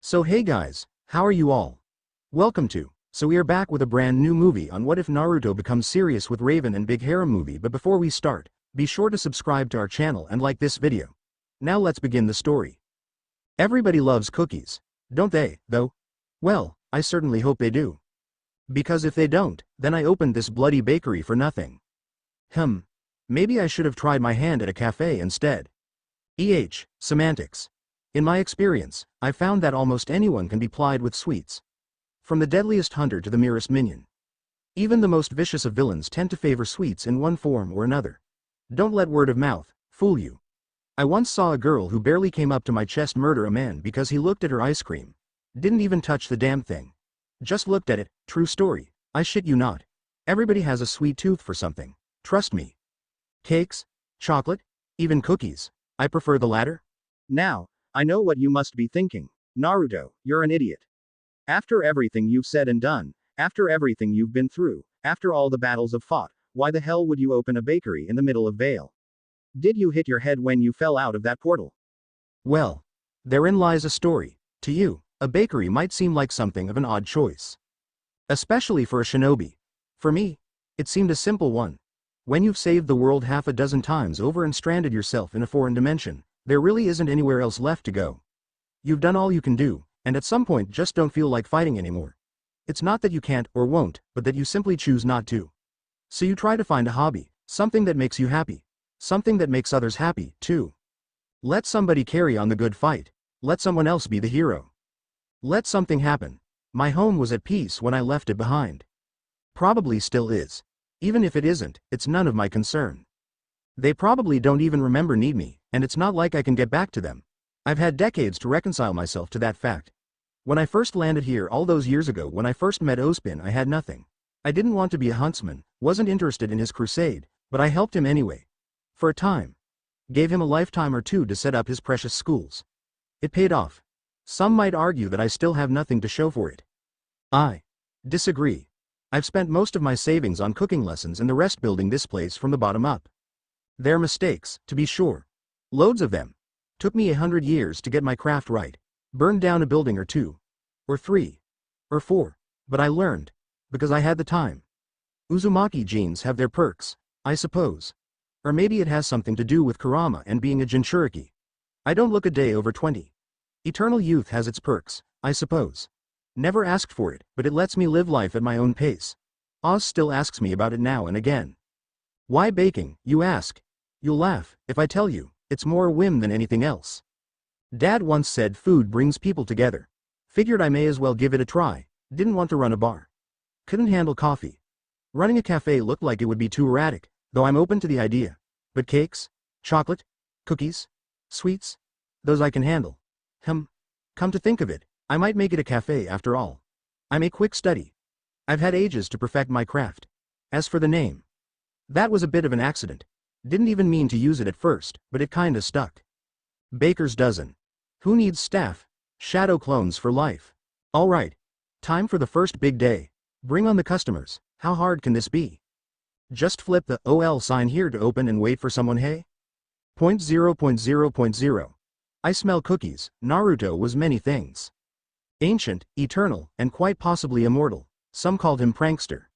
So hey guys, how are you all? Welcome to. So we are back with a brand new movie on what if Naruto becomes serious with Raven and Big Harem movie, but before we start, be sure to subscribe to our channel and like this video. Now let's begin the story. Everybody loves cookies, don't they, though? Well, I certainly hope they do. Because if they don't, then I opened this bloody bakery for nothing. Maybe I should have tried my hand at a cafe instead. Semantics. In my experience, I've found that almost anyone can be plied with sweets. From the deadliest hunter to the merest minion. Even the most vicious of villains tend to favor sweets in one form or another. Don't let word of mouth fool you. I once saw a girl who barely came up to my chest murder a man because he looked at her ice cream. Didn't even touch the damn thing. Just looked at it. True story. I shit you not. Everybody has a sweet tooth for something. Trust me. Cakes, chocolate, even cookies. I prefer the latter. Now, I know what you must be thinking. Naruto, you're an idiot. After everything you've said and done, after everything you've been through, after all the battles of fought, why the hell would you open a bakery in the middle of Vale? Did you hit your head when you fell out of that portal? Well, therein lies a story. To you, a bakery might seem like something of an odd choice. Especially for a shinobi. For me, it seemed a simple one. When you've saved the world half a dozen times over and stranded yourself in a foreign dimension, there really isn't anywhere else left to go. You've done all you can do, and at some point just don't feel like fighting anymore. It's not that you can't or won't, but that you simply choose not to. So you try to find a hobby, something that makes you happy. Something that makes others happy, too. Let somebody carry on the good fight. Let someone else be the hero. Let something happen. My home was at peace when I left it behind. Probably still is. Even if it isn't, it's none of my concern. They probably don't even need me, and it's not like I can get back to them. I've had decades to reconcile myself to that fact. When I first landed here all those years ago, when I first met Ospin, I had nothing. I didn't want to be a huntsman, wasn't interested in his crusade, but I helped him anyway. For a time. Gave him a lifetime or two to set up his precious schools. It paid off. Some might argue that I still have nothing to show for it. I disagree. I've spent most of my savings on cooking lessons and the rest building this place from the bottom up. They're mistakes, to be sure. Loads of them. Took me 100 years to get my craft right. Burned down a building or two. Or 3. Or 4. But I learned. Because I had the time. Uzumaki genes have their perks, I suppose. Or maybe it has something to do with Kurama and being a Jinchuriki. I don't look a day over 20. Eternal youth has its perks, I suppose. Never asked for it, but it lets me live life at my own pace. Oz still asks me about it now and again. Why baking, you ask? You'll laugh if I tell you, it's more a whim than anything else. Dad once said food brings people together. Figured I may as well give it a try. Didn't want to run a bar. Couldn't handle coffee. Running a cafe looked like it would be too erratic, though I'm open to the idea. But cakes, chocolate, cookies, sweets, those I can handle. Come to think of it, I might make it a cafe after all. I'm a quick study. I've had ages to perfect my craft. As for the name, that was a bit of an accident. Didn't even mean to use it at first, but it kinda stuck. Baker's dozen. Who needs staff? Shadow clones for life. Alright. Time for the first big day. Bring on the customers. How hard can this be? Just flip the OL sign here to open and wait for someone. Hey? 0.0.0.0. I smell cookies. Naruto was many things. Ancient, eternal, and quite possibly immortal. Some called him prankster.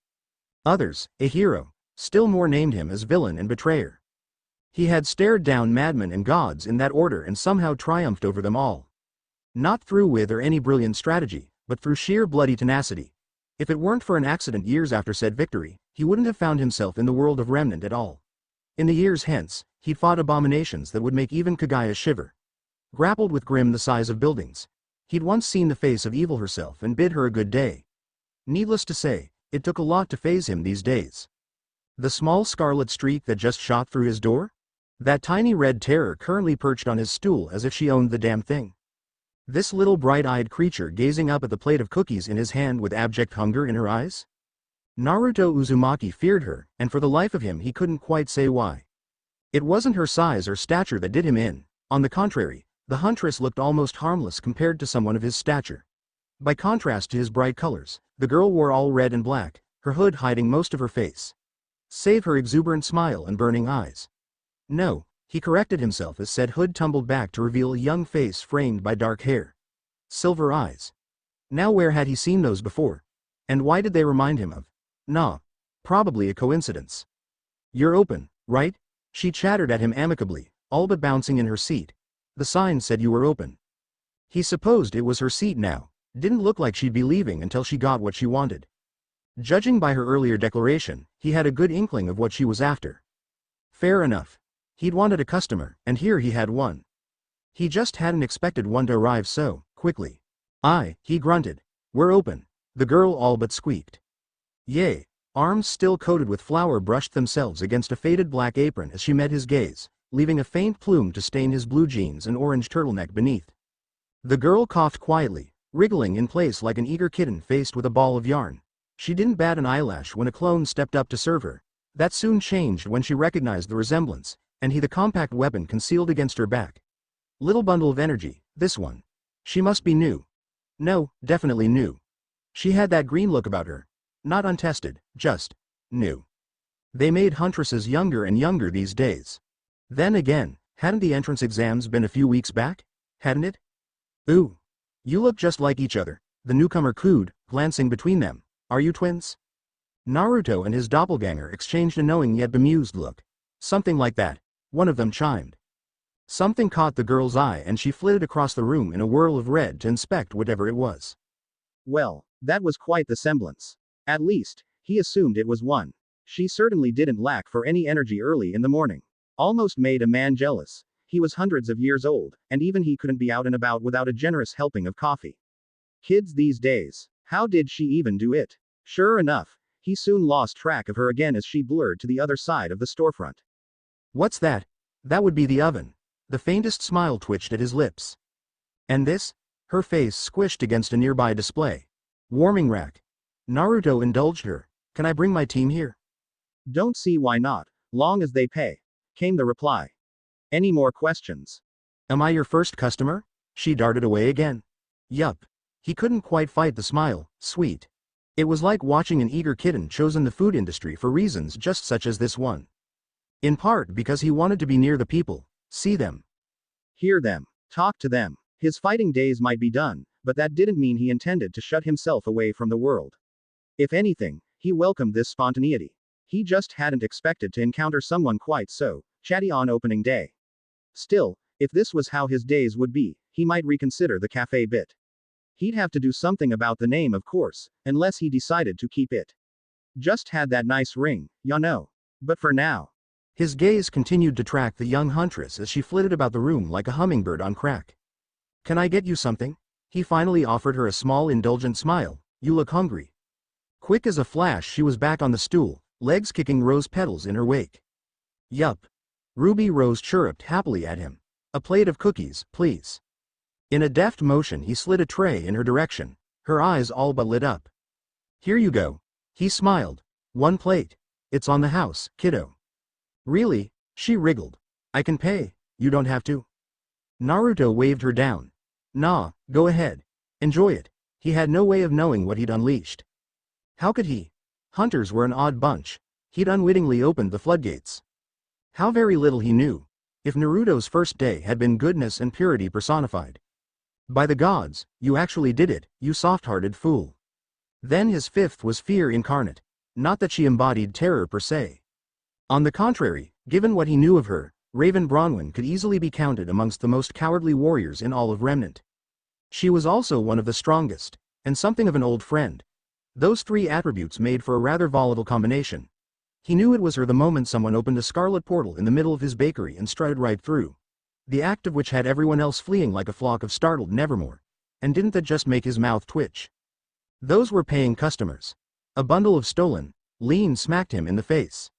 Others, a hero. Still more named him as villain and betrayer. He had stared down madmen and gods in that order and somehow triumphed over them all. Not through with or any brilliant strategy, but through sheer bloody tenacity. If it weren't for an accident years after said victory, he wouldn't have found himself in the world of Remnant at all. In the years hence, he'd fought abominations that would make even Kaguya shiver. Grappled with grim the size of buildings. He'd once seen the face of evil herself and bid her a good day. Needless to say, it took a lot to faze him these days. The small scarlet streak that just shot through his door? That tiny red terror currently perched on his stool as if she owned the damn thing. This little bright-eyed creature gazing up at the plate of cookies in his hand with abject hunger in her eyes? Naruto Uzumaki feared her, and for the life of him he couldn't quite say why. It wasn't her size or stature that did him in. On the contrary, the huntress looked almost harmless compared to someone of his stature. By contrast to his bright colors, the girl wore all red and black, her hood hiding most of her face. Save her exuberant smile and burning eyes. No, he corrected himself as said hood tumbled back to reveal a young face framed by dark hair. silver eyes. Now where had he seen those before? And why did they remind him of? Nah. Probably a coincidence. You're open, right? She chattered at him amicably, all but bouncing in her seat. The sign said you were open. He supposed it was her seat now. Didn't look like she'd be leaving until she got what she wanted. Judging by her earlier declaration, he had a good inkling of what she was after. Fair enough. He'd wanted a customer, and here he had one. He just hadn't expected one to arrive so quickly. He grunted. We're open. The girl all but squeaked. Yay. Arms still coated with flour brushed themselves against a faded black apron as she met his gaze, leaving a faint plume to stain his blue jeans and orange turtleneck beneath. The girl coughed quietly, wriggling in place like an eager kitten faced with a ball of yarn. She didn't bat an eyelash when a clone stepped up to serve her. That soon changed when she recognized the resemblance, and the compact weapon concealed against her back. Little bundle of energy, this one. She must be new. No, definitely new. She had that green look about her. Not untested, just new. They made huntresses younger and younger these days. Then again, hadn't the entrance exams been a few weeks back? Hadn't it? Ooh. You look just like each other, the newcomer cooed, glancing between them. Are you twins? Naruto and his doppelganger exchanged a knowing yet bemused look. Something like that, one of them chimed. Something caught the girl's eye and she flitted across the room in a whirl of red to inspect whatever it was. Well, that was quite the semblance. At least, he assumed it was one. She certainly didn't lack for any energy early in the morning. Almost made a man jealous. He was hundreds of years old, and even he couldn't be out and about without a generous helping of coffee. Kids these days. How did she even do it? Sure enough, he soon lost track of her again as she blurred to the other side of the storefront. What's that? That would be the oven. The faintest smile twitched at his lips. And this? Her face squished against a nearby display. Warming rack. Naruto indulged her. Can I bring my team here? Don't see why not, long as they pay, came the reply. Any more questions? Am I your first customer? She darted away again. Yup. He couldn't quite fight the smile, sweet. It was like watching an eager kitten chosen the food industry for reasons just such as this one. In part because he wanted to be near the people, see them, hear them, talk to them. His fighting days might be done, but that didn't mean he intended to shut himself away from the world. If anything, he welcomed this spontaneity. He just hadn't expected to encounter someone quite so chatty on opening day. Still, if this was how his days would be, he might reconsider the cafe bit. He'd have to do something about the name, of course, unless he decided to keep it. Just had that nice ring, you know. But for now. His gaze continued to track the young huntress as she flitted about the room like a hummingbird on crack. Can I get you something? He finally offered her a small indulgent smile. You look hungry. Quick as a flash she was back on the stool, legs kicking rose petals in her wake. Yup. Ruby Rose chirruped happily at him. A plate of cookies, please. In a deft motion he slid a tray in her direction, her eyes all but lit up. Here you go. He smiled. One plate. It's on the house, kiddo. Really? She wriggled. I can pay, you don't have to. Naruto waved her down. Nah, go ahead. Enjoy it. He had no way of knowing what he'd unleashed. How could he? Hunters were an odd bunch. He'd unwittingly opened the floodgates. How very little he knew. If Naruto's first day had been goodness and purity personified. By the gods, you actually did it, you soft-hearted fool. Then his fifth was fear incarnate. Not that she embodied terror per se. On the contrary, given what he knew of her, Raven Bronwyn could easily be counted amongst the most cowardly warriors in all of Remnant. She was also one of the strongest, and something of an old friend. Those three attributes made for a rather volatile combination. He knew it was her the moment someone opened a scarlet portal in the middle of his bakery and strutted right through. The act of which had everyone else fleeing like a flock of startled nevermore. And didn't that just make his mouth twitch? Those were paying customers. A bundle of stolen, lean smacked him in the face.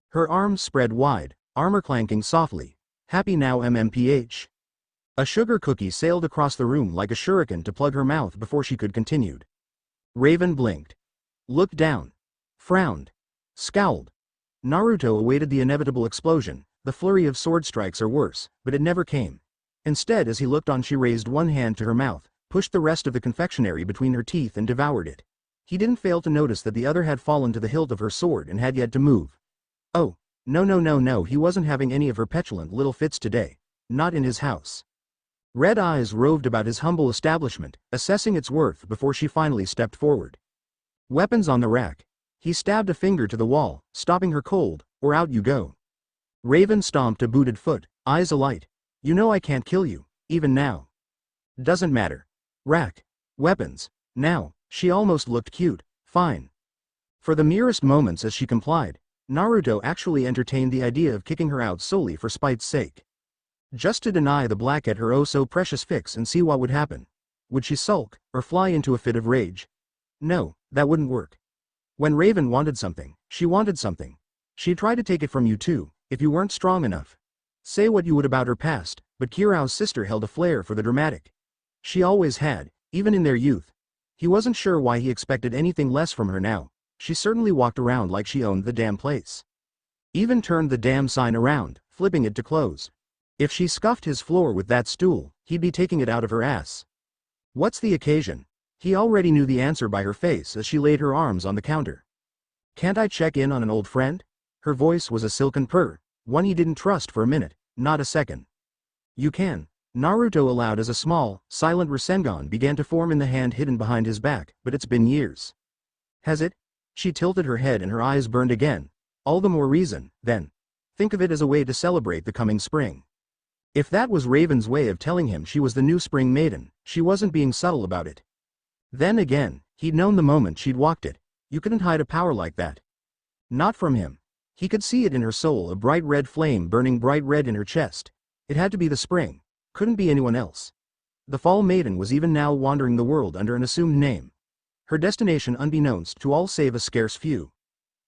Her arms spread wide, armor clanking softly. Happy now MMPH. A sugar cookie sailed across the room like a shuriken to plug her mouth before she could continue. Raven blinked. Looked down. Frowned. Scowled. Naruto awaited the inevitable explosion, the flurry of sword strikes or worse, but it never came. Instead, as he looked on, she raised one hand to her mouth, pushed the rest of the confectionery between her teeth and devoured it. He didn't fail to notice that the other had fallen to the hilt of her sword and had yet to move. Oh, no, he wasn't having any of her petulant little fits today. Not in his house. Red eyes roved about his humble establishment, assessing its worth before she finally stepped forward. Weapons on the rack. He stabbed a finger to the wall, stopping her cold, or out you go. Raven stomped a booted foot, eyes alight. You know I can't kill you, even now. Doesn't matter. Rack. Weapons. Now, she almost looked cute. Fine. For the merest moments as she complied, Naruto actually entertained the idea of kicking her out solely for spite's sake. Just to deny the blackhead her oh-so-precious fix and see what would happen. Would she sulk, or fly into a fit of rage? No, that wouldn't work. When Raven wanted something, she wanted something. She'd try to take it from you too, if you weren't strong enough. Say what you would about her past, but Kirao's sister held a flair for the dramatic. She always had, even in their youth. He wasn't sure why he expected anything less from her now. She certainly walked around like she owned the damn place. Even turned the damn sign around, flipping it to close. If she scuffed his floor with that stool, he'd be taking it out of her ass. What's the occasion? He already knew the answer by her face as she laid her arms on the counter. Can't I check in on an old friend? Her voice was a silken purr, one he didn't trust for a minute, not a second. You can. Naruto allowed as a small, silent Rasengan began to form in the hand hidden behind his back, but it's been years. Has it? She tilted her head and her eyes burned again. All the more reason, then. Think of it as a way to celebrate the coming spring. If that was Raven's way of telling him she was the new spring maiden, she wasn't being subtle about it. Then again, he'd known the moment she'd walked it. You couldn't hide a power like that. Not from him. He could see it in her soul, a bright red flame burning bright red in her chest. It had to be the spring. Couldn't be anyone else. The fall maiden was even now wandering the world under an assumed name. Her destination unbeknownst to all save a scarce few.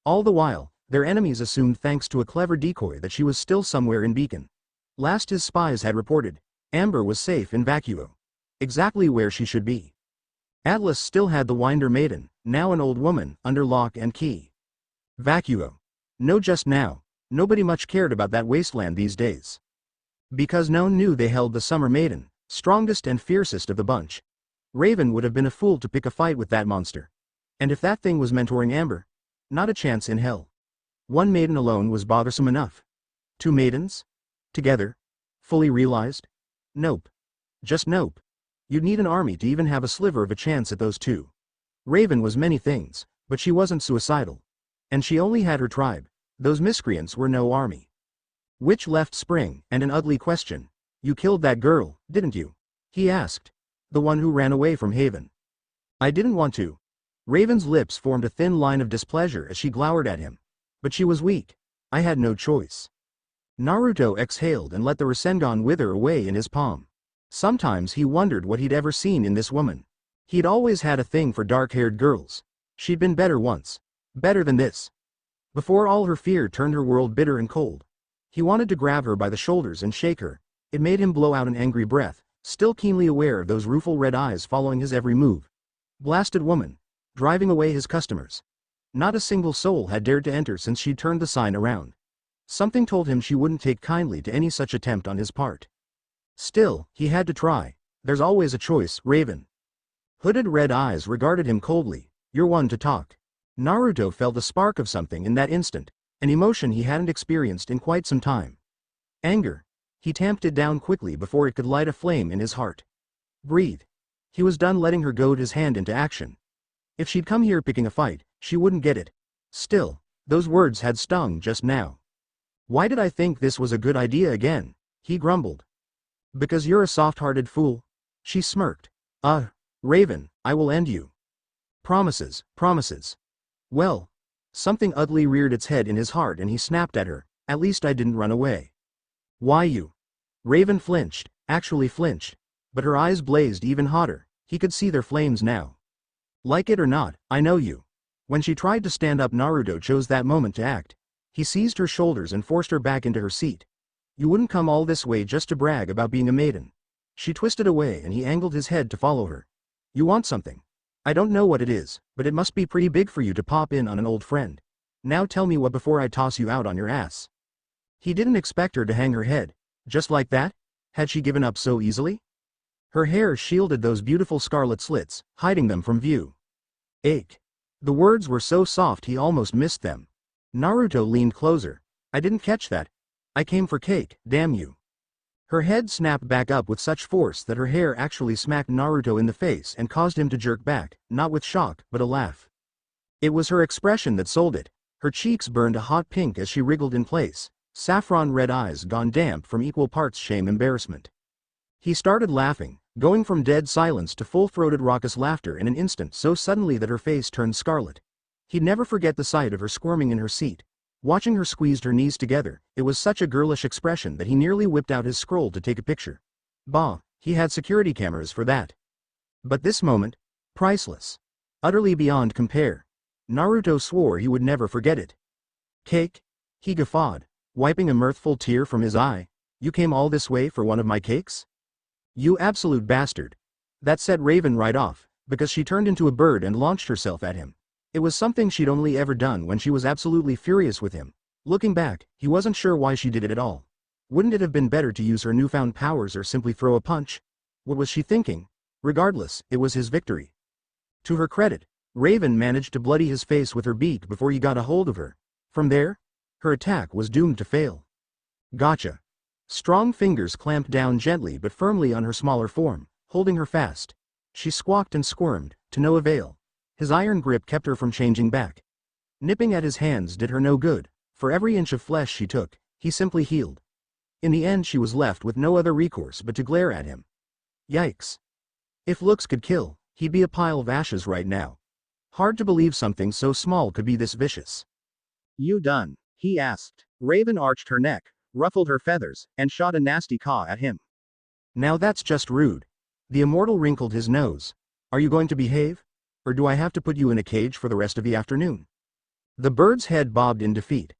All the while, their enemies assumed thanks to a clever decoy that she was still somewhere in Beacon. Last his spies had reported, Amber was safe in Vacuo. Exactly where she should be. Atlas still had the Winder Maiden, now an old woman, under lock and key. Vacuo. No, just now, nobody much cared about that wasteland these days. Because no one knew they held the Summer Maiden, strongest and fiercest of the bunch. Raven would have been a fool to pick a fight with that monster. And if that thing was mentoring Amber? Not a chance in hell. One maiden alone was bothersome enough. Two maidens? Together? Fully realized? Nope. Just nope. You'd need an army to even have a sliver of a chance at those two. Raven was many things, but she wasn't suicidal. And she only had her tribe. Those miscreants were no army. Which left Spring, and an ugly question. You killed that girl, didn't you? He asked. The one who ran away from Haven. I didn't want to. Raven's lips formed a thin line of displeasure as she glowered at him. But she was weak. I had no choice. Naruto exhaled and let the Rasengan wither away in his palm. Sometimes he wondered what he'd ever seen in this woman. He'd always had a thing for dark-haired girls. She'd been better once. Better than this. Before all her fear turned her world bitter and cold. He wanted to grab her by the shoulders and shake her. It made him blow out an angry breath, still keenly aware of those rueful red eyes following his every move. Blasted woman. Driving away his customers. Not a single soul had dared to enter since she'd turned the sign around. Something told him she wouldn't take kindly to any such attempt on his part. Still, he had to try. There's always a choice, Raven. Hooded red eyes regarded him coldly. You're one to talk. Naruto felt a spark of something in that instant, an emotion he hadn't experienced in quite some time. Anger. He tamped it down quickly before it could light a flame in his heart. Breathe. He was done letting her goad his hand into action. If she'd come here picking a fight, she wouldn't get it. Still, those words had stung just now. Why did I think this was a good idea again? He grumbled. Because you're a soft-hearted fool. She smirked. Raven, I will end you. Promises, promises. Well. Something ugly reared its head in his heart and he snapped at her. At least I didn't run away. Why you? Raven flinched, actually flinched. But her eyes blazed even hotter. He could see their flames now. Like it or not, I know you. When she tried to stand up, Naruto chose that moment to act. He seized her shoulders and forced her back into her seat. You wouldn't come all this way just to brag about being a maiden. She twisted away and he angled his head to follow her. You want something. I don't know what it is, but it must be pretty big for you to pop in on an old friend. Now tell me what before I toss you out on your ass. He didn't expect her to hang her head. Just like that? Had she given up so easily? Her hair shielded those beautiful scarlet slits, hiding them from view. Ache. The words were so soft he almost missed them. Naruto leaned closer. I didn't catch that. I came for cake, damn you. Her head snapped back up with such force that her hair actually smacked Naruto in the face and caused him to jerk back, not with shock, but a laugh. It was her expression that sold it. Her cheeks burned a hot pink as she wriggled in place, saffron red eyes gone damp from equal parts shame and embarrassment. He started laughing, going from dead silence to full-throated raucous laughter in an instant so suddenly that her face turned scarlet. He'd never forget the sight of her squirming in her seat. Watching her squeezed her knees together, it was such a girlish expression that he nearly whipped out his scroll to take a picture. Bah, he had security cameras for that. But this moment, priceless. Utterly beyond compare. Naruto swore he would never forget it. Cake? He guffawed, wiping a mirthful tear from his eye. You came all this way for one of my cakes? You absolute bastard. That set Raven right off, because she turned into a bird and launched herself at him. It was something she'd only ever done when she was absolutely furious with him. Looking back, he wasn't sure why she did it at all. Wouldn't it have been better to use her newfound powers or simply throw a punch? What was she thinking? Regardless, it was his victory. To her credit, Raven managed to bloody his face with her beak before he got a hold of her. From there, her attack was doomed to fail. Gotcha. Strong fingers clamped down gently but firmly on her smaller form, holding her fast. She squawked and squirmed, to no avail. His iron grip kept her from changing back. Nipping at his hands did her no good. For every inch of flesh she took, he simply healed. In the end she was left with no other recourse but to glare at him. Yikes. If looks could kill, he'd be a pile of ashes right now. Hard to believe something so small could be this vicious. You done? He asked. Raven arched her neck, ruffled her feathers, and shot a nasty caw at him. Now that's just rude. The immortal wrinkled his nose. Are you going to behave? Or do I have to put you in a cage for the rest of the afternoon? The bird's head bobbed in defeat.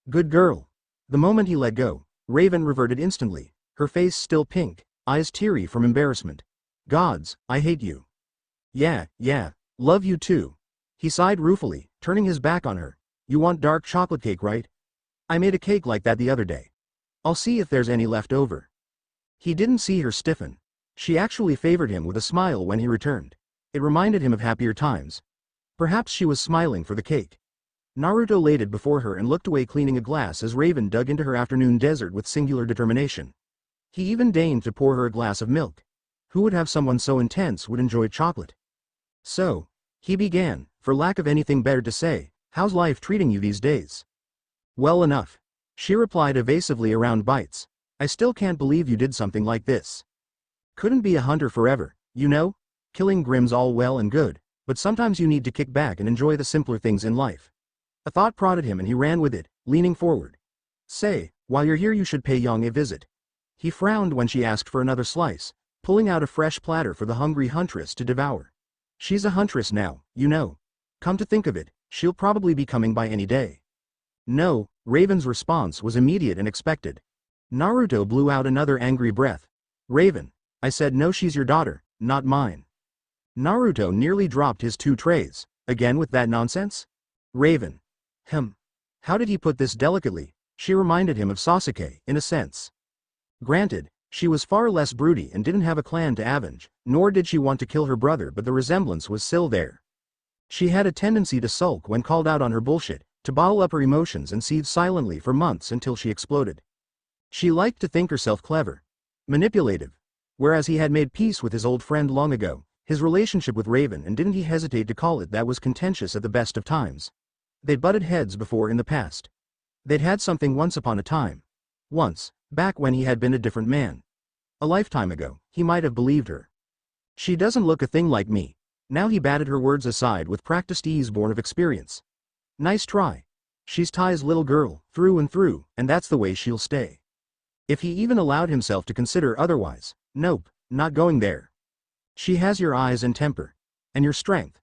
Good girl. The moment he let go, Raven reverted instantly, her face still pink, eyes teary from embarrassment. Gods, I hate you. Yeah, love you too. He sighed ruefully, turning his back on her. You want dark chocolate cake, right? I made a cake like that the other day. I'll see if there's any left over. He didn't see her stiffen. She actually favored him with a smile when he returned. It reminded him of happier times. Perhaps she was smiling for the cake. Naruto laid it before her and looked away cleaning a glass as Raven dug into her afternoon dessert with singular determination. He even deigned to pour her a glass of milk. Who would have someone so intense would enjoy chocolate? So, he began, for lack of anything better to say, how's life treating you these days? Well enough. She replied evasively around bites. I still can't believe you did something like this. Couldn't be a hunter forever, you know? Killing Grimm's all well and good, but sometimes you need to kick back and enjoy the simpler things in life. A thought prodded him and he ran with it, leaning forward. Say, while you're here you should pay Yang a visit. He frowned when she asked for another slice, pulling out a fresh platter for the hungry huntress to devour. She's a huntress now, you know. Come to think of it, she'll probably be coming by any day. No, Raven's response was immediate and expected. Naruto blew out another angry breath. Raven, I said no, she's your daughter, not mine. Naruto nearly dropped his 2 trays. Again with that nonsense? Raven. How did he put this delicately? She reminded him of Sasuke, in a sense. Granted, she was far less broody and didn't have a clan to avenge, nor did she want to kill her brother, but the resemblance was still there. She had a tendency to sulk when called out on her bullshit, to bottle up her emotions and seethe silently for months until she exploded. She liked to think herself clever, manipulative. Whereas he had made peace with his old friend long ago, his relationship with Raven, and didn't he hesitate to call it that, was contentious at the best of times. They'd butted heads before in the past. They'd had something once upon a time. Once, back when he had been a different man. A lifetime ago, he might have believed her. She doesn't look a thing like me. Now he batted her words aside with practiced ease born of experience. Nice try. She's Ty's little girl, through and through, and that's the way she'll stay. If he even allowed himself to consider otherwise, nope, not going there. She has your eyes and temper. And your strength.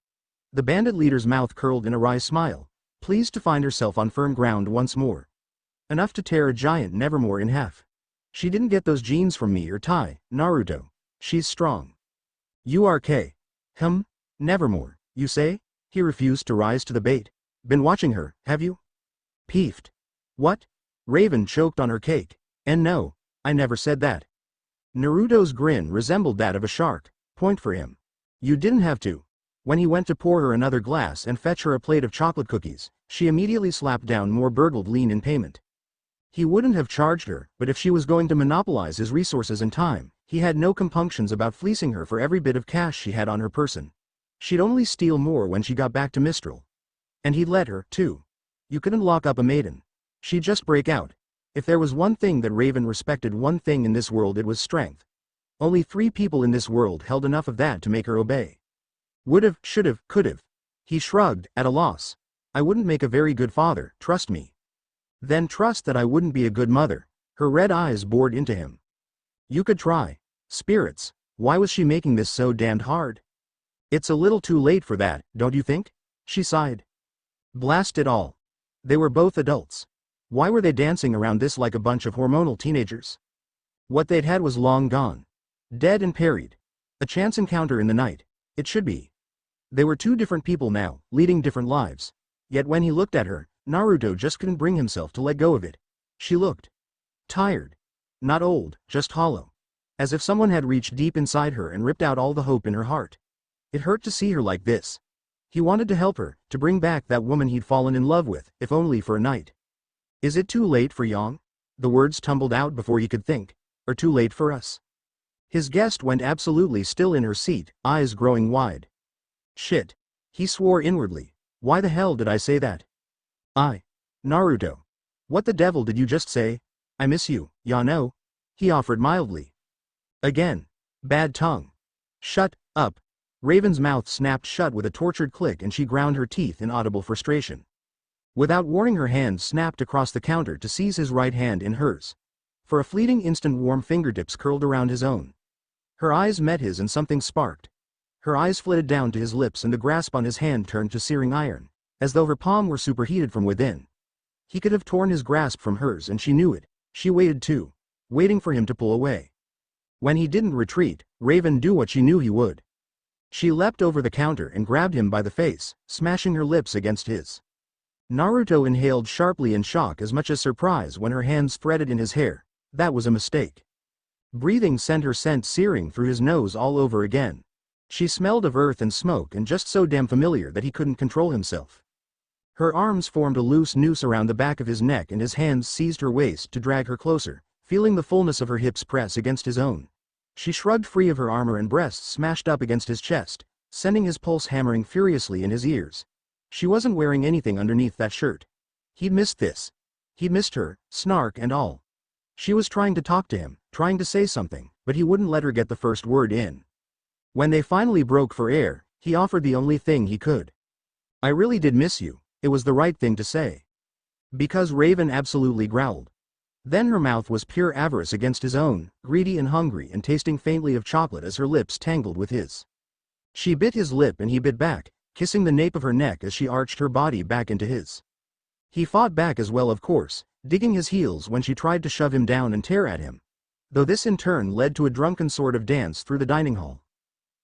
The bandit leader's mouth curled in a wry smile, pleased to find herself on firm ground once more. Enough to tear a giant Nevermore in half. She didn't get those genes from me or Tai, Naruto. She's strong. You are K. Nevermore, you say? He refused to rise to the bait. Been watching her, have you? Peeved. What? Raven choked on her cake. And no, I never said that. Naruto's grin resembled that of a shark. Point for him. You didn't have to. When he went to pour her another glass and fetch her a plate of chocolate cookies, she immediately slapped down more, burgled lean in payment. He wouldn't have charged her, but if she was going to monopolize his resources and time, he had no compunctions about fleecing her for every bit of cash she had on her person. She'd only steal more when she got back to Mistral. And he'd let her, too. You couldn't lock up a maiden. She'd just break out. If there was one thing that Raven respected, one thing in this world, it was strength. Only 3 people in this world held enough of that to make her obey. Would've, should've, could've. He shrugged, at a loss. I wouldn't make a very good father, trust me. Then trust that I wouldn't be a good mother. Her red eyes bored into him. You could try. Spirits, why was she making this so damned hard? It's a little too late for that, don't you think? She sighed. Blast it all. They were both adults. Why were they dancing around this like a bunch of hormonal teenagers? What they'd had was long gone. Dead and parried. A chance encounter in the night. It should be. They were 2 different people now, leading different lives. Yet when he looked at her, Naruto just couldn't bring himself to let go of it. She looked tired. Not old, just hollow. As if someone had reached deep inside her and ripped out all the hope in her heart. It hurt to see her like this. He wanted to help her, to bring back that woman he'd fallen in love with, if only for a night. Is it too late for Yang? The words tumbled out before he could think. Or too late for us? His guest went absolutely still in her seat, eyes growing wide. Shit. He swore inwardly. Why the hell did I say that? Naruto. What the devil did you just say? I miss you, Yano. He offered mildly. Again. Bad tongue. Shut up. Raven's mouth snapped shut with a tortured click and she ground her teeth in audible frustration. Without warning, her hand snapped across the counter to seize his right hand in hers. For a fleeting instant, warm fingertips curled around his own. Her eyes met his and something sparked. Her eyes flitted down to his lips and the grasp on his hand turned to searing iron, as though her palm were superheated from within. He could have torn his grasp from hers and she knew it. She waited too, waiting for him to pull away. When he didn't retreat, Raven do what she knew he would. She leapt over the counter and grabbed him by the face, smashing her lips against his. Naruto inhaled sharply in shock as much as surprise when her hands threaded in his hair. That was a mistake. Breathing sent her scent searing through his nose all over again. She smelled of earth and smoke and just so damn familiar that he couldn't control himself. Her arms formed a loose noose around the back of his neck and his hands seized her waist to drag her closer, feeling the fullness of her hips press against his own. She shrugged free of her armor and breasts smashed up against his chest, sending his pulse hammering furiously in his ears. She wasn't wearing anything underneath that shirt. He'd missed this. He'd missed her, snark and all. She was trying to talk to him, trying to say something, but he wouldn't let her get the first word in. When they finally broke for air, he offered the only thing he could. I really did miss you. It was the right thing to say. Because Raven absolutely growled. Then her mouth was pure avarice against his own, greedy and hungry and tasting faintly of chocolate as her lips tangled with his. She bit his lip and he bit back, kissing the nape of her neck as she arched her body back into his. He fought back as well, of course, digging his heels when she tried to shove him down and tear at him. Though this in turn led to a drunken sort of dance through the dining hall.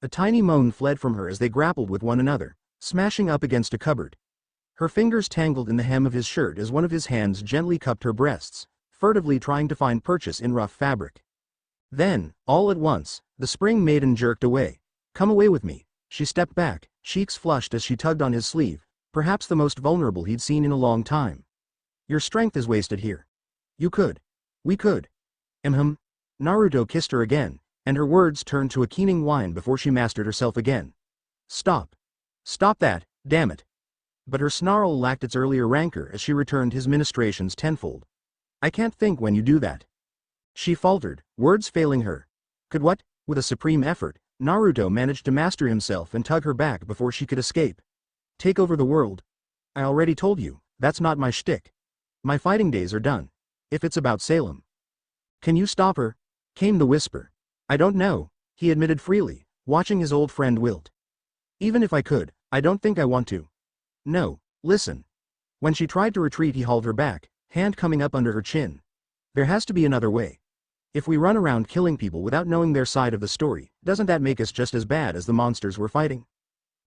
A tiny moan fled from her as they grappled with one another, smashing up against a cupboard. Her fingers tangled in the hem of his shirt as one of his hands gently cupped her breasts, furtively trying to find purchase in rough fabric. Then, all at once, the spring maiden jerked away. Come away with me. She stepped back, cheeks flushed as she tugged on his sleeve, perhaps the most vulnerable he'd seen in a long time. Your strength is wasted here. You could. We could. Naruto kissed her again, and her words turned to a keening whine before she mastered herself again. Stop. Stop that, damn it. But her snarl lacked its earlier rancor as she returned his ministrations tenfold. I can't think when you do that. She faltered, words failing her. Could what? With a supreme effort, Naruto managed to master himself and tug her back before she could escape. Take over the world. I already told you, that's not my shtick. My fighting days are done. If it's about Salem. Can you stop her? Came the whisper. I don't know, he admitted freely, watching his old friend wilt. Even if I could, I don't think I want to. No, listen. When she tried to retreat, he hauled her back, hand coming up under her chin. There has to be another way. If we run around killing people without knowing their side of the story, doesn't that make us just as bad as the monsters we're fighting?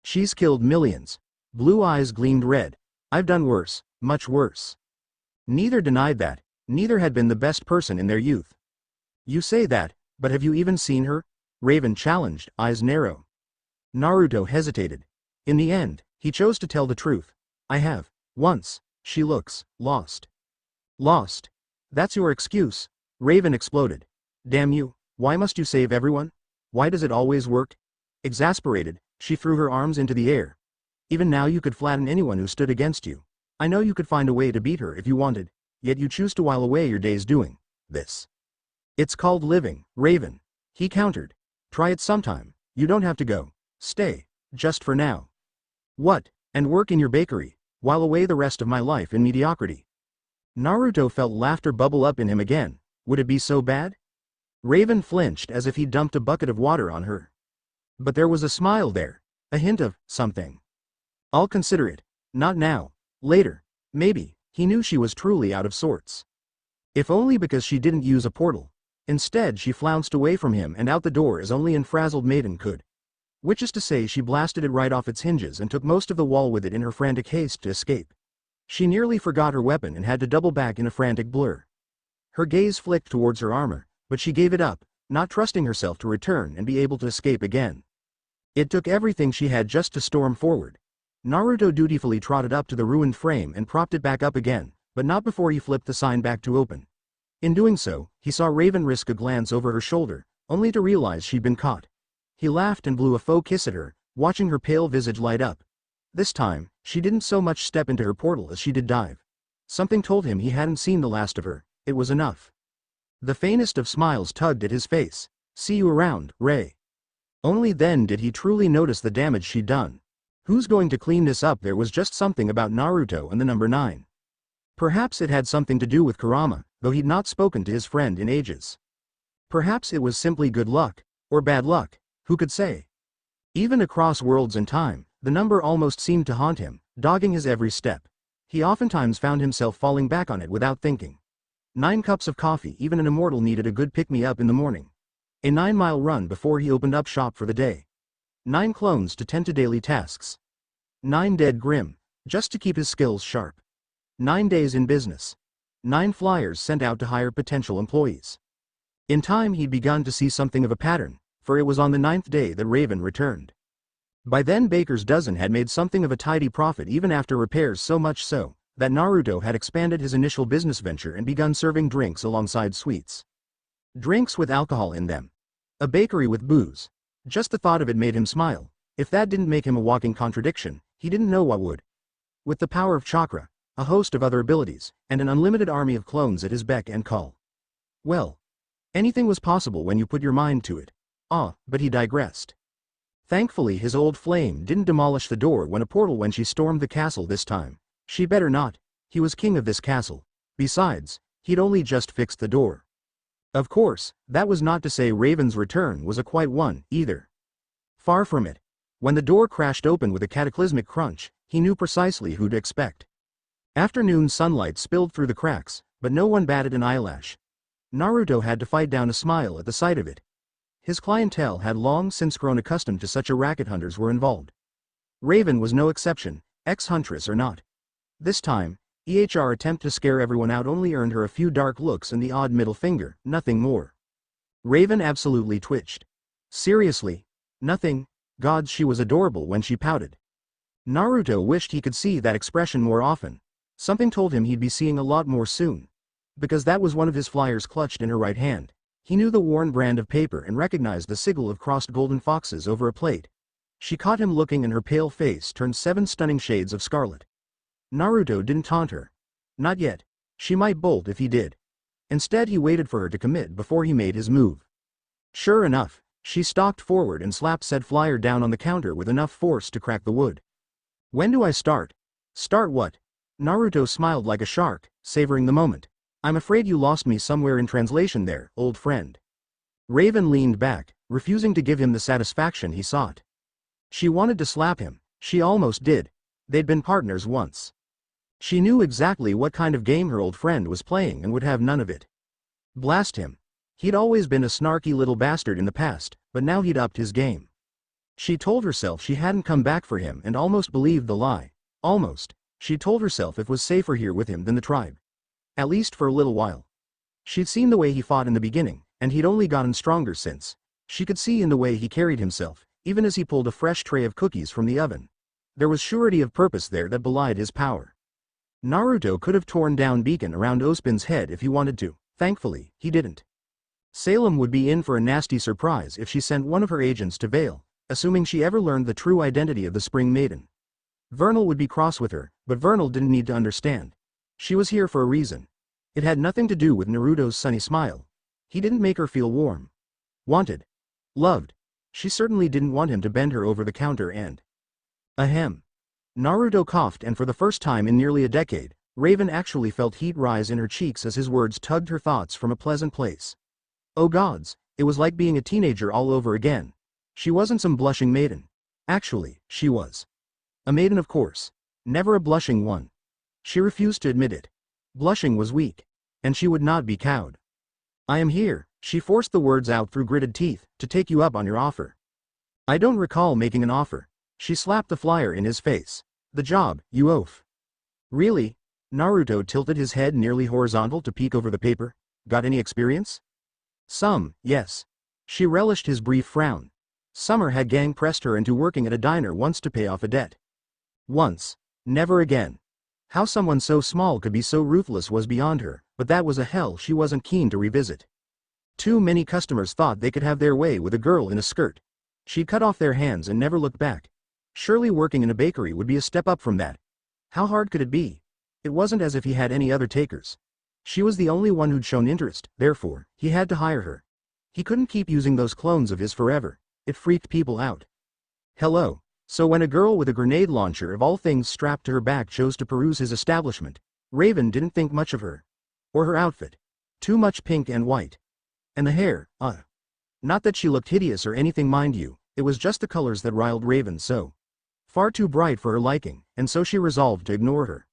She's killed millions. Blue eyes gleamed red. I've done worse, much worse. Neither denied that, neither had been the best person in their youth. You say that, but have you even seen her? Raven challenged, eyes narrow. Naruto hesitated. In the end, he chose to tell the truth. I have. Once. She looks lost. Lost. That's your excuse? Raven exploded. Damn you, why must you save everyone? Why does it always work? Exasperated, she threw her arms into the air. Even now you could flatten anyone who stood against you. I know you could find a way to beat her if you wanted, yet you choose to while away your days doing this. It's called living, Raven. He countered. Try it sometime, you don't have to go. Stay, just for now. What, and work in your bakery, while away the rest of my life in mediocrity. Naruto felt laughter bubble up in him again. Would it be so bad? Raven flinched as if he dumped a bucket of water on her. But there was a smile there, a hint of something. I'll consider it. Not now. Later. Maybe. He knew she was truly out of sorts. If only because she didn't use a portal. Instead she flounced away from him and out the door as only a frazzled maiden could. Which is to say she blasted it right off its hinges and took most of the wall with it in her frantic haste to escape. She nearly forgot her weapon and had to double back in a frantic blur. Her gaze flicked towards her armor, but she gave it up, not trusting herself to return and be able to escape again. It took everything she had just to storm forward. Naruto dutifully trotted up to the ruined frame and propped it back up again, but not before he flipped the sign back to open. In doing so, he saw Raven risk a glance over her shoulder, only to realize she'd been caught. He laughed and blew a faux kiss at her, watching her pale visage light up. This time, she didn't so much step into her portal as she did dive. Something told him he hadn't seen the last of her. It was enough. The faintest of smiles tugged at his face. See you around, Ray. Only then did he truly notice the damage she'd done. Who's going to clean this up? There was just something about Naruto and the number 9. Perhaps it had something to do with Kurama, though he'd not spoken to his friend in ages. Perhaps it was simply good luck, or bad luck, who could say? Even across worlds and time, the number almost seemed to haunt him, dogging his every step. He oftentimes found himself falling back on it without thinking. 9 cups of coffee. Even an immortal needed a good pick-me-up in the morning. A 9-mile run before he opened up shop for the day. 9 clones to tend to daily tasks. 9 dead grim, just to keep his skills sharp. 9 days in business. 9 flyers sent out to hire potential employees. In time he'd begun to see something of a pattern, for it was on the 9th day that Raven returned. By then Baker's dozen had made something of a tidy profit even after repairs, so much so that Naruto had expanded his initial business venture and begun serving drinks alongside sweets. Drinks with alcohol in them. A bakery with booze. Just the thought of it made him smile. If that didn't make him a walking contradiction, he didn't know what would. With the power of chakra, a host of other abilities, and an unlimited army of clones at his beck and call. Well, anything was possible when you put your mind to it. But he digressed. Thankfully his old flame didn't demolish the door when she stormed the castle this time. She better not. He was king of this castle. Besides, he'd only just fixed the door. Of course, that was not to say Raven's return was a quiet one, either. Far from it. When the door crashed open with a cataclysmic crunch, he knew precisely who to expect. Afternoon sunlight spilled through the cracks, but no one batted an eyelash. Naruto had to fight down a smile at the sight of it. His clientele had long since grown accustomed to such a racket. Hunters were involved. Raven was no exception, ex-huntress or not. This time, EHR attempt to scare everyone out only earned her a few dark looks and the odd middle finger, nothing more. Raven absolutely twitched. Seriously? Nothing? Gods, she was adorable when she pouted. Naruto wished he could see that expression more often. Something told him he'd be seeing a lot more soon. Because that was one of his flyers clutched in her right hand. He knew the worn brand of paper and recognized the sigil of crossed golden foxes over a plate. She caught him looking and her pale face turned 7 stunning shades of scarlet. Naruto didn't taunt her. Not yet. She might bolt if he did. Instead he waited for her to commit before he made his move. Sure enough, she stalked forward and slapped said flyer down on the counter with enough force to crack the wood. When do I start? Start what? Naruto smiled like a shark, savoring the moment. I'm afraid you lost me somewhere in translation there, old friend. Raven leaned back, refusing to give him the satisfaction he sought. She wanted to slap him. She almost did. They'd been partners once. She knew exactly what kind of game her old friend was playing and would have none of it. Blast him. He'd always been a snarky little bastard in the past, but now he'd upped his game. She told herself she hadn't come back for him and almost believed the lie. Almost. She told herself it was safer here with him than the tribe. At least for a little while. She'd seen the way he fought in the beginning, and he'd only gotten stronger since. She could see in the way he carried himself, even as he pulled a fresh tray of cookies from the oven. There was surety of purpose there that belied his power. Naruto could have torn down beacon around Ospin's head if he wanted to. Thankfully, he didn't. Salem would be in for a nasty surprise if she sent one of her agents to Vale, assuming she ever learned the true identity of the Spring Maiden. Vernal would be cross with her, but Vernal didn't need to understand. She was here for a reason. It had nothing to do with Naruto's sunny smile. He didn't make her feel warm. Wanted. Loved. She certainly didn't want him to bend her over the counter and... Ahem. Naruto coughed, and for the first time in nearly a decade, Raven actually felt heat rise in her cheeks as his words tugged her thoughts from a pleasant place. Oh gods, it was like being a teenager all over again. She wasn't some blushing maiden. Actually, she was. A maiden, of course. Never a blushing one. She refused to admit it. Blushing was weak. And she would not be cowed. I am here, she forced the words out through gritted teeth, to take you up on your offer. I don't recall making an offer. She slapped the flyer in his face. The job, you oaf. Really? Naruto tilted his head nearly horizontal to peek over the paper. Got any experience? Some, yes. She relished his brief frown. Summer had gang pressed her into working at a diner once to pay off a debt. Once. Never again. How someone so small could be so ruthless was beyond her, but that was a hell she wasn't keen to revisit. Too many customers thought they could have their way with a girl in a skirt. She'd cut off their hands and never looked back. Surely working in a bakery would be a step up from that. How hard could it be? It wasn't as if he had any other takers. She was the only one who'd shown interest, therefore, he had to hire her. He couldn't keep using those clones of his forever. It freaked people out. Hello. So when a girl with a grenade launcher of all things strapped to her back chose to peruse his establishment, Raven didn't think much of her. Or her outfit. Too much pink and white. And the hair, Not that she looked hideous or anything, mind you, it was just the colors that riled Raven so. Far too bright for her liking, and so she resolved to ignore her.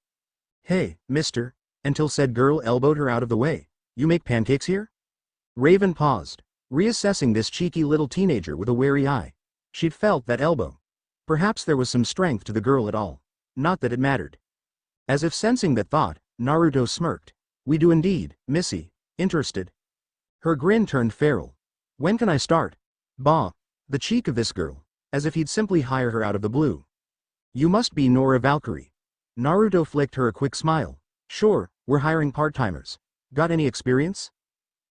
Hey, mister, until said girl elbowed her out of the way. You make pancakes here? Raven paused, reassessing this cheeky little teenager with a wary eye. She'd felt that elbow. Perhaps there was some strength to the girl at all. Not that it mattered. As if sensing that thought, Naruto smirked. We do indeed, missy. Interested? Her grin turned feral. When can I start? Bah. The cheek of this girl. As if he'd simply hire her out of the blue. You must be Nora Valkyrie. Naruto flicked her a quick smile. Sure, we're hiring part-timers. Got any experience?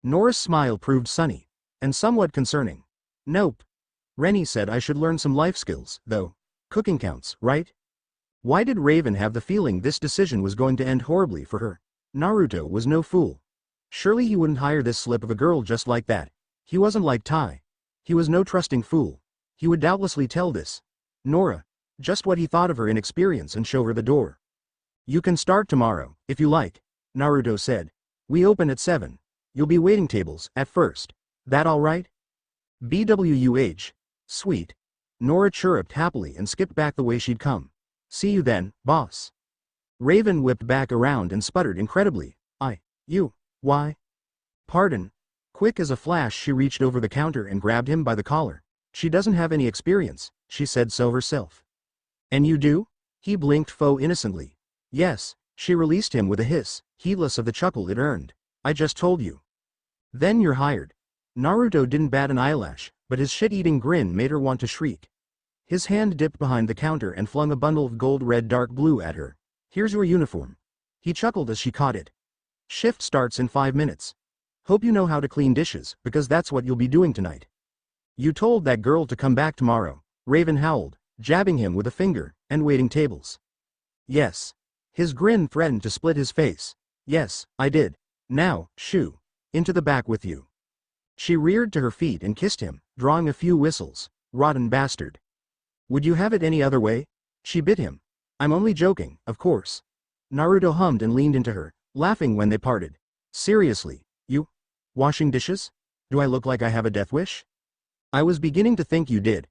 Nora's smile proved sunny. And somewhat concerning. Nope. Rennie said I should learn some life skills, though. Cooking counts, right? Why did Raven have the feeling this decision was going to end horribly for her? Naruto was no fool. Surely he wouldn't hire this slip of a girl just like that. He wasn't like Tai. He was no trusting fool. He would doubtlessly tell this Nora just what he thought of her inexperience and show her the door. You can start tomorrow, if you like, Naruto said. We open at 7. You'll be waiting tables, at first. That all right? BWUH. Sweet. Nora chirruped happily and skipped back the way she'd come. See you then, boss. Raven whipped back around and sputtered incredibly. Why? Pardon. Quick as a flash she reached over the counter and grabbed him by the collar. She doesn't have any experience, she said so herself. And you do? He blinked faux innocently. Yes, she released him with a hiss, heedless of the chuckle it earned. I just told you. Then you're hired. Naruto didn't bat an eyelash, but his shit-eating grin made her want to shriek. His hand dipped behind the counter and flung a bundle of gold-red dark blue at her. Here's your uniform. He chuckled as she caught it. Shift starts in 5 minutes. Hope you know how to clean dishes, because that's what you'll be doing tonight. You told that girl to come back tomorrow, Raven howled, jabbing him with a finger, and waiting tables. Yes. His grin threatened to split his face. Yes, I did. Now, shoo. Into the back with you. She reared to her feet and kissed him, drawing a few whistles. Rotten bastard. Would you have it any other way? She bit him. I'm only joking, of course. Naruto hummed and leaned into her, laughing when they parted. Seriously, you? Washing dishes? Do I look like I have a death wish? I was beginning to think you did.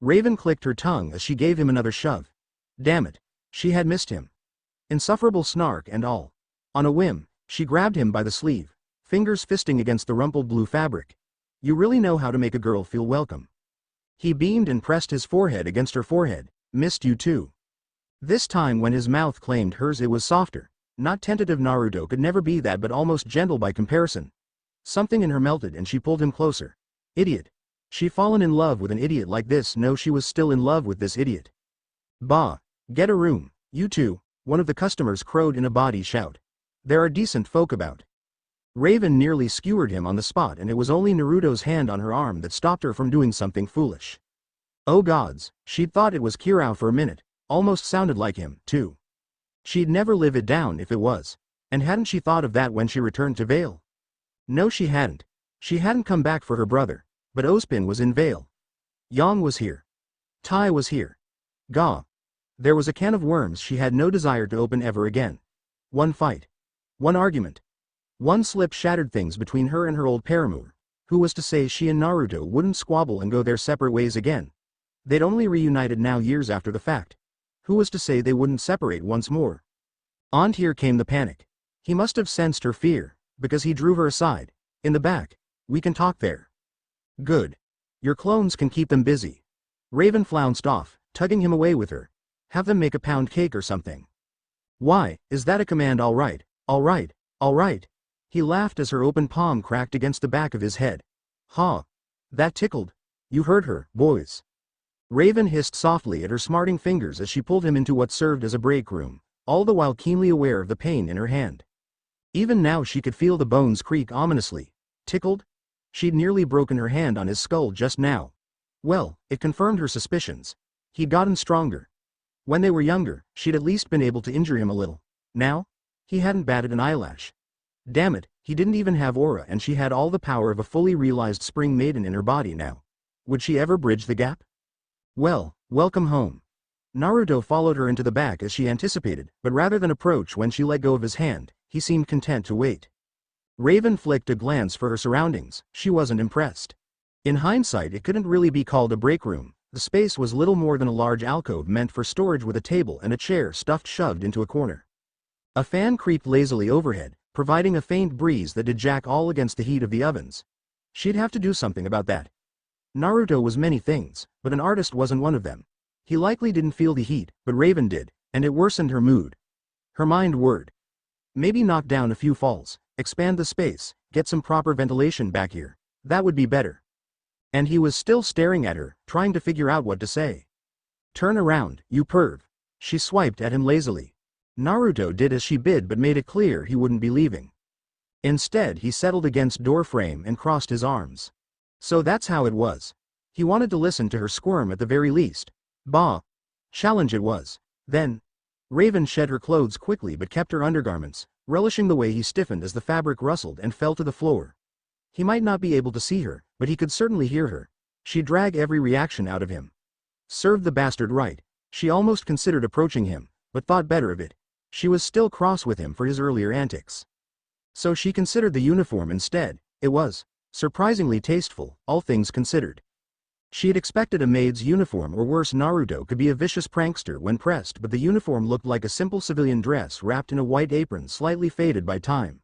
Raven clicked her tongue as she gave him another shove. Damn it. She had missed him. Insufferable snark and all. On a whim, she grabbed him by the sleeve, fingers fisting against the rumpled blue fabric. You really know how to make a girl feel welcome. He beamed and pressed his forehead against her forehead. Missed you too. This time when his mouth claimed hers it was softer. Not tentative. Naruto could never be that, but almost gentle by comparison. Something in her melted and she pulled him closer. Idiot. She'd fallen in love with an idiot like this. No, she was still in love with this idiot. Bah. Get a room, you two. one of the customers crowed in a bawdy shout. There are decent folk about. Raven nearly skewered him on the spot, and it was only Naruto's hand on her arm that stopped her from doing something foolish. Oh gods, she'd thought it was Kirao for a minute, almost sounded like him, too. She'd never live it down if it was. And hadn't she thought of that when she returned to Vale? No, she hadn't. She hadn't come back for her brother, but Ospin was in Vale. Yang was here. Tai was here. Gah. There was a can of worms she had no desire to open ever again. One fight. One argument. One slip shattered things between her and her old paramour. Who was to say she and Naruto wouldn't squabble and go their separate ways again? They'd only reunited now years after the fact. Who was to say they wouldn't separate once more? And here came the panic. He must have sensed her fear, because he drew her aside. In the back. We can talk there. Good. Your clones can keep them busy. Raven flounced off, tugging him away with her. Have them make a pound cake or something. Why, is that a command? All right, all right, all right. He laughed as her open palm cracked against the back of his head. Ha! That tickled. You heard her, boys. Raven hissed softly at her smarting fingers as she pulled him into what served as a break room, all the while keenly aware of the pain in her hand. Even now she could feel the bones creak ominously. Tickled? She'd nearly broken her hand on his skull just now. Well, it confirmed her suspicions. He'd gotten stronger. When they were younger, she'd at least been able to injure him a little. Now? He hadn't batted an eyelash. Damn it, he didn't even have aura, and she had all the power of a fully realized spring maiden in her body now. Would she ever bridge the gap? Well, welcome home. Naruto followed her into the back as she anticipated, but rather than approach when she let go of his hand, he seemed content to wait. Raven flicked a glance for her surroundings. She wasn't impressed. In hindsight, it couldn't really be called a break room. The space was little more than a large alcove meant for storage with a table and a chair shoved into a corner. A fan creaked lazily overhead, providing a faint breeze that did jack all against the heat of the ovens. She'd have to do something about that. Naruto was many things, but an artist wasn't one of them. He likely didn't feel the heat, but Raven did, and it worsened her mood. Her mind whirred. Maybe knock down a few falls, expand the space, get some proper ventilation back here. That would be better. And he was still staring at her, trying to figure out what to say. Turn around, you perv. She swiped at him lazily. Naruto did as she bid but made it clear he wouldn't be leaving. Instead, he settled against door frame and crossed his arms. So that's how it was. He wanted to listen to her squirm at the very least. Bah! Challenge it was. Then, Raven shed her clothes quickly but kept her undergarments, relishing the way he stiffened as the fabric rustled and fell to the floor. He might not be able to see her, but he could certainly hear her. She'd drag every reaction out of him. Served the bastard right. She almost considered approaching him, but thought better of it. She was still cross with him for his earlier antics. So she considered the uniform instead. It was surprisingly tasteful, all things considered. She had expected a maid's uniform, or worse, Naruto could be a vicious prankster when pressed, but the uniform looked like a simple civilian dress wrapped in a white apron slightly faded by time.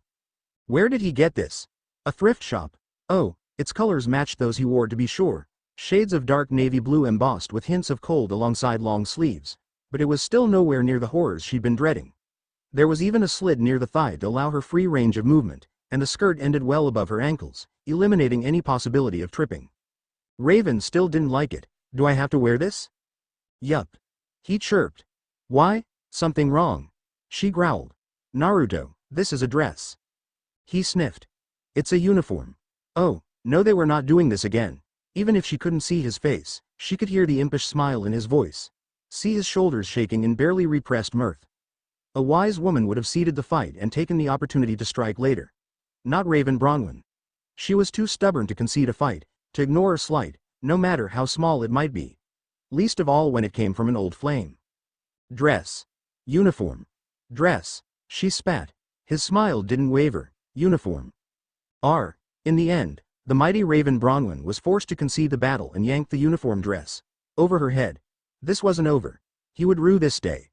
Where did he get this? A thrift shop. Oh, its colors matched those he wore to be sure. Shades of dark navy blue embossed with hints of cold alongside long sleeves. But it was still nowhere near the horrors she'd been dreading. There was even a slit near the thigh to allow her free range of movement, and the skirt ended well above her ankles, eliminating any possibility of tripping. Raven still didn't like it. Do I have to wear this? Yup. He chirped. Why? Something wrong. She growled. Naruto, this is a dress. He sniffed. It's a uniform. Oh, no, they were not doing this again. Even if she couldn't see his face, she could hear the impish smile in his voice. See his shoulders shaking in barely repressed mirth. A wise woman would have ceded the fight and taken the opportunity to strike later. Not Raven Bronwyn. She was too stubborn to concede a fight, to ignore a slight, no matter how small it might be. Least of all when it came from an old flame. Dress. Uniform. Dress. She spat. His smile didn't waver. Uniform. In the end, the mighty Raven Bronwyn was forced to concede the battle and yanked the uniform dress over her head. This wasn't over. He would rue this day.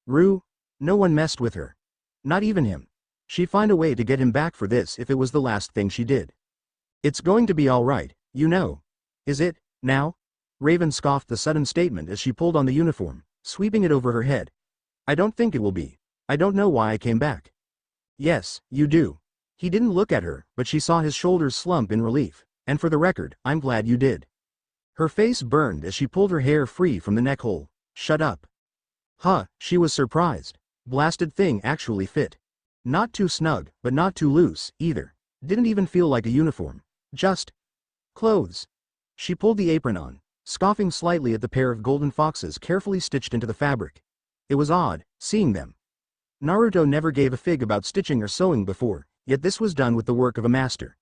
Rue? No one messed with her. Not even him. She'd find a way to get him back for this if it was the last thing she did. It's going to be all right, you know. Is it, now? Raven scoffed the sudden statement as she pulled on the uniform, sweeping it over her head. I don't think it will be. I don't know why I came back. Yes, you do. He didn't look at her, but she saw his shoulders slump in relief, and for the record, I'm glad you did. Her face burned as she pulled her hair free from the neck hole. Shut up. Huh, she was surprised. Blasted thing actually fit. Not too snug, but not too loose, either. Didn't even feel like a uniform. Just clothes. She pulled the apron on, scoffing slightly at the pair of golden foxes carefully stitched into the fabric. It was odd, seeing them. Naruto never gave a fig about stitching or sewing before, yet this was done with the work of a master.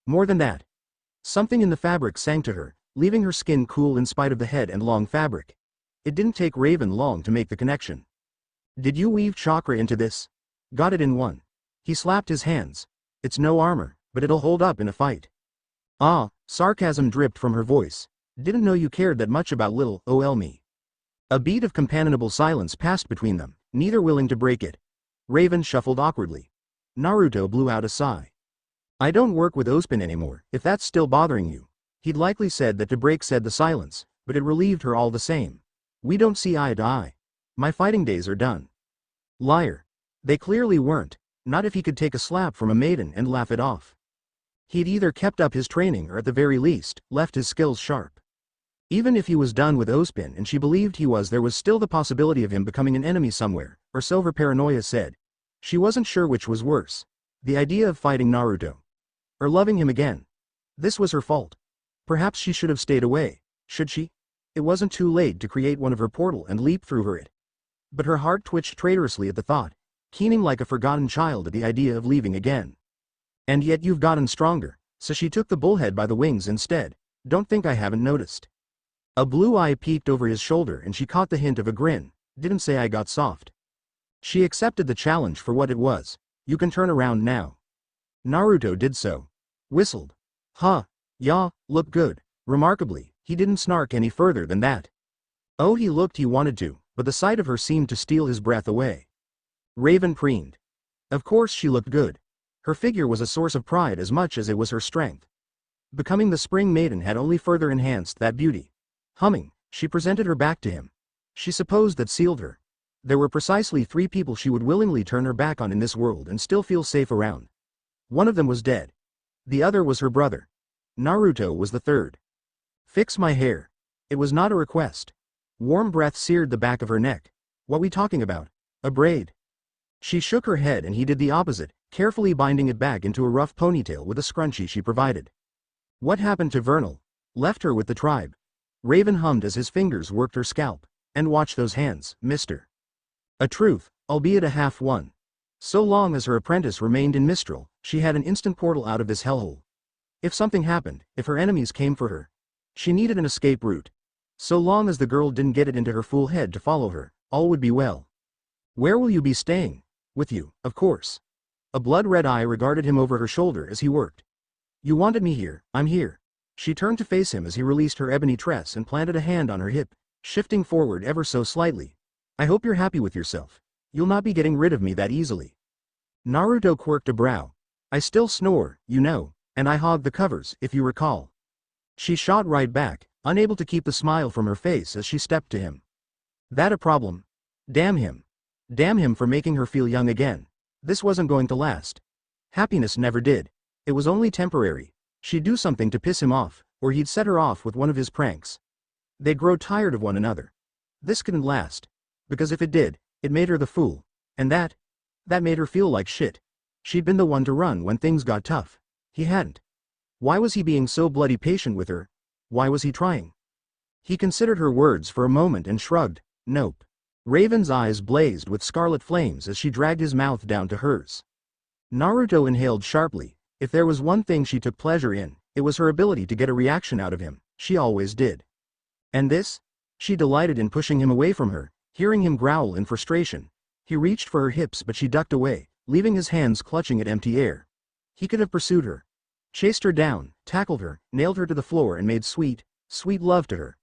More than that. Something in the fabric sang to her, leaving her skin cool in spite of the head and long fabric. It didn't take Raven long to make the connection. Did you weave chakra into this? Got it in one. He slapped his hands. It's no armor, but it'll hold up in a fight. Ah, sarcasm dripped from her voice. Didn't know you cared that much about little ol me. A beat of companionable silence passed between them, neither willing to break it. Raven shuffled awkwardly. Naruto blew out a sigh. I don't work with Ospin anymore, if that's still bothering you. He'd likely said that to break the silence, but it relieved her all the same. We don't see eye to eye. My fighting days are done. Liar. They clearly weren't, not if he could take a slap from a maiden and laugh it off. He'd either kept up his training or at the very least, left his skills sharp. Even if he was done with Ospin and she believed he was, there was still the possibility of him becoming an enemy somewhere, or so her paranoia said. She wasn't sure which was worse. The idea of fighting Naruto. Or loving him again. This was her fault. Perhaps she should have stayed away, should she? It wasn't too late to create one of her portal and leap through her it. But her heart twitched traitorously at the thought, keening like a forgotten child at the idea of leaving again. And yet you've gotten stronger, so she took the bullhead by the wings instead. Don't think I haven't noticed. A blue eye peeked over his shoulder and she caught the hint of a grin. Didn't say I got soft. She accepted the challenge for what it was. You can turn around now. Naruto did so. Whistled. Huh. Yeah, look good. Remarkably, he didn't snark any further than that. Oh, he looked he wanted to, but the sight of her seemed to steal his breath away. Raven preened. Of course she looked good. Her figure was a source of pride as much as it was her strength. Becoming the spring maiden had only further enhanced that beauty. Humming, she presented her back to him. She supposed that sealed her. There were precisely 3 people she would willingly turn her back on in this world and still feel safe around. One of them was dead. The other was her brother. Naruto was the third. Fix my hair. It was not a request. Warm breath seared the back of her neck. What we talking about? A braid. She shook her head and he did the opposite, carefully binding it back into a rough ponytail with a scrunchie she provided. What happened to Vernal? Left her with the tribe. Raven hummed as his fingers worked her scalp. And watch those hands, mister. A truth, albeit a half one. So long as her apprentice remained in Mistral, she had an instant portal out of this hellhole. If something happened, if her enemies came for her, she needed an escape route. So long as the girl didn't get it into her fool head to follow her, all would be well. Where will you be staying? With you, of course. A blood-red eye regarded him over her shoulder as he worked. You wanted me here, I'm here. She turned to face him as he released her ebony tress and planted a hand on her hip, shifting forward ever so slightly. I hope you're happy with yourself. You'll not be getting rid of me that easily. Naruto quirked a brow. I still snore, you know, and I hog the covers, if you recall. She shot right back, unable to keep the smile from her face as she stepped to him. That a problem? Damn him. Damn him for making her feel young again. This wasn't going to last. Happiness never did. It was only temporary. She'd do something to piss him off, or he'd set her off with one of his pranks. They'd grow tired of one another. This couldn't last. Because if it did, it made her the fool. And that made her feel like shit. She'd been the one to run when things got tough. He hadn't. Why was he being so bloody patient with her? Why was he trying? He considered her words for a moment and shrugged. Nope. Raven's eyes blazed with scarlet flames as she dragged his mouth down to hers. Naruto inhaled sharply. If there was one thing she took pleasure in, it was her ability to get a reaction out of him. She always did. And this? She delighted in pushing him away from her, hearing him growl in frustration. He reached for her hips but she ducked away, leaving his hands clutching at empty air. He could have pursued her. Chased her down, tackled her, nailed her to the floor and made sweet, sweet love to her.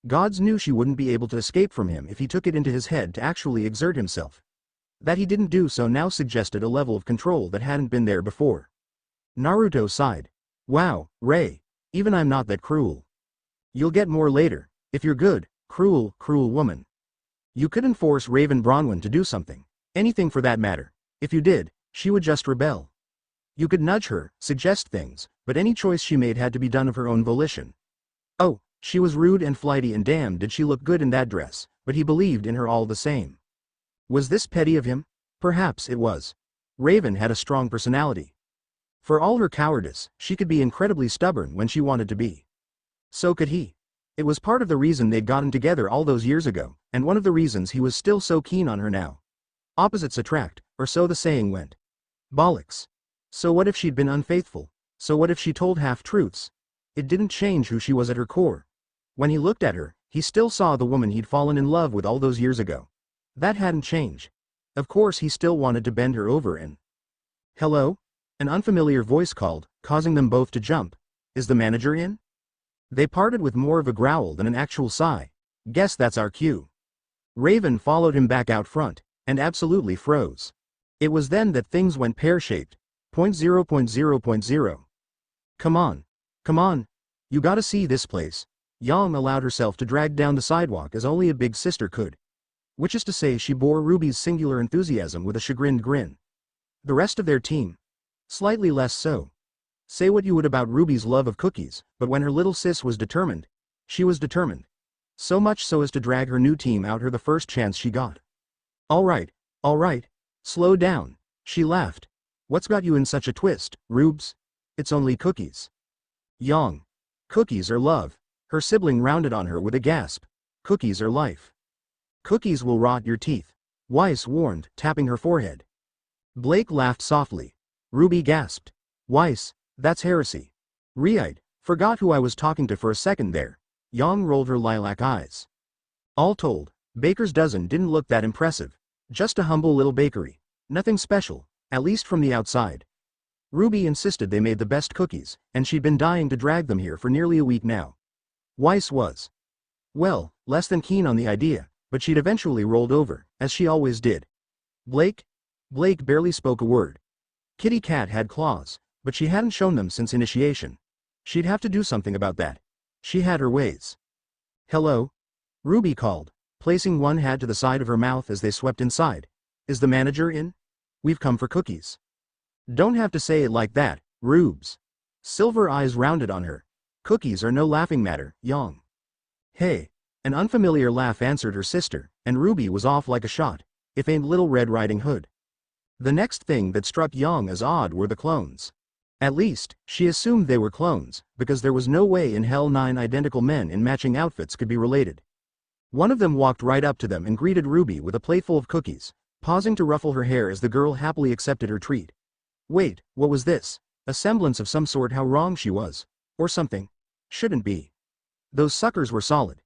Gods knew she wouldn't be able to escape from him if he took it into his head to actually exert himself. That he didn't do so now suggested a level of control that hadn't been there before. Naruto sighed. Wow, Ray, even I'm not that cruel. You'll get more later, if you're good, cruel, cruel woman. You couldn't force Raven Bronwyn to do something, anything for that matter. If you did, she would just rebel. You could nudge her, suggest things, but any choice she made had to be done of her own volition. Oh, she was rude and flighty and damn did she look good in that dress, but he believed in her all the same. Was this petty of him? Perhaps it was. Raven had a strong personality. For all her cowardice, she could be incredibly stubborn when she wanted to be. So could he. It was part of the reason they'd gotten together all those years ago, and one of the reasons he was still so keen on her now. Opposites attract, or so the saying went. Bollocks. So what if she'd been unfaithful? So what if she told half-truths? It didn't change who she was at her core. When he looked at her, he still saw the woman he'd fallen in love with all those years ago. That hadn't changed. Of course he still wanted to bend her over and... Hello? An unfamiliar voice called, causing them both to jump. Is the manager in? They parted with more of a growl than an actual sigh. Guess that's our cue. Raven followed him back out front, and absolutely froze. It was then that things went pear-shaped. 0.0.0.0. Come on. Come on. You gotta see this place. Yang allowed herself to drag down the sidewalk as only a big sister could. Which is to say she bore Ruby's singular enthusiasm with a chagrined grin. The rest of their team? Slightly less so. Say what you would about Ruby's love of cookies, but when her little sis was determined, she was determined. So much so as to drag her new team out her the first chance she got. All right. Slow down, she laughed. What's got you in such a twist, Rubes? It's only cookies. Yang. Cookies are love. Her sibling rounded on her with a gasp. Cookies are life. Cookies will rot your teeth, Weiss warned, tapping her forehead. Blake laughed softly. Ruby gasped. Weiss, that's heresy. Reid, forgot who I was talking to for a second there. Yang rolled her lilac eyes. All told, Baker's Dozen didn't look that impressive. Just a humble little bakery. Nothing special, at least from the outside. Ruby insisted they made the best cookies, and she'd been dying to drag them here for nearly a week now. Weiss was, well, less than keen on the idea, but she'd eventually rolled over, as she always did. Blake barely spoke a word. Kitty Cat had claws, but she hadn't shown them since initiation. She'd have to do something about that. She had her ways. Hello? Ruby called, placing one hand to the side of her mouth as they swept inside. Is the manager in? We've come for cookies. Don't have to say it like that, Rubes. Silver eyes rounded on her. Cookies are no laughing matter, Yang. Hey. An unfamiliar laugh answered her sister, and Ruby was off like a shot, if ain't Little Red Riding Hood. The next thing that struck Yang as odd were the clones. At least, she assumed they were clones, because there was no way in hell 9 identical men in matching outfits could be related. One of them walked right up to them and greeted Ruby with a plateful of cookies, pausing to ruffle her hair as the girl happily accepted her treat. Wait, what was this? A semblance of some sort how wrong she was. Or something. Shouldn't be. Those suckers were solid.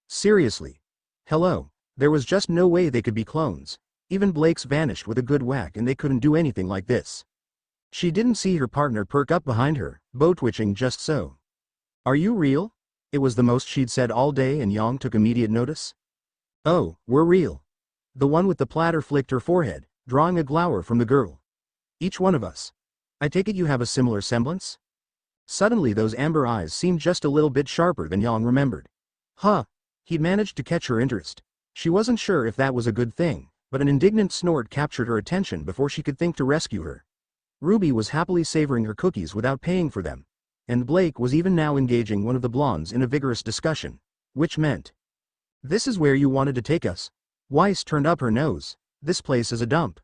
Seriously. Hello. There was just no way they could be clones. Even Blake's vanished with a good whack and they couldn't do anything like this. She didn't see her partner perk up behind her, bow twitching just so. Are you real? It was the most she'd said all day and Yang took immediate notice. Oh, we're real. The one with the platter flicked her forehead, drawing a glower from the girl. Each one of us. I take it you have a similar semblance? Suddenly those amber eyes seemed just a little bit sharper than Yang remembered. Huh. He'd managed to catch her interest. She wasn't sure if that was a good thing, but an indignant snort captured her attention before she could think to rescue her. Ruby was happily savoring her cookies without paying for them, and Blake was even now engaging one of the blondes in a vigorous discussion, which meant, this is where you wanted to take us? Weiss turned up her nose. This place is a dump.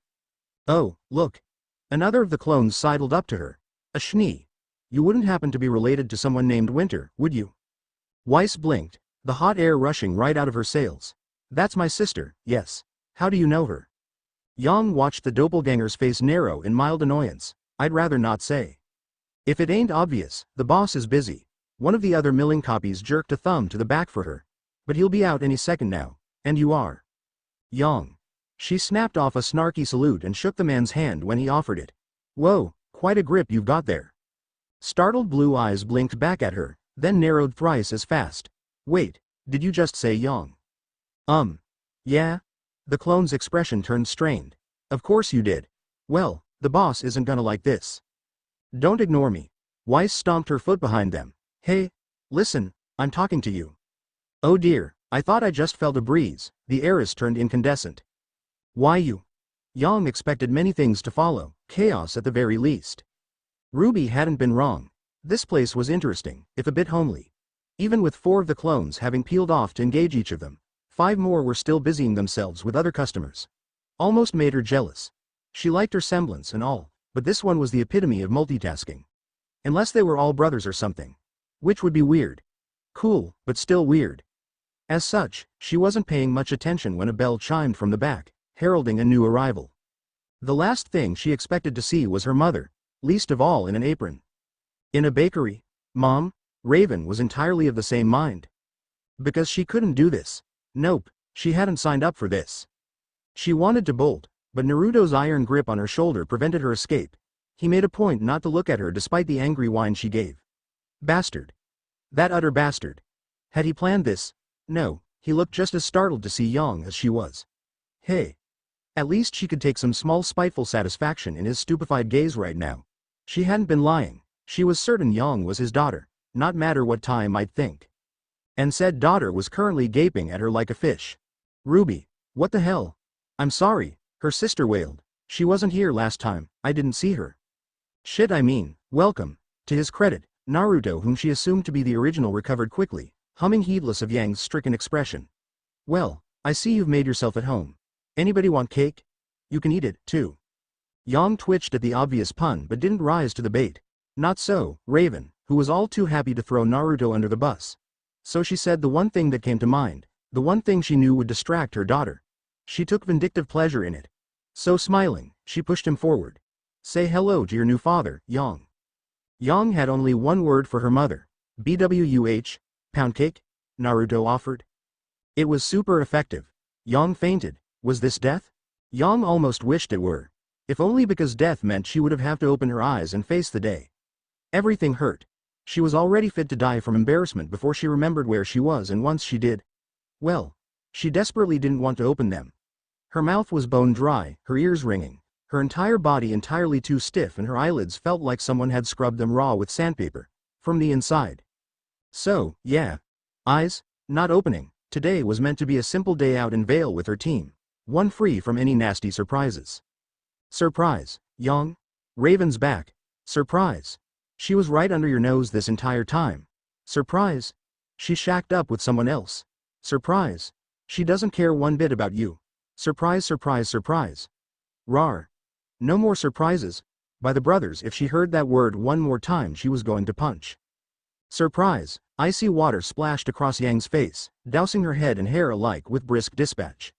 Oh, look. Another of the clones sidled up to her. A schnee. You wouldn't happen to be related to someone named Winter, would you? Weiss blinked, the hot air rushing right out of her sails. That's my sister, yes. How do you know her? Yang watched the doppelganger's face narrow in mild annoyance. I'd rather not say. If it ain't obvious, the boss is busy. One of the other milling copies jerked a thumb to the back for her. But he'll be out any second now. And you are. Yang. She snapped off a snarky salute and shook the man's hand when he offered it. Whoa, quite a grip you've got there. Startled blue eyes blinked back at her, then narrowed thrice as fast. Wait, did you just say Yang? Yeah? The clone's expression turned strained. Of course you did. Well, the boss isn't gonna like this. Don't ignore me. Weiss stomped her foot behind them. Hey, listen, I'm talking to you. Oh dear, I thought I just felt a breeze. The heiress turned incandescent. Why you? Yang expected many things to follow, chaos at the very least. Ruby hadn't been wrong. This place was interesting, if a bit homely. Even with 4 of the clones having peeled off to engage each of them, 5 more were still busying themselves with other customers. Almost made her jealous. She liked her semblance and all, but this one was the epitome of multitasking. Unless they were all brothers or something. Which would be weird. Cool, but still weird. As such, she wasn't paying much attention when a bell chimed from the back, heralding a new arrival. The last thing she expected to see was her mother, least of all in an apron. In a bakery? Mom? Raven was entirely of the same mind. Because she couldn't do this. Nope, she hadn't signed up for this. She wanted to bolt, but Naruto's iron grip on her shoulder prevented her escape. He made a point not to look at her despite the angry whine she gave. Bastard. That utter bastard. Had he planned this? No, he looked just as startled to see Yang as she was. Hey. At least she could take some small spiteful satisfaction in his stupefied gaze right now. She hadn't been lying. She was certain Yang was his daughter, not matter what Tai might think. And said daughter was currently gaping at her like a fish. Ruby, what the hell? I'm sorry, her sister wailed. She wasn't here last time, I didn't see her. Shit, I mean, welcome. To his credit, Naruto, whom she assumed to be the original, recovered quickly, humming heedless of Yang's stricken expression. Well, I see you've made yourself at home. Anybody want cake? You can eat it, too. Yang twitched at the obvious pun but didn't rise to the bait. Not so, Raven, who was all too happy to throw Naruto under the bus. So she said the one thing that came to mind, the one thing she knew would distract her daughter. She took vindictive pleasure in it. So smiling, she pushed him forward. Say hello to your new father, Yang. Yang had only one word for her mother. BWUH, pound cake? Naruto offered. It was super effective. Yang fainted. Was this death? Yang almost wished it were. If only because death meant she would have to open her eyes and face the day. Everything hurt. She was already fit to die from embarrassment before she remembered where she was, and once she did, well, she desperately didn't want to open them. Her mouth was bone dry, her ears ringing, her entire body entirely too stiff, and her eyelids felt like someone had scrubbed them raw with sandpaper, from the inside. So, yeah. Eyes? Not opening. Today was meant to be a simple day out in Vale with her team. One free from any nasty surprises. Surprise, Yang? Raven's back. Surprise. She was right under your nose this entire time. Surprise. She shacked up with someone else. Surprise. She doesn't care one bit about you. Surprise, surprise, surprise. Rawr. No more surprises. By the brothers, if she heard that word one more time she was going to punch. Surprise. Icy water splashed across Yang's face, dousing her head and hair alike with brisk dispatch.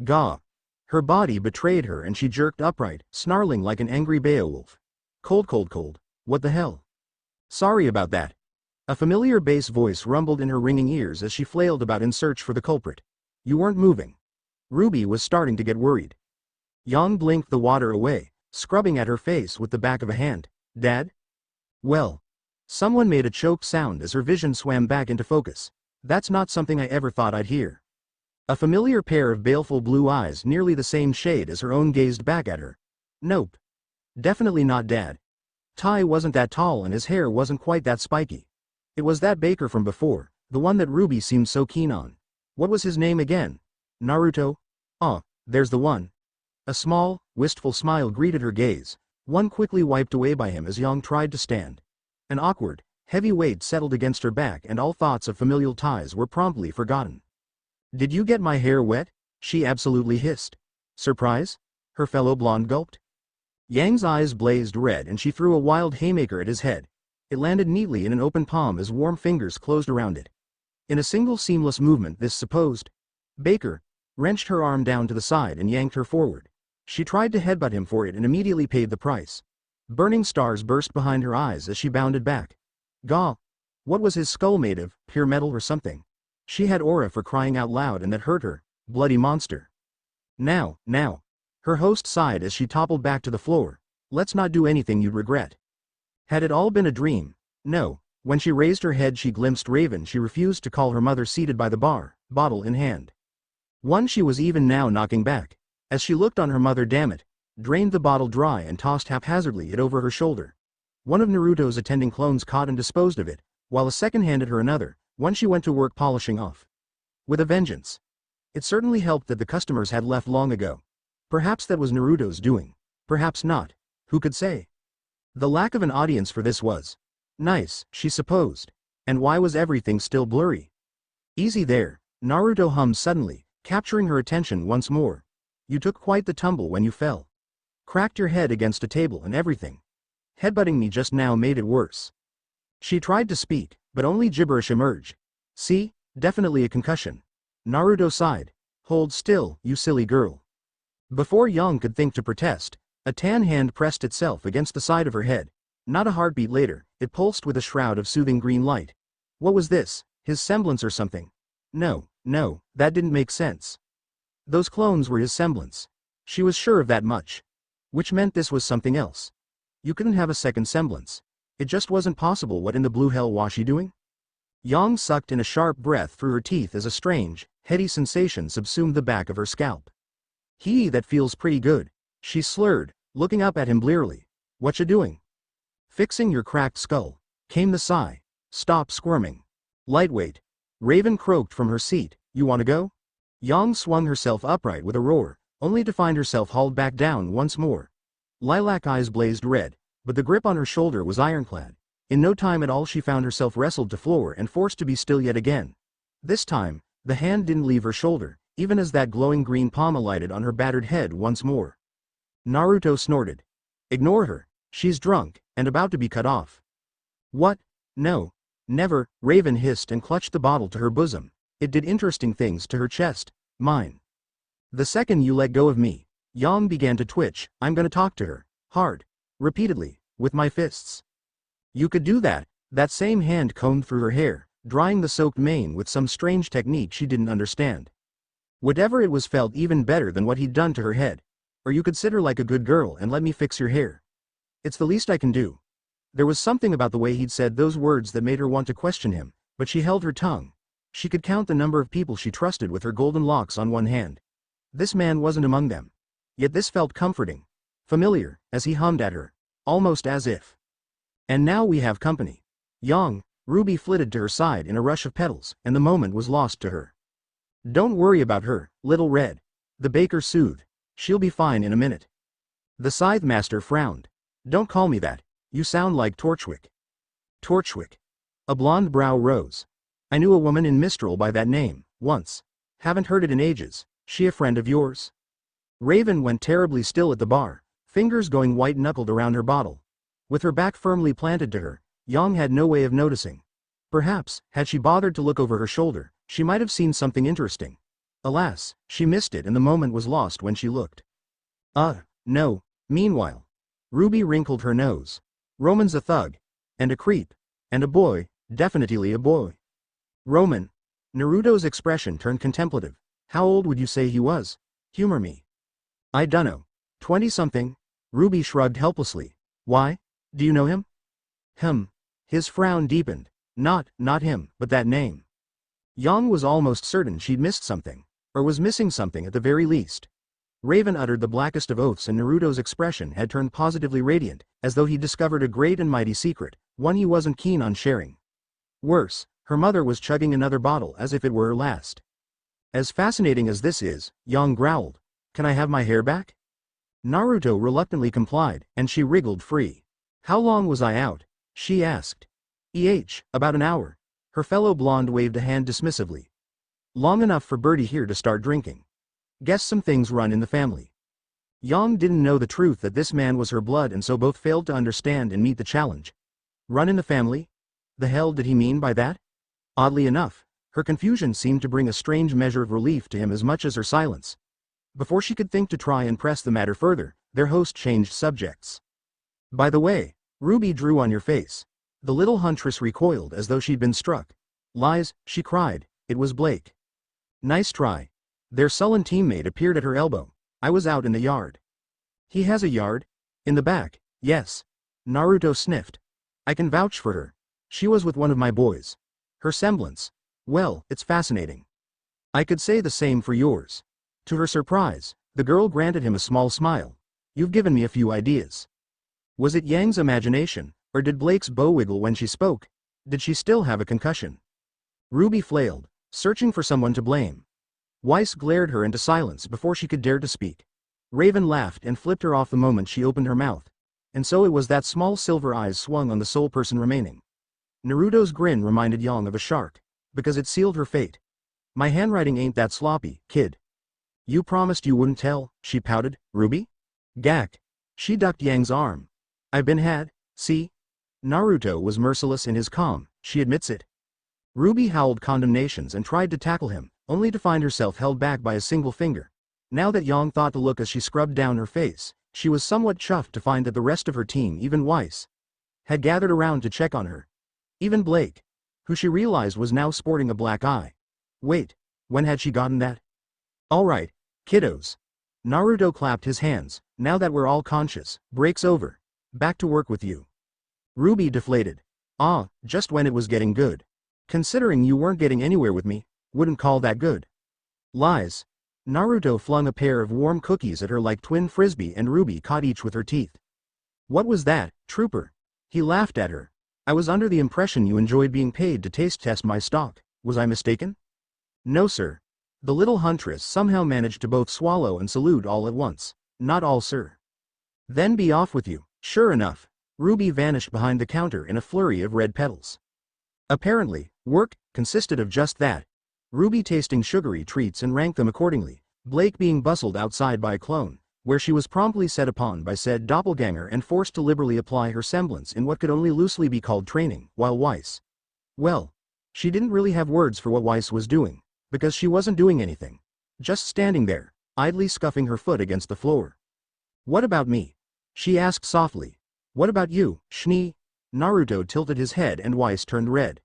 Gah. Her body betrayed her and she jerked upright, snarling like an angry Beowulf. Cold, cold, cold. What the hell? Sorry about that. A familiar bass voice rumbled in her ringing ears as she flailed about in search for the culprit. You weren't moving. Ruby was starting to get worried. Yang blinked the water away, scrubbing at her face with the back of a hand. Dad? Well. Someone made a choked sound as her vision swam back into focus. That's not something I ever thought I'd hear. A familiar pair of baleful blue eyes nearly the same shade as her own gazed back at her. Nope. Definitely not Dad. Tai wasn't that tall and his hair wasn't quite that spiky. It was that baker from before, the one that Ruby seemed so keen on. What was his name again? Naruto? Oh, there's the one. A small, wistful smile greeted her gaze, one quickly wiped away by him as Yang tried to stand. An awkward, heavy weight settled against her back and all thoughts of familial ties were promptly forgotten. Did you get my hair wet? She absolutely hissed. Surprise? Her fellow blonde gulped. Yang's eyes blazed red and she threw a wild haymaker at his head. It landed neatly in an open palm as warm fingers closed around it. In a single seamless movement this supposed baker wrenched her arm down to the side and yanked her forward. She tried to headbutt him for it and immediately paid the price. Burning stars burst behind her eyes as she bounded back. Gah! What was his skull made of, pure metal or something? She had aura for crying out loud and that hurt her, bloody monster. Now. Her host sighed as she toppled back to the floor. Let's not do anything you'd regret. Had it all been a dream? No. When she raised her head she glimpsed Raven. She refused to call her mother seated by the bar, bottle in hand. One she was even now knocking back. As she looked on her mother, damn it, drained the bottle dry and tossed haphazardly it over her shoulder. One of Naruto's attending clones caught and disposed of it, while a second handed her another, one she went to work polishing off. With a vengeance. It certainly helped that the customers had left long ago. Perhaps that was Naruto's doing. Perhaps not. Who could say? The lack of an audience for this was nice, she supposed. And why was everything still blurry? Easy there, Naruto hummed suddenly, capturing her attention once more. You took quite the tumble when you fell. Cracked your head against a table and everything. Headbutting me just now made it worse. She tried to speak, but only gibberish emerged. See, definitely a concussion. Naruto sighed. Hold still, you silly girl. Before Yang could think to protest, a tan hand pressed itself against the side of her head. Not a heartbeat later, it pulsed with a shroud of soothing green light. What was this? His semblance or something? No, that didn't make sense. Those clones were his semblance. She was sure of that much. Which meant this was something else. You couldn't have a second semblance. It just wasn't possible. What in the blue hell was she doing? Yang sucked in a sharp breath through her teeth as a strange, heady sensation subsumed the back of her scalp. That feels pretty good, she slurred, looking up at him blearily. Whatcha doing? Fixing your cracked skull, came the sigh. Stop squirming. Lightweight. Raven croaked from her seat. You wanna go? Yang swung herself upright with a roar, only to find herself hauled back down once more. Lilac eyes blazed red, but the grip on her shoulder was ironclad. In no time at all she found herself wrestled to floor and forced to be still yet again. This time, the hand didn't leave her shoulder, even as that glowing green palm alighted on her battered head once more. Naruto snorted. Ignore her, she's drunk, and about to be cut off. What? No. Never, Raven hissed and clutched the bottle to her bosom. It did interesting things to her chest. Mine. The second you let go of me, Yang began to twitch. I'm gonna talk to her. Hard. Repeatedly, with my fists. You could do that. That same hand combed through her hair, drying the soaked mane with some strange technique she didn't understand. Whatever it was felt even better than what he'd done to her head. Or you could sit her like a good girl and let me fix your hair. It's the least I can do. There was something about the way he'd said those words that made her want to question him, but she held her tongue. She could count the number of people she trusted with her golden locks on one hand. This man wasn't among them. Yet this felt comforting. Familiar, as he hummed at her. Almost as if. And now we have company. Yang, Ruby flitted to her side in a rush of petals, and the moment was lost to her. Don't worry about her, little red. The baker soothed. She'll be fine in a minute. The scythe master frowned. Don't call me that. You sound like Torchwick. Torchwick. A blonde brow rose. I knew a woman in Mistral by that name, once. Haven't heard it in ages. She a friend of yours? Raven went terribly still at the bar, fingers going white-knuckled around her bottle. With her back firmly planted to her, Yang had no way of noticing. Perhaps, had she bothered to look over her shoulder, she might have seen something interesting. Alas, she missed it and the moment was lost when she looked. No. Meanwhile. Ruby wrinkled her nose. Roman's a thug. And a creep. And a boy, definitely a boy. Roman. Naruto's expression turned contemplative. How old would you say he was? Humor me. I dunno. 20-something. Ruby shrugged helplessly. Why? Do you know him? His frown deepened. Not him, but that name. Yang was almost certain she'd missed something. Or was missing something at the very least. Raven uttered the blackest of oaths and Naruto's expression had turned positively radiant, as though he'd discovered a great and mighty secret, one he wasn't keen on sharing. Worse, her mother was chugging another bottle as if it were her last. As fascinating as this is, Yang growled. Can I have my hair back? Naruto reluctantly complied, and she wriggled free. How long was I out? She asked. About an hour. Her fellow blonde waved a hand dismissively. Long enough for Birdie here to start drinking. Guess some things run in the family. Yang didn't know the truth that this man was her blood and so both failed to understand and meet the challenge. Run in the family? The hell did he mean by that? Oddly enough, her confusion seemed to bring a strange measure of relief to him as much as her silence. Before she could think to try and press the matter further, their host changed subjects. By the way, Ruby drew on your face. The little huntress recoiled as though she'd been struck. Lies, she cried, it was Blake. Nice try. Their sullen teammate appeared at her elbow. I was out in the yard. He has a yard? In the back, yes. Naruto sniffed. I can vouch for her. She was with one of my boys. Her semblance. Well, it's fascinating. I could say the same for yours. To her surprise, the girl granted him a small smile. You've given me a few ideas. Was it Yang's imagination, or did Blake's bow wiggle when she spoke? Did she still have a concussion? Ruby flailed, searching for someone to blame. Weiss glared her into silence before she could dare to speak. Raven laughed and flipped her off the moment she opened her mouth. And so it was that small silver eyes swung on the sole person remaining. Naruto's grin reminded Yang of a shark, because it sealed her fate. My handwriting ain't that sloppy, kid. You promised you wouldn't tell, she pouted. Ruby? Gak. She ducked Yang's arm. I've been had, see? Naruto was merciless in his calm, she admits it. Ruby howled condemnations and tried to tackle him, only to find herself held back by a single finger. Now that Yang thought to look as she scrubbed down her face, she was somewhat chuffed to find that the rest of her team, even Weiss, had gathered around to check on her. Even Blake, who she realized was now sporting a black eye. Wait, when had she gotten that? Alright, kiddos. Naruto clapped his hands. Now that we're all conscious, break's over. Back to work with you. Ruby deflated. Ah, just when it was getting good. Considering you weren't getting anywhere with me, wouldn't call that good. Lies. Naruto flung a pair of warm cookies at her like twin frisbee and Ruby caught each with her teeth. What was that, trooper? He laughed at her. I was under the impression you enjoyed being paid to taste test my stock. Was I mistaken? No, sir. The little huntress somehow managed to both swallow and salute all at once. Not all, sir. Then be off with you. Sure enough, Ruby vanished behind the counter in a flurry of red petals. Apparently, work consisted of just that. Ruby tasting sugary treats and ranked them accordingly, Blake being bustled outside by a clone, where she was promptly set upon by said doppelganger and forced to liberally apply her semblance in what could only loosely be called training, while Weiss. Well, she didn't really have words for what Weiss was doing, because she wasn't doing anything. Just standing there, idly scuffing her foot against the floor. What about me? She asked softly. What about you, Schnee? Naruto tilted his head and Weiss turned red.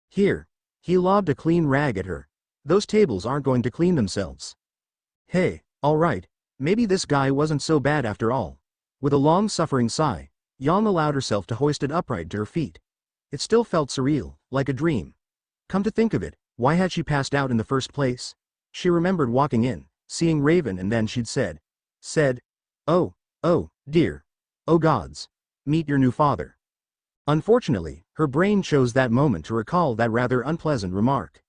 Here. He lobbed a clean rag at her. Those tables aren't going to clean themselves. Hey, alright, maybe this guy wasn't so bad after all. With a long-suffering sigh, Yang allowed herself to hoist it upright to her feet. It still felt surreal, like a dream. Come to think of it, why had she passed out in the first place? She remembered walking in, seeing Raven and then she'd said, oh, dear. Oh gods. Meet your new father. Unfortunately, her brain chose that moment to recall that rather unpleasant remark.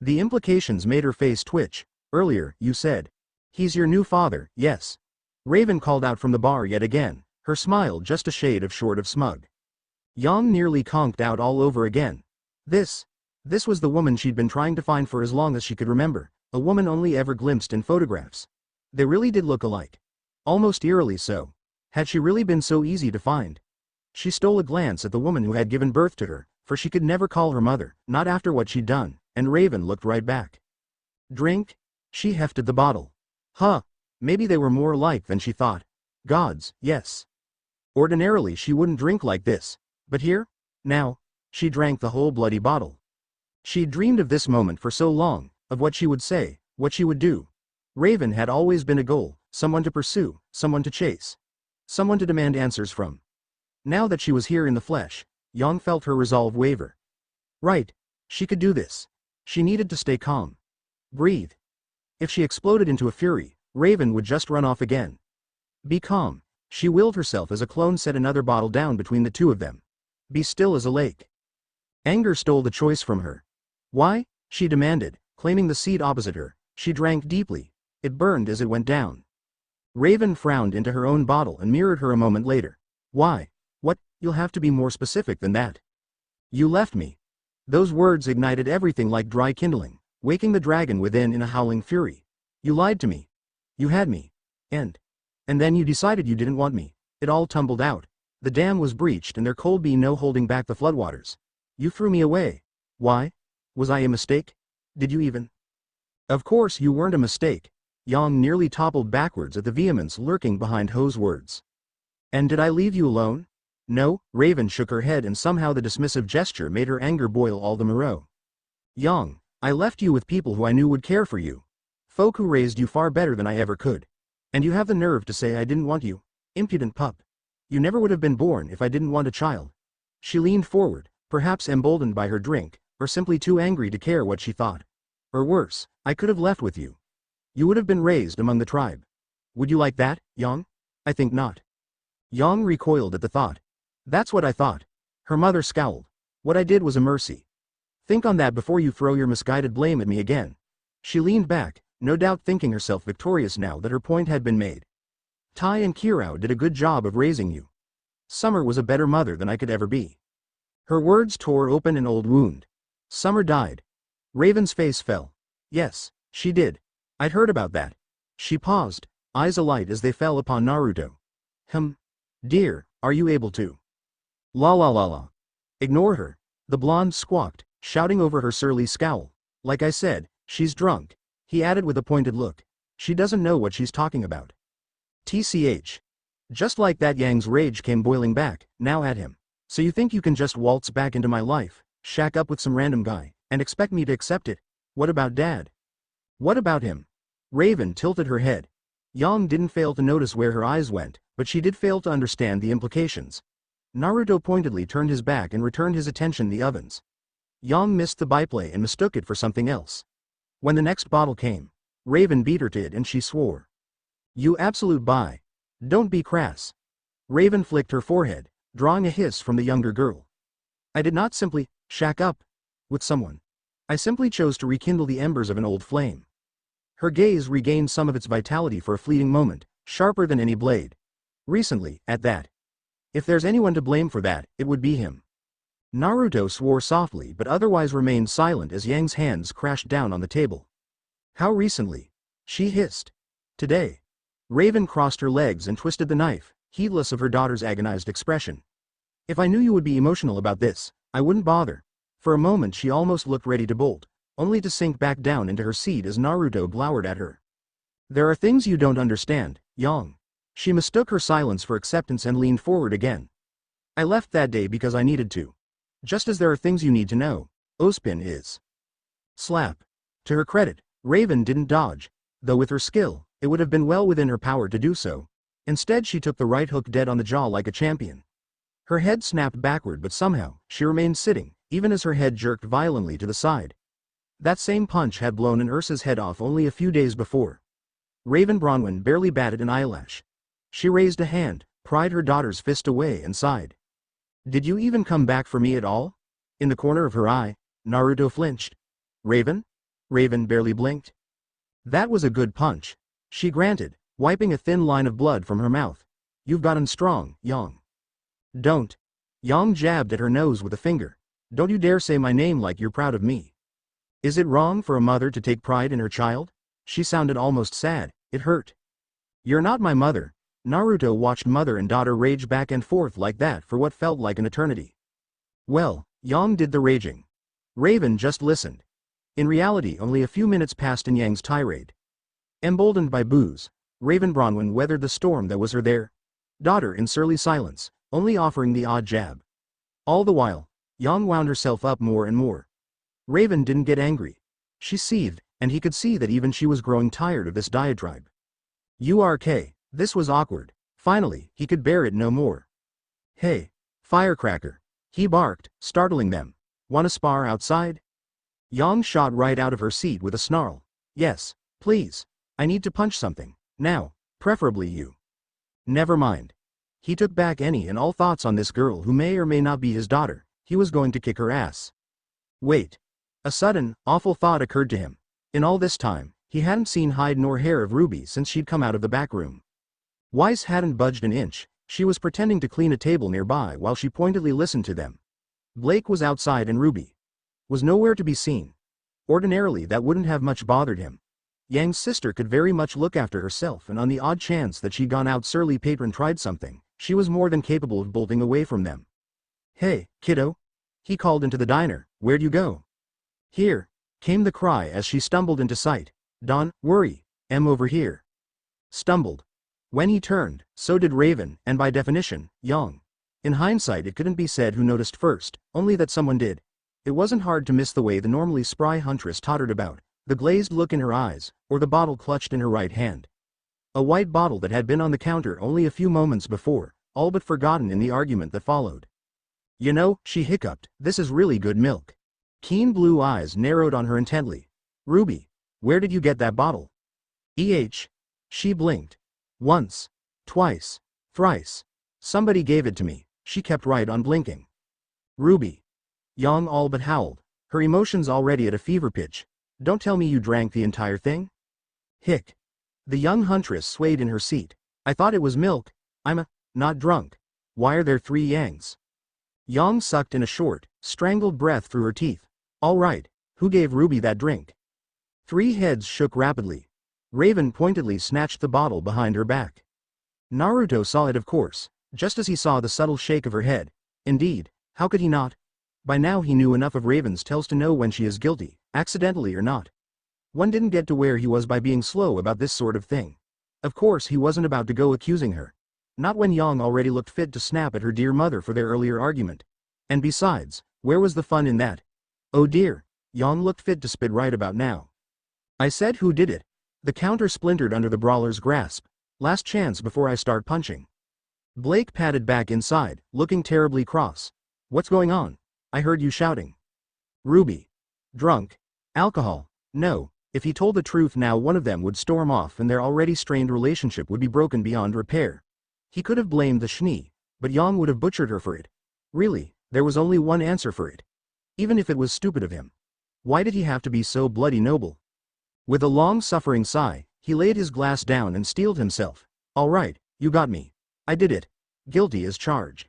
The implications made her face twitch. Earlier, you said, he's your new father, yes. Raven called out from the bar yet again, her smile just a shade short of smug. Yang nearly conked out all over again. This was the woman she'd been trying to find for as long as she could remember, a woman only ever glimpsed in photographs. They really did look alike. Almost eerily so. Had she really been so easy to find? She stole a glance at the woman who had given birth to her, for she could never call her mother, not after what she'd done, and Raven looked right back. Drink? She hefted the bottle. Huh, maybe they were more alike than she thought. Gods, yes. Ordinarily she wouldn't drink like this, but here? Now? She drank the whole bloody bottle. She'd dreamed of this moment for so long, of what she would say, what she would do. Raven had always been a goal, someone to pursue, someone to chase. Someone to demand answers from. Now that she was here in the flesh, Yang felt her resolve waver. Right, she could do this. She needed to stay calm. Breathe. If she exploded into a fury, Raven would just run off again. Be calm, she willed herself as a clone set another bottle down between the two of them. Be still as a lake. Anger stole the choice from her. Why? She demanded, claiming the seat opposite her. She drank deeply. It burned as it went down. Raven frowned into her own bottle and mirrored her a moment later. Why? What? You'll have to be more specific than that. You left me. Those words ignited everything like dry kindling, waking the dragon within in a howling fury. You lied to me. You had me. And then you decided you didn't want me. It all tumbled out. The dam was breached and there could be no holding back the floodwaters. You threw me away. Why? Was I a mistake? Did you even? Of course you weren't a mistake. Yang nearly toppled backwards at the vehemence lurking behind Ho's words. And did I leave you alone? No, Raven shook her head and somehow the dismissive gesture made her anger boil all the more. Yang, I left you with people who I knew would care for you. Folk who raised you far better than I ever could. And you have the nerve to say I didn't want you? Impudent pup. You never would have been born if I didn't want a child. She leaned forward, perhaps emboldened by her drink, or simply too angry to care what she thought. Or worse, I could have left with you. You would have been raised among the tribe. Would you like that, Yang? I think not. Yang recoiled at the thought. That's what I thought. Her mother scowled. What I did was a mercy. Think on that before you throw your misguided blame at me again. She leaned back, no doubt thinking herself victorious now that her point had been made. Tai and Kirao did a good job of raising you. Summer was a better mother than I could ever be. Her words tore open an old wound. Summer died. Raven's face fell. Yes, she did. I'd heard about that. She paused, eyes alight as they fell upon Naruto. Dear, are you able to? La la la la. Ignore her. The blonde squawked, shouting over her surly scowl. Like I said, she's drunk. He added with a pointed look. She doesn't know what she's talking about. TCH. Just like that, Yang's rage came boiling back, now at him. So you think you can just waltz back into my life, shack up with some random guy, and expect me to accept it? What about Dad? What about him? Raven tilted her head. Yang didn't fail to notice where her eyes went, but she did fail to understand the implications. Naruto pointedly turned his back and returned his attention to the ovens. Yang missed the byplay and mistook it for something else. When the next bottle came, Raven beat her to it and she swore. You absolute bye. Don't be crass. Raven flicked her forehead, drawing a hiss from the younger girl. I did not simply shack up with someone. I simply chose to rekindle the embers of an old flame. Her gaze regained some of its vitality for a fleeting moment, sharper than any blade. Recently, at that. If there's anyone to blame for that, it would be him. Naruto swore softly but otherwise remained silent as Yang's hands crashed down on the table. How recently? She hissed. Today. Raven crossed her legs and twisted the knife, heedless of her daughter's agonized expression. If I knew you would be emotional about this, I wouldn't bother. For a moment she almost looked ready to bolt, only to sink back down into her seat as Naruto glowered at her. There are things you don't understand, Yang. She mistook her silence for acceptance and leaned forward again. I left that day because I needed to. Just as there are things you need to know, Ospin is. Slap. To her credit, Raven didn't dodge, though with her skill, it would have been well within her power to do so. Instead she took the right hook dead on the jaw like a champion. Her head snapped backward but somehow, she remained sitting, even as her head jerked violently to the side. That same punch had blown an Ursa's head off only a few days before. Raven Bronwyn barely batted an eyelash. She raised a hand, pried her daughter's fist away and sighed. Did you even come back for me at all? In the corner of her eye, Naruto flinched. Raven? Raven barely blinked. That was a good punch, she granted, wiping a thin line of blood from her mouth. You've gotten strong, Yang. Don't. Yang jabbed at her nose with a finger. Don't you dare say my name like you're proud of me. Is it wrong for a mother to take pride in her child? She sounded almost sad, it hurt. You're not my mother. Naruto watched mother and daughter rage back and forth like that for what felt like an eternity. Well, Yang did the raging. Raven just listened. In reality only a few minutes passed in Yang's tirade. Emboldened by booze, Raven Bronwyn weathered the storm that was her daughter in surly silence, only offering the odd jab. All the while, Yang wound herself up more and more. Raven didn't get angry. She seethed, and he could see that even she was growing tired of this diatribe. URK, this was awkward. Finally, he could bear it no more. Hey, firecracker. He barked, startling them. Wanna spar outside? Yang shot right out of her seat with a snarl. Yes, please. I need to punch something. Now, preferably you. Never mind. He took back any and all thoughts on this girl who may or may not be his daughter. He was going to kick her ass. Wait. A sudden, awful thought occurred to him. In all this time, he hadn't seen hide nor hair of Ruby since she'd come out of the back room. Weiss hadn't budged an inch. She was pretending to clean a table nearby while she pointedly listened to them. Blake was outside and Ruby was nowhere to be seen. Ordinarily that wouldn't have much bothered him. Yang's sister could very much look after herself, and on the odd chance that she'd gone out surly patron tried something, she was more than capable of bolting away from them. Hey, kiddo? He called into the diner. Where'd you go? Here, came the cry as she stumbled into sight. Don't worry, I'm over here. Stumbled. When he turned, so did Raven, and by definition, Yang. In hindsight it couldn't be said who noticed first, only that someone did. It wasn't hard to miss the way the normally spry huntress tottered about, the glazed look in her eyes, or the bottle clutched in her right hand. A white bottle that had been on the counter only a few moments before, all but forgotten in the argument that followed. You know, she hiccuped, this is really good milk. Keen blue eyes narrowed on her intently. Ruby, where did you get that bottle? She blinked. Once. Twice. Thrice. Somebody gave it to me. She kept right on blinking. Ruby. Yang all but howled, her emotions already at a fever pitch. Don't tell me you drank the entire thing? Hick. The young huntress swayed in her seat. I thought it was milk. I'm not drunk. Why are there 3 Yangs? Yang sucked in a short, strangled breath through her teeth. All right, who gave Ruby that drink? 3 heads shook rapidly. Raven pointedly snatched the bottle behind her back. Naruto saw it, of course, just as he saw the subtle shake of her head. Indeed, how could he not? By now he knew enough of Raven's tales to know when she is guilty, accidentally or not. One didn't get to where he was by being slow about this sort of thing. Of course he wasn't about to go accusing her. Not when Yang already looked fit to snap at her dear mother for their earlier argument. And besides, where was the fun in that? Oh dear, Yang looked fit to spit right about now. I said, who did it? The counter splintered under the brawler's grasp. Last chance before I start punching. Blake padded back inside, looking terribly cross. What's going on? I heard you shouting. Ruby. Drunk. Alcohol. No, if he told the truth now one of them would storm off and their already strained relationship would be broken beyond repair. He could have blamed the Schnee, but Yang would have butchered her for it. Really, there was only one answer for it. Even if it was stupid of him. Why did he have to be so bloody noble? With a long-suffering sigh, he laid his glass down and steeled himself. All right, you got me. I did it. Guilty as charged.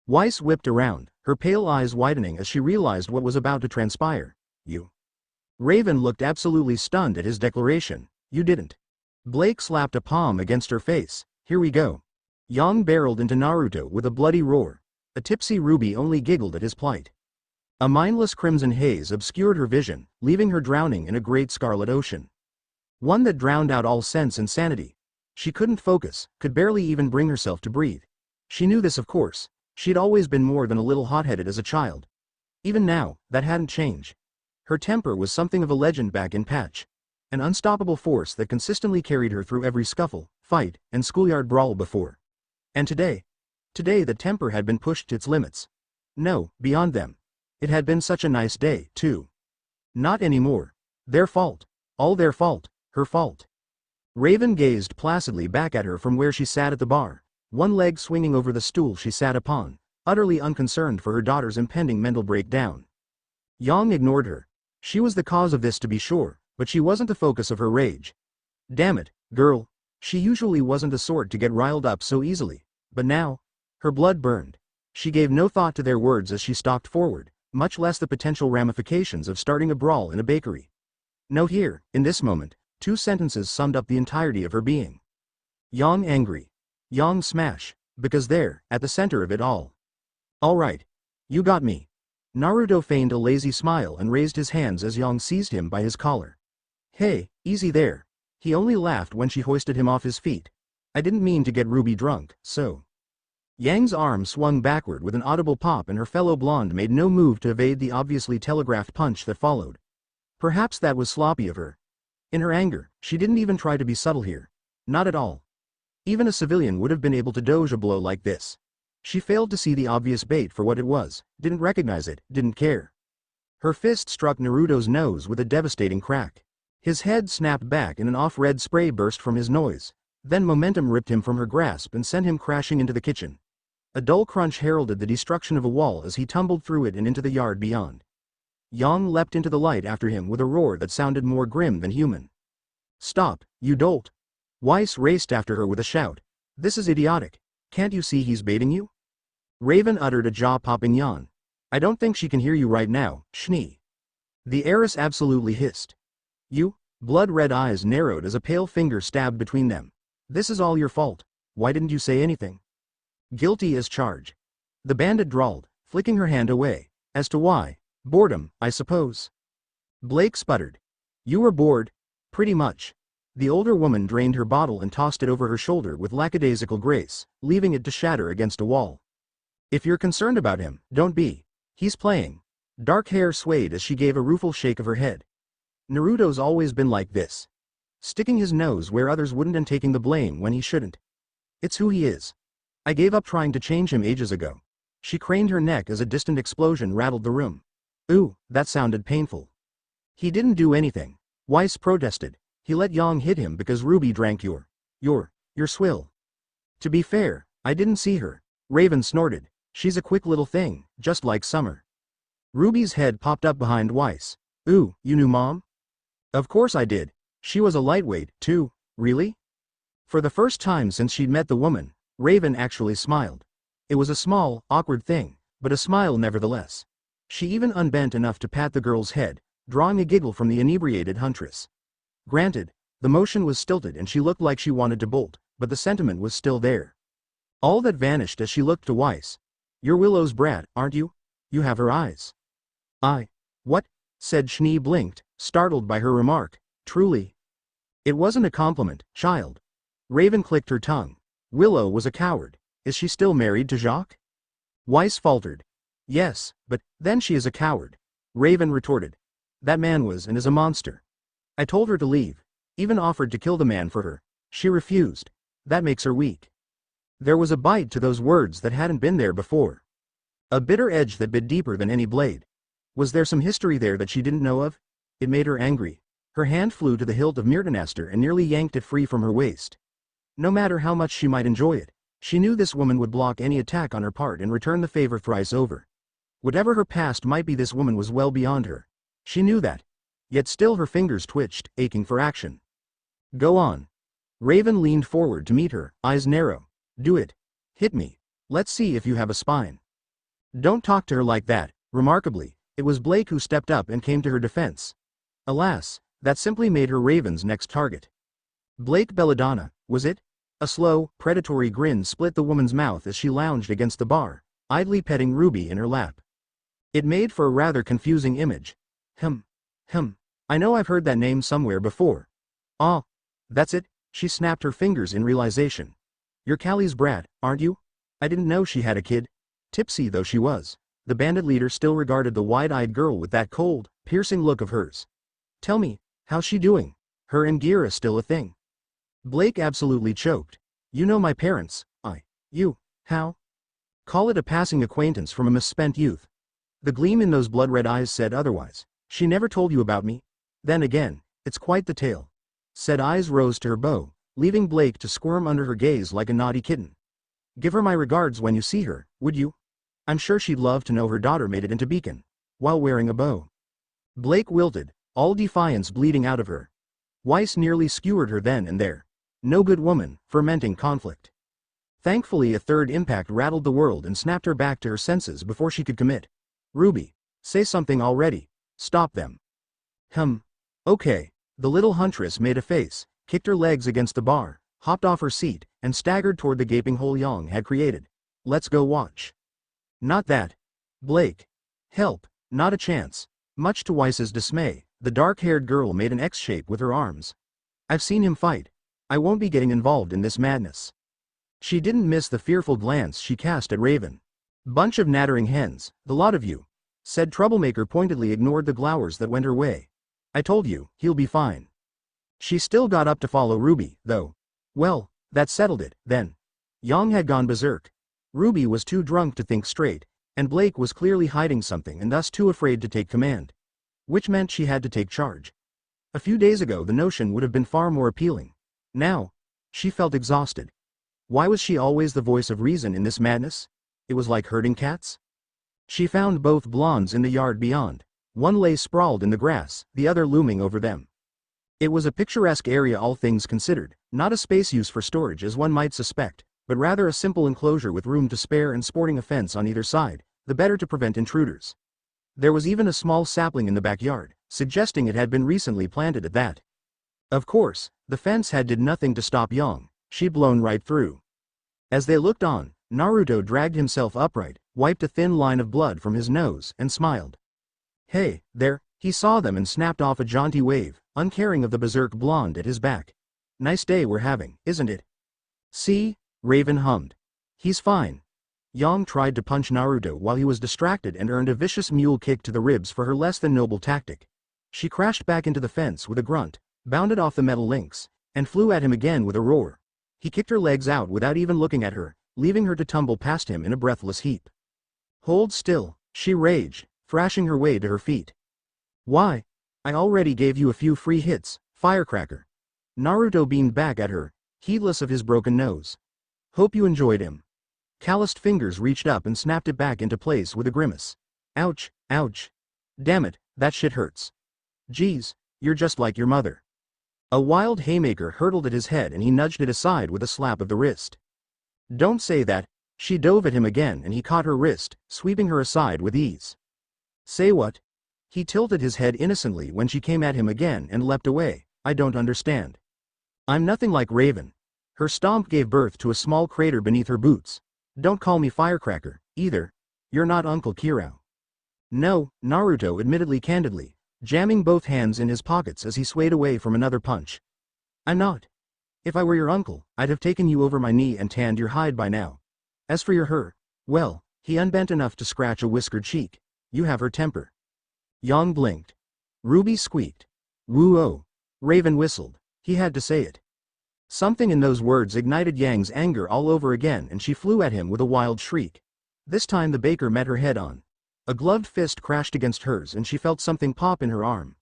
Weiss whipped around, her pale eyes widening as she realized what was about to transpire. You. Raven looked absolutely stunned at his declaration. You didn't. Blake slapped a palm against her face. Here we go. Yang barreled into Naruto with a bloody roar. A tipsy Ruby only giggled at his plight. A mindless crimson haze obscured her vision, leaving her drowning in a great scarlet ocean. One that drowned out all sense and sanity. She couldn't focus, could barely even bring herself to breathe. She knew this, of course. She'd always been more than a little hot-headed as a child. Even now, that hadn't changed. Her temper was something of a legend back in Patch. An unstoppable force that consistently carried her through every scuffle, fight, and schoolyard brawl before. And today the temper had been pushed to its limits. No, beyond them. It had been such a nice day, too. Not anymore. Their fault. All their fault. Her fault. Raven gazed placidly back at her from where she sat at the bar, one leg swinging over the stool she sat upon, utterly unconcerned for her daughter's impending mental breakdown. Yang ignored her. She was the cause of this, to be sure, but she wasn't the focus of her rage. Damn it, girl. She usually wasn't the sort to get riled up so easily, but now, her blood burned. She gave no thought to their words as she stalked forward, much less the potential ramifications of starting a brawl in a bakery. Note here, in this moment, 2 sentences summed up the entirety of her being. Yang angry. Yang smash, because there, at the center of it all. All right. You got me. Naruto feigned a lazy smile and raised his hands as Yang seized him by his collar. Hey, easy there. He only laughed when she hoisted him off his feet. I didn't mean to get Ruby drunk, so. Yang's arm swung backward with an audible pop and her fellow blonde made no move to evade the obviously telegraphed punch that followed. Perhaps that was sloppy of her. In her anger, she didn't even try to be subtle here. Not at all. Even a civilian would have been able to dodge a blow like this. She failed to see the obvious bait for what it was, didn't recognize it, didn't care. Her fist struck Naruto's nose with a devastating crack. His head snapped back and an off-red spray burst from his nose. Then momentum ripped him from her grasp and sent him crashing into the kitchen. A dull crunch heralded the destruction of a wall as he tumbled through it and into the yard beyond. Yang leapt into the light after him with a roar that sounded more grim than human. Stop, you dolt! Weiss raced after her with a shout. This is idiotic. Can't you see he's baiting you? Raven uttered a jaw-popping yawn. I don't think she can hear you right now, Schnee. The heiress absolutely hissed. You? Blood-red eyes narrowed as a pale finger stabbed between them. This is all your fault. Why didn't you say anything? Guilty as charged. The bandit drawled, flicking her hand away. As to why? Boredom, I suppose. Blake sputtered. You were bored? Pretty much. The older woman drained her bottle and tossed it over her shoulder with lackadaisical grace, leaving it to shatter against a wall. If you're concerned about him, don't be. He's playing. Dark hair swayed as she gave a rueful shake of her head. Naruto's always been like this. Sticking his nose where others wouldn't and taking the blame when he shouldn't. It's who he is. I gave up trying to change him ages ago. She craned her neck as a distant explosion rattled the room. Ooh, that sounded painful. He didn't do anything. Weiss protested. He let Yang hit him because Ruby drank your swill. To be fair, I didn't see her. Raven snorted. She's a quick little thing, just like Summer. Ruby's head popped up behind Weiss. Ooh, you knew Mom? Of course I did. She was a lightweight, too. Really? For the first time since she'd met the woman, Raven actually smiled. It was a small, awkward thing, but a smile nevertheless. She even unbent enough to pat the girl's head, drawing a giggle from the inebriated huntress. Granted, The motion was stilted and she looked like she wanted to bolt, but the sentiment was still there. All that vanished as she looked to Weiss. "You're Willow's brat, aren't you? You have her eyes." What?" said Schnee blinked, startled by her remark. "Truly. It wasn't a compliment, child." Raven clicked her tongue. Willow was a coward. Is she still married to Jacques? Weiss faltered. "Yes, but then she is a coward." Raven retorted. "That man was and is a monster. I told her to leave. Even offered to kill the man for her. She refused. That makes her weak." There was a bite to those words that hadn't been there before. A bitter edge that bit deeper than any blade. Was there some history there that she didn't know of? It made her angry. Her hand flew to the hilt of Myrtenaster and nearly yanked it free from her waist. No matter how much she might enjoy it, she knew this woman would block any attack on her part and return the favor thrice over. Whatever her past might be, this woman was well beyond her. She knew that. Yet still her fingers twitched, aching for action. "Go on." Raven leaned forward to meet her, eyes narrow. "Do it. Hit me. Let's see if you have a spine." "Don't talk to her like that." Remarkably, it was Blake who stepped up and came to her defense. Alas, that simply made her Raven's next target. Blake Belladonna, was it? A slow, predatory grin split the woman's mouth as she lounged against the bar, idly petting Ruby in her lap. It made for a rather confusing image. I know I've heard that name somewhere before." "Ah, that's it," she snapped her fingers in realization. "You're Callie's brat, aren't you? I didn't know she had a kid." Tipsy though she was, the bandit leader still regarded the wide-eyed girl with that cold, piercing look of hers. "Tell me, how's she doing? Her and Gira still a thing?" Blake absolutely choked. "You know my parents, how? Call it a passing acquaintance from a misspent youth." The gleam in those blood-red eyes said otherwise. "She never told you about me? Then again, it's quite the tale." Said eyes rose to her bow, leaving Blake to squirm under her gaze like a naughty kitten. "Give her my regards when you see her, would you? I'm sure she'd love to know her daughter made it into Beacon, while wearing a bow." Blake wilted, all defiance bleeding out of her. Weiss nearly skewered her then and there. No good woman, fermenting conflict. Thankfully a third impact rattled the world and snapped her back to her senses before she could commit. "Ruby, say something already. Stop them." Okay." The little huntress made a face, kicked her legs against the bar, hopped off her seat, and staggered toward the gaping hole Yang had created. "Let's go watch." "Not that. Blake. Help, not a chance." Much to Weiss's dismay, the dark-haired girl made an X shape with her arms. "I've seen him fight. I won't be getting involved in this madness." She didn't miss the fearful glance she cast at Raven. "Bunch of nattering hens, the lot of you," said Troublemaker pointedly ignored the glowers that went her way. "I told you, he'll be fine." She still got up to follow Ruby, though. Well, that settled it, then. Yang had gone berserk. Ruby was too drunk to think straight, and Blake was clearly hiding something and thus too afraid to take command. Which meant she had to take charge. A few days ago the notion would have been far more appealing. Now, she felt exhausted. Why was she always the voice of reason in this madness? It was like herding cats. She found both blondes in the yard beyond. One lay sprawled in the grass, the other looming over them. It was a picturesque area all things considered, not a space used for storage as one might suspect, but rather a simple enclosure with room to spare and sporting a fence on either side, the better to prevent intruders. There was even a small sapling in the backyard, suggesting it had been recently planted at that. Of course, the fence had did nothing to stop Yang. She'd blown right through. As they looked on, Naruto dragged himself upright, wiped a thin line of blood from his nose, and smiled. "Hey, there," he saw them and snapped off a jaunty wave, uncaring of the berserk blonde at his back. "Nice day we're having, isn't it?" "See?" Raven hummed. "He's fine." Yang tried to punch Naruto while he was distracted and earned a vicious mule kick to the ribs for her less than noble tactic. She crashed back into the fence with a grunt, bounded off the metal links, and flew at him again with a roar. He kicked her legs out without even looking at her, leaving her to tumble past him in a breathless heap. "Hold still," she raged, thrashing her way to her feet. "Why? I already gave you a few free hits, firecracker." Naruto beamed back at her, heedless of his broken nose. "Hope you enjoyed him." Calloused fingers reached up and snapped it back into place with a grimace. "Ouch, ouch. Damn it, that shit hurts. Geez, you're just like your mother." A wild haymaker hurtled at his head and he nudged it aside with a slap of the wrist. "Don't say that." She dove at him again and he caught her wrist, sweeping her aside with ease. "Say what?" He tilted his head innocently when she came at him again and leapt away. "I don't understand." I'm nothing like Raven. Her stomp gave birth to a small crater beneath her boots. Don't call me Firecracker, either. You're not Uncle Kirao. No, Naruto admittedly candidly, jamming both hands in his pockets as he swayed away from another punch. I'm not. If I were your uncle, I'd have taken you over my knee and tanned your hide by now. As for your her, well, he unbent enough to scratch a whiskered cheek. You have her temper. Yang blinked. Ruby squeaked. Woo-oh. Raven whistled. He had to say it. Something in those words ignited Yang's anger all over again and she flew at him with a wild shriek. This time the baker met her head on. A gloved fist crashed against hers and she felt something pop in her arm.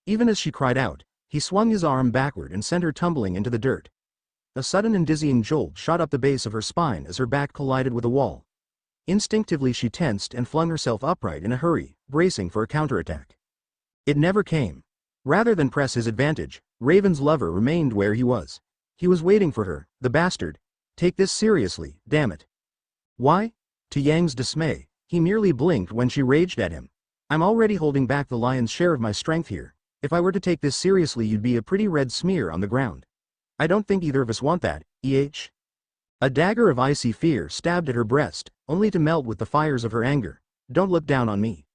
Even as she cried out, he swung his arm backward and sent her tumbling into the dirt. A sudden and dizzying jolt shot up the base of her spine as her back collided with a wall. Instinctively she tensed and flung herself upright in a hurry, bracing for a counterattack. It never came. Rather than press his advantage, Raven's lover remained where he was. He was waiting for her, the bastard. Take this seriously, damn it. Why? To Yang's dismay, he merely blinked when she raged at him. I'm already holding back the lion's share of my strength here. If I were to take this seriously you'd be a pretty red smear on the ground. I don't think either of us want that, A dagger of icy fear stabbed at her breast, only to melt with the fires of her anger. Don't look down on me.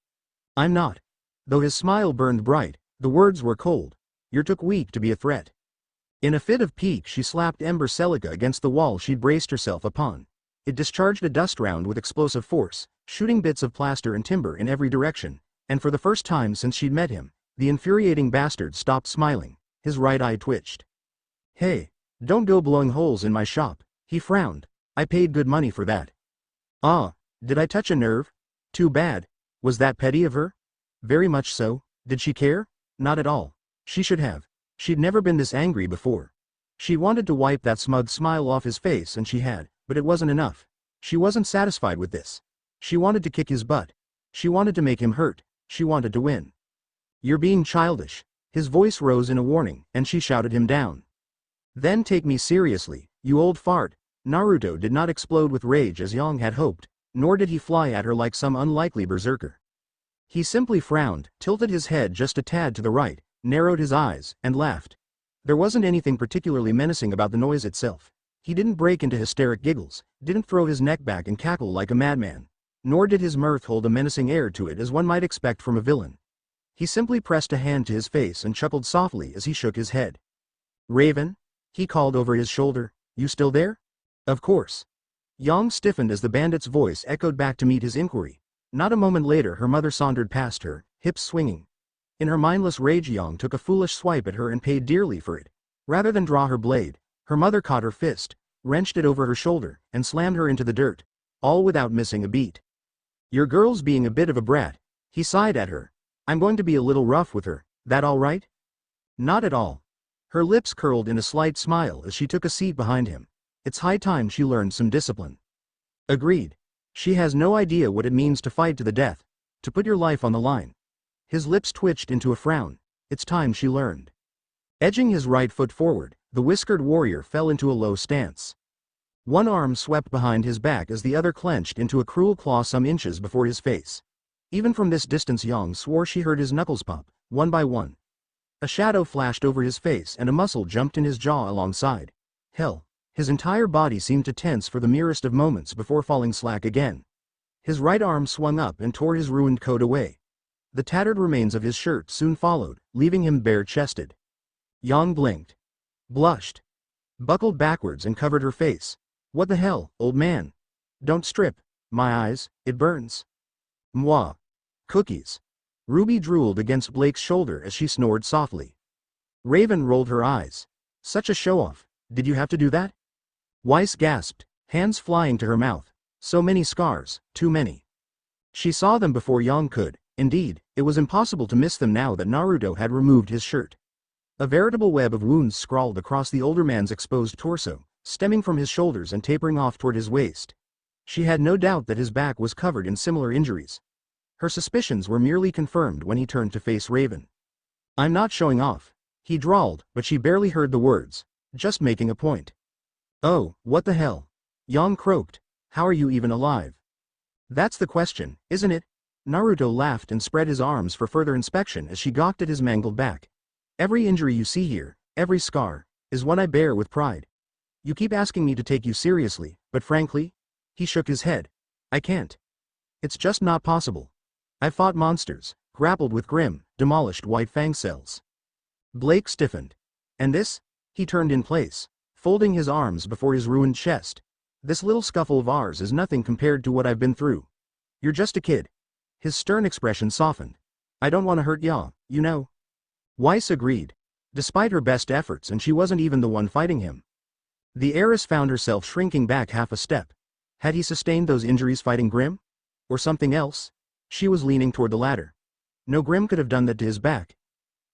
I'm not. Though his smile burned bright, the words were cold. You're too weak to be a threat. In a fit of pique she slapped Ember Celica against the wall she'd braced herself upon. It discharged a dust round with explosive force, shooting bits of plaster and timber in every direction, and for the first time since she'd met him, the infuriating bastard stopped smiling. His right eye twitched. Hey, don't go blowing holes in my shop, he frowned. I paid good money for that. Ah, did I touch a nerve? Too bad. Was that petty of her? Very much so. Did she care? Not at all. She should have. She'd never been this angry before. She wanted to wipe that smug smile off his face and she had, but it wasn't enough. She wasn't satisfied with this. She wanted to kick his butt. She wanted to make him hurt. She wanted to win. You're being childish. His voice rose in a warning, and she shouted him down. Then take me seriously, you old fart. Naruto did not explode with rage as Yang had hoped, nor did he fly at her like some unlikely berserker. He simply frowned, tilted his head just a tad to the right, narrowed his eyes, and laughed. There wasn't anything particularly menacing about the noise itself. He didn't break into hysteric giggles, didn't throw his neck back and cackle like a madman, nor did his mirth hold a menacing air to it as one might expect from a villain. He simply pressed a hand to his face and chuckled softly as he shook his head. Raven? He called over his shoulder, you still there? Of course. Yang stiffened as the bandit's voice echoed back to meet his inquiry. Not a moment later her mother sauntered past her, hips swinging. In her mindless rage Yang took a foolish swipe at her and paid dearly for it. Rather than draw her blade, her mother caught her fist, wrenched it over her shoulder, and slammed her into the dirt, all without missing a beat. Your girl's being a bit of a brat, he sighed at her. I'm going to be a little rough with her, that all right? Not at all. Her lips curled in a slight smile as she took a seat behind him. It's high time she learned some discipline. Agreed. She has no idea what it means to fight to the death, to put your life on the line. His lips twitched into a frown. It's time she learned. Edging his right foot forward, the whiskered warrior fell into a low stance. One arm swept behind his back as the other clenched into a cruel claw some inches before his face. Even from this distance Yang swore she heard his knuckles pop, one by one. A shadow flashed over his face and a muscle jumped in his jaw alongside. Hell, his entire body seemed to tense for the merest of moments before falling slack again. His right arm swung up and tore his ruined coat away. The tattered remains of his shirt soon followed, leaving him bare-chested. Yang blinked. Blushed. Buckled backwards and covered her face. What the hell, old man? Don't strip. My eyes, it burns. Mwah. Cookies. Ruby drooled against Blake's shoulder as she snored softly. Raven rolled her eyes. Such a show-off. Did you have to do that? Weiss gasped, hands flying to her mouth. So many scars, too many. She saw them before Yang could. Indeed, it was impossible to miss them now that Naruto had removed his shirt. A veritable web of wounds scrawled across the older man's exposed torso, stemming from his shoulders and tapering off toward his waist. She had no doubt that his back was covered in similar injuries. Her suspicions were merely confirmed when he turned to face Raven. I'm not showing off, he drawled, but she barely heard the words. Just making a point. Oh, what the hell? Yang croaked. How are you even alive? That's the question, isn't it? Naruto laughed and spread his arms for further inspection as she gawked at his mangled back. Every injury you see here, every scar, is what I bear with pride. You keep asking me to take you seriously, but frankly? He shook his head. I can't. It's just not possible. I've fought monsters, grappled with grim, demolished white fang cells. Blake stiffened. And this? He turned in place, folding his arms before his ruined chest. This little scuffle of ours is nothing compared to what I've been through. You're just a kid. His stern expression softened. I don't want to hurt ya, you know. Weiss agreed. Despite her best efforts, and she wasn't even the one fighting him. The heiress found herself shrinking back half a step. Had he sustained those injuries fighting Grim? Or something else? She was leaning toward the ladder. No, Grim could have done that to his back.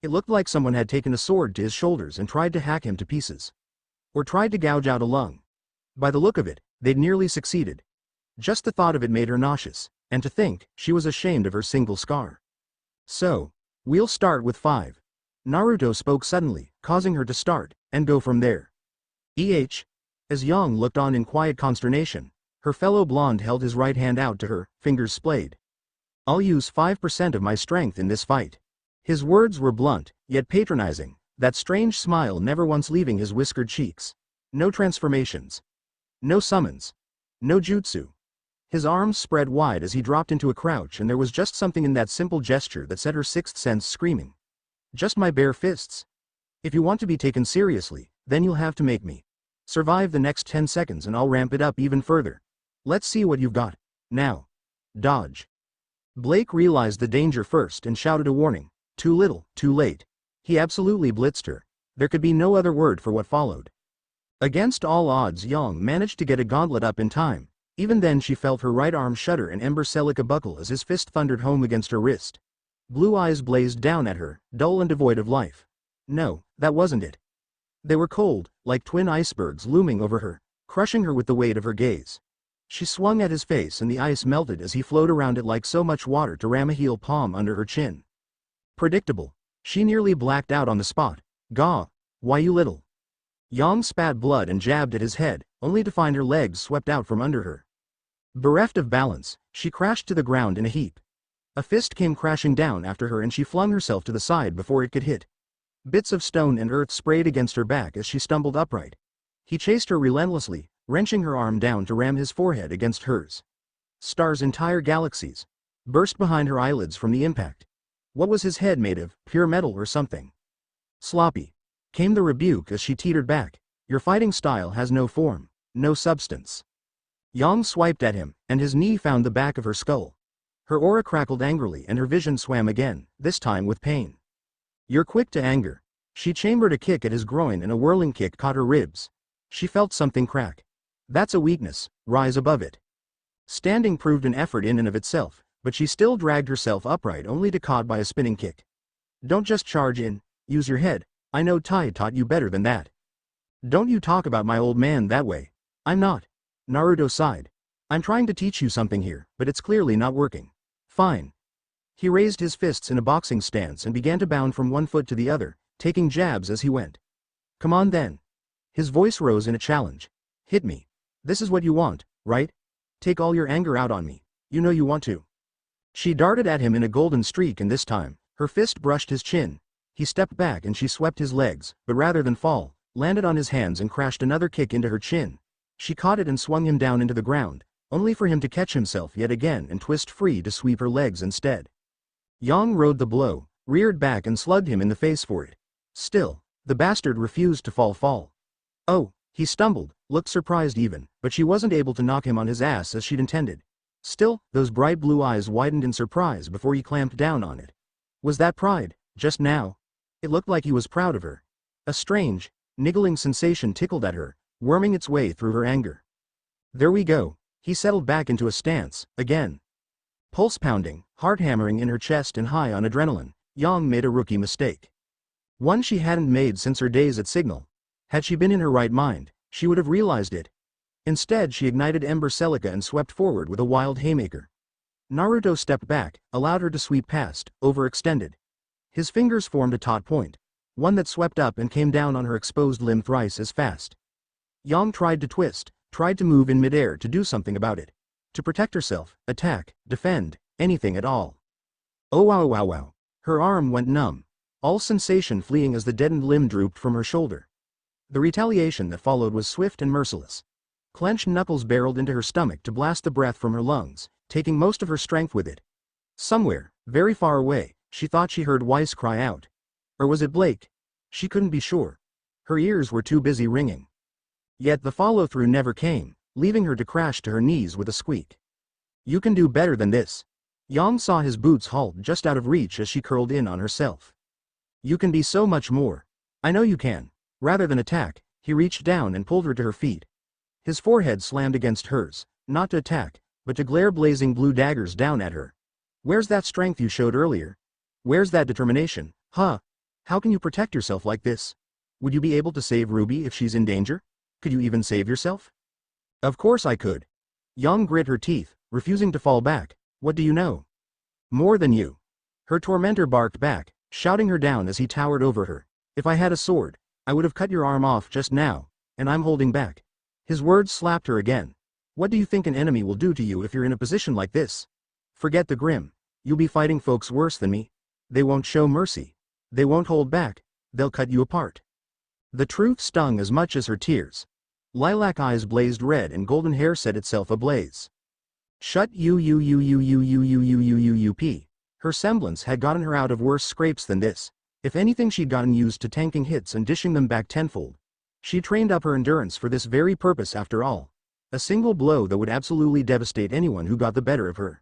It looked like someone had taken a sword to his shoulders and tried to hack him to pieces. Or tried to gouge out a lung. By the look of it, they'd nearly succeeded. Just the thought of it made her nauseous, and to think, she was ashamed of her single scar. So, we'll start with 5. Naruto spoke suddenly, causing her to start, and go from there. As Yang looked on in quiet consternation, her fellow blonde held his right hand out to her, fingers splayed. I'll use 5% of my strength in this fight. His words were blunt, yet patronizing, that strange smile never once leaving his whiskered cheeks. No transformations. No summons. No jutsu. His arms spread wide as he dropped into a crouch, and there was just something in that simple gesture that set her sixth sense screaming. Just my bare fists. If you want to be taken seriously, then you'll have to make me survive the next 10 seconds and I'll ramp it up even further. Let's see what you've got. Now. Dodge. Blake realized the danger first and shouted a warning. Too little, too late. He absolutely blitzed her. There could be no other word for what followed. Against all odds, Yang managed to get a gauntlet up in time. Even then she felt her right arm shudder and ember silica buckle as his fist thundered home against her wrist. Blue eyes blazed down at her, dull and devoid of life. No, that wasn't it. They were cold, like twin icebergs looming over her, crushing her with the weight of her gaze. She swung at his face and the ice melted as he flowed around it like so much water to ram a heel palm under her chin. Predictable. She nearly blacked out on the spot. Gah! Why you little? Yang spat blood and jabbed at his head, only to find her legs swept out from under her. Bereft of balance, she crashed to the ground in a heap. A fist came crashing down after her and she flung herself to the side before it could hit. Bits of stone and earth sprayed against her back as she stumbled upright. He chased her relentlessly, wrenching her arm down to ram his forehead against hers. Stars, entire galaxies, burst behind her eyelids from the impact. What was his head made of, pure metal or something? Sloppy. Came the rebuke as she teetered back. Your fighting style has no form, no substance. Yang swiped at him, and his knee found the back of her skull. Her aura crackled angrily and her vision swam again, this time with pain. You're quick to anger. She chambered a kick at his groin and a whirling kick caught her ribs. She felt something crack. That's a weakness, rise above it. Standing proved an effort in and of itself, but she still dragged herself upright only to caught by a spinning kick. Don't just charge in, use your head. I know Tai taught you better than that. Don't you talk about my old man that way. I'm not. Naruto sighed. I'm trying to teach you something here, but it's clearly not working. Fine. He raised his fists in a boxing stance and began to bound from one foot to the other, taking jabs as he went. Come on then. His voice rose in a challenge. Hit me. This is what you want, right? Take all your anger out on me. You know you want to. She darted at him in a golden streak and this time, her fist brushed his chin. He stepped back and she swept his legs, but rather than fall, landed on his hands and crashed another kick into her chin. She caught it and swung him down into the ground, only for him to catch himself yet again and twist free to sweep her legs instead. Yang rode the blow, reared back and slugged him in the face for it. Still, the bastard refused to fall. Oh, he stumbled, looked surprised even, but she wasn't able to knock him on his ass as she'd intended. Still, those bright blue eyes widened in surprise before he clamped down on it. Was that pride, just now? It looked like he was proud of her. A strange, niggling sensation tickled at her, worming its way through her anger. There we go. He settled back into a stance, again. Pulse pounding, heart hammering in her chest and high on adrenaline, Yang made a rookie mistake. One she hadn't made since her days at Signal. Had she been in her right mind, she would have realized it. Instead she ignited Ember Celica and swept forward with a wild haymaker. Naruto stepped back, allowed her to sweep past, overextended. His fingers formed a taut point, one that swept up and came down on her exposed limb thrice as fast. Yang tried to twist, tried to move in midair to do something about it. To protect herself, attack, defend, anything at all. Oh wow. Her arm went numb, all sensation fleeing as the deadened limb drooped from her shoulder. The retaliation that followed was swift and merciless. Clenched knuckles barreled into her stomach to blast the breath from her lungs, taking most of her strength with it. Somewhere, very far away, she thought she heard Weiss cry out. Or was it Blake? She couldn't be sure. Her ears were too busy ringing. Yet the follow-through never came, leaving her to crash to her knees with a squeak. You can do better than this. Yang saw his boots halt just out of reach as she curled in on herself. You can be so much more. I know you can. Rather than attack, he reached down and pulled her to her feet. His forehead slammed against hers, not to attack, but to glare blazing blue daggers down at her. Where's that strength you showed earlier? Where's that determination, huh? How can you protect yourself like this? Would you be able to save Ruby if she's in danger? Could you even save yourself? Of course I could. Yang grit her teeth, refusing to fall back. What do you know? More than you. Her tormentor barked back, shouting her down as he towered over her. If I had a sword, I would have cut your arm off just now, and I'm holding back. His words slapped her again. What do you think an enemy will do to you if you're in a position like this? Forget the grim. You'll be fighting folks worse than me. They won't show mercy. They won't hold back. They'll cut you apart. The truth stung as much as her tears. Lilac eyes blazed red and golden hair set itself ablaze. Shut you. Her semblance had gotten her out of worse scrapes than this. If anything, she'd gotten used to tanking hits and dishing them back tenfold. She trained up her endurance for this very purpose after all. A single blow that would absolutely devastate anyone who got the better of her.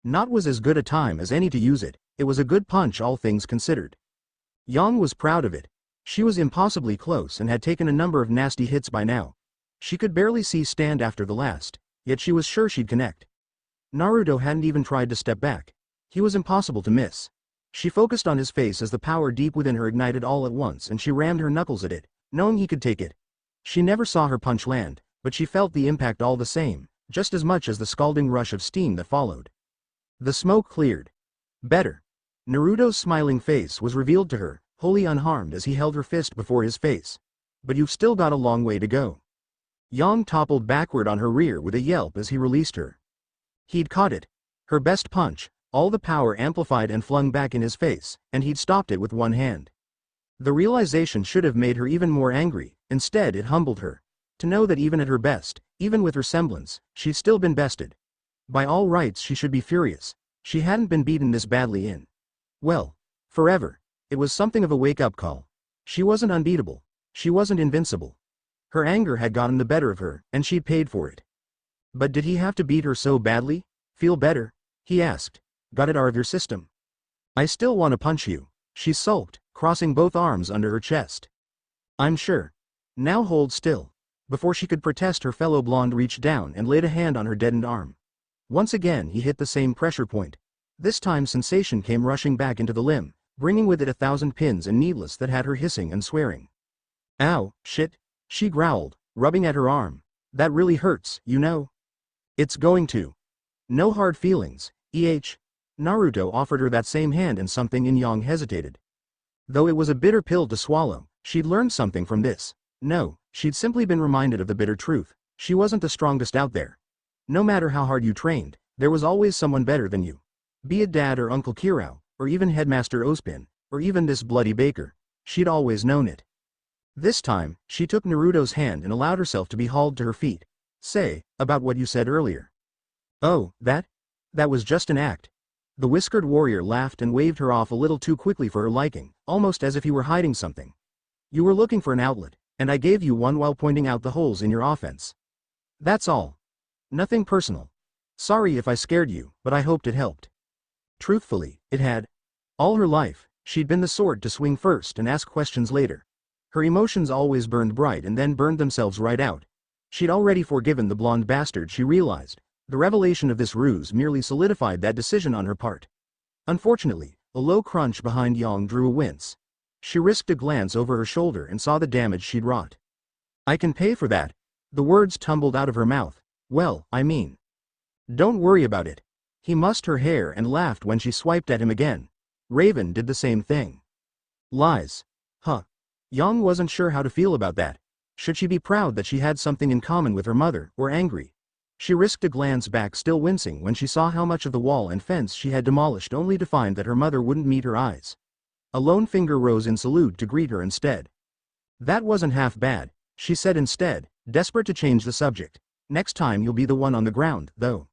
Not was as good a time as any to use it. It was a good punch, all things considered. Yang was proud of it. She was impossibly close and had taken a number of nasty hits by now. She could barely see stand after the last, yet she was sure she'd connect. Naruto hadn't even tried to step back. He was impossible to miss. She focused on his face as the power deep within her ignited all at once, and she rammed her knuckles at it, knowing he could take it. She never saw her punch land, but she felt the impact all the same, just as much as the scalding rush of steam that followed. The smoke cleared. Better. Naruto's smiling face was revealed to her, wholly unharmed as he held her fist before his face. But you've still got a long way to go. Yang toppled backward on her rear with a yelp as he released her. He'd caught it. Her best punch, all the power amplified and flung back in his face, and he'd stopped it with one hand. The realization should have made her even more angry. Instead, it humbled her. To know that even at her best, even with her semblance, she'd still been bested. By all rights she should be furious. She hadn't been beaten this badly in, well, forever. It was something of a wake-up call. She wasn't unbeatable. She wasn't invincible. Her anger had gotten the better of her, and she'd paid for it. But did he have to beat her so badly? Feel better? He asked. Got it out of your system? I still want to punch you. She sulked, crossing both arms under her chest. I'm sure. Now hold still. Before she could protest, her fellow blonde reached down and laid a hand on her deadened arm. Once again he hit the same pressure point. This time sensation came rushing back into the limb, bringing with it 1,000 pins and needles that had her hissing and swearing. Ow, shit, she growled, rubbing at her arm. That really hurts, you know. It's going to. No hard feelings, Naruto offered her that same hand, and something in Yang hesitated. Though it was a bitter pill to swallow, she'd learned something from this. No, she'd simply been reminded of the bitter truth. She wasn't the strongest out there. No matter how hard you trained, there was always someone better than you. Be it Dad or Uncle Kirao, or even Headmaster Ospin, or even this bloody baker. She'd always known it. This time, she took Naruto's hand and allowed herself to be hauled to her feet. Say, about what you said earlier. Oh, that was just an act. The whiskered warrior laughed and waved her off a little too quickly for her liking, almost as if he were hiding something. You were looking for an outlet, and I gave you one while pointing out the holes in your offense. That's all. Nothing personal. Sorry if I scared you, but I hoped it helped. Truthfully, it had. All her life, she'd been the sort to swing first and ask questions later. Her emotions always burned bright and then burned themselves right out. She'd already forgiven the blonde bastard, she realized. The revelation of this ruse merely solidified that decision on her part. Unfortunately, a low crunch behind Yang drew a wince. She risked a glance over her shoulder and saw the damage she'd wrought. I can pay for that. The words tumbled out of her mouth. Well, I mean. Don't worry about it. He mussed her hair and laughed when she swiped at him again. Raven did the same thing. Lies. Huh. Yang wasn't sure how to feel about that. Should she be proud that she had something in common with her mother, or angry? She risked a glance back, still wincing when she saw how much of the wall and fence she had demolished, only to find that her mother wouldn't meet her eyes. A lone finger rose in salute to greet her instead. That wasn't half bad, she said instead, desperate to change the subject. Next time you'll be the one on the ground, though.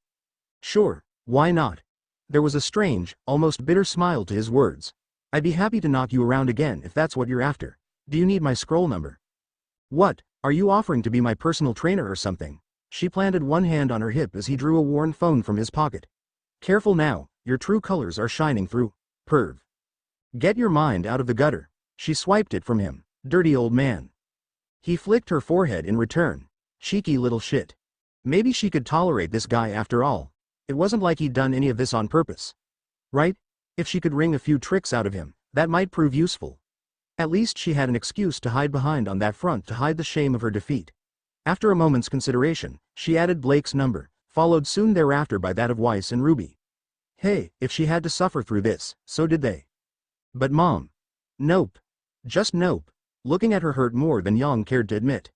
Sure, why not? There was a strange, almost bitter smile to his words. I'd be happy to knock you around again if that's what you're after. Do you need my scroll number? What, are you offering to be my personal trainer or something? She planted one hand on her hip as he drew a worn phone from his pocket. Careful now, your true colors are shining through. Perv. Get your mind out of the gutter. She swiped it from him. Dirty old man. He flicked her forehead in return. Cheeky little shit. Maybe she could tolerate this guy after all. It wasn't like he'd done any of this on purpose. Right? If she could wring a few tricks out of him, that might prove useful. At least she had an excuse to hide behind on that front to hide the shame of her defeat. After a moment's consideration, she added Blake's number, followed soon thereafter by that of Weiss and Ruby. Hey, if she had to suffer through this, so did they. But Mom. Nope. Just nope. Looking at her hurt more than Yang cared to admit.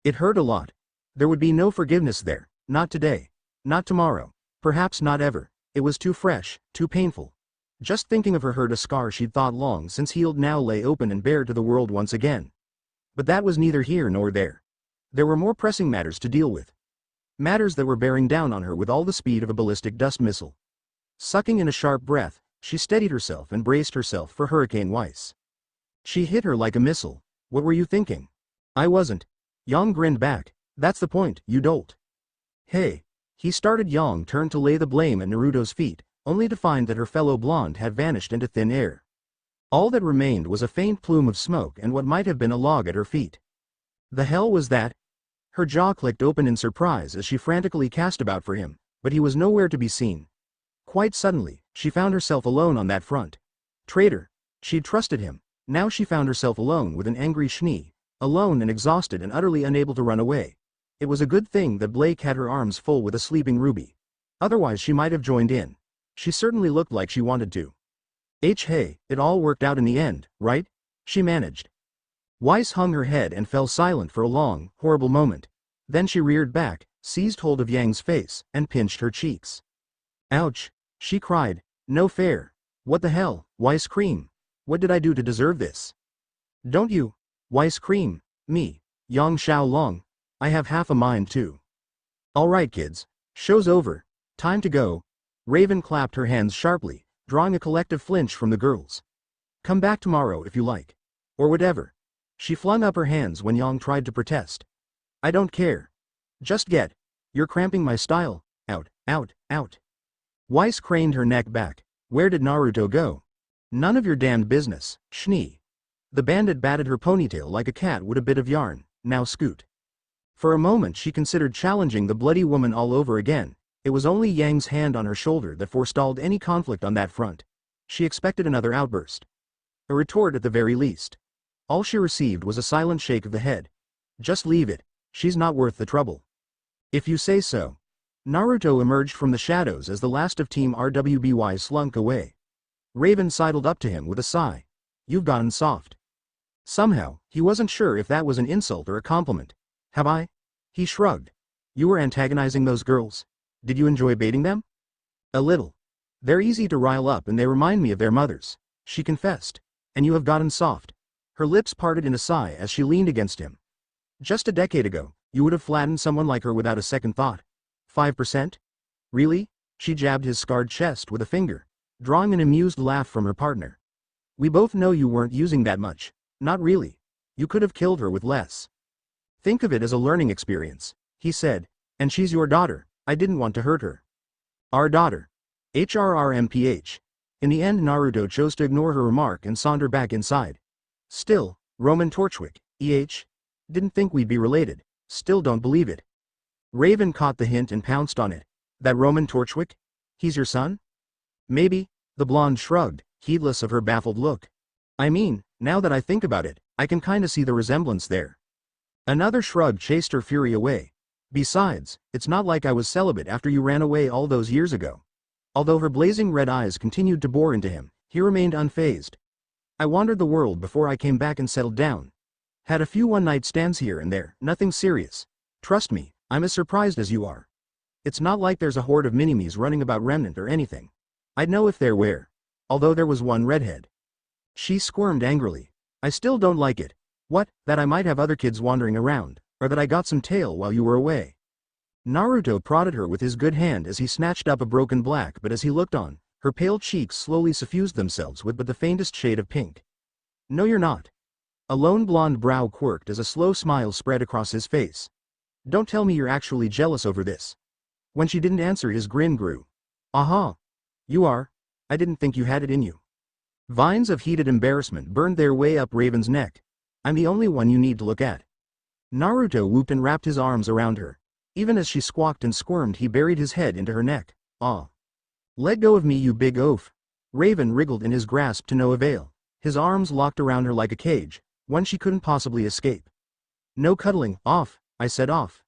It hurt a lot. There would be no forgiveness there, not today. Not tomorrow. Perhaps not ever. It was too fresh, too painful. Just thinking of her hurt a scar she'd thought long since healed now lay open and bare to the world once again. But that was neither here nor there. There were more pressing matters to deal with. Matters that were bearing down on her with all the speed of a ballistic dust missile. Sucking in a sharp breath, she steadied herself and braced herself for Hurricane Weiss. She hit her like a missile. What were you thinking? I wasn't. Yang grinned back. That's the point, you dolt. Hey. He started. Yang turned to lay the blame at Naruto's feet, only to find that her fellow blonde had vanished into thin air. All that remained was a faint plume of smoke and what might have been a log at her feet. The hell was that? Her jaw clicked open in surprise as she frantically cast about for him, but he was nowhere to be seen. Quite suddenly, she found herself alone on that front. Traitor. She'd trusted him. Now she found herself alone with an angry Schnee, alone and exhausted and utterly unable to run away. It was a good thing that Blake had her arms full with a sleeping Ruby. Otherwise she might have joined in. She certainly looked like she wanted to. Hey, it all worked out in the end, right? She managed. Weiss hung her head and fell silent for a long, horrible moment. Then she reared back, seized hold of Yang's face, and pinched her cheeks. Ouch, she cried. No fair. What the hell, Weiss cream? What did I do to deserve this? Don't you? Weiss cream, me, Yang Xiaolong. I have half a mind too. Alright kids, show's over. Time to go. Raven clapped her hands sharply, drawing a collective flinch from the girls. Come back tomorrow if you like. Or whatever. She flung up her hands when Yang tried to protest. I don't care. Just get. You're cramping my style. Out, out, out. Weiss craned her neck back. Where did Naruto go? None of your damned business, Schnee. The bandit batted her ponytail like a cat with a bit of yarn. Now scoot. For a moment she considered challenging the bloody woman all over again. It was only Yang's hand on her shoulder that forestalled any conflict on that front. She expected another outburst. A retort at the very least. All she received was a silent shake of the head. Just leave it. She's not worth the trouble. If you say so. Naruto emerged from the shadows as the last of Team RWBY slunk away. Raven sidled up to him with a sigh. You've gotten soft. Somehow, he wasn't sure if that was an insult or a compliment. Have I? He shrugged. You were antagonizing those girls. Did you enjoy baiting them? A little. They're easy to rile up and they remind me of their mothers, she confessed. And you have gotten soft. Her lips parted in a sigh as she leaned against him. Just a decade ago, you would have flattened someone like her without a second thought. 5%? Really? She jabbed his scarred chest with a finger, drawing an amused laugh from her partner. We both know you weren't using that much. Not really. You could have killed her with less. Think of it as a learning experience, he said. And she's your daughter. I didn't want to hurt her. Our daughter. HRRMPH. In the end Naruto chose to ignore her remark and saunter back inside. Still, Roman Torchwick, EH? Didn't think we'd be related. Still don't believe it. Raven caught the hint and pounced on it. That Roman Torchwick? He's your son? Maybe, the blonde shrugged, heedless of her baffled look. I mean, now that I think about it, I can kinda see the resemblance there. Another shrug chased her fury away. Besides, it's not like I was celibate after you ran away all those years ago. Although her blazing red eyes continued to bore into him, he remained unfazed. I wandered the world before I came back and settled down. Had a few one-night stands here and there, nothing serious. Trust me, I'm as surprised as you are. It's not like there's a horde of minimes running about Remnant or anything. I'd know if there were. Although there was one redhead. She squirmed angrily. I still don't like it. What, that I might have other kids wandering around, or that I got some tail while you were away? Naruto prodded her with his good hand as he snatched up a broken black, but as he looked on, her pale cheeks slowly suffused themselves with but the faintest shade of pink. No, you're not. A lone blonde brow quirked as a slow smile spread across his face. Don't tell me you're actually jealous over this. When she didn't answer, his grin grew. Aha! You are? I didn't think you had it in you. Vines of heated embarrassment burned their way up Raven's neck. I'm the only one you need to look at. Naruto whooped and wrapped his arms around her. Even as she squawked and squirmed, he buried his head into her neck. Ah. Let go of me, you big oaf. Raven wriggled in his grasp to no avail. His arms locked around her like a cage, one she couldn't possibly escape. No cuddling, off, I said off.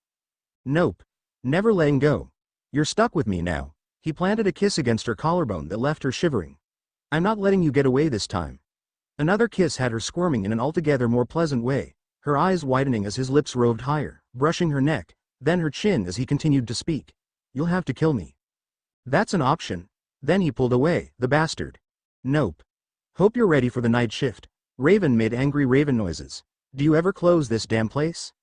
Nope. Never letting go. You're stuck with me now. He planted a kiss against her collarbone that left her shivering. I'm not letting you get away this time. Another kiss had her squirming in an altogether more pleasant way, her eyes widening as his lips roved higher, brushing her neck, then her chin as he continued to speak. You'll have to kill me. That's an option. Then he pulled away, the bastard. Nope. Hope you're ready for the night shift. Raven made angry raven noises. Do you ever close this damn place?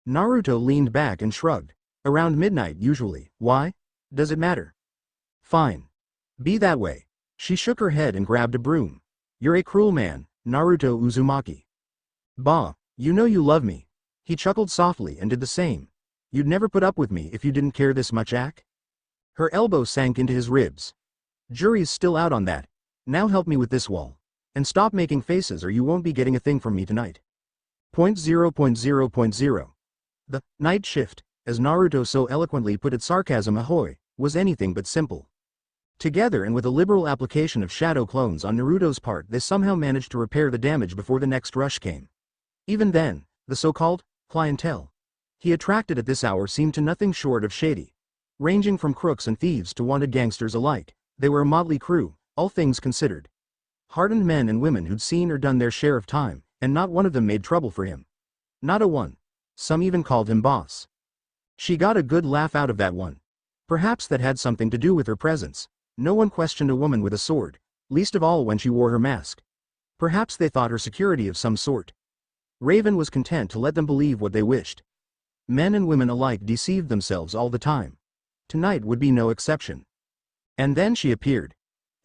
Naruto leaned back and shrugged. Around midnight usually. Why? Does it matter? Fine. Be that way. She shook her head and grabbed a broom. You're a cruel man, Naruto Uzumaki. Bah, you know you love me. He chuckled softly and did the same. You'd never put up with me if you didn't care this much, Ak? Her elbow sank into his ribs. Jury's still out on that. Now help me with this wall. And stop making faces or you won't be getting a thing from me tonight. 0.0.0.0. The night shift, as Naruto so eloquently put it, sarcasm ahoy, was anything but simple. Together and with a liberal application of shadow clones on Naruto's part, they somehow managed to repair the damage before the next rush came. Even then, the so-called clientele he attracted at this hour seemed to nothing short of shady. Ranging from crooks and thieves to wanted gangsters alike, they were a motley crew, all things considered. Hardened men and women who'd seen or done their share of time, and not one of them made trouble for him. Not a one. Some even called him boss. She got a good laugh out of that one. Perhaps that had something to do with her presence. No one questioned a woman with a sword, least of all when she wore her mask. Perhaps they thought her security of some sort. Raven was content to let them believe what they wished. Men and women alike deceived themselves all the time. Tonight would be no exception. And then she appeared.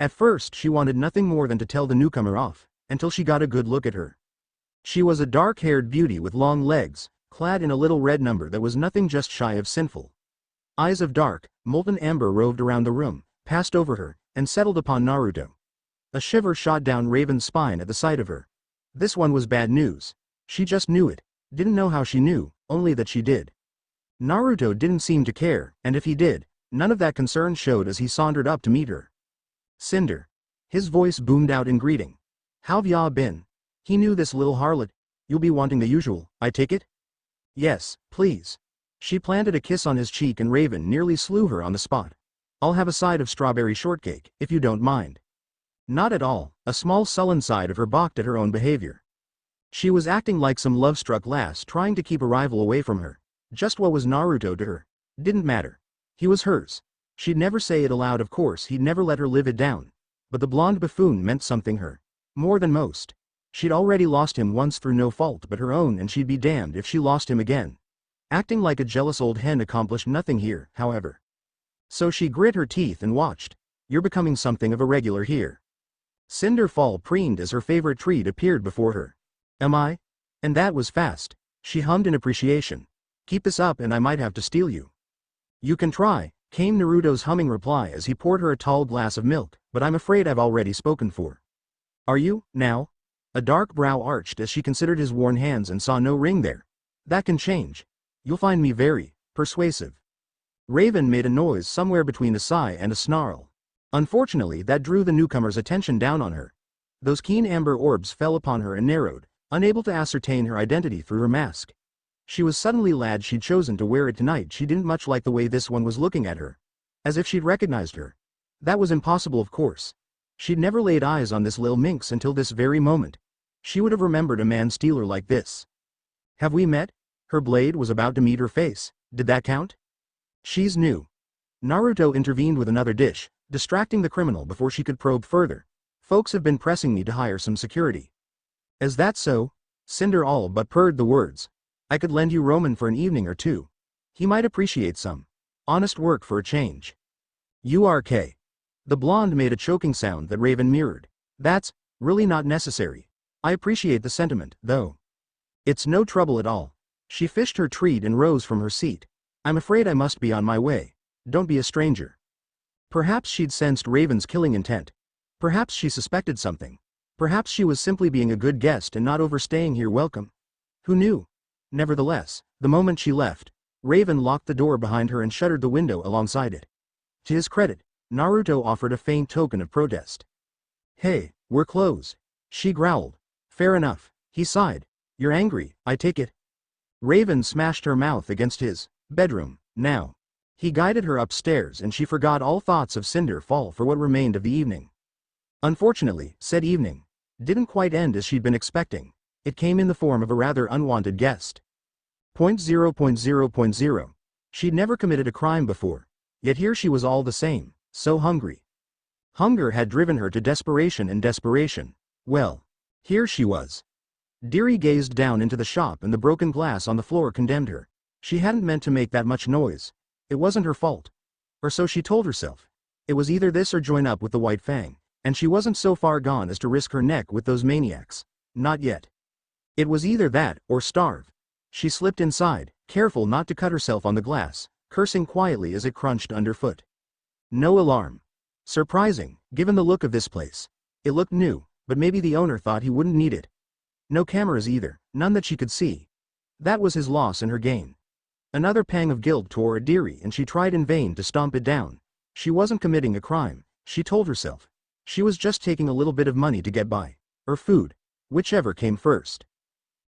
At first she wanted nothing more than to tell the newcomer off, until she got a good look at her. She was a dark-haired beauty with long legs, clad in a little red number that was nothing just shy of sinful. Eyes of dark, molten amber roved around the room, passed over her, and settled upon Naruto. A shiver shot down Raven's spine at the sight of her. This one was bad news. She just knew it. Didn't know how she knew, only that she did. Naruto didn't seem to care, and if he did, none of that concern showed as he sauntered up to meet her. Cinder. His voice boomed out in greeting. How've ya been? He knew this little harlot. You'll be wanting the usual, I take it? Yes, please. She planted a kiss on his cheek and Raven nearly slew her on the spot. I'll have a side of strawberry shortcake, if you don't mind. Not at all. A small sullen side of her balked at her own behavior. She was acting like some love-struck lass trying to keep a rival away from her. Just what was Naruto to her? Didn't matter. He was hers. She'd never say it aloud, of course, he'd never let her live it down. But the blonde buffoon meant something her. More than most. She'd already lost him once through no fault but her own, and she'd be damned if she lost him again. Acting like a jealous old hen accomplished nothing here, however. So she grit her teeth and watched. You're becoming something of a regular here. Cinder Fall preened as her favorite treat appeared before her. Am I? And that was fast. She hummed in appreciation. Keep this up and I might have to steal you. You can try, came Naruto's humming reply as he poured her a tall glass of milk, but I'm afraid I've already spoken for. Are you, now? A dark brow arched as she considered his worn hands and saw no ring there. That can change. You'll find me very persuasive. Raven made a noise somewhere between a sigh and a snarl. Unfortunately, that drew the newcomer's attention down on her. Those keen amber orbs fell upon her and narrowed, unable to ascertain her identity through her mask. She was suddenly glad she'd chosen to wear it tonight. She didn't much like the way this one was looking at her. As if she'd recognized her. That was impossible, of course. She'd never laid eyes on this lil minx until this very moment. She would have remembered a man-stealer like this. Have we met? Her blade was about to meet her face. Did that count? She's new. Naruto intervened with another dish, distracting the criminal before she could probe further. Folks have been pressing me to hire some security. Is that so? Cinder all but purred the words. I could lend you Roman for an evening or two. He might appreciate some honest work for a change. URK. The blonde made a choking sound that Raven mirrored. That's really not necessary. I appreciate the sentiment, though. It's no trouble at all. She fished her treat and rose from her seat. I'm afraid I must be on my way. Don't be a stranger. Perhaps she'd sensed Raven's killing intent. Perhaps she suspected something. Perhaps she was simply being a good guest and not overstaying her welcome. Who knew? Nevertheless, the moment she left, Raven locked the door behind her and shuttered the window alongside it. To his credit, Naruto offered a faint token of protest. Hey, we're closed. She growled. Fair enough, he sighed. You're angry, I take it. Raven smashed her mouth against his bedroom. Now. He guided her upstairs and she forgot all thoughts of Cinder Fall for what remained of the evening. Unfortunately, said evening didn't quite end as she'd been expecting. It came in the form of a rather unwanted guest. 0.0.0.0. She'd never committed a crime before, yet here she was all the same, so hungry. Hunger had driven her to desperation and desperation. Well, here she was. Deary gazed down into the shop and the broken glass on the floor condemned her. She hadn't meant to make that much noise. It wasn't her fault. Or so she told herself. It was either this or join up with the White Fang, and she wasn't so far gone as to risk her neck with those maniacs. Not yet. It was either that, or starve. She slipped inside, careful not to cut herself on the glass, cursing quietly as it crunched underfoot. No alarm. Surprising, given the look of this place. It looked new, but maybe the owner thought he wouldn't need it. No cameras either, none that she could see. That was his loss and her gain. Another pang of guilt tore at Deary and she tried in vain to stomp it down. She wasn't committing a crime, she told herself. She was just taking a little bit of money to get by. Or food. Whichever came first.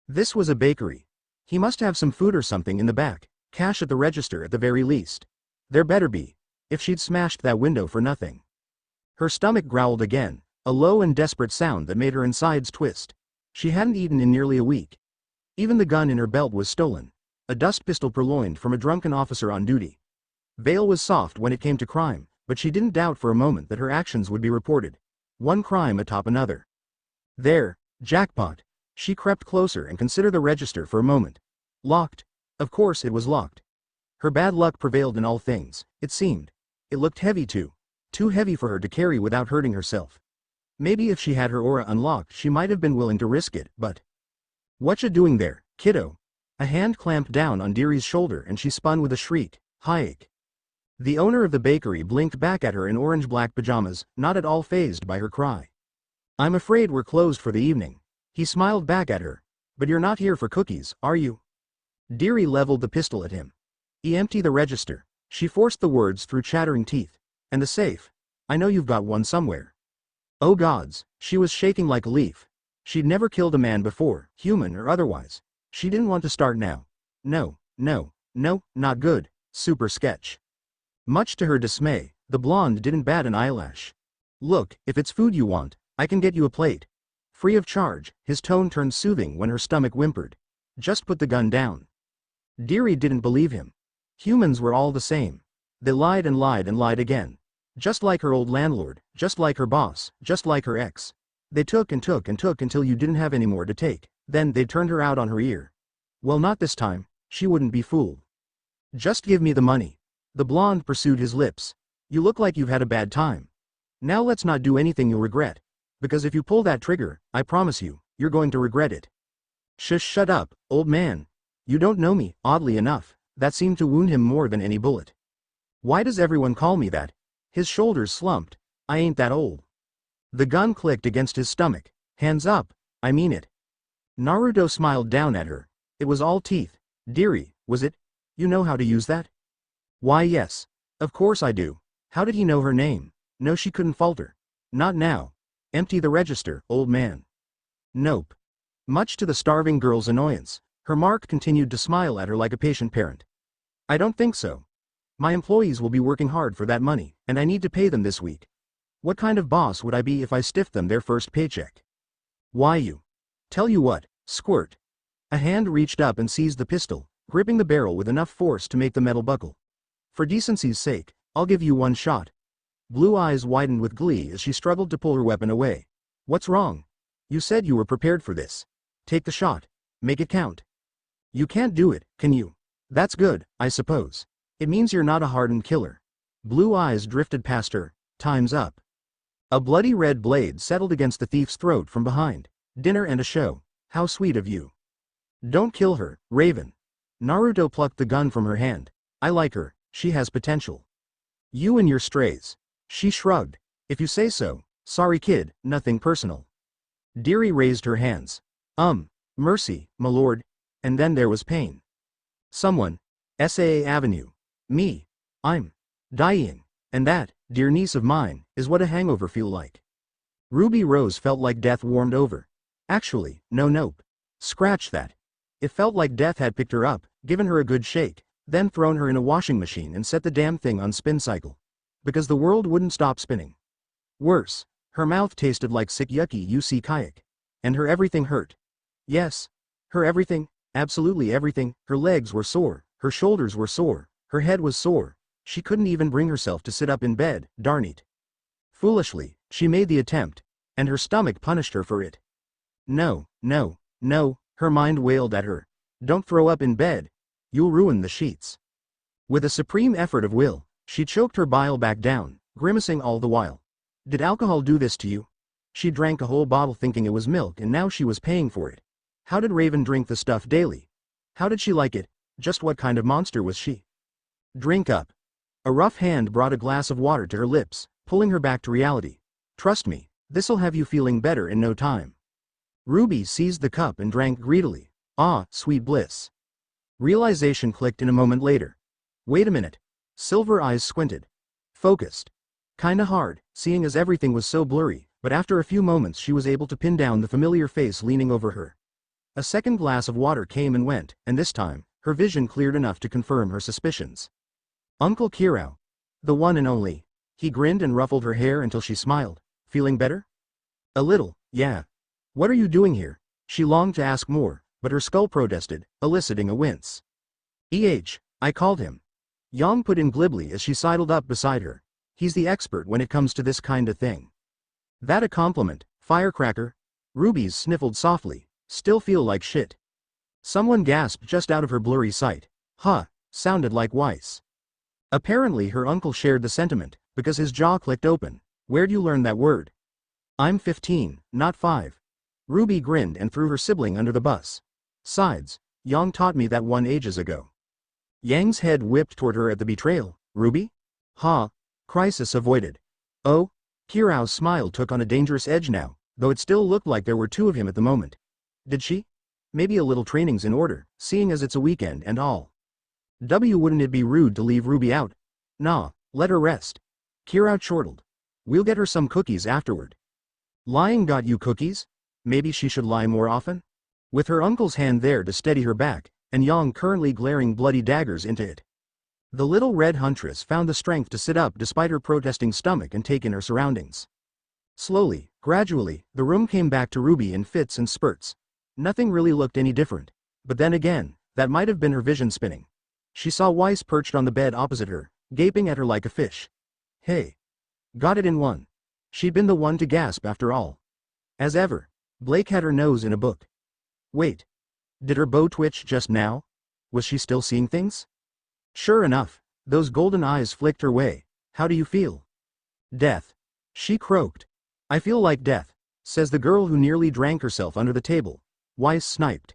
This was a bakery. He must have some food or something in the back, cash at the register at the very least. There better be, if she'd smashed that window for nothing. Her stomach growled again, a low and desperate sound that made her insides twist. She hadn't eaten in nearly a week. Even the gun in her belt was stolen. A dust pistol purloined from a drunken officer on duty. Vale was soft when it came to crime, but she didn't doubt for a moment that her actions would be reported. One crime atop another. There, jackpot. She crept closer and considered the register for a moment. Locked. Of course it was locked. Her bad luck prevailed in all things, it seemed. It looked heavy too. Too heavy for her to carry without hurting herself. Maybe if she had her aura unlocked she might have been willing to risk it, but... Whatcha doing there, kiddo? A hand clamped down on Deary's shoulder and she spun with a shriek. Hike. The owner of the bakery blinked back at her in orange-black pajamas, not at all fazed by her cry. I'm afraid we're closed for the evening. He smiled back at her. But you're not here for cookies, are you? Deary leveled the pistol at him. Empty the register. She forced the words through chattering teeth. And the safe. I know you've got one somewhere. Oh gods, she was shaking like a leaf. She'd never killed a man before, human or otherwise. She didn't want to start now. No, not good. Super sketch. Much to her dismay, the blonde didn't bat an eyelash. Look, if it's food you want, I can get you a plate. Free of charge. His tone turned soothing when her stomach whimpered. Just put the gun down. Deary didn't believe him. Humans were all the same. They lied and lied and lied again. Just like her old landlord, just like her boss, just like her ex. They took and took and took until you didn't have any more to take. Then they turned her out on her ear. Well, not this time. She wouldn't be fooled. Just give me the money. The blonde pursued his lips. You look like you've had a bad time. Now let's not do anything you'll regret. Because if you pull that trigger, I promise you, you're going to regret it. Shut up, old man. You don't know me. Oddly enough, that seemed to wound him more than any bullet. Why does everyone call me that? His shoulders slumped. I ain't that old. The gun clicked against his stomach. Hands up, I mean it. Naruto smiled down at her. It was all teeth. Deary, was it? You know how to use that? Why yes. Of course I do. How did he know her name? No, she couldn't falter. Not now. Empty the register, old man. Nope. Much to the starving girl's annoyance, her mark continued to smile at her like a patient parent. I don't think so. My employees will be working hard for that money, and I need to pay them this week. What kind of boss would I be if I stiffed them their first paycheck? Why you? Tell you what, squirt. A hand reached up and seized the pistol, gripping the barrel with enough force to make the metal buckle. For decency's sake, I'll give you one shot. Blue eyes widened with glee as she struggled to pull her weapon away. What's wrong? You said you were prepared for this. Take the shot. Make it count. You can't do it, can you? That's good, I suppose. It means you're not a hardened killer. Blue eyes drifted past her. Time's up. A bloody red blade settled against the thief's throat from behind. Dinner and a show. How sweet of you. Don't kill her, Raven. Naruto plucked the gun from her hand. I like her, she has potential. You and your strays. She shrugged. If you say so. Sorry kid, nothing personal. Deary raised her hands. Mercy, my lord. And then there was pain. Someone. SAA Avenue. Me. I'm dying. And that, dear niece of mine, is what a hangover feel like. Ruby Rose felt like death warmed over. Actually, nope. Scratch that. It felt like death had picked her up, given her a good shake, then thrown her in a washing machine and set the damn thing on spin cycle. Because the world wouldn't stop spinning. Worse, her mouth tasted like sick yucky UC kayak. And her everything hurt. Yes. Her everything, absolutely everything. Her legs were sore, her shoulders were sore, her head was sore. She couldn't even bring herself to sit up in bed, darn it. Foolishly, she made the attempt, and her stomach punished her for it. No, her mind wailed at her. Don't throw up in bed. You'll ruin the sheets. With a supreme effort of will, she choked her bile back down, grimacing all the while. Did alcohol do this to you? She drank a whole bottle thinking it was milk and now she was paying for it. How did Raven drink the stuff daily? How did she like it? Just what kind of monster was she? Drink up. A rough hand brought a glass of water to her lips, pulling her back to reality. Trust me, this'll have you feeling better in no time. Ruby seized the cup and drank greedily. Ah, sweet bliss. Realization clicked in a moment later. Wait a minute. Silver eyes squinted. Focused. Kinda hard, seeing as everything was so blurry, but after a few moments she was able to pin down the familiar face leaning over her. A second glass of water came and went, and this time, her vision cleared enough to confirm her suspicions. Uncle Kirao. The one and only. He grinned and ruffled her hair until she smiled. Feeling better? A little, yeah. What are you doing here? She longed to ask more, but her skull protested, eliciting a wince. I called him. Yang put in glibly as she sidled up beside her. He's the expert when it comes to this kinda thing. That a compliment, firecracker? Rubies sniffled softly. Still feel like shit. Someone gasped just out of her blurry sight. Sounded like Weiss. Apparently her uncle shared the sentiment, because his jaw clicked open. Where'd you learn that word? I'm 15, not 5. Ruby grinned and threw her sibling under the bus. Sides, Yang taught me that one ages ago. Yang's head whipped toward her at the betrayal. Ruby? Crisis avoided. Oh? Kirao's smile took on a dangerous edge now, though it still looked like there were two of him at the moment. Did she? Maybe a little training's in order, seeing as it's a weekend and all. Wouldn't it be rude to leave Ruby out? Nah, let her rest. Kirao chortled. We'll get her some cookies afterward. Lying got you cookies? Maybe she should lie more often? With her uncle's hand there to steady her back, and Yang currently glaring bloody daggers into it. The little red huntress found the strength to sit up despite her protesting stomach and take in her surroundings. Slowly, gradually, the room came back to Ruby in fits and spurts. Nothing really looked any different, but then again, that might have been her vision spinning. She saw Weiss perched on the bed opposite her, gaping at her like a fish. Hey. Got it in one. She'd been the one to gasp after all. As ever, Blake had her nose in a book. Wait. Did her bow twitch just now? Was she still seeing things? Sure enough, those golden eyes flicked her way. How do you feel? Death. She croaked. I feel like death, says the girl who nearly drank herself under the table. Weiss sniped.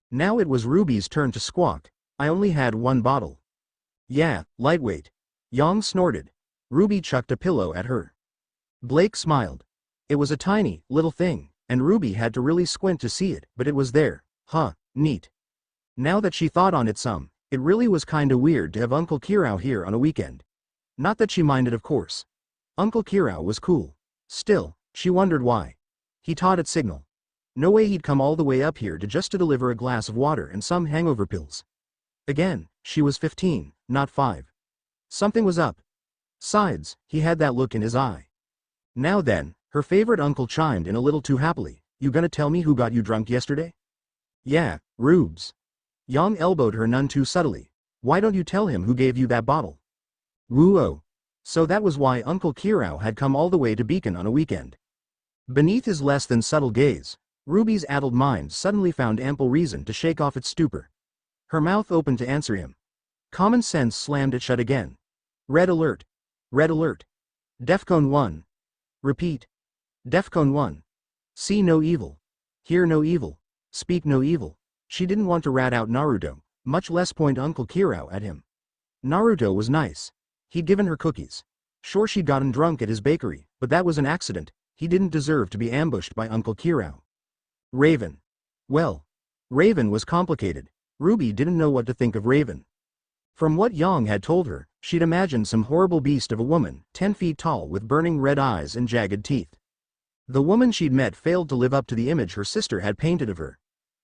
Now it was Ruby's turn to squawk. I only had one bottle. Yeah, lightweight. Yang snorted. Ruby chucked a pillow at her. Blake smiled. It was a tiny, little thing, and Ruby had to really squint to see it, but it was there. Neat. Now that she thought on it some, it really was kinda weird to have Uncle Kirao here on a weekend. Not that she minded, of course. Uncle Kirao was cool. Still, she wondered why. He taught at Signal. No way he'd come all the way up here just to deliver a glass of water and some hangover pills. Again, she was 15, not 5. Something was up. Sides, he had that look in his eye. Now then, her favorite uncle chimed in a little too happily. You gonna tell me who got you drunk yesterday? Yeah, Rubes. Yang elbowed her none too subtly. Why don't you tell him who gave you that bottle? Woo-oh. So that was why Uncle Kirao had come all the way to Beacon on a weekend. Beneath his less than subtle gaze, Ruby's addled mind suddenly found ample reason to shake off its stupor. Her mouth opened to answer him. Common sense slammed it shut again. Red alert. Red alert. Defcon 1. Repeat. Defcon 1. See no evil. Hear no evil. Speak no evil. She didn't want to rat out Naruto, much less point Uncle Kirao at him. Naruto was nice. He'd given her cookies. Sure, she'd gotten drunk at his bakery, but that was an accident. He didn't deserve to be ambushed by Uncle Kirao. Raven. Well, Raven was complicated. Ruby didn't know what to think of Raven. From what Yang had told her, she'd imagined some horrible beast of a woman, 10 feet tall with burning red eyes and jagged teeth. The woman she'd met failed to live up to the image her sister had painted of her.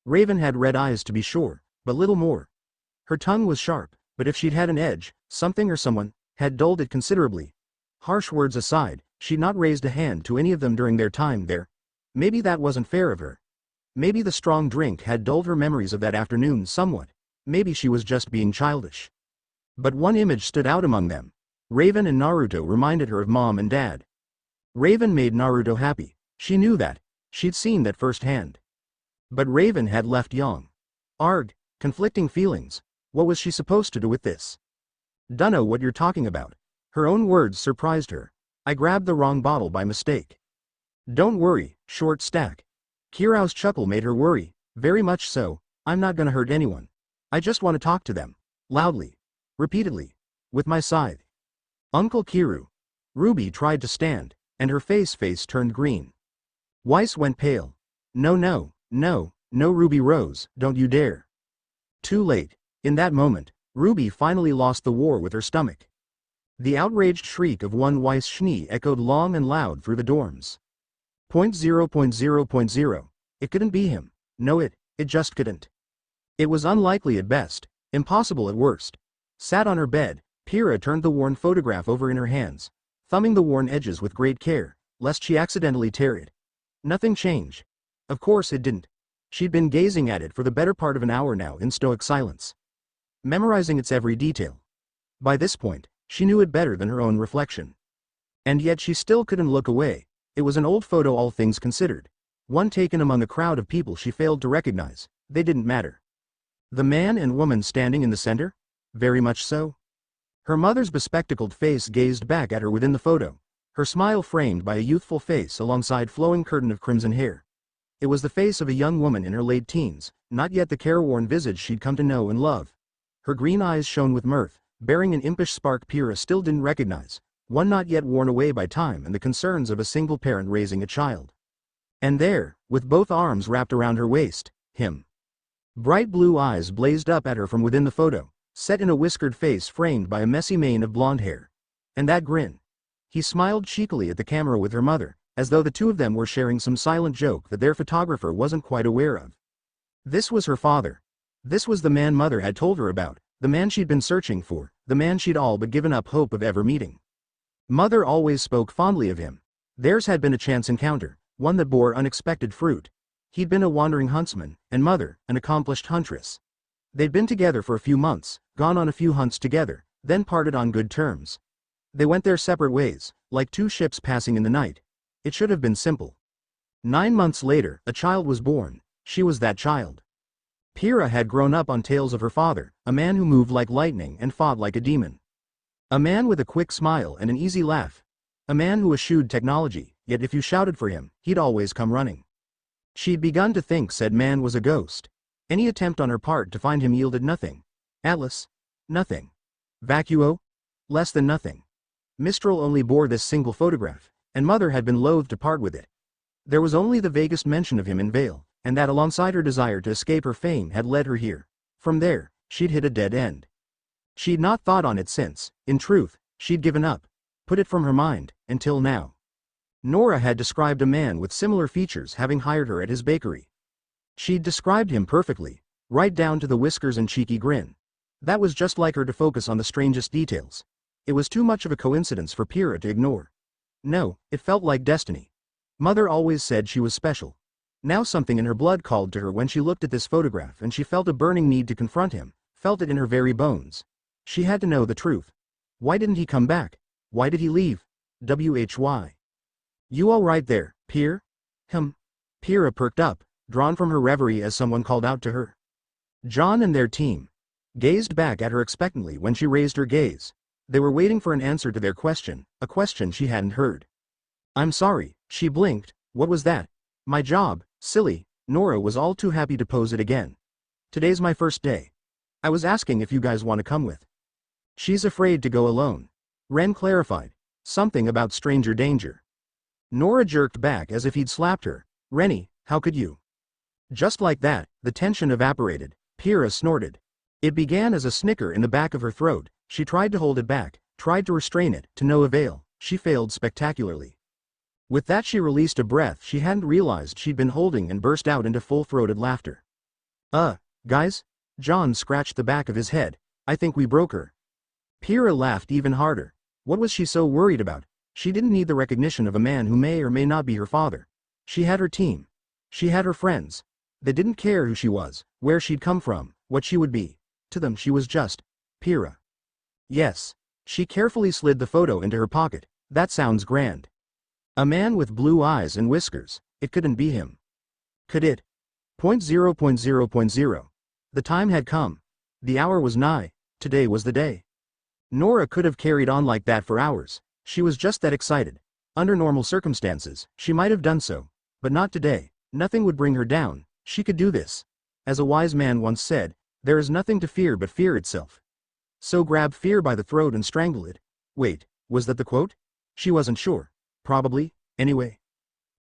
Raven had red eyes to be sure, but little more. Her tongue was sharp, but if she'd had an edge, something or someone had dulled it considerably. Harsh words aside, she'd not raised a hand to any of them during their time there. Maybe that wasn't fair of her. Maybe the strong drink had dulled her memories of that afternoon somewhat. Maybe she was just being childish. But one image stood out among them. Raven and Naruto reminded her of Mom and Dad. Raven made Naruto happy. She knew that. She'd seen that firsthand. But Raven had left Yang. Arg, conflicting feelings. What was she supposed to do with this? Dunno what you're talking about. Her own words surprised her. I grabbed the wrong bottle by mistake. Don't worry, short stack. Kirao's chuckle made her worry, very much so. I'm not gonna hurt anyone. I just want to talk to them. Loudly. Repeatedly. With my scythe. Uncle Kiru. Ruby tried to stand, and her face turned green. Weiss went pale. No, no, no, no, Ruby Rose, don't you dare. Too late. In that moment, Ruby finally lost the war with her stomach. The outraged shriek of one Weiss Schnee echoed long and loud through the dorms. 0.0.0.0. It couldn't be him. No, it just couldn't. It was unlikely at best, impossible at worst. Sat on her bed, Pyrrha turned the worn photograph over in her hands, thumbing the worn edges with great care, lest she accidentally tear it. Nothing changed. Of course it didn't. She'd been gazing at it for the better part of an hour now in stoic silence, memorizing its every detail. By this point, she knew it better than her own reflection. And yet she still couldn't look away. It was an old photo, all things considered. One taken among a crowd of people she failed to recognize. They didn't matter. The man and woman standing in the center? Very much so. Her mother's bespectacled face gazed back at her within the photo, her smile framed by a youthful face alongside flowing curtain of crimson hair. It was the face of a young woman in her late teens, not yet the careworn visage she'd come to know and love. Her green eyes shone with mirth, bearing an impish spark Pyrrha still didn't recognize, one not yet worn away by time and the concerns of a single parent raising a child. And there, with both arms wrapped around her waist, him. Bright blue eyes blazed up at her from within the photo, set in a whiskered face framed by a messy mane of blonde hair. And that grin. He smiled cheekily at the camera with her mother, as though the two of them were sharing some silent joke that their photographer wasn't quite aware of. This was her father. This was the man Mother had told her about, the man she'd been searching for, the man she'd all but given up hope of ever meeting. Mother always spoke fondly of him. Theirs had been a chance encounter, one that bore unexpected fruit. He'd been a wandering huntsman, and Mother, an accomplished huntress. They'd been together for a few months, gone on a few hunts together, then parted on good terms. They went their separate ways, like two ships passing in the night. It should have been simple. 9 months later, a child was born. She was that child. Pyrrha had grown up on tales of her father, a man who moved like lightning and fought like a demon. A man with a quick smile and an easy laugh. A man who eschewed technology, yet if you shouted for him, he'd always come running. She'd begun to think said man was a ghost. Any attempt on her part to find him yielded nothing. Atlas? Nothing. Vacuo? Less than nothing. Mistral only bore this single photograph, and Mother had been loath to part with it. There was only the vaguest mention of him in Vale, and that alongside her desire to escape her fame had led her here. From there, she'd hit a dead end. She'd not thought on it since. In truth, she'd given up, put it from her mind, until now. Nora had described a man with similar features having hired her at his bakery. She'd described him perfectly, right down to the whiskers and cheeky grin. That was just like her to focus on the strangest details. It was too much of a coincidence for Pyrrha to ignore. No, it felt like destiny. Mother always said she was special. Now something in her blood called to her when she looked at this photograph, and she felt a burning need to confront him, felt it in her very bones. She had to know the truth. Why didn't he come back? Why did he leave? Why? You all right there, Pyr? Pyrrha perked up, drawn from her reverie as someone called out to her. John and their team gazed back at her expectantly when she raised her gaze. They were waiting for an answer to their question, a question she hadn't heard. "I'm sorry," she blinked. "What was that?" "My job, silly." Nora was all too happy to pose it again. "Today's my first day. I was asking if you guys want to come with." "She's afraid to go alone," Ren clarified. "Something about stranger danger." Nora jerked back as if he'd slapped her. "Rennie, how could you?" Just like that, the tension evaporated. Pyrrha snorted. It began as a snicker in the back of her throat. She tried to hold it back, tried to restrain it, to no avail. She failed spectacularly. With that she released a breath she hadn't realized she'd been holding and burst out into full-throated laughter. Guys?" John scratched the back of his head. "I think we broke her." Pyrrha laughed even harder. What was she so worried about? She didn't need the recognition of a man who may or may not be her father. She had her team. She had her friends. They didn't care who she was, where she'd come from, what she would be. To them she was just Pyrrha. Yes. She carefully slid the photo into her pocket. That sounds grand. A man with blue eyes and whiskers. It couldn't be him. Could it? 0.0.0.0. The time had come. The hour was nigh. Today was the day. Nora could have carried on like that for hours. She was just that excited. Under normal circumstances, she might have done so. But not today. Nothing would bring her down. She could do this. As a wise man once said, there is nothing to fear but fear itself. So grab fear by the throat and strangle it. Wait, was that the quote? She wasn't sure. Probably, anyway.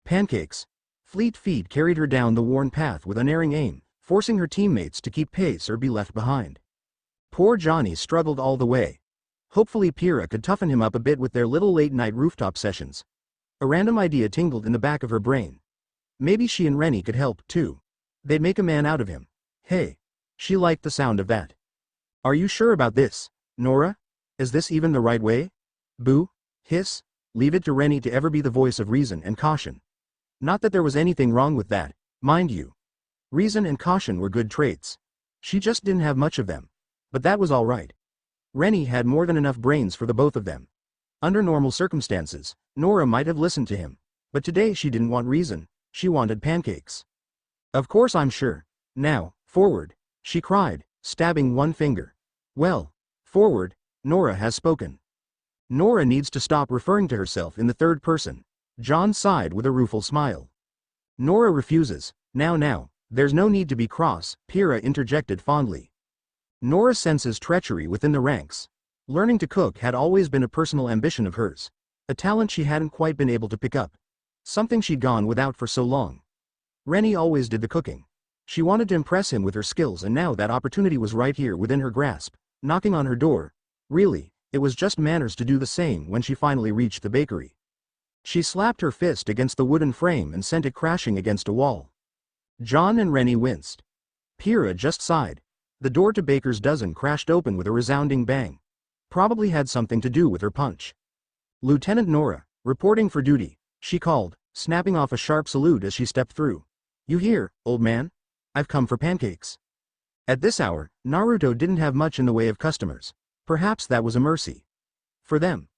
Pancakes. Fleet feet carried her down the worn path with unerring aim, forcing her teammates to keep pace or be left behind. Poor Johnny struggled all the way. Hopefully Pyrrha could toughen him up a bit with their little late-night rooftop sessions. A random idea tingled in the back of her brain. Maybe she and Rennie could help, too. They'd make a man out of him. Hey. She liked the sound of that. "Are you sure about this, Nora? Is this even the right way?" Boo. Hiss. Leave it to Rennie to ever be the voice of reason and caution. Not that there was anything wrong with that, mind you. Reason and caution were good traits. She just didn't have much of them. But that was all right. Rennie had more than enough brains for the both of them. Under normal circumstances, Nora might have listened to him. But today she didn't want reason, she wanted pancakes. "Of course I'm sure. Now, forward," she cried, stabbing one finger. "Well, forward, Nora has spoken." Nora needs to stop referring to herself in the third person. John sighed with a rueful smile. Nora refuses. Now, there's no need to be cross, Pyrrha interjected fondly. Nora senses treachery within the ranks. Learning to cook had always been a personal ambition of hers. A talent she hadn't quite been able to pick up. Something she'd gone without for so long. Rennie always did the cooking. She wanted to impress him with her skills and now that opportunity was right here within her grasp, knocking on her door. Really, it was just manners to do the same when she finally reached the bakery. She slapped her fist against the wooden frame and sent it crashing against a wall. John and Rennie winced. Pyrrha just sighed. The door to Baker's Dozen crashed open with a resounding bang. Probably had something to do with her punch. "Lieutenant Nora, reporting for duty," she called, snapping off a sharp salute as she stepped through. "You here, old man? I've come for pancakes." At this hour, Naruto didn't have much in the way of customers. Perhaps that was a mercy. For them.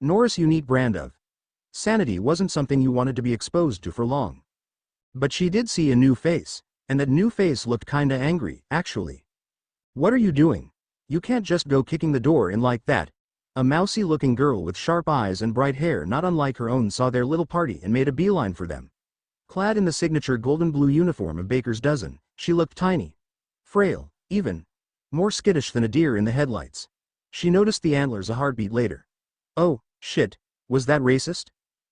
Nora's unique brand of sanity wasn't something you wanted to be exposed to for long. But she did see a new face, and that new face looked kinda angry, actually. "What are you doing? You can't just go kicking the door in like that." A mousy-looking girl with sharp eyes and bright hair not unlike her own saw their little party and made a beeline for them. Clad in the signature golden-blue uniform of Baker's Dozen, she looked tiny. Frail, even. More skittish than a deer in the headlights. She noticed the antlers a heartbeat later. Oh, shit, was that racist?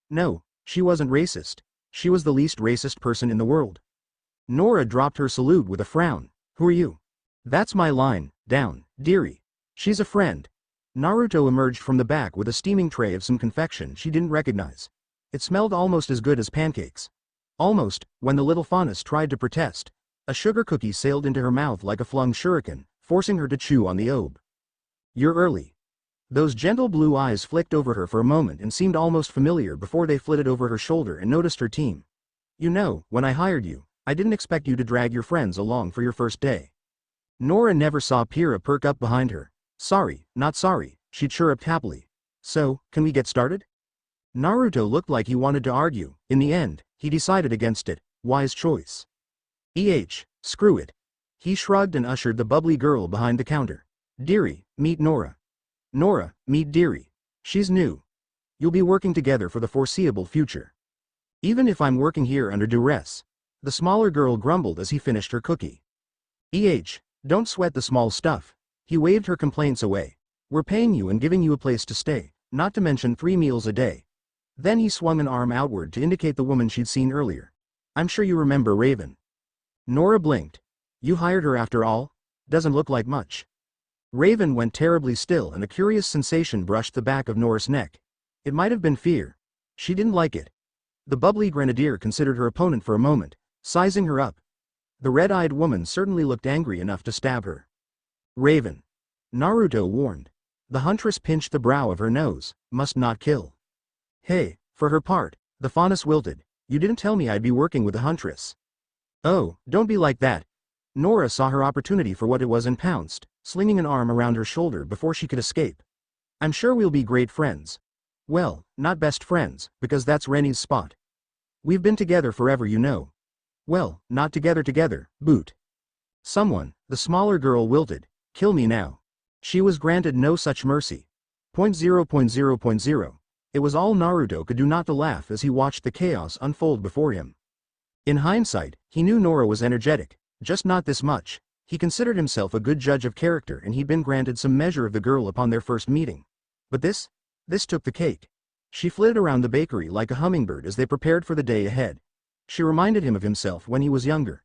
No, she wasn't racist. She was the least racist person in the world. Nora dropped her salute with a frown. "Who are you?" "That's my line, down, dearie. She's a friend." Naruto emerged from the back with a steaming tray of some confection she didn't recognize. It smelled almost as good as pancakes. Almost, when the little faunus tried to protest. A sugar cookie sailed into her mouth like a flung shuriken, forcing her to chew on the obe. "You're early." Those gentle blue eyes flicked over her for a moment and seemed almost familiar before they flitted over her shoulder and noticed her team. "You know, when I hired you, I didn't expect you to drag your friends along for your first day." Nora never saw Pyrrha perk up behind her. "Sorry, not sorry," she chirruped happily. "So, can we get started?" Naruto looked like he wanted to argue. In the end, he decided against it. Wise choice. Screw it. He shrugged and ushered the bubbly girl behind the counter. Dearie, meet Nora. Nora, meet Dearie. She's new. You'll be working together for the foreseeable future. Even if I'm working here under duress. The smaller girl grumbled as he finished her cookie. Don't sweat the small stuff. He waved her complaints away. We're paying you and giving you a place to stay, not to mention 3 meals a day. Then he swung an arm outward to indicate the woman she'd seen earlier. I'm sure you remember Raven. Nora blinked. You hired her after all? Doesn't look like much. Raven went terribly still and a curious sensation brushed the back of Nora's neck. It might have been fear. She didn't like it. The bubbly grenadier considered her opponent for a moment, sizing her up. The red-eyed woman certainly looked angry enough to stab her. Raven. Naruto warned. The huntress pinched the brow of her nose, must not kill. Hey, for her part, the faunus wilted. You didn't tell me I'd be working with a huntress. Oh, don't be like that. Nora saw her opportunity for what it was and pounced, slinging an arm around her shoulder before she could escape. I'm sure we'll be great friends. Well, not best friends, because that's Rennie's spot. We've been together forever, you know. Well, not together, boot. Someone, the smaller girl wilted, kill me now. She was granted no such mercy. 0.0.0.0. It was all Naruto could do not to laugh as he watched the chaos unfold before him. In hindsight, he knew Nora was energetic, just not this much. He considered himself a good judge of character and he'd been granted some measure of the girl upon their first meeting. But this took the cake. She flitted around the bakery like a hummingbird as they prepared for the day ahead. She reminded him of himself when he was younger.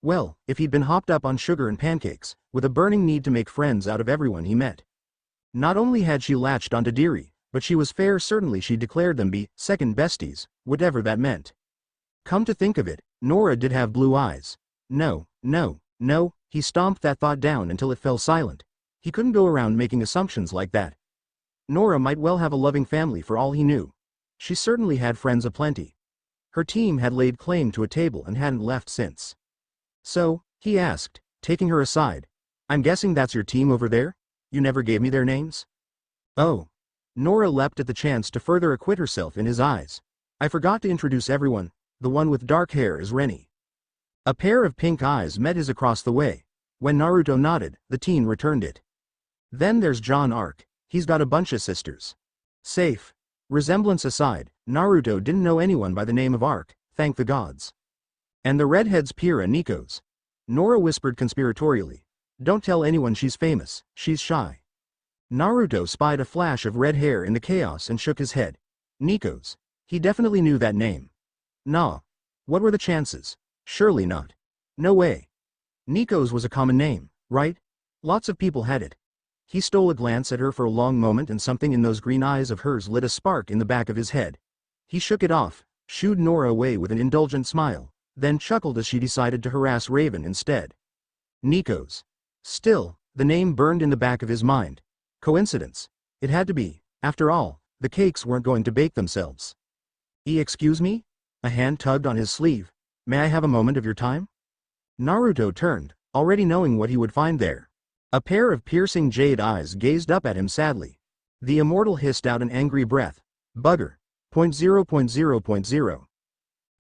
Well, if he'd been hopped up on sugar and pancakes, with a burning need to make friends out of everyone he met. Not only had she latched onto Dearie, but she was fair certainly she declared them be second besties, whatever that meant. Come to think of it, Nora did have blue eyes. No, he stomped that thought down until it fell silent. He couldn't go around making assumptions like that. Nora might well have a loving family for all he knew. She certainly had friends aplenty. Her team had laid claim to a table and hadn't left since. So, he asked, taking her aside, I'm guessing that's your team over there? You never gave me their names? Oh. Nora leapt at the chance to further acquit herself in his eyes. I forgot to introduce everyone, the one with dark hair is Rennie. A pair of pink eyes met his across the way. When Naruto nodded, the teen returned it. Then there's John Arc, he's got a bunch of sisters. Safe. Resemblance aside, Naruto didn't know anyone by the name of Arc, thank the gods. And the redhead's Pira Nikos. Nora whispered conspiratorially. Don't tell anyone she's famous, she's shy. Naruto spied a flash of red hair in the chaos and shook his head. Nikos. He definitely knew that name. Nah. What were the chances? Surely not. No way. Nikos was a common name, right? Lots of people had it. He stole a glance at her for a long moment and something in those green eyes of hers lit a spark in the back of his head. He shook it off, shooed Nora away with an indulgent smile, then chuckled as she decided to harass Raven instead. Nikos. Still, the name burned in the back of his mind. Coincidence. It had to be. After all, the cakes weren't going to bake themselves. Excuse me? A hand tugged on his sleeve. May I have a moment of your time? Naruto turned, already knowing what he would find there. A pair of piercing jade eyes gazed up at him sadly. The immortal hissed out an angry breath. Bugger. 0.0.0.0.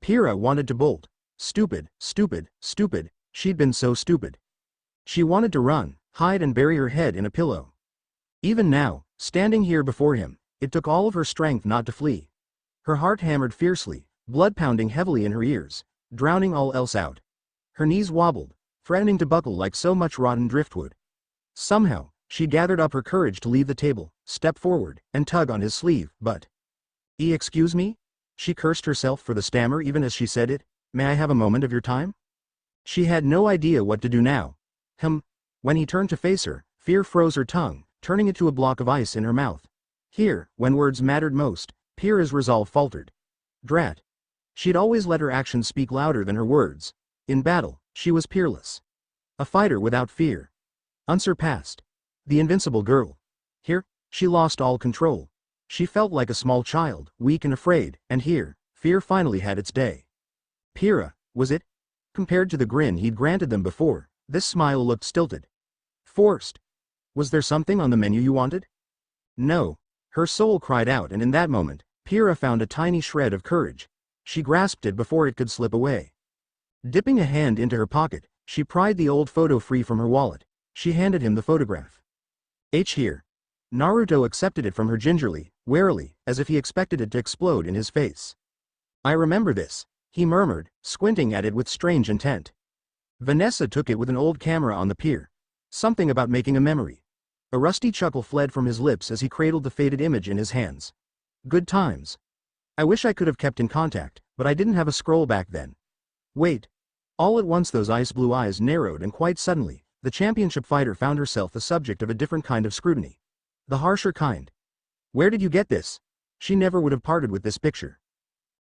Pira wanted to bolt. Stupid, she'd been so stupid. She wanted to run, hide and bury her head in a pillow. Even now, standing here before him, it took all of her strength not to flee. Her heart hammered fiercely, blood pounding heavily in her ears, drowning all else out. Her knees wobbled, threatening to buckle like so much rotten driftwood. Somehow, she gathered up her courage to leave the table, step forward, and tug on his sleeve, but... Excuse me? She cursed herself for the stammer even as she said it. May I have a moment of your time? She had no idea what to do now. When he turned to face her, fear froze her tongue, turning it to a block of ice in her mouth. Here, when words mattered most, Pira's resolve faltered. Drat. She'd always let her actions speak louder than her words. In battle, she was peerless. A fighter without fear. Unsurpassed. The invincible girl. Here, she lost all control. She felt like a small child, weak and afraid, and here, fear finally had its day. Pira, was it? Compared to the grin he'd granted them before, this smile looked stilted. Forced. Was there something on the menu you wanted? No. Her soul cried out and in that moment, Pira found a tiny shred of courage. She grasped it before it could slip away. Dipping a hand into her pocket, she pried the old photo free from her wallet. She handed him the photograph. Here. Naruto accepted it from her gingerly, warily, as if he expected it to explode in his face. I remember this, he murmured, squinting at it with strange intent. Vanessa took it with an old camera on the pier. Something about making a memory. A rusty chuckle fled from his lips as he cradled the faded image in his hands. Good times. I wish I could have kept in contact, but I didn't have a scroll back then. Wait. All at once those ice blue eyes narrowed, and quite suddenly, the championship fighter found herself the subject of a different kind of scrutiny. The harsher kind. Where did you get this? She never would have parted with this picture.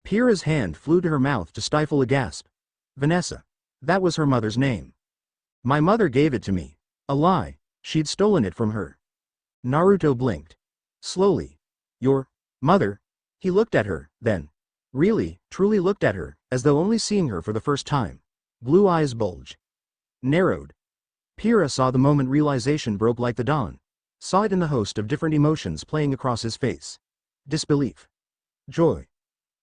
Pyrrha's hand flew to her mouth to stifle a gasp. Vanessa. That was her mother's name. My mother gave it to me. A lie. She'd stolen it from her. Naruto blinked. Slowly. Your mother? He looked at her, then. Really, truly looked at her, as though only seeing her for the first time. Blue eyes bulged. Narrowed. Pyrrha saw the moment realization broke like the dawn. Saw it in the host of different emotions playing across his face. Disbelief. Joy.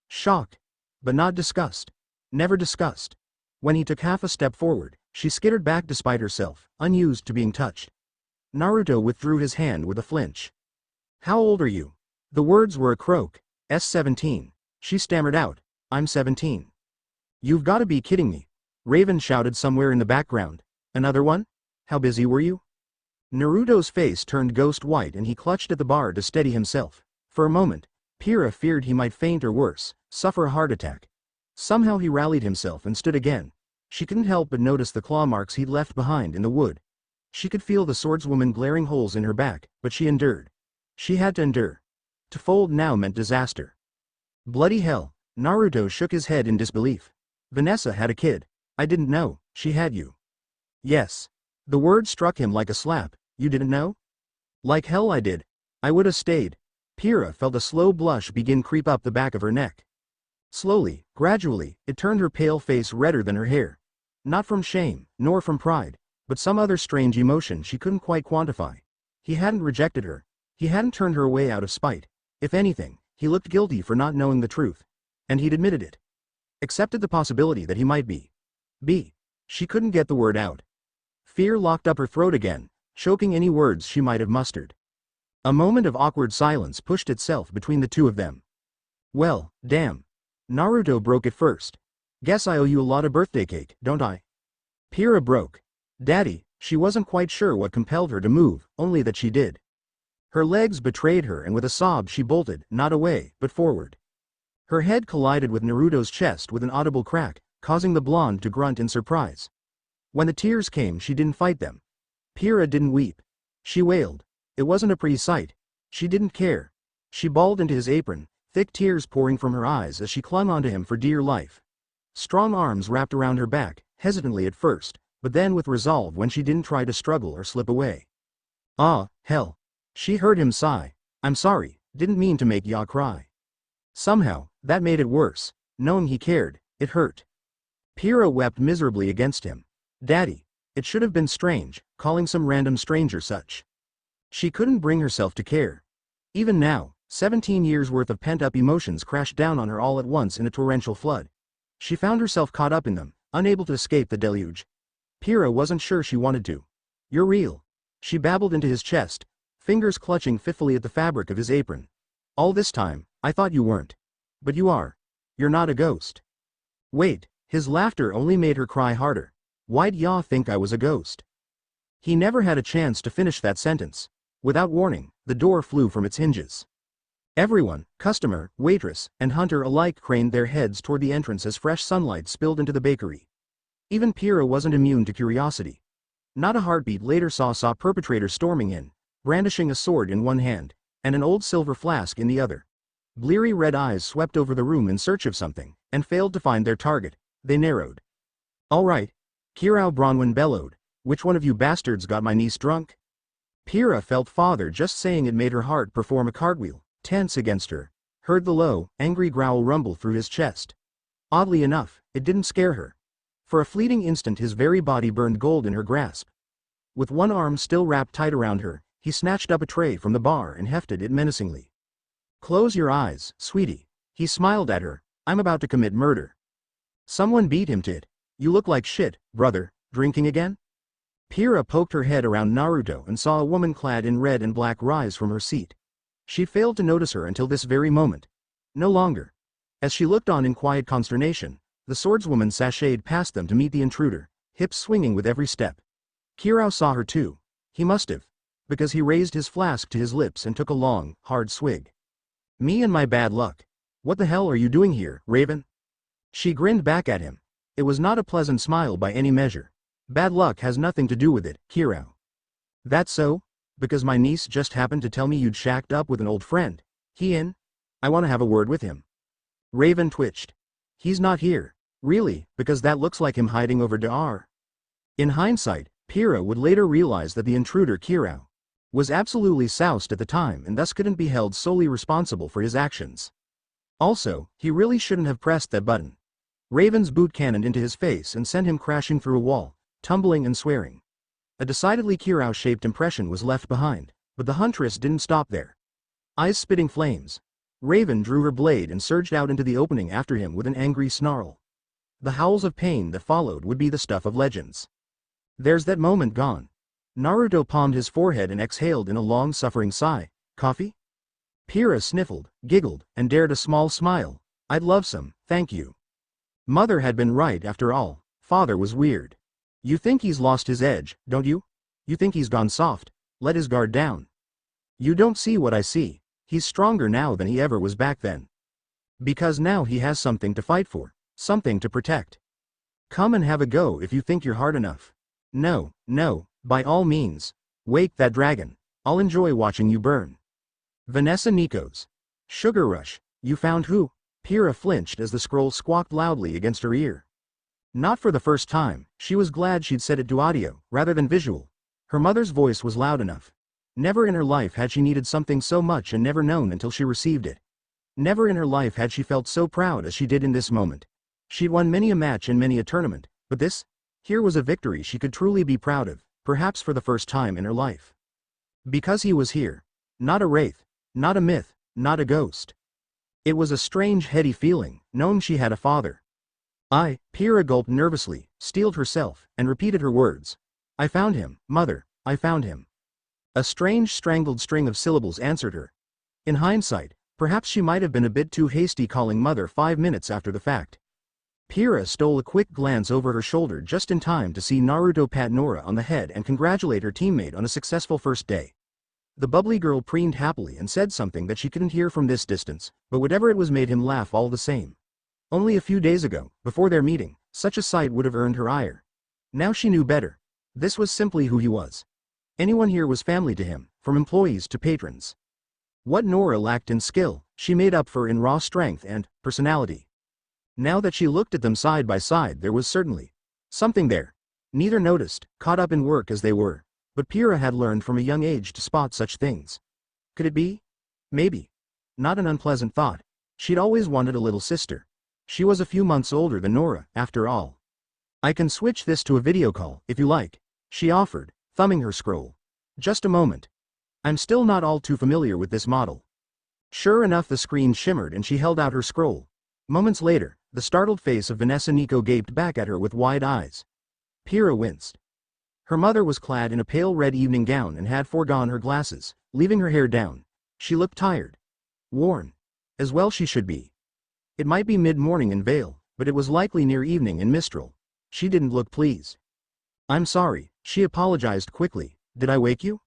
Shock. But not disgust. Never disgust. When he took half a step forward, she skittered back despite herself, unused to being touched. Naruto withdrew his hand with a flinch. How old are you? The words were a croak. 17. She stammered out. I'm 17. You've got to be kidding me. Raven shouted somewhere in the background. Another one? How busy were you? Naruto's face turned ghost white and he clutched at the bar to steady himself. For a moment, Pyrrha feared he might faint or worse, suffer a heart attack. Somehow he rallied himself and stood again. She couldn't help but notice the claw marks he'd left behind in the wood. She could feel the swordswoman glaring holes in her back, but she endured. She had to endure. To fold now meant disaster. Bloody hell, Naruto shook his head in disbelief. Vanessa had a kid. I didn't know, she had you. Yes. The word struck him like a slap. You didn't know? Like hell I did. I would have stayed. Pyrrha felt a slow blush begin creep up the back of her neck. Slowly, gradually, it turned her pale face redder than her hair. Not from shame, nor from pride, but some other strange emotion she couldn't quite quantify. He hadn't rejected her. He hadn't turned her away out of spite. If anything, he looked guilty for not knowing the truth. And he'd admitted it. Accepted the possibility that he might be. She couldn't get the word out. Fear locked up her throat again, choking any words she might have mustered. A moment of awkward silence pushed itself between the two of them. Well, damn. Naruto broke it first. Guess I owe you a lot of birthday cake, don't I? Pyrrha broke. Daddy, she wasn't quite sure what compelled her to move, only that she did. Her legs betrayed her and with a sob she bolted, not away, but forward. Her head collided with Naruto's chest with an audible crack, causing the blonde to grunt in surprise. When the tears came she didn't fight them. Pyrrha didn't weep. She wailed. It wasn't a pretty sight. She didn't care. She bawled into his apron, thick tears pouring from her eyes as she clung onto him for dear life. Strong arms wrapped around her back, hesitantly at first, but then with resolve when she didn't try to struggle or slip away. Ah, hell. She heard him sigh. I'm sorry, didn't mean to make ya cry. Somehow, that made it worse. Knowing he cared, it hurt. Pyrrha wept miserably against him. Daddy. It should have been strange, calling some random stranger such. She couldn't bring herself to care. Even now, 17 years worth of pent-up emotions crashed down on her all at once in a torrential flood. She found herself caught up in them, unable to escape the deluge. Pyrrha wasn't sure she wanted to. You're real. She babbled into his chest, fingers clutching fitfully at the fabric of his apron. All this time, I thought you weren't. But you are. You're not a ghost. Wait, his laughter only made her cry harder. Why'd ya think I was a ghost? He never had a chance to finish that sentence. Without warning, the door flew from its hinges. Everyone, customer, waitress, and hunter alike craned their heads toward the entrance as fresh sunlight spilled into the bakery. Even Pyrrha wasn't immune to curiosity. Not a heartbeat later saw perpetrators storming in, brandishing a sword in one hand, and an old silver flask in the other. Bleary red eyes swept over the room in search of something, and failed to find their target. They narrowed. All right. Kirao Bronwyn bellowed. Which one of you bastards got my niece drunk? Pyrrha felt father just saying it made her heart perform a cartwheel, tense against her. Heard the low, angry growl rumble through his chest. Oddly enough, it didn't scare her. For a fleeting instant his very body burned gold in her grasp. With one arm still wrapped tight around her, he snatched up a tray from the bar and hefted it menacingly. Close your eyes, sweetie. He smiled at her. I'm about to commit murder. Someone beat him to it. You look like shit, brother. Drinking again? Pyrrha poked her head around Naruto and saw a woman clad in red and black rise from her seat. She failed to notice her until this very moment. No longer. As she looked on in quiet consternation, the swordswoman sashayed past them to meet the intruder, hips swinging with every step. Kirao saw her too. He must have. Because he raised his flask to his lips and took a long, hard swig. Me and my bad luck. What the hell are you doing here, Raven? She grinned back at him. It was not a pleasant smile by any measure. Bad luck has nothing to do with it, Kirao. That's so? Because my niece just happened to tell me you'd shacked up with an old friend. He in? I want to have a word with him. Raven twitched. He's not here. Really, because that looks like him hiding over Dar. In hindsight, Pyrrha would later realize that the intruder Kirao was absolutely soused at the time and thus couldn't be held solely responsible for his actions. Also, he really shouldn't have pressed that button. Raven's boot cannoned into his face and sent him crashing through a wall, tumbling and swearing. A decidedly Kirao-shaped impression was left behind, but the huntress didn't stop there. Eyes spitting flames, Raven drew her blade and surged out into the opening after him with an angry snarl. The howls of pain that followed would be the stuff of legends. There's that moment gone. Naruto palmed his forehead and exhaled in a long suffering sigh. Coffee? Pyrrha sniffled, giggled, and dared a small smile. I'd love some, thank you. Mother had been right after all. Father was weird. You think he's lost his edge, don't you? You think he's gone soft, let his guard down. You don't see what I see. He's stronger now than he ever was back then. Because now he has something to fight for, something to protect. Come and have a go if you think you're hard enough. No, no, by all means. Wake that dragon. I'll enjoy watching you burn. Vanessa Nico's. Sugar Rush, you found who? Pyrrha flinched as the scroll squawked loudly against her ear. Not for the first time, she was glad she'd set it to audio, rather than visual. Her mother's voice was loud enough. Never in her life had she needed something so much and never known until she received it. Never in her life had she felt so proud as she did in this moment. She'd won many a match and many a tournament, but this? Here was a victory she could truly be proud of, perhaps for the first time in her life. Because he was here. Not a wraith, not a myth, not a ghost. It was a strange heady feeling, knowing she had a father. Pyrrha gulped nervously, steeled herself, and repeated her words. I found him, mother, I found him. A strange strangled string of syllables answered her. In hindsight, perhaps she might have been a bit too hasty calling mother 5 minutes after the fact. Pyrrha stole a quick glance over her shoulder just in time to see Naruto pat Nora on the head and congratulate her teammate on a successful first day. The bubbly girl preened happily and said something that she couldn't hear from this distance, but whatever it was made him laugh all the same. Only a few days ago, before their meeting, such a sight would have earned her ire. Now she knew better. This was simply who he was. Anyone here was family to him, from employees to patrons. What Nora lacked in skill, she made up for in raw strength and personality. Now that she looked at them side by side, there was certainly something there. Neither noticed, caught up in work as they were, but Pyrrha had learned from a young age to spot such things. Could it be? Maybe. Not an unpleasant thought. She'd always wanted a little sister. She was a few months older than Nora, after all. I can switch this to a video call, if you like, she offered, thumbing her scroll. Just a moment. I'm still not all too familiar with this model. Sure enough, the screen shimmered and she held out her scroll. Moments later, the startled face of Vanessa Nico gaped back at her with wide eyes. Pyrrha winced. Her mother was clad in a pale red evening gown and had foregone her glasses, leaving her hair down. She looked tired. Worn. As well she should be. It might be mid-morning in Vale, but it was likely near evening in Mistral. She didn't look pleased. I'm sorry, she apologized quickly. Did I wake you?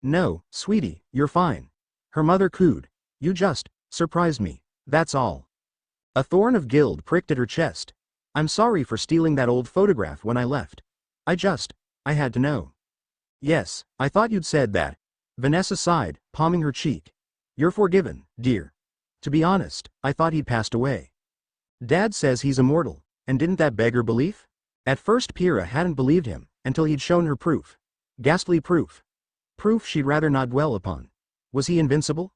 No, sweetie, you're fine. Her mother cooed. You just surprised me, that's all. A thorn of guilt pricked at her chest. I'm sorry for stealing that old photograph when I left. I had to know. Yes, I thought you'd said that. Vanessa sighed, palming her cheek. You're forgiven, dear. To be honest, I thought he'd passed away. Dad says he's immortal, and didn't that beggar belief? At first Pyrrha hadn't believed him, until he'd shown her proof. Ghastly proof. Proof she'd rather not dwell upon. Was he invincible?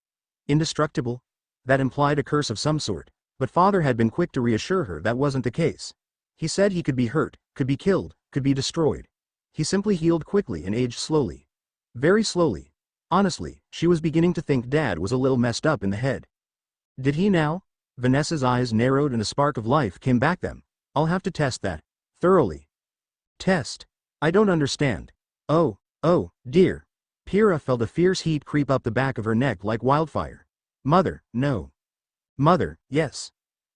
Indestructible? That implied a curse of some sort, but father had been quick to reassure her that wasn't the case. He said he could be hurt, could be killed, could be destroyed. He simply healed quickly and aged slowly. Very slowly. Honestly, she was beginning to think Dad was a little messed up in the head. Did he now? Vanessa's eyes narrowed and a spark of life came back them. I'll have to test that Thoroughly. Test. I don't understand. Oh, dear. Pyrrha felt a fierce heat creep up the back of her neck like wildfire. Mother, no. Mother, yes.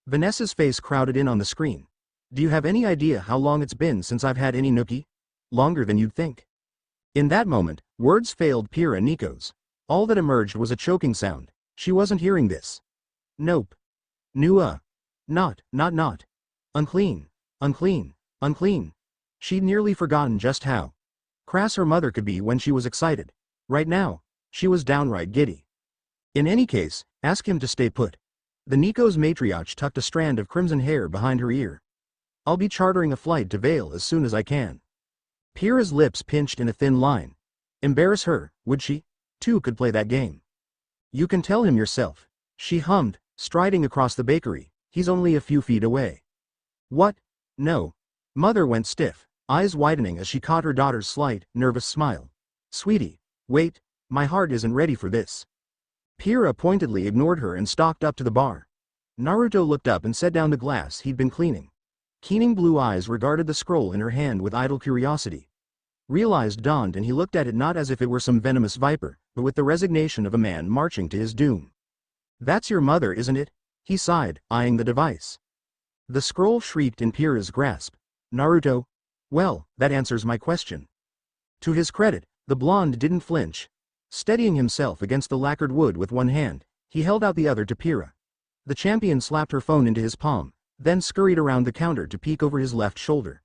Vanessa's face crowded in on the screen. Do you have any idea how long it's been since I've had any nookie? Longer than you'd think. In that moment, words failed Pyrrha Nico's. All that emerged was a choking sound. She wasn't hearing this. Nope. Not. Unclean. Unclean. She'd nearly forgotten just how crass her mother could be when she was excited. Right now, she was downright giddy. In any case, ask him to stay put. The Nico's matriarch tucked a strand of crimson hair behind her ear. I'll be chartering a flight to Vale as soon as I can. Pyrrha's lips pinched in a thin line. Embarrass her, would she? Two could play that game. You can tell him yourself. She hummed, striding across the bakery. He's only a few feet away. What? No. Mother went stiff, eyes widening as she caught her daughter's slight, nervous smile. Sweetie, wait, my heart isn't ready for this. Pyrrha pointedly ignored her and stalked up to the bar. Naruto looked up and set down the glass he'd been cleaning. Keening blue eyes regarded the scroll in her hand with idle curiosity. Realized dawned and he looked at it not as if it were some venomous viper, but with the resignation of a man marching to his doom. That's your mother, isn't it? He sighed, eyeing the device. The scroll shrieked in Pyrrha's grasp. Naruto? Well, that answers my question. To his credit, the blonde didn't flinch. Steadying himself against the lacquered wood with one hand, he held out the other to Pyrrha. The champion slapped her phone into his palm, then scurried around the counter to peek over his left shoulder.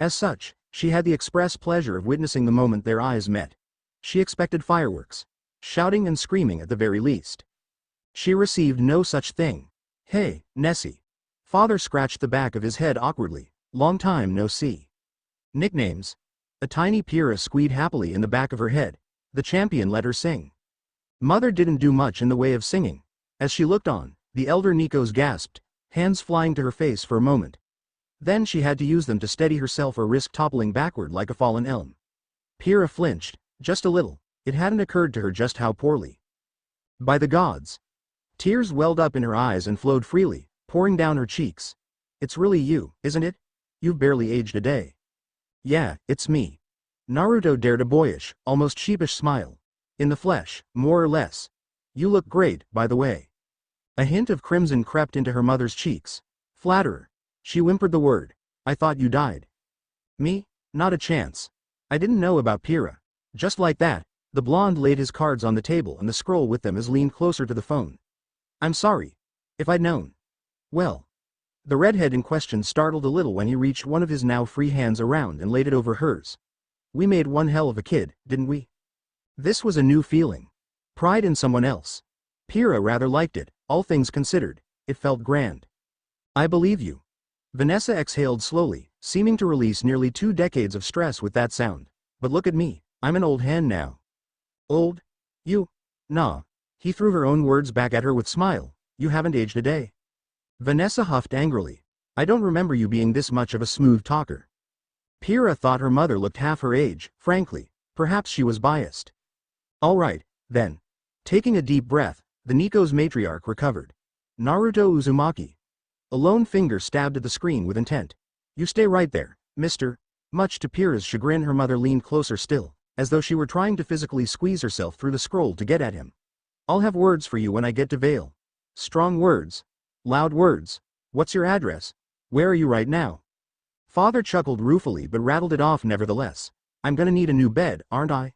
As such, she had the express pleasure of witnessing the moment their eyes met. She expected fireworks. Shouting and screaming at the very least. She received no such thing. Hey, Nessie. Father scratched the back of his head awkwardly. Long time no see. Nicknames. A tiny Pyrrha squeaked happily in the back of her head. The champion let her sing. Mother didn't do much in the way of singing. As she looked on, the elder Nikos gasped, hands flying to her face for a moment. Then she had to use them to steady herself or risk toppling backward like a fallen elm. Pyrrha flinched, just a little. It hadn't occurred to her just how poorly. By the gods. Tears welled up in her eyes and flowed freely, pouring down her cheeks. It's really you, isn't it? You've barely aged a day. Yeah, it's me. Naruto dared a boyish, almost sheepish smile. In the flesh, more or less. You look great, by the way. A hint of crimson crept into her mother's cheeks. Flatterer. She whimpered the word. I thought you died. Me? Not a chance. I didn't know about Pyrrha. Just like that, the blonde laid his cards on the table and the scroll with them as leaned closer to the phone. I'm sorry. If I'd known. Well. The redhead in question startled a little when he reached one of his now free hands around and laid it over hers. We made one hell of a kid, didn't we? This was a new feeling. Pride in someone else. Pyrrha rather liked it, all things considered. It felt grand. I believe you. Vanessa exhaled slowly, seeming to release nearly 2 decades of stress with that sound. But look at me, I'm an old hen now. Old? You? Nah. He threw her own words back at her with smile. You haven't aged a day. Vanessa huffed angrily. I don't remember you being this much of a smooth talker. Pyrrha thought her mother looked half her age, frankly. Perhaps she was biased. All right, then. Taking a deep breath, the Nico's matriarch recovered. Naruto Uzumaki. A lone finger stabbed at the screen with intent. You stay right there, mister. Much to Pyrrha's chagrin, her mother leaned closer still, as though she were trying to physically squeeze herself through the scroll to get at him. I'll have words for you when I get to Vale. Strong words. Loud words. What's your address? Where are you right now? Father chuckled ruefully but rattled it off nevertheless. I'm gonna need a new bed, aren't I?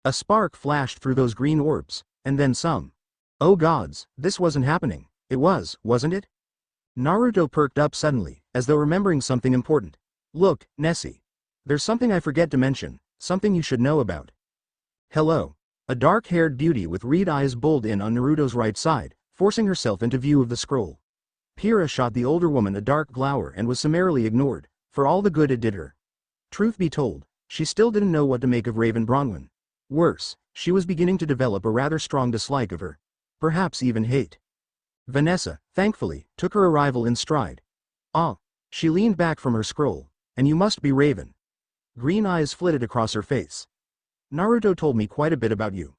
A spark flashed through those green orbs, and then some. Oh gods, this wasn't happening. It was, wasn't it? Naruto perked up suddenly, as though remembering something important. Look, Nessie. There's something I forget to mention, something you should know about. Hello. A dark-haired beauty with red eyes bulled in on Naruto's right side, forcing herself into view of the scroll. Pyrrha shot the older woman a dark glower and was summarily ignored, for all the good it did her. Truth be told, she still didn't know what to make of Raven Bronwyn. Worse, she was beginning to develop a rather strong dislike of her. Perhaps even hate. Vanessa, thankfully, took her arrival in stride. Ah. She leaned back from her scroll. And you must be Raven. Green eyes flitted across her face. Naruto told me quite a bit about you.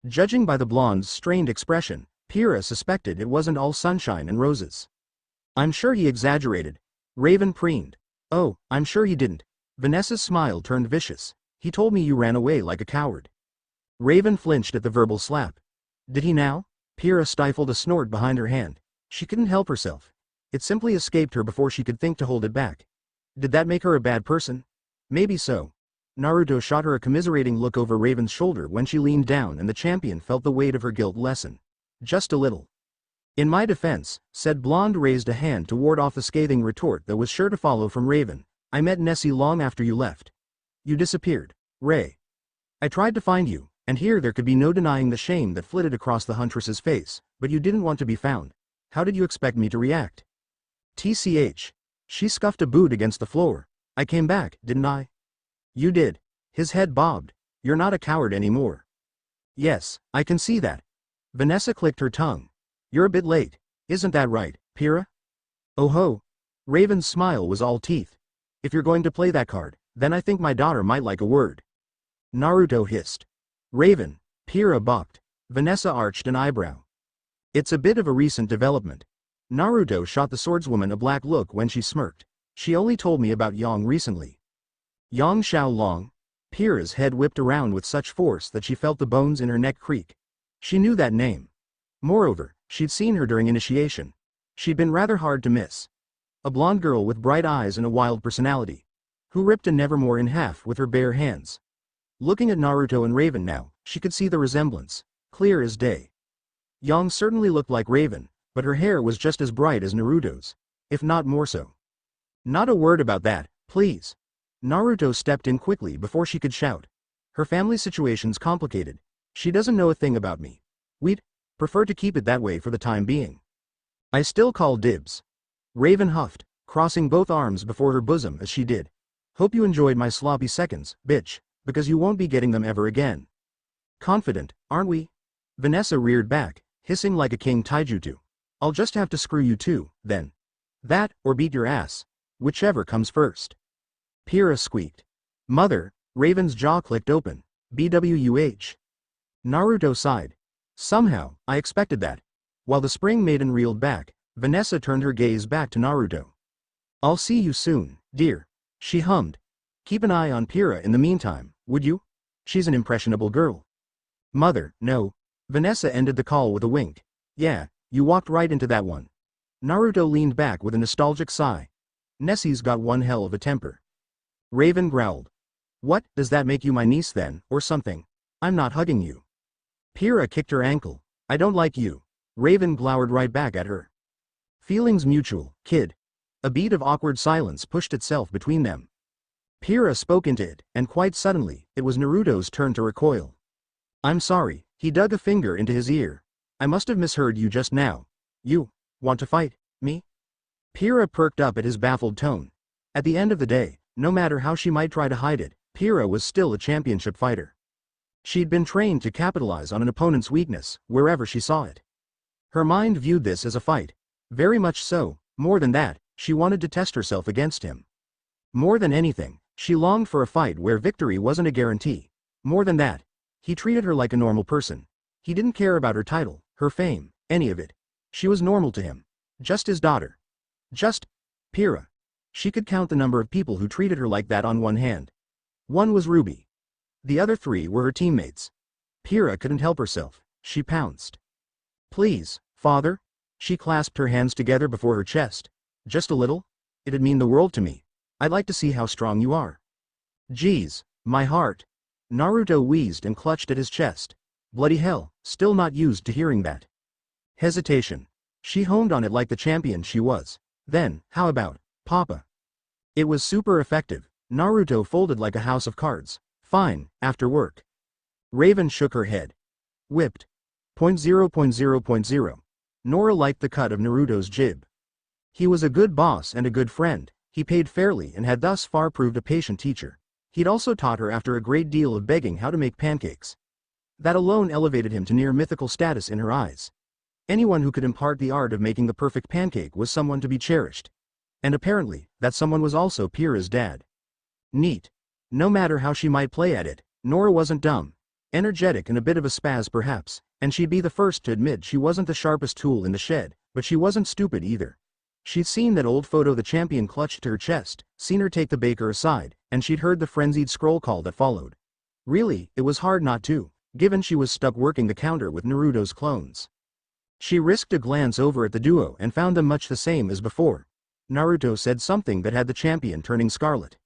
Judging by the blonde's strained expression, Pyrrha suspected it wasn't all sunshine and roses. I'm sure he exaggerated. Raven preened. Oh, I'm sure he didn't. Vanessa's smile turned vicious. He told me you ran away like a coward. Raven flinched at the verbal slap. Did he now? Pyrrha stifled a snort behind her hand. She couldn't help herself. It simply escaped her before she could think to hold it back. Did that make her a bad person? Maybe so. Naruto shot her a commiserating look over Raven's shoulder when she leaned down, and the champion felt the weight of her guilt lessen. Just a little. In my defense, said Blonde, raised a hand to ward off the scathing retort that was sure to follow from Raven. I met Nessie long after you left. You disappeared. Ray. I tried to find you, and here there could be no denying the shame that flitted across the huntress's face, but you didn't want to be found. How did you expect me to react? TCH. She scuffed a boot against the floor. I came back, didn't I? You did. His head bobbed. You're not a coward anymore. Yes, I can see that. Vanessa clicked her tongue. You're a bit late. Isn't that right, Pyrrha? Oh ho. Raven's smile was all teeth. If you're going to play that card, then I think my daughter might like a word. Naruto hissed. Raven. Pyrrha balked. Vanessa arched an eyebrow. It's a bit of a recent development. Naruto shot the swordswoman a black look when she smirked. She only told me about Yang recently. Yang Xiaolong? Pyrrha's head whipped around with such force that she felt the bones in her neck creak. She knew that name. Moreover, she'd seen her during initiation. She'd been rather hard to miss. A blonde girl with bright eyes and a wild personality, who ripped a Nevermore in half with her bare hands. Looking at Naruto and Raven now, she could see the resemblance, clear as day. Yang certainly looked like Raven, but her hair was just as bright as Naruto's, if not more so. Not a word about that, please. Naruto stepped in quickly before she could shout. Her family situation's complicated. She doesn't know a thing about me. We'd prefer to keep it that way for the time being. I still call dibs. Raven huffed, crossing both arms before her bosom as she did. Hope you enjoyed my sloppy seconds, bitch, because you won't be getting them ever again. Confident, aren't we? Vanessa reared back, hissing like a king taijutsu. I'll just have to screw you too, then. That, or beat your ass. Whichever comes first. Pyrrha squeaked. Mother. Raven's jaw clicked open. BWUH. Naruto sighed. Somehow, I expected that. While the spring maiden reeled back, Vanessa turned her gaze back to Naruto. I'll see you soon, dear. She hummed. Keep an eye on Pyrrha in the meantime, would you? She's an impressionable girl. Mother, no. Vanessa ended the call with a wink. Yeah, you walked right into that one. Naruto leaned back with a nostalgic sigh. Nessie's got one hell of a temper. Raven growled. What, does that make you my niece then, or something? I'm not hugging you. Pyrrha kicked her ankle. I don't like you. Raven glowered right back at her. Feelings mutual, kid. A beat of awkward silence pushed itself between them. Pyrrha spoke into it, and quite suddenly, it was Naruto's turn to recoil. I'm sorry, he dug a finger into his ear. I must have misheard you just now. You want to fight me? Pyrrha perked up at his baffled tone. At the end of the day, no matter how she might try to hide it, Pyrrha was still a championship fighter. She'd been trained to capitalize on an opponent's weakness, wherever she saw it. Her mind viewed this as a fight. Very much so. More than that, she wanted to test herself against him. More than anything, she longed for a fight where victory wasn't a guarantee. More than that, he treated her like a normal person. He didn't care about her title, her fame, any of it. She was normal to him. Just his daughter. Just Pyrrha. She could count the number of people who treated her like that on one hand. One was Ruby. The other three were her teammates. Pyrrha couldn't help herself. She pounced. Please, father? She clasped her hands together before her chest. Just a little? It'd mean the world to me. I'd like to see how strong you are. Geez, my heart. Naruto wheezed and clutched at his chest. Bloody hell, still not used to hearing that. Hesitation. She honed on it like the champion she was. Then, how about, Papa? It was super effective. Naruto folded like a house of cards. Fine, after work. Raven shook her head. Whipped. 0.0.0.0. Nora liked the cut of Naruto's jib. He was a good boss and a good friend. He paid fairly and had thus far proved a patient teacher. He'd also taught her after a great deal of begging how to make pancakes. That alone elevated him to near mythical status in her eyes. Anyone who could impart the art of making the perfect pancake was someone to be cherished. And apparently, that someone was also Pyrrha's dad. Neat. No matter how she might play at it, Nora wasn't dumb. Energetic and a bit of a spaz perhaps, and she'd be the first to admit she wasn't the sharpest tool in the shed, but she wasn't stupid either. She'd seen that old photo the champion clutched to her chest, seen her take the baker aside, and she'd heard the frenzied scroll call that followed. Really, it was hard not to, given she was stuck working the counter with Naruto's clones. She risked a glance over at the duo and found them much the same as before. Naruto said something that had the champion turning scarlet.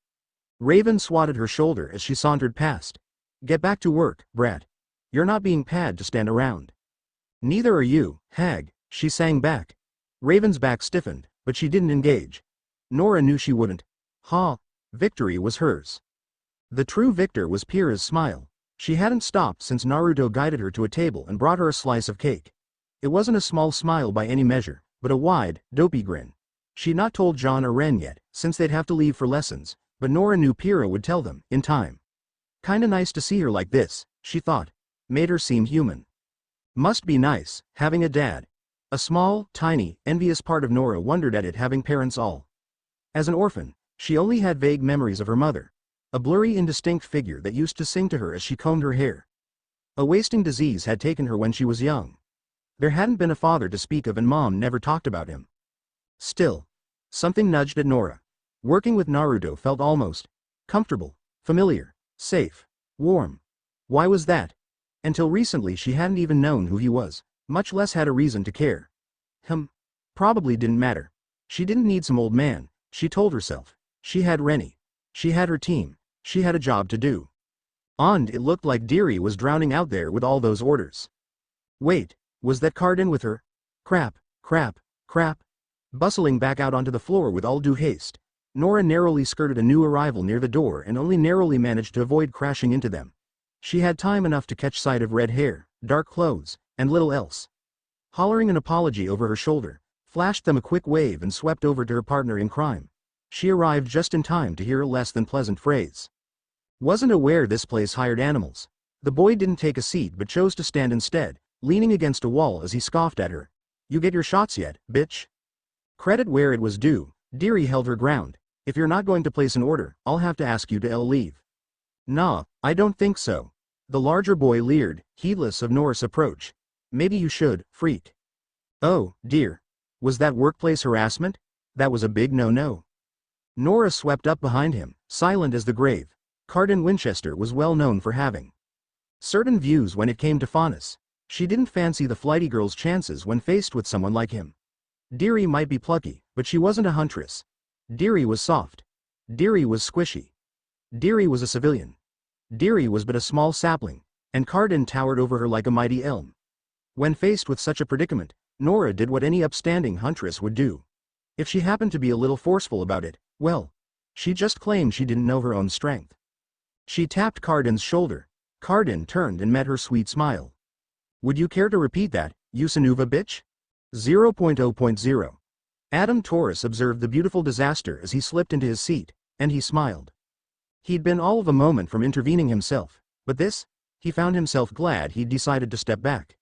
Raven swatted her shoulder as she sauntered past. "Get back to work, brat. You're not being paid to stand around." "Neither are you, hag," she sang back. Raven's back stiffened, but she didn't engage. Nora knew she wouldn't. Victory was hers. The true victor was Pyrrha's smile. She hadn't stopped since Naruto guided her to a table and brought her a slice of cake. It wasn't a small smile by any measure, but a wide, dopey grin. She'd not told John or Ren yet, since they'd have to leave for lessons, but Nora knew Pyrrha would tell them, in time. Kinda nice to see her like this, she thought. Made her seem human. Must be nice, having a dad. A small, tiny, envious part of Nora wondered at it having parents all. As an orphan, she only had vague memories of her mother. A blurry indistinct figure that used to sing to her as she combed her hair. A wasting disease had taken her when she was young. There hadn't been a father to speak of and Mom never talked about him. Still, something nudged at Nora. Working with Naruto felt almost comfortable, familiar, safe, warm. Why was that? Until recently she hadn't even known who he was, much less had a reason to care. Probably didn't matter. She didn't need some old man, she told herself. She had Rennie. She had her team. She had a job to do. And it looked like Deary was drowning out there with all those orders. Wait, was that Carden with her? Crap. Bustling back out onto the floor with all due haste, Nora narrowly skirted a new arrival near the door and only narrowly managed to avoid crashing into them. She had time enough to catch sight of red hair, dark clothes, and little else. Hollering an apology over her shoulder, flashed them a quick wave and swept over to her partner in crime. She arrived just in time to hear a less than pleasant phrase. Wasn't aware this place hired animals. The boy didn't take a seat but chose to stand instead, leaning against a wall as he scoffed at her. "You get your shots yet, bitch?" Credit where it was due, Deary held her ground. "If you're not going to place an order, I'll have to ask you to leave." "Nah, I don't think so." The larger boy leered, heedless of Nora's approach. "Maybe you should, freak." "Oh, dear. Was that workplace harassment? That was a big no-no." Nora swept up behind him, silent as the grave. Carden Winchester was well known for having certain views when it came to Faunus. She didn't fancy the flighty girl's chances when faced with someone like him. Deary might be plucky, but she wasn't a huntress. Deary was soft. Deary was squishy. Deary was a civilian. Deary was but a small sapling, and Carden towered over her like a mighty elm. When faced with such a predicament, Nora did what any upstanding huntress would do. If she happened to be a little forceful about it, well, she just claimed she didn't know her own strength. She tapped Carden's shoulder. Carden turned and met her sweet smile. "Would you care to repeat that, you Sanuva bitch?" 0.0.0. Adam Taurus observed the beautiful disaster as he slipped into his seat, and he smiled. He'd been all of a moment from intervening himself, but this, he found himself glad he'd decided to step back.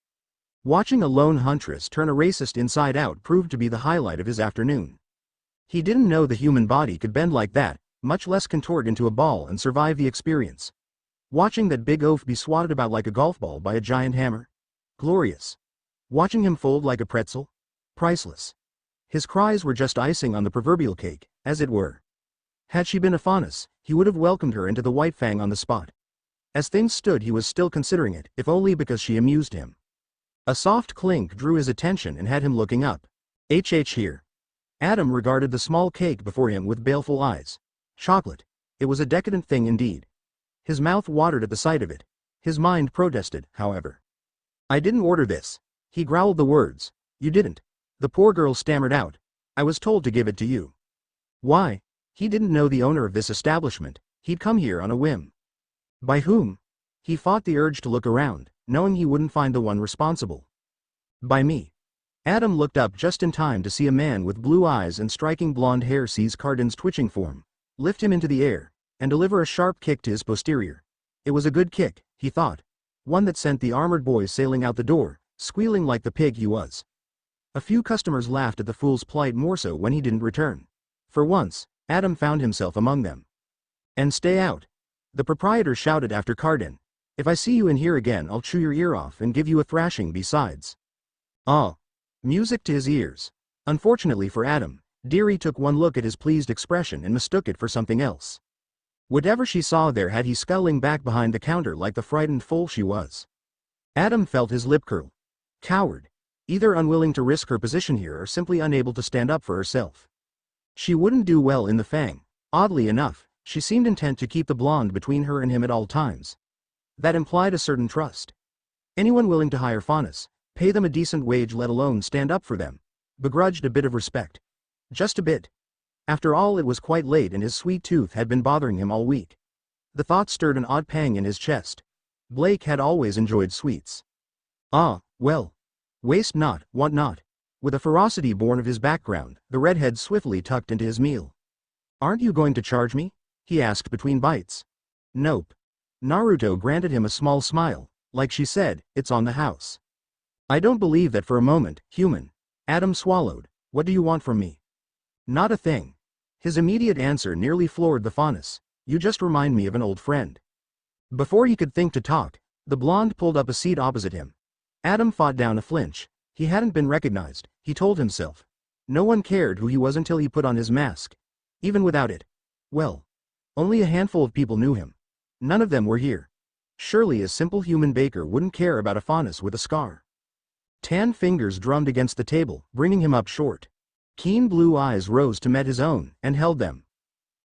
Watching a lone huntress turn a racist inside out proved to be the highlight of his afternoon. He didn't know the human body could bend like that, much less contort into a ball and survive the experience. Watching that big oaf be swatted about like a golf ball by a giant hammer? Glorious. Watching him fold like a pretzel? Priceless. His cries were just icing on the proverbial cake, as it were. Had she been a Faunus, he would have welcomed her into the White Fang on the spot. As things stood he was still considering it, if only because she amused him. A soft clink drew his attention and had him looking up. Here. Adam regarded the small cake before him with baleful eyes. Chocolate. It was a decadent thing indeed. His mouth watered at the sight of it. His mind protested, however. "I didn't order this." He growled the words. "You didn't." The poor girl stammered out. "I was told to give it to you." Why? He didn't know the owner of this establishment. He'd come here on a whim. By whom? He fought the urge to look around, knowing he wouldn't find the one responsible. By me. Adam looked up just in time to see a man with blue eyes and striking blonde hair seize Carden's twitching form, lift him into the air, and deliver a sharp kick to his posterior. It was a good kick, he thought. One that sent the armored boy sailing out the door, squealing like the pig he was. A few customers laughed at the fool's plight, more so when he didn't return. For once, Adam found himself among them. "And stay out." The proprietor shouted after Carden. "If I see you in here again I'll chew your ear off and give you a thrashing besides." Ah. Music to his ears. Unfortunately for Adam, Deary took one look at his pleased expression and mistook it for something else. Whatever she saw there had he scuttling back behind the counter like the frightened foal she was. Adam felt his lip curl. Coward. Either unwilling to risk her position here or simply unable to stand up for herself. She wouldn't do well in the Fang. Oddly enough, she seemed intent to keep the blonde between her and him at all times. That implied a certain trust. Anyone willing to hire Faunus, pay them a decent wage let alone stand up for them, begrudged a bit of respect. Just a bit. After all, it was quite late and his sweet tooth had been bothering him all week. The thought stirred an odd pang in his chest. Blake had always enjoyed sweets. Ah, well. Waste not, want not. With a ferocity born of his background, the redhead swiftly tucked into his meal. Aren't you going to charge me? He asked between bites. Nope. Naruto granted him a small smile, like she said, it's on the house. I don't believe that for a moment, human. Adam swallowed. What do you want from me? Not a thing. His immediate answer nearly floored the Faunus. You just remind me of an old friend. Before he could think to talk, the blonde pulled up a seat opposite him. Adam fought down a flinch. He hadn't been recognized, he told himself. No one cared who he was until he put on his mask. Even without it. Well. Only a handful of people knew him. None of them were here. Surely a simple human baker wouldn't care about a Faunus with a scar. Tan fingers drummed against the table, bringing him up short. Keen blue eyes rose to meet his own, and held them.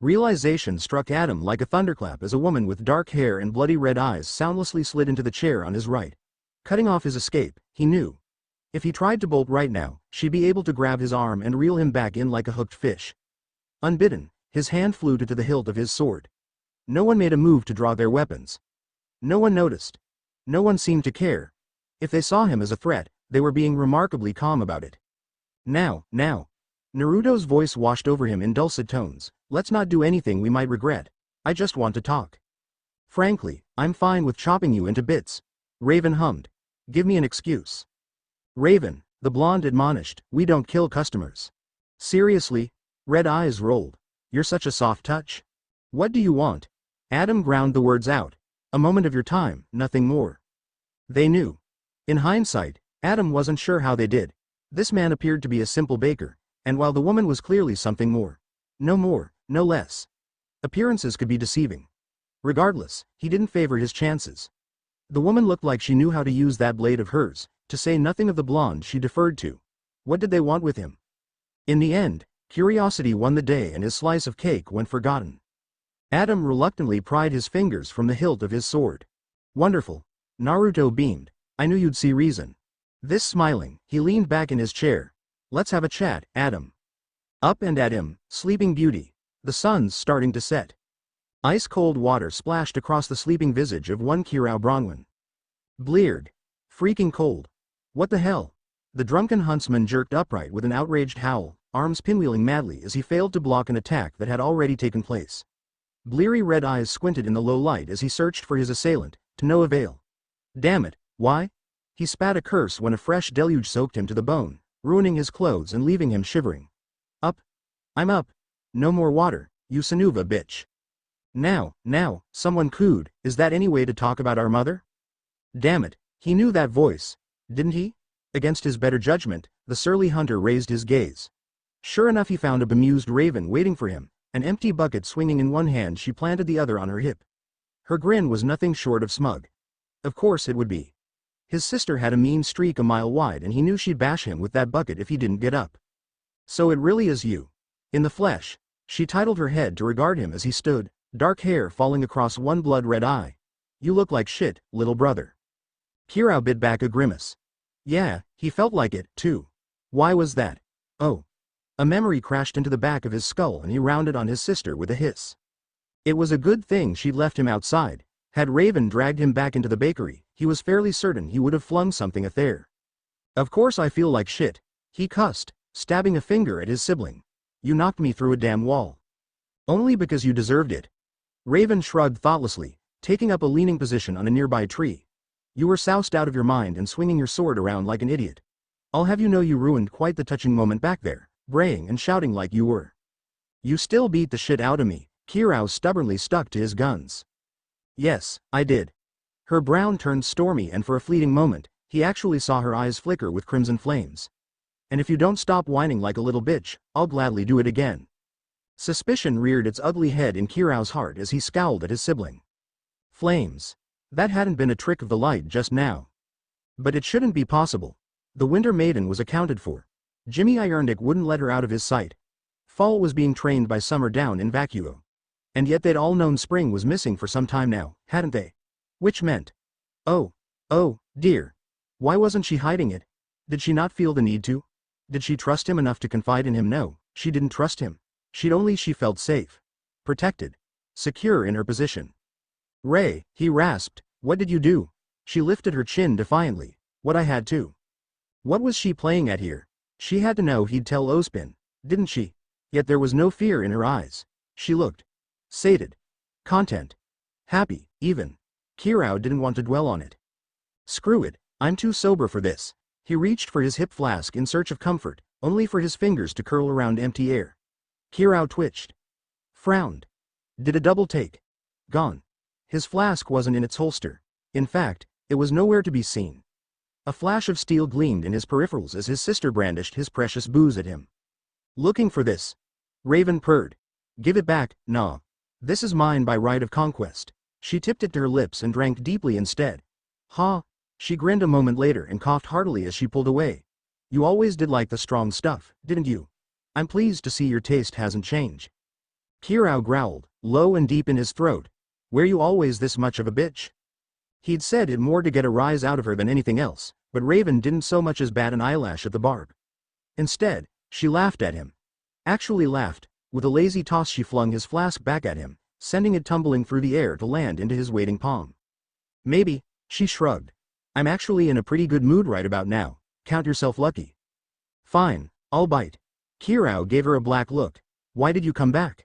Realization struck Adam like a thunderclap as a woman with dark hair and bloody red eyes soundlessly slid into the chair on his right. Cutting off his escape, he knew. If he tried to bolt right now, she'd be able to grab his arm and reel him back in like a hooked fish. Unbidden, his hand flew to the hilt of his sword. No one made a move to draw their weapons. No one noticed. No one seemed to care. If they saw him as a threat, they were being remarkably calm about it. Now. Naruto's voice washed over him in dulcet tones. Let's not do anything we might regret. I just want to talk. Frankly, I'm fine with chopping you into bits. Raven hummed. Give me an excuse. Raven, the blonde admonished, we don't kill customers. Seriously? Red eyes rolled. You're such a soft touch. What do you want? Adam ground the words out. A moment of your time, nothing more. They knew. In hindsight, Adam wasn't sure how they did. This man appeared to be a simple baker, and while the woman was clearly something more. No more, no less. Appearances could be deceiving. Regardless, he didn't favor his chances. The woman looked like she knew how to use that blade of hers, to say nothing of the blonde she deferred to. What did they want with him? In the end, curiosity won the day and his slice of cake went forgotten. Adam reluctantly pried his fingers from the hilt of his sword. Wonderful. Naruto beamed. I knew you'd see reason. This smiling, he leaned back in his chair. Let's have a chat, Adam. Up and at him, Sleeping Beauty. The sun's starting to set. Ice-cold water splashed across the sleeping visage of one Kirao Bronwyn. Bleared. Freaking cold. What the hell? The drunken huntsman jerked upright with an outraged howl, arms pinwheeling madly as he failed to block an attack that had already taken place. Bleary red eyes squinted in the low light as he searched for his assailant, to no avail. Damn it, why? He spat a curse when a fresh deluge soaked him to the bone, ruining his clothes and leaving him shivering. Up. I'm up. No more water, you Sanuva bitch. Now, someone cooed, is that any way to talk about our mother? Damn it, he knew that voice, didn't he? Against his better judgment, the surly hunter raised his gaze. Sure enough, he found a bemused raven waiting for him, an empty bucket swinging in one hand. She planted the other on her hip. Her grin was nothing short of smug. Of course it would be. His sister had a mean streak a mile wide and he knew she'd bash him with that bucket if he didn't get up. So it really is you. In the flesh. She titled her head to regard him as he stood, dark hair falling across one blood-red eye. You look like shit, little brother. Kirao bit back a grimace. Yeah, he felt like it, too. Why was that? Oh. A memory crashed into the back of his skull and he rounded on his sister with a hiss. It was a good thing she'd left him outside. Had Raven dragged him back into the bakery, he was fairly certain he would have flung something at there. Of course I feel like shit. He cussed, stabbing a finger at his sibling. You knocked me through a damn wall. Only because you deserved it. Raven shrugged thoughtlessly, taking up a leaning position on a nearby tree. You were soused out of your mind and swinging your sword around like an idiot. I'll have you know you ruined quite the touching moment back there, braying and shouting like you were. You still beat the shit out of me. Kirao stubbornly stuck to his guns. Yes, I did. Her brown turned stormy and for a fleeting moment, he actually saw her eyes flicker with crimson flames. And if you don't stop whining like a little bitch, I'll gladly do it again. Suspicion reared its ugly head in Kirao's heart as he scowled at his sibling. Flames. That hadn't been a trick of the light just now. But it shouldn't be possible. The Winter Maiden was accounted for. Jimmy Irondick wouldn't let her out of his sight. Fall was being trained by summer down in Vacuo. And yet they'd all known spring was missing for some time now, hadn't they? Which meant... Oh dear. Why wasn't she hiding it? Did she not feel the need to? Did she trust him enough to confide in him? No, she didn't trust him. She felt safe. Protected. Secure in her position. Ray, he rasped, what did you do? She lifted her chin defiantly. What I had to. What was she playing at here? She had to know he'd tell Ospin, didn't she? Yet there was no fear in her eyes. She looked sated. Content. Happy, even. Kirao didn't want to dwell on it. Screw it, I'm too sober for this. He reached for his hip flask in search of comfort, only for his fingers to curl around empty air. Kirao twitched. Frowned. Did a double take. Gone. His flask wasn't in its holster. In fact, it was nowhere to be seen. A flash of steel gleamed in his peripherals as his sister brandished his precious booze at him. Looking for this? Raven purred. Give it back, nah. This is mine by right of conquest. She tipped it to her lips and drank deeply instead. Ha! She grinned a moment later and coughed heartily as she pulled away. You always did like the strong stuff, didn't you? I'm pleased to see your taste hasn't changed. Kirao growled, low and deep in his throat. Were you always this much of a bitch? He'd said it more to get a rise out of her than anything else, but Raven didn't so much as bat an eyelash at the barb. Instead, she laughed at him. Actually laughed. With a lazy toss she flung his flask back at him, sending it tumbling through the air to land into his waiting palm. Maybe, she shrugged. I'm actually in a pretty good mood right about now. Count yourself lucky. Fine, I'll bite. Kirao gave her a black look. Why did you come back?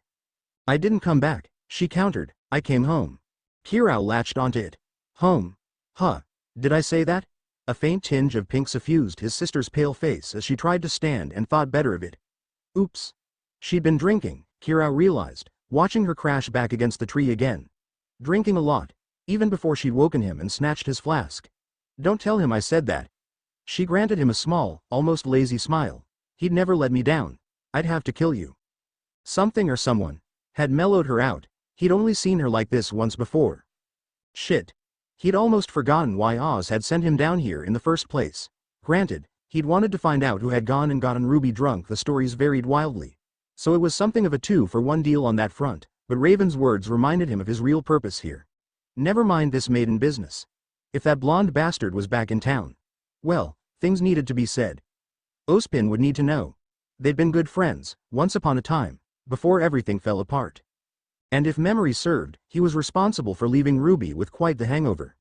I didn't come back, she countered. I came home. Kirao latched onto it. Home. Huh. Did I say that? A faint tinge of pink suffused his sister's pale face as she tried to stand and thought better of it. Oops. She'd been drinking, Kirao realized, watching her crash back against the tree again. Drinking a lot, even before she'd woken him and snatched his flask. Don't tell him I said that. She granted him a small, almost lazy smile. He'd never let me down. I'd have to kill you. Something or someone had mellowed her out. He'd only seen her like this once before. Shit. He'd almost forgotten why Oz had sent him down here in the first place. Granted, he'd wanted to find out who had gone and gotten Ruby drunk. The stories varied wildly. So it was something of a 2-for-1 deal on that front, but Raven's words reminded him of his real purpose here. Never mind this maiden business. If that blonde bastard was back in town. Well, things needed to be said. Ospin would need to know. They'd been good friends, once upon a time, before everything fell apart. And if memory served, he was responsible for leaving Ruby with quite the hangover.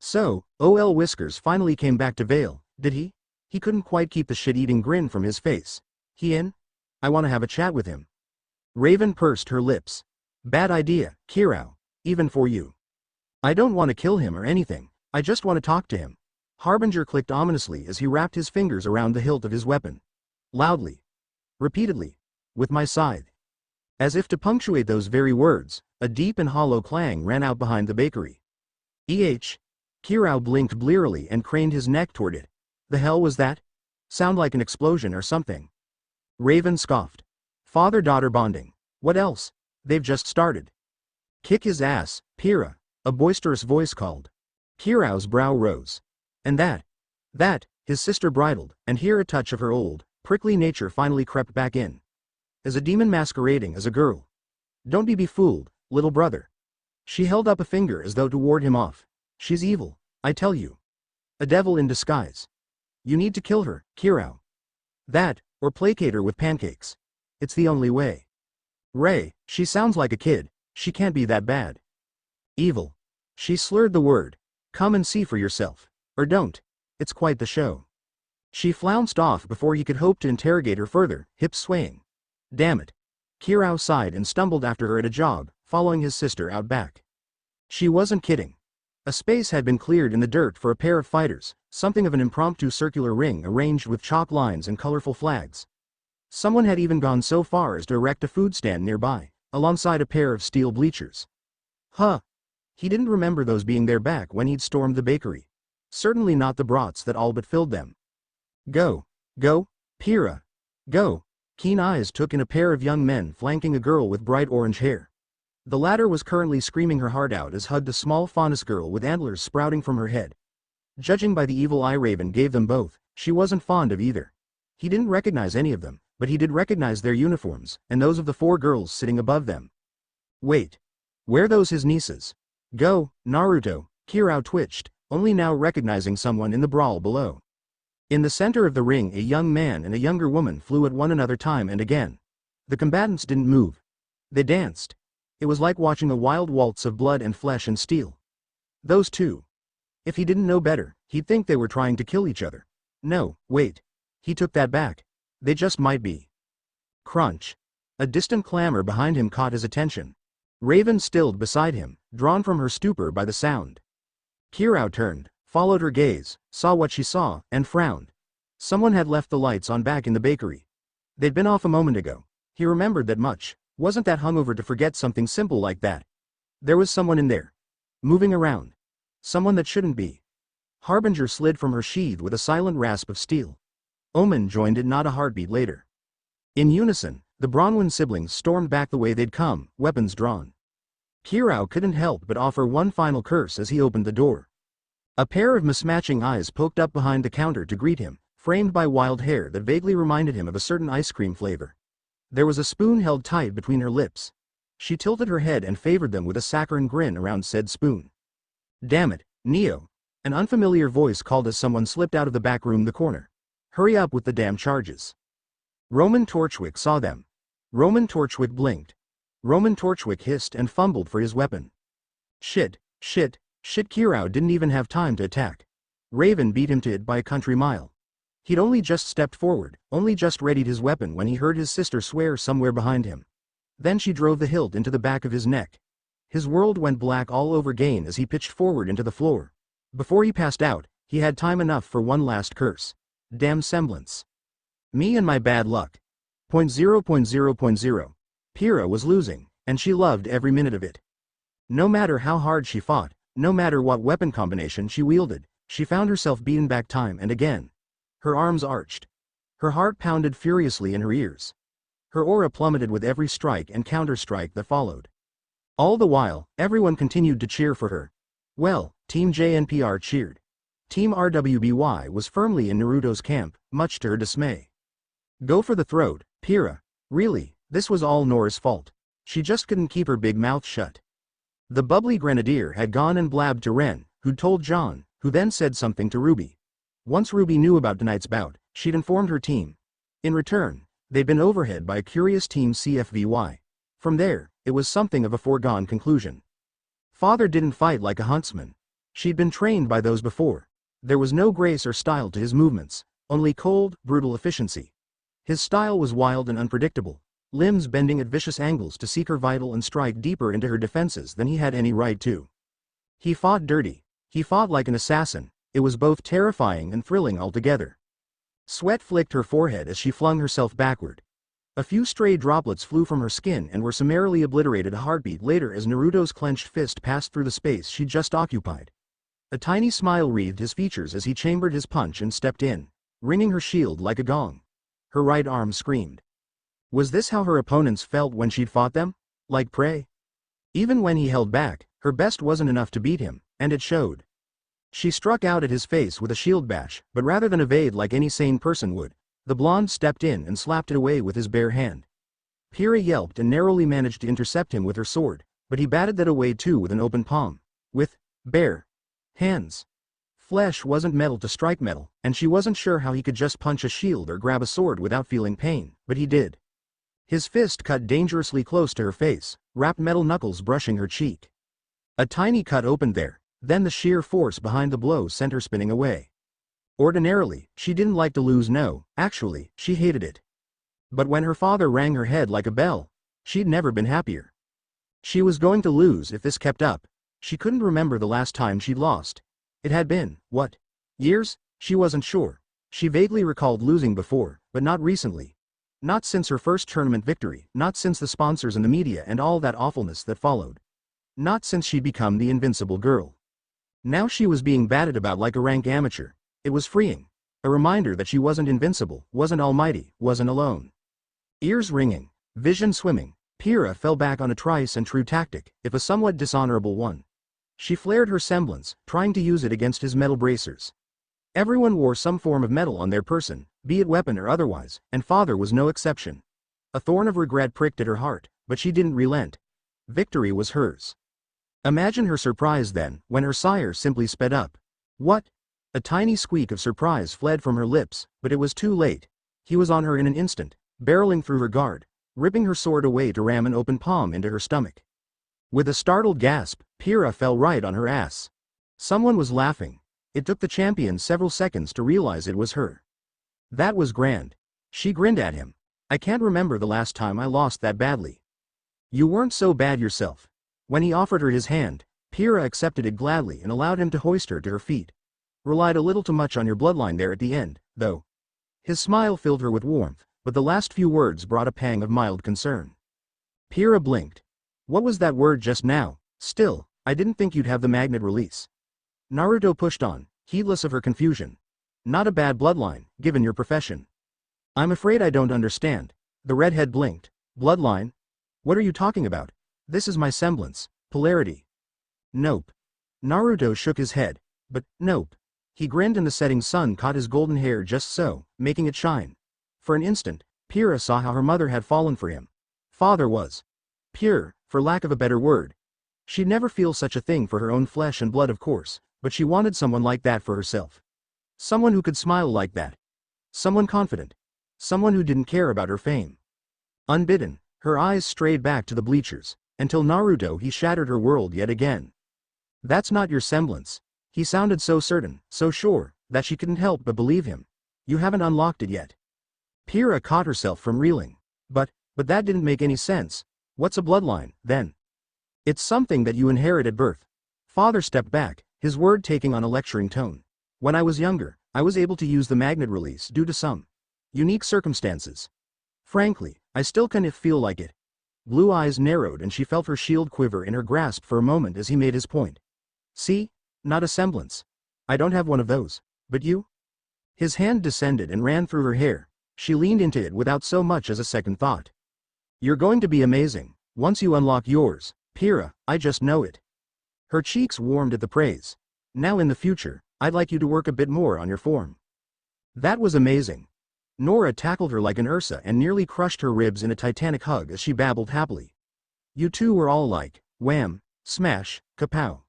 So, O.L. Whiskers finally came back to Vale, did he? He couldn't quite keep the shit-eating grin from his face. He in? I want to have a chat with him. Raven pursed her lips. Bad idea, Kirao, even for you. I don't want to kill him or anything, I just want to talk to him. Harbinger clicked ominously as he wrapped his fingers around the hilt of his weapon. Loudly. Repeatedly. With my scythe. As if to punctuate those very words, a deep and hollow clang ran out behind the bakery. Kirao blinked blearily and craned his neck toward it. The hell was that? Sound like an explosion or something. Raven scoffed. Father-daughter bonding. What else? They've just started. Kick his ass, Pyrrha, a boisterous voice called. Kirao's brow rose. And that, his sister bridled, and here a touch of her old, prickly nature finally crept back in. As a demon masquerading as a girl. Don't be befooled, little brother. She held up a finger as though to ward him off. She's evil, I tell you. A devil in disguise. You need to kill her, Kirao. That, or placate her with pancakes. It's the only way. Ray, she sounds like a kid, she can't be that bad. Evil. She slurred the word. Come and see for yourself. Or don't. It's quite the show. She flounced off before he could hope to interrogate her further, hips swaying. Damn it. Kirao sighed and stumbled after her at a jog, following his sister out back. She wasn't kidding. A space had been cleared in the dirt for a pair of fighters, something of an impromptu circular ring arranged with chalk lines and colorful flags. Someone had even gone so far as to erect a food stand nearby, alongside a pair of steel bleachers. Huh. He didn't remember those being there back when he'd stormed the bakery. Certainly not the brats that all but filled them. Go. Pyrrha. Go. Keen eyes took in a pair of young men flanking a girl with bright orange hair. The latter was currently screaming her heart out as hugged a small faunus girl with antlers sprouting from her head. Judging by the evil eye Raven gave them both, she wasn't fond of either. He didn't recognize any of them, but he did recognize their uniforms, and those of the 4 girls sitting above them. Wait. Were those his nieces? Go, Naruto. Kirao twitched, only now recognizing someone in the brawl below. In the center of the ring a young man and a younger woman flew at one another time and again. The combatants didn't move. They danced. It was like watching a wild waltz of blood and flesh and steel. Those two. If he didn't know better, he'd think they were trying to kill each other. No, wait. He took that back. They just might be. Crunch. A distant clamor behind him caught his attention. Raven stilled beside him, drawn from her stupor by the sound. Kirao turned, followed her gaze, saw what she saw, and frowned. Someone had left the lights on back in the bakery. They'd been off a moment ago. He remembered that much. Wasn't that hungover to forget something simple like that? There was someone in there. Moving around. Someone that shouldn't be. Harbinger slid from her sheath with a silent rasp of steel. Omen joined it not a heartbeat later. In unison, the Bronwyn siblings stormed back the way they'd come, weapons drawn. Kirao couldn't help but offer one final curse as he opened the door. A pair of mismatching eyes poked up behind the counter to greet him, framed by wild hair that vaguely reminded him of a certain ice cream flavor. There was a spoon held tight between her lips. She tilted her head and favored them with a saccharine grin around said spoon. Damn it, Neo. An unfamiliar voice called as someone slipped out of the back room the corner. Hurry up with the damn charges. Roman Torchwick saw them. Roman Torchwick blinked. Roman Torchwick hissed and fumbled for his weapon. Shit. Kirao didn't even have time to attack. Raven beat him to it by a country mile. He'd only just stepped forward, only just readied his weapon when he heard his sister swear somewhere behind him. Then she drove the hilt into the back of his neck. His world went black all over again as he pitched forward into the floor. Before he passed out, he had time enough for one last curse. Damn semblance. Me and my bad luck. 0.0.0.0. Pyrrha was losing, and she loved every minute of it. No matter how hard she fought, no matter what weapon combination she wielded, she found herself beaten back time and again. Her arms arched. Her heart pounded furiously in her ears. Her aura plummeted with every strike and counter-strike that followed. All the while, everyone continued to cheer for her. Well, Team JNPR cheered. Team RWBY was firmly in Naruto's camp, much to her dismay. Go for the throat, Pyrrha. Really, this was all Nora's fault. She just couldn't keep her big mouth shut. The bubbly grenadier had gone and blabbed to Ren, who'd told John, who then said something to Ruby. Once Ruby knew about tonight's bout, she'd informed her team. In return, they'd been overhead by a curious Team CFVY. From there, it was something of a foregone conclusion. Father didn't fight like a huntsman. She'd been trained by those before. There was no grace or style to his movements, only cold, brutal efficiency. His style was wild and unpredictable, limbs bending at vicious angles to seek her vital and strike deeper into her defenses than he had any right to. He fought dirty. He fought like an assassin. It was both terrifying and thrilling altogether. Sweat flicked her forehead as she flung herself backward. A few stray droplets flew from her skin and were summarily obliterated a heartbeat later as Naruto's clenched fist passed through the space she'd just occupied. A tiny smile wreathed his features as he chambered his punch and stepped in, ringing her shield like a gong. Her right arm screamed. Was this how her opponents felt when she'd fought them? Like prey? Even when he held back, her best wasn't enough to beat him, and it showed. She struck out at his face with a shield bash, but rather than evade like any sane person would, the blonde stepped in and slapped it away with his bare hand. Pyrrha yelped and narrowly managed to intercept him with her sword, but he batted that away too with an open palm. With bare hands. Flesh wasn't metal to strike metal, and she wasn't sure how he could just punch a shield or grab a sword without feeling pain, but he did. His fist cut dangerously close to her face, wrapped metal knuckles brushing her cheek. A tiny cut opened there, then the sheer force behind the blow sent her spinning away. Ordinarily, she didn't like to lose, no, actually, she hated it. But when her father rang her head like a bell, she'd never been happier. She was going to lose if this kept up. She couldn't remember the last time she'd lost. It had been, what? Years? She wasn't sure. She vaguely recalled losing before, but not recently. Not since her first tournament victory, not since the sponsors and the media and all that awfulness that followed. Not since she'd become the invincible girl. Now she was being batted about like a rank amateur. It was freeing. A reminder that she wasn't invincible, wasn't almighty, wasn't alone. Ears ringing, vision swimming, Pyrrha fell back on a trice and true tactic, if a somewhat dishonorable one. She flared her semblance, trying to use it against his metal bracers. Everyone wore some form of metal on their person, be it weapon or otherwise, and father was no exception. A thorn of regret pricked at her heart, but she didn't relent. Victory was hers. Imagine her surprise then, when her sire simply sped up. What? A tiny squeak of surprise fled from her lips, but it was too late. He was on her in an instant, barreling through her guard, ripping her sword away to ram an open palm into her stomach. With a startled gasp, Pyrrha fell right on her ass. Someone was laughing. It took the champion several seconds to realize it was her. That was grand. She grinned at him. I can't remember the last time I lost that badly. You weren't so bad yourself. When he offered her his hand, Pyrrha accepted it gladly and allowed him to hoist her to her feet. Relied a little too much on your bloodline there at the end, though. His smile filled her with warmth, but the last few words brought a pang of mild concern. Pyrrha blinked. What was that word just now? Still, I didn't think you'd have the magnet release. Naruto pushed on, heedless of her confusion. Not a bad bloodline, given your profession. I'm afraid I don't understand. The redhead blinked. Bloodline? What are you talking about? This is my semblance, polarity. Nope. Naruto shook his head. But, nope. He grinned and the setting sun caught his golden hair just so, making it shine. For an instant, Pyrrha saw how her mother had fallen for him. Father was pure, for lack of a better word. She'd never feel such a thing for her own flesh and blood, of course, but she wanted someone like that for herself. Someone who could smile like that. Someone confident. Someone who didn't care about her fame. Unbidden, her eyes strayed back to the bleachers, until Naruto he shattered her world yet again. That's not your semblance. He sounded so certain, so sure, that she couldn't help but believe him. You haven't unlocked it yet. Pyrrha caught herself from reeling. But that didn't make any sense. What's a bloodline, then? It's something that you inherit at birth. Father stepped back, his word taking on a lecturing tone. When I was younger, I was able to use the magnet release due to some unique circumstances. Frankly, I still kind of feel like it. Blue eyes narrowed and she felt her shield quiver in her grasp for a moment as he made his point. See? Not a semblance. I don't have one of those. But you? His hand descended and ran through her hair. She leaned into it without so much as a second thought. You're going to be amazing. Once you unlock yours, Pyrrha, I just know it. Her cheeks warmed at the praise. Now in the future, I'd like you to work a bit more on your form. That was amazing. Nora tackled her like an Ursa and nearly crushed her ribs in a titanic hug as she babbled happily. You two were all like, wham, smash, kapow.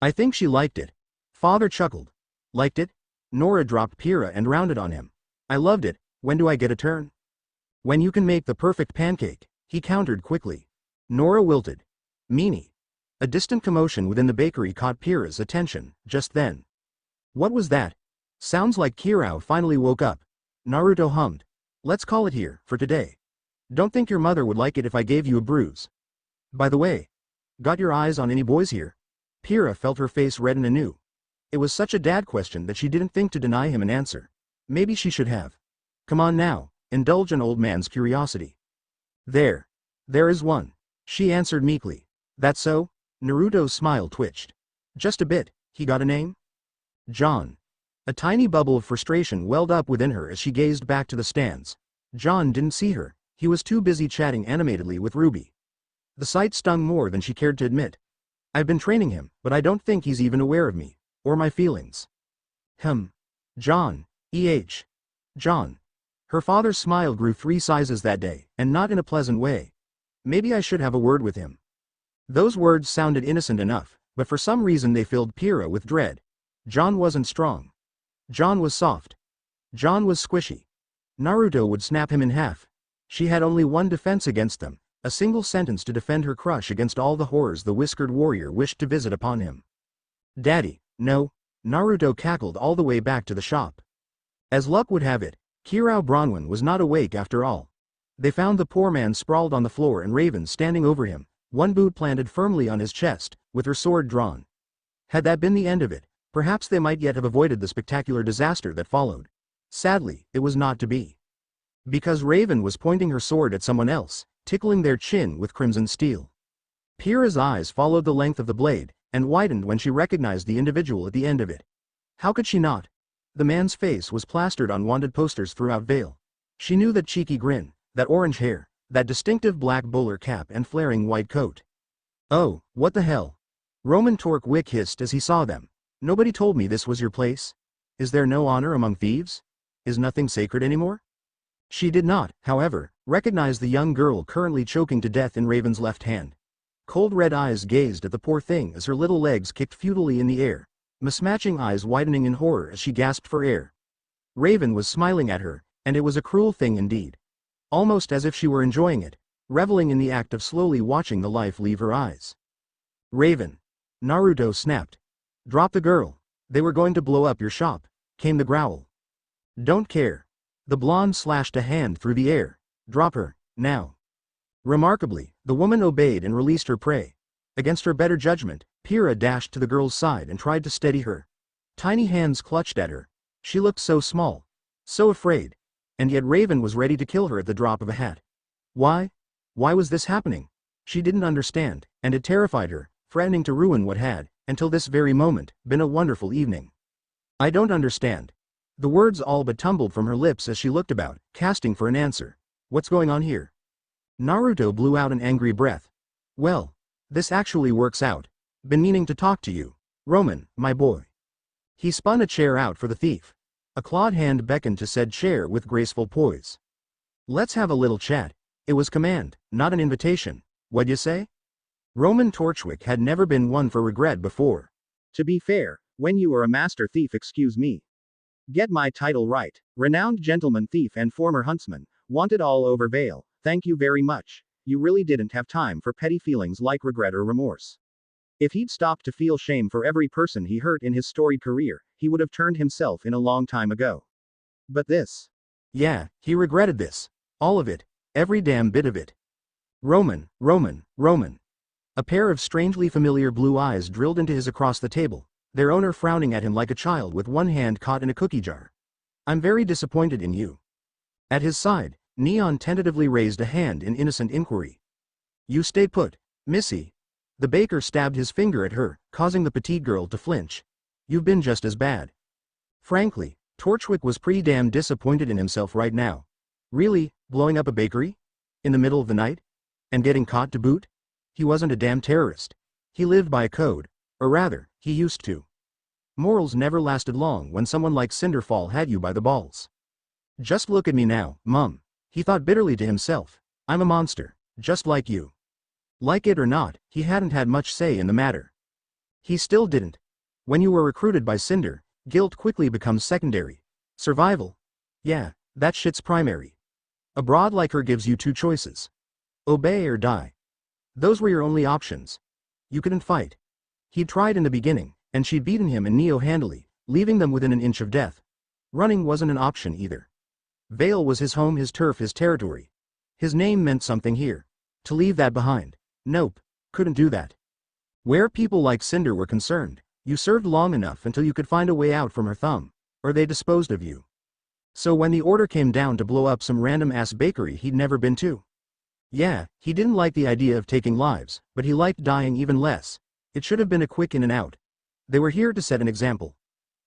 I think she liked it. Father chuckled. Liked it? Nora dropped Pyrrha and rounded on him. I loved it. When do I get a turn? When you can make the perfect pancake, he countered quickly. Nora wilted. Meanie. A distant commotion within the bakery caught Pyrrha's attention, just then. What was that? Sounds like Kirao finally woke up. Naruto hummed. Let's call it here, for today. Don't think your mother would like it if I gave you a bruise. By the way, got your eyes on any boys here? Pyrrha felt her face redden anew. It was such a dad question that she didn't think to deny him an answer. Maybe she should have. Come on now, indulge an old man's curiosity. There is one. She answered meekly. That so? Naruto's smile twitched. Just a bit. He got a name? John. A tiny bubble of frustration welled up within her as she gazed back to the stands. John didn't see her. He was too busy chatting animatedly with Ruby. The sight stung more than she cared to admit. I've been training him, but I don't think he's even aware of me, or my feelings. John. John. Her father's smile grew 3 sizes that day, and not in a pleasant way. Maybe I should have a word with him. Those words sounded innocent enough, but for some reason they filled Pyrrha with dread. John wasn't strong. John was soft. John was squishy. Naruto would snap him in half. She had only one defense against them. A single sentence to defend her crush against all the horrors the whiskered warrior wished to visit upon him. Daddy, no. Naruto cackled all the way back to the shop. As luck would have it, Kirao Bronwyn was not awake after all. They found the poor man sprawled on the floor and Raven standing over him, one boot planted firmly on his chest, with her sword drawn. Had that been the end of it, perhaps they might yet have avoided the spectacular disaster that followed. Sadly, it was not to be. Because Raven was pointing her sword at someone else, tickling their chin with crimson steel. Pyrrha's eyes followed the length of the blade, and widened when she recognized the individual at the end of it. How could she not? The man's face was plastered on wanted posters throughout Vale. She knew that cheeky grin, that orange hair, that distinctive black bowler cap and flaring white coat. Oh, what the hell? Roman Torque hissed as he saw them. Nobody told me this was your place? Is there no honor among thieves? Is nothing sacred anymore? She did not, however, recognize the young girl currently choking to death in Raven's left hand. Cold red eyes gazed at the poor thing as her little legs kicked futilely in the air, mismatching eyes widening in horror as she gasped for air. Raven was smiling at her, and it was a cruel thing indeed. Almost as if she were enjoying it, reveling in the act of slowly watching the life leave her eyes. Raven. Naruto snapped. Drop the girl. They were going to blow up your shop, came the growl. Don't care. The blonde slashed a hand through the air. Drop her, now. Remarkably, the woman obeyed and released her prey. Against her better judgment, Pyrrha dashed to the girl's side and tried to steady her. Tiny hands clutched at her. She looked so small, so afraid, and yet Raven was ready to kill her at the drop of a hat. Why? Why was this happening? She didn't understand, and it terrified her, threatening to ruin what had, until this very moment, been a wonderful evening. I don't understand. The words all but tumbled from her lips as she looked about, casting for an answer. What's going on here? Naruto blew out an angry breath. Well, this actually works out. Been meaning to talk to you. Roman, my boy. He spun a chair out for the thief. A clawed hand beckoned to said chair with graceful poise. Let's have a little chat. It was command, not an invitation. What'd you say? Roman Torchwick had never been one for regret before. To be fair, when you are a master thief, excuse me. Get my title right. Renowned gentleman thief and former huntsman, wanted all over Vale. Thank you very much. You really didn't have time for petty feelings like regret or remorse. If he'd stopped to feel shame for every person he hurt in his storied career, he would have turned himself in a long time ago. But this. Yeah, he regretted this. All of it. Every damn bit of it. Roman. A pair of strangely familiar blue eyes drilled into his across the table, their owner frowning at him like a child with one hand caught in a cookie jar. I'm very disappointed in you. At his side, Neon tentatively raised a hand in innocent inquiry. You stay put, Missy. The baker stabbed his finger at her, causing the petite girl to flinch. You've been just as bad. Frankly, Torchwick was pretty damn disappointed in himself right now. Really, blowing up a bakery? In the middle of the night? And getting caught to boot? He wasn't a damn terrorist. He lived by a code. Or rather, he used to. Morals never lasted long when someone like Cinderfall had you by the balls. Just look at me now, Mum. He thought bitterly to himself. I'm a monster, just like you. Like it or not, he hadn't had much say in the matter. He still didn't. When you were recruited by Cinder, guilt quickly becomes secondary. Survival? Yeah, that shit's primary. A broad like her gives you two choices. Obey or die. Those were your only options. You couldn't fight. He'd tried in the beginning, and she'd beaten him and Neo handily, leaving them within an inch of death. Running wasn't an option either. Vale was his home, his turf, his territory. His name meant something here. To leave that behind? Nope, couldn't do that. Where people like Cinder were concerned, you served long enough until you could find a way out from her thumb, or they disposed of you. So when the order came down to blow up some random-ass bakery he'd never been to. Yeah, he didn't like the idea of taking lives, but he liked dying even less. It should have been a quick in and out. They were here to set an example.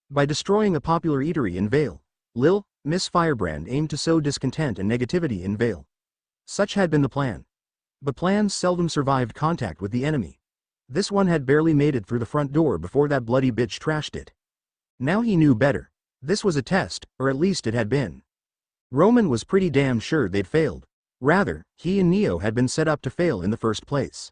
By destroying a popular eatery in Vale, Miss Firebrand aimed to sow discontent and negativity in Vale. Such had been the plan. But plans seldom survived contact with the enemy. This one had barely made it through the front door before that bloody bitch trashed it. Now he knew better. This was a test, or at least it had been. Roman was pretty damn sure they'd failed. Rather, he and Neo had been set up to fail in the first place.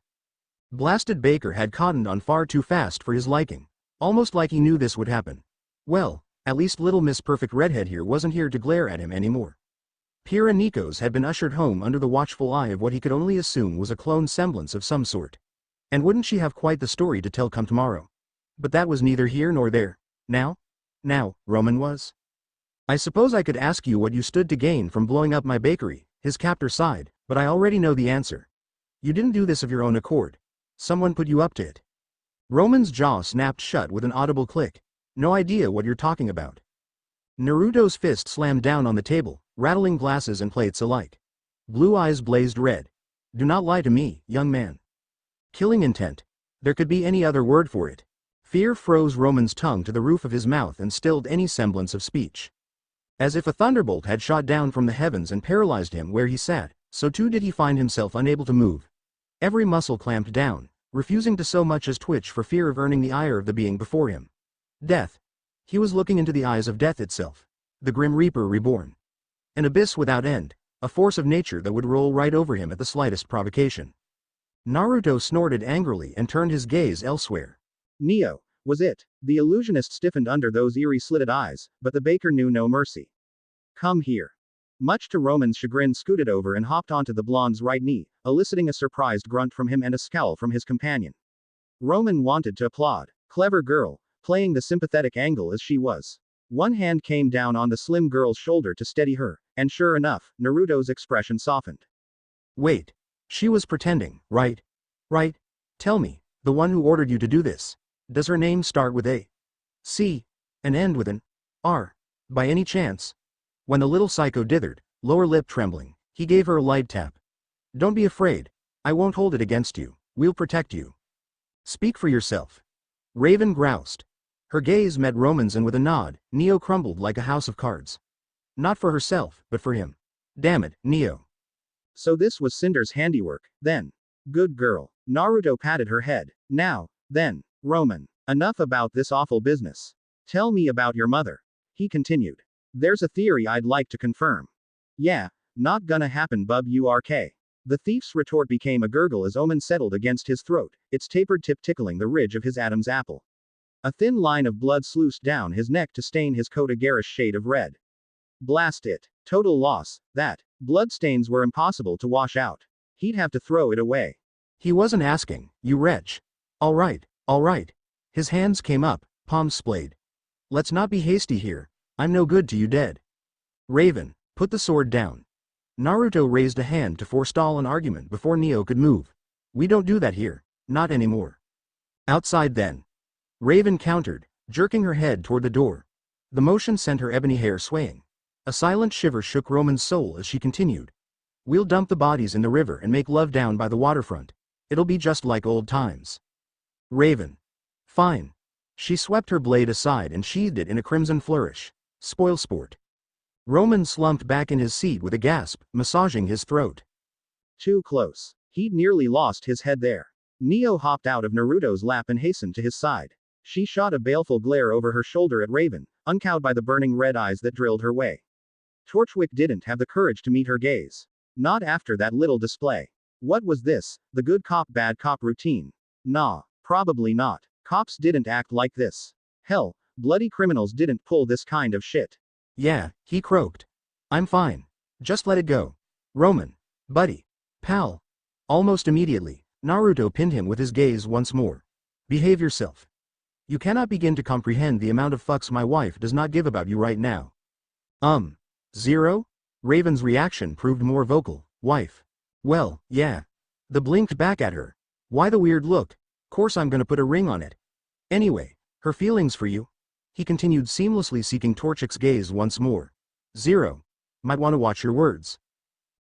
Blasted Baker had cottoned on far too fast for his liking, almost like he knew this would happen. Well, at least little Miss Perfect Redhead here wasn't here to glare at him anymore. Pyrrha Nikos had been ushered home under the watchful eye of what he could only assume was a clone semblance of some sort. And wouldn't she have quite the story to tell come tomorrow? But that was neither here nor there. Now, Roman was. I suppose I could ask you what you stood to gain from blowing up my bakery, his captor sighed, but I already know the answer. You didn't do this of your own accord. Someone put you up to it. Roman's jaw snapped shut with an audible click. No idea what you're talking about. Naruto's fist slammed down on the table, rattling glasses and plates alike. Blue eyes blazed red. Do not lie to me, young man. Killing intent. There could be any other word for it. Fear froze Roman's tongue to the roof of his mouth and stilled any semblance of speech. As if a thunderbolt had shot down from the heavens and paralyzed him where he sat, so too did he find himself unable to move. Every muscle clamped down, refusing to so much as twitch for fear of earning the ire of the being before him. Death. He was looking into the eyes of death itself. The Grim Reaper reborn. An abyss without end, a force of nature that would roll right over him at the slightest provocation. Naruto snorted angrily and turned his gaze elsewhere. Neo, was it? The illusionist stiffened under those eerie slitted eyes, but the baker knew no mercy. Come here. Much to Roman's chagrin, scooted over and hopped onto the blonde's right knee, eliciting a surprised grunt from him and a scowl from his companion. Roman wanted to applaud. Clever girl, playing the sympathetic angle as she was. One hand came down on the slim girl's shoulder to steady her, and sure enough, Naruto's expression softened. Wait. She was pretending, right? Right? Tell me, the one who ordered you to do this. Does her name start with A, C, and end with an R, by any chance? When the little psycho dithered, lower lip trembling, he gave her a light tap. Don't be afraid. I won't hold it against you. We'll protect you. Speak for yourself. Raven groused. Her gaze met Roman's and with a nod, Neo crumbled like a house of cards. Not for herself, but for him. Damn it, Neo. So this was Cinder's handiwork, then. Good girl. Naruto patted her head. Now, then, Roman. Enough about this awful business. Tell me about your mother. He continued. There's a theory I'd like to confirm. Yeah, not gonna happen, bub urk. The thief's retort became a gurgle as Omen settled against his throat, its tapered tip tickling the ridge of his Adam's apple. A thin line of blood sluiced down his neck to stain his coat a garish shade of red. Blast it. Total loss, that. Bloodstains were impossible to wash out. He'd have to throw it away. He wasn't asking, you wretch. All right, all right. His hands came up, palms splayed. Let's not be hasty here. I'm no good to you dead. Raven, put the sword down. Naruto raised a hand to forestall an argument before Neo could move. We don't do that here, not anymore. Outside then. Raven countered, jerking her head toward the door. The motion sent her ebony hair swaying. A silent shiver shook Roman's soul as she continued. We'll dump the bodies in the river and make love down by the waterfront. It'll be just like old times. Raven. Fine. She swept her blade aside and sheathed it in a crimson flourish. Spoil sport. Roman slumped back in his seat with a gasp, massaging his throat. Too close. He'd nearly lost his head there. Neo hopped out of Naruto's lap and hastened to his side. She shot a baleful glare over her shoulder at Raven, uncowed by the burning red eyes that drilled her way. Torchwick didn't have the courage to meet her gaze. Not after that little display. What was this, the good cop bad cop routine? Nah, probably not. Cops didn't act like this. Hell, bloody criminals didn't pull this kind of shit. Yeah, he croaked. I'm fine. Just let it go. Roman. Buddy. Pal. Almost immediately, Naruto pinned him with his gaze once more. Behave yourself. You cannot begin to comprehend the amount of fucks my wife does not give about you right now. Zero? Raven's reaction proved more vocal. Wife. Well, yeah. The blinked back at her. Why the weird look? Course I'm gonna put a ring on it. Anyway, her feelings for you? He continued seamlessly seeking Torchwick's gaze once more. Zero. Might want to watch your words.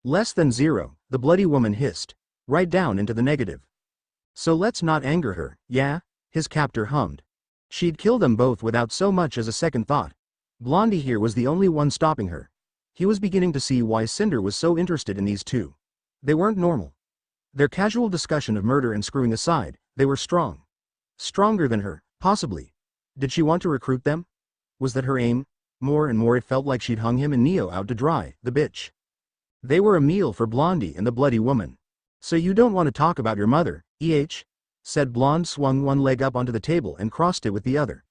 Less than zero, the bloody woman hissed. Right down into the negative. So let's not anger her, yeah? His captor hummed. She'd kill them both without so much as a second thought. Blondie here was the only one stopping her. He was beginning to see why Cinder was so interested in these two. They weren't normal. Their casual discussion of murder and screwing aside, they were strong. Stronger than her, possibly. Did she want to recruit them? Was that her aim? More and more it felt like she'd hung him and Neo out to dry, the bitch. They were a meal for Blondie and the bloody woman. So you don't want to talk about your mother, said Blonde, swung one leg up onto the table and crossed it with the other.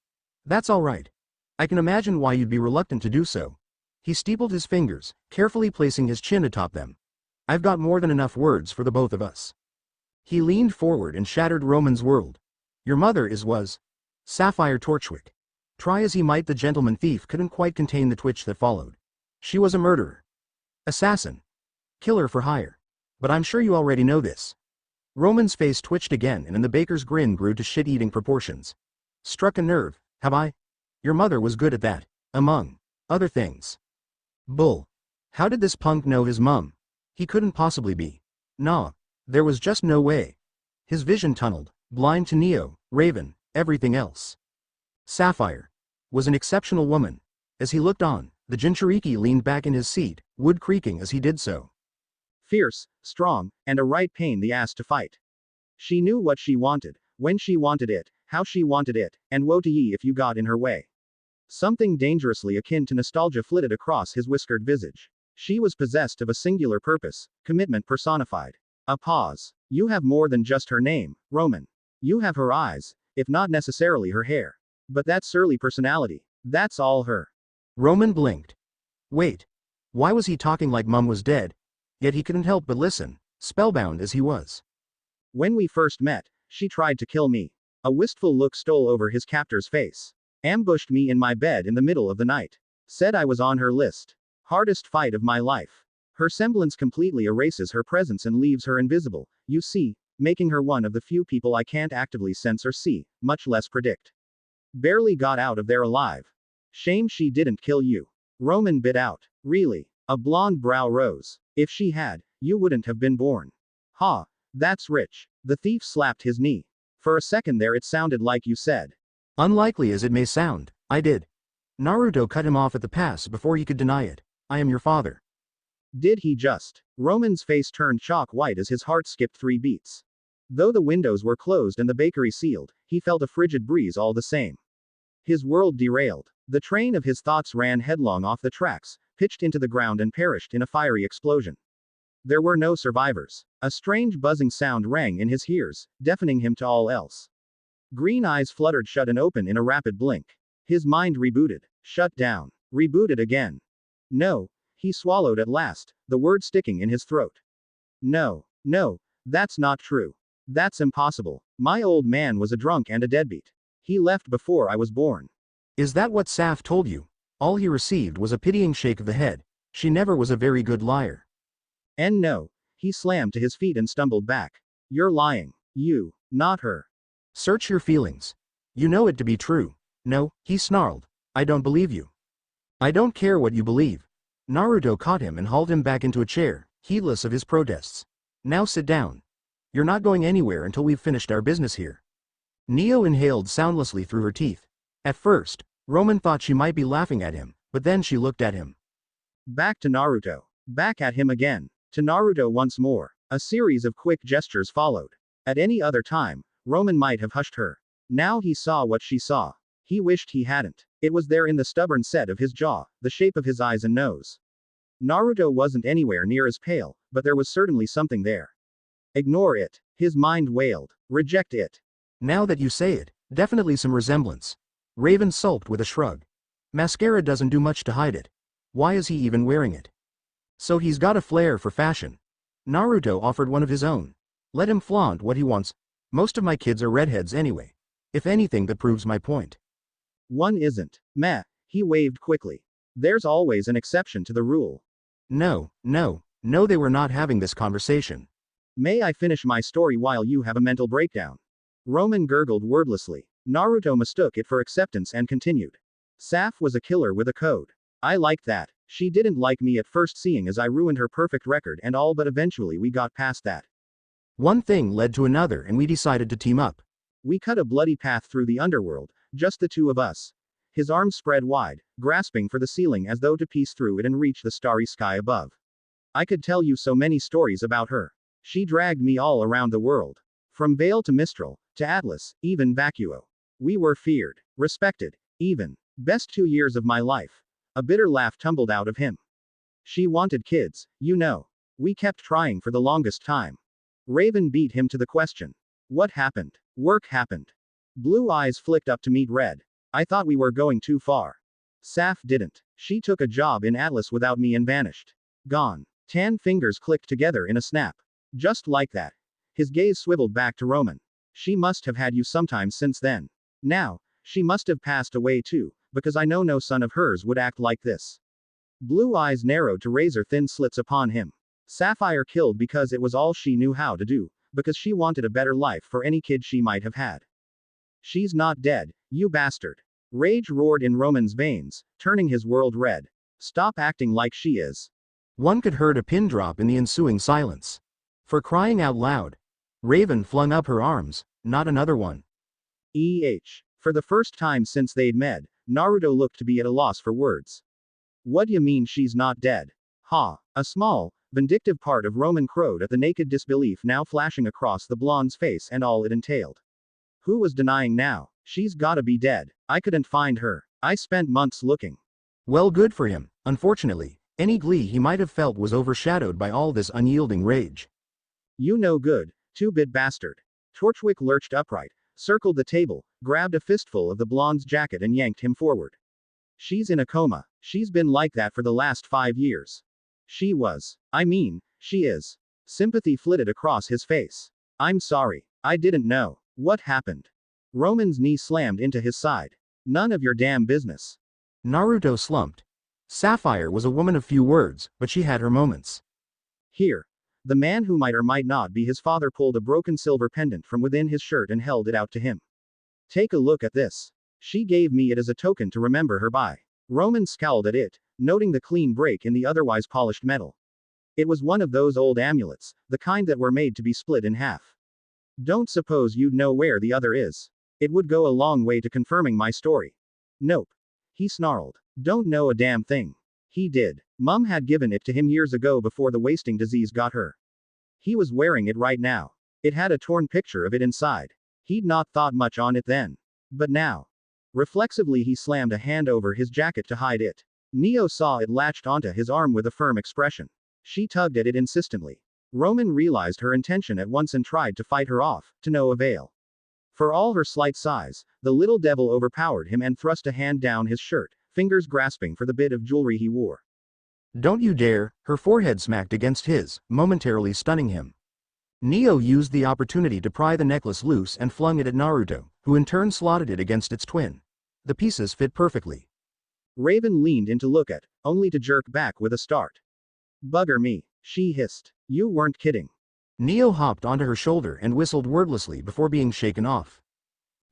That's all right. I can imagine why you'd be reluctant to do so. He steepled his fingers, carefully placing his chin atop them. I've got more than enough words for the both of us. He leaned forward and shattered Roman's world. Your mother was Sapphire Torchwick. Try as he might, the gentleman thief couldn't quite contain the twitch that followed. She was a murderer. Assassin. Killer for hire. But I'm sure you already know this. Roman's face twitched again and the baker's grin grew to shit-eating proportions. Struck a nerve, have I? Your mother was good at that, among other things. Bull. How did this punk know his mum? He couldn't possibly be. Nah, there was just no way. His vision tunneled, blind to Neo, Raven, everything else. Sapphire was an exceptional woman. As he looked on, the Jinchuriki leaned back in his seat, wood creaking as he did so. Fierce, strong, and a right pain in the ass to fight. She knew what she wanted, when she wanted it, how she wanted it, and woe to ye if you got in her way. Something dangerously akin to nostalgia flitted across his whiskered visage. She was possessed of a singular purpose, commitment personified. A pause. You have more than just her name, Roman. You have her eyes, if not necessarily her hair. But that surly personality, that's all her. Roman blinked. Wait. Why was he talking like Mum was dead? Yet he couldn't help but listen, spellbound as he was. When we first met, she tried to kill me. A wistful look stole over his captor's face. Ambushed me in my bed in the middle of the night. Said I was on her list. Hardest fight of my life. Her semblance completely erases her presence and leaves her invisible, you see, making her one of the few people I can't actively sense or see, much less predict. Barely got out of there alive. Shame she didn't kill you. Roman bit out. Really? A blonde brow rose. If she had, you wouldn't have been born. Ha. That's rich. The thief slapped his knee. For a second there it sounded like you said. Unlikely as it may sound, I did. Naruto cut him off at the pass before he could deny it. I am your father. Did he just? Roman's face turned chalk white as his heart skipped 3 beats. Though the windows were closed and the bakery sealed, he felt a frigid breeze all the same. His world derailed. The train of his thoughts ran headlong off the tracks, pitched into the ground and perished in a fiery explosion. There were no survivors. A strange buzzing sound rang in his ears, deafening him to all else. Green eyes fluttered shut and open in a rapid blink. His mind rebooted, shut down, rebooted again. No, he swallowed at last, the word sticking in his throat. No, that's not true. That's impossible. My old man was a drunk and a deadbeat. He left before I was born. Is that what Saf told you? All he received was a pitying shake of the head. She never was a very good liar. And no. He slammed to his feet and stumbled back. You're lying. You, not her. Search your feelings. You know it to be true. No, he snarled. I don't believe you. I don't care what you believe. Naruto caught him and hauled him back into a chair, heedless of his protests. Now sit down. You're not going anywhere until we've finished our business here. Neo inhaled soundlessly through her teeth. At first, Roman thought she might be laughing at him, but then she looked at him. Back to Naruto. Back at him again. To Naruto once more. A series of quick gestures followed. At any other time, Roman might have hushed her. Now he saw what she saw. He wished he hadn't. It was there in the stubborn set of his jaw, the shape of his eyes and nose. Naruto wasn't anywhere near as pale, but there was certainly something there. Ignore it. His mind wailed. Reject it. Now that you say it, definitely some resemblance. Raven sulked with a shrug. Mascara doesn't do much to hide it. Why is he even wearing it? So he's got a flair for fashion. Naruto offered one of his own. Let him flaunt what he wants. Most of my kids are redheads anyway. If anything, that proves my point. One isn't. Meh. He waved quickly. There's always an exception to the rule. No, they were not having this conversation. May I finish my story while you have a mental breakdown? Roman gurgled wordlessly. Naruto mistook it for acceptance and continued. Saf was a killer with a code. I liked that. She didn't like me at first, seeing as I ruined her perfect record and all, but eventually we got past that. One thing led to another and we decided to team up. We cut a bloody path through the underworld, just the two of us. His arms spread wide, grasping for the ceiling as though to piece through it and reach the starry sky above. I could tell you so many stories about her. She dragged me all around the world. From Vale to Mistral, to Atlas, even Vacuo. We were feared, respected, even. Best 2 years of my life. A bitter laugh tumbled out of him. She wanted kids, you know. We kept trying for the longest time. Raven beat him to the question. What happened? Work happened. Blue eyes flicked up to meet red. I thought we were going too far. Saf didn't. She took a job in Atlas without me and vanished. Gone. Tan fingers clicked together in a snap. Just like that. His gaze swiveled back to Roman. She must have had you sometime since then. Now, she must have passed away too, because I know no son of hers would act like this. Blue eyes narrowed to razor-thin slits upon him. Sapphire killed because it was all she knew how to do, because she wanted a better life for any kid she might have had. She's not dead, you bastard. Rage roared in Roman's veins, turning his world red. Stop acting like she is. One could heard a pin drop in the ensuing silence. For crying out loud. Raven flung up her arms, not another one. For the first time since they'd met, Naruto looked to be at a loss for words. What do you mean she's not dead? Ha! A small, vindictive part of Roman crowed at the naked disbelief now flashing across the blonde's face and all it entailed. Who was denying now? She's gotta be dead. I couldn't find her. I spent months looking. Well, good for him. Unfortunately, any glee he might have felt was overshadowed by all this unyielding rage. You no good, two-bit bastard. Torchwick lurched upright, circled the table, grabbed a fistful of the blonde's jacket and yanked him forward. She's in a coma. She's been like that for the last 5 years. She is. Sympathy flitted across his face. I'm sorry. I didn't know. What happened? Roman's knee slammed into his side. None of your damn business. Naruto slumped. Sapphire was a woman of few words, but she had her moments. Here. The man who might or might not be his father pulled a broken silver pendant from within his shirt and held it out to him. Take a look at this. She gave me it as a token to remember her by. Roman scowled at it, noting the clean break in the otherwise polished metal. It was one of those old amulets, the kind that were made to be split in half. Don't suppose you'd know where the other is. It would go a long way to confirming my story. Nope. He snarled. Don't know a damn thing. He did. Mum had given it to him years ago before the wasting disease got her. He was wearing it right now. It had a torn picture of it inside. He'd not thought much on it then. But now. Reflexively he slammed a hand over his jacket to hide it. Neo saw it latched onto his arm with a firm expression. She tugged at it insistently. Roman realized her intention at once and tried to fight her off, to no avail. For all her slight size, the little devil overpowered him and thrust a hand down his shirt, fingers grasping for the bit of jewelry he wore. Don't you dare! Her forehead smacked against his, momentarily stunning him. Neo used the opportunity to pry the necklace loose and flung it at Naruto, who in turn slotted it against its twin. The pieces fit perfectly. Raven leaned in to look at, only to jerk back with a start. Bugger me, she hissed. You weren't kidding. Neo hopped onto her shoulder and whistled wordlessly before being shaken off.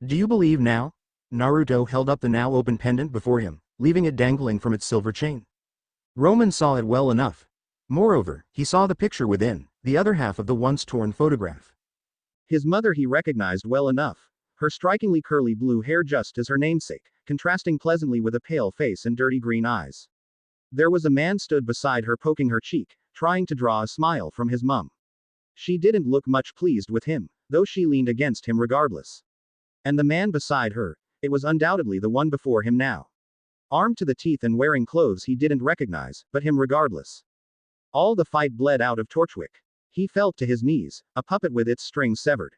Do you believe now? Naruto held up the now open pendant before him, leaving it dangling from its silver chain. Roman saw it well enough. Moreover, he saw the picture within, the other half of the once torn photograph. His mother he recognized well enough. Her strikingly curly blue hair just as her namesake, contrasting pleasantly with a pale face and dirty green eyes. There was a man stood beside her poking her cheek, trying to draw a smile from his mum. She didn't look much pleased with him, though she leaned against him regardless. And the man beside her, it was undoubtedly the one before him now. Armed to the teeth and wearing clothes he didn't recognize, but him regardless. All the fight bled out of Torchwick. He fell to his knees, a puppet with its strings severed.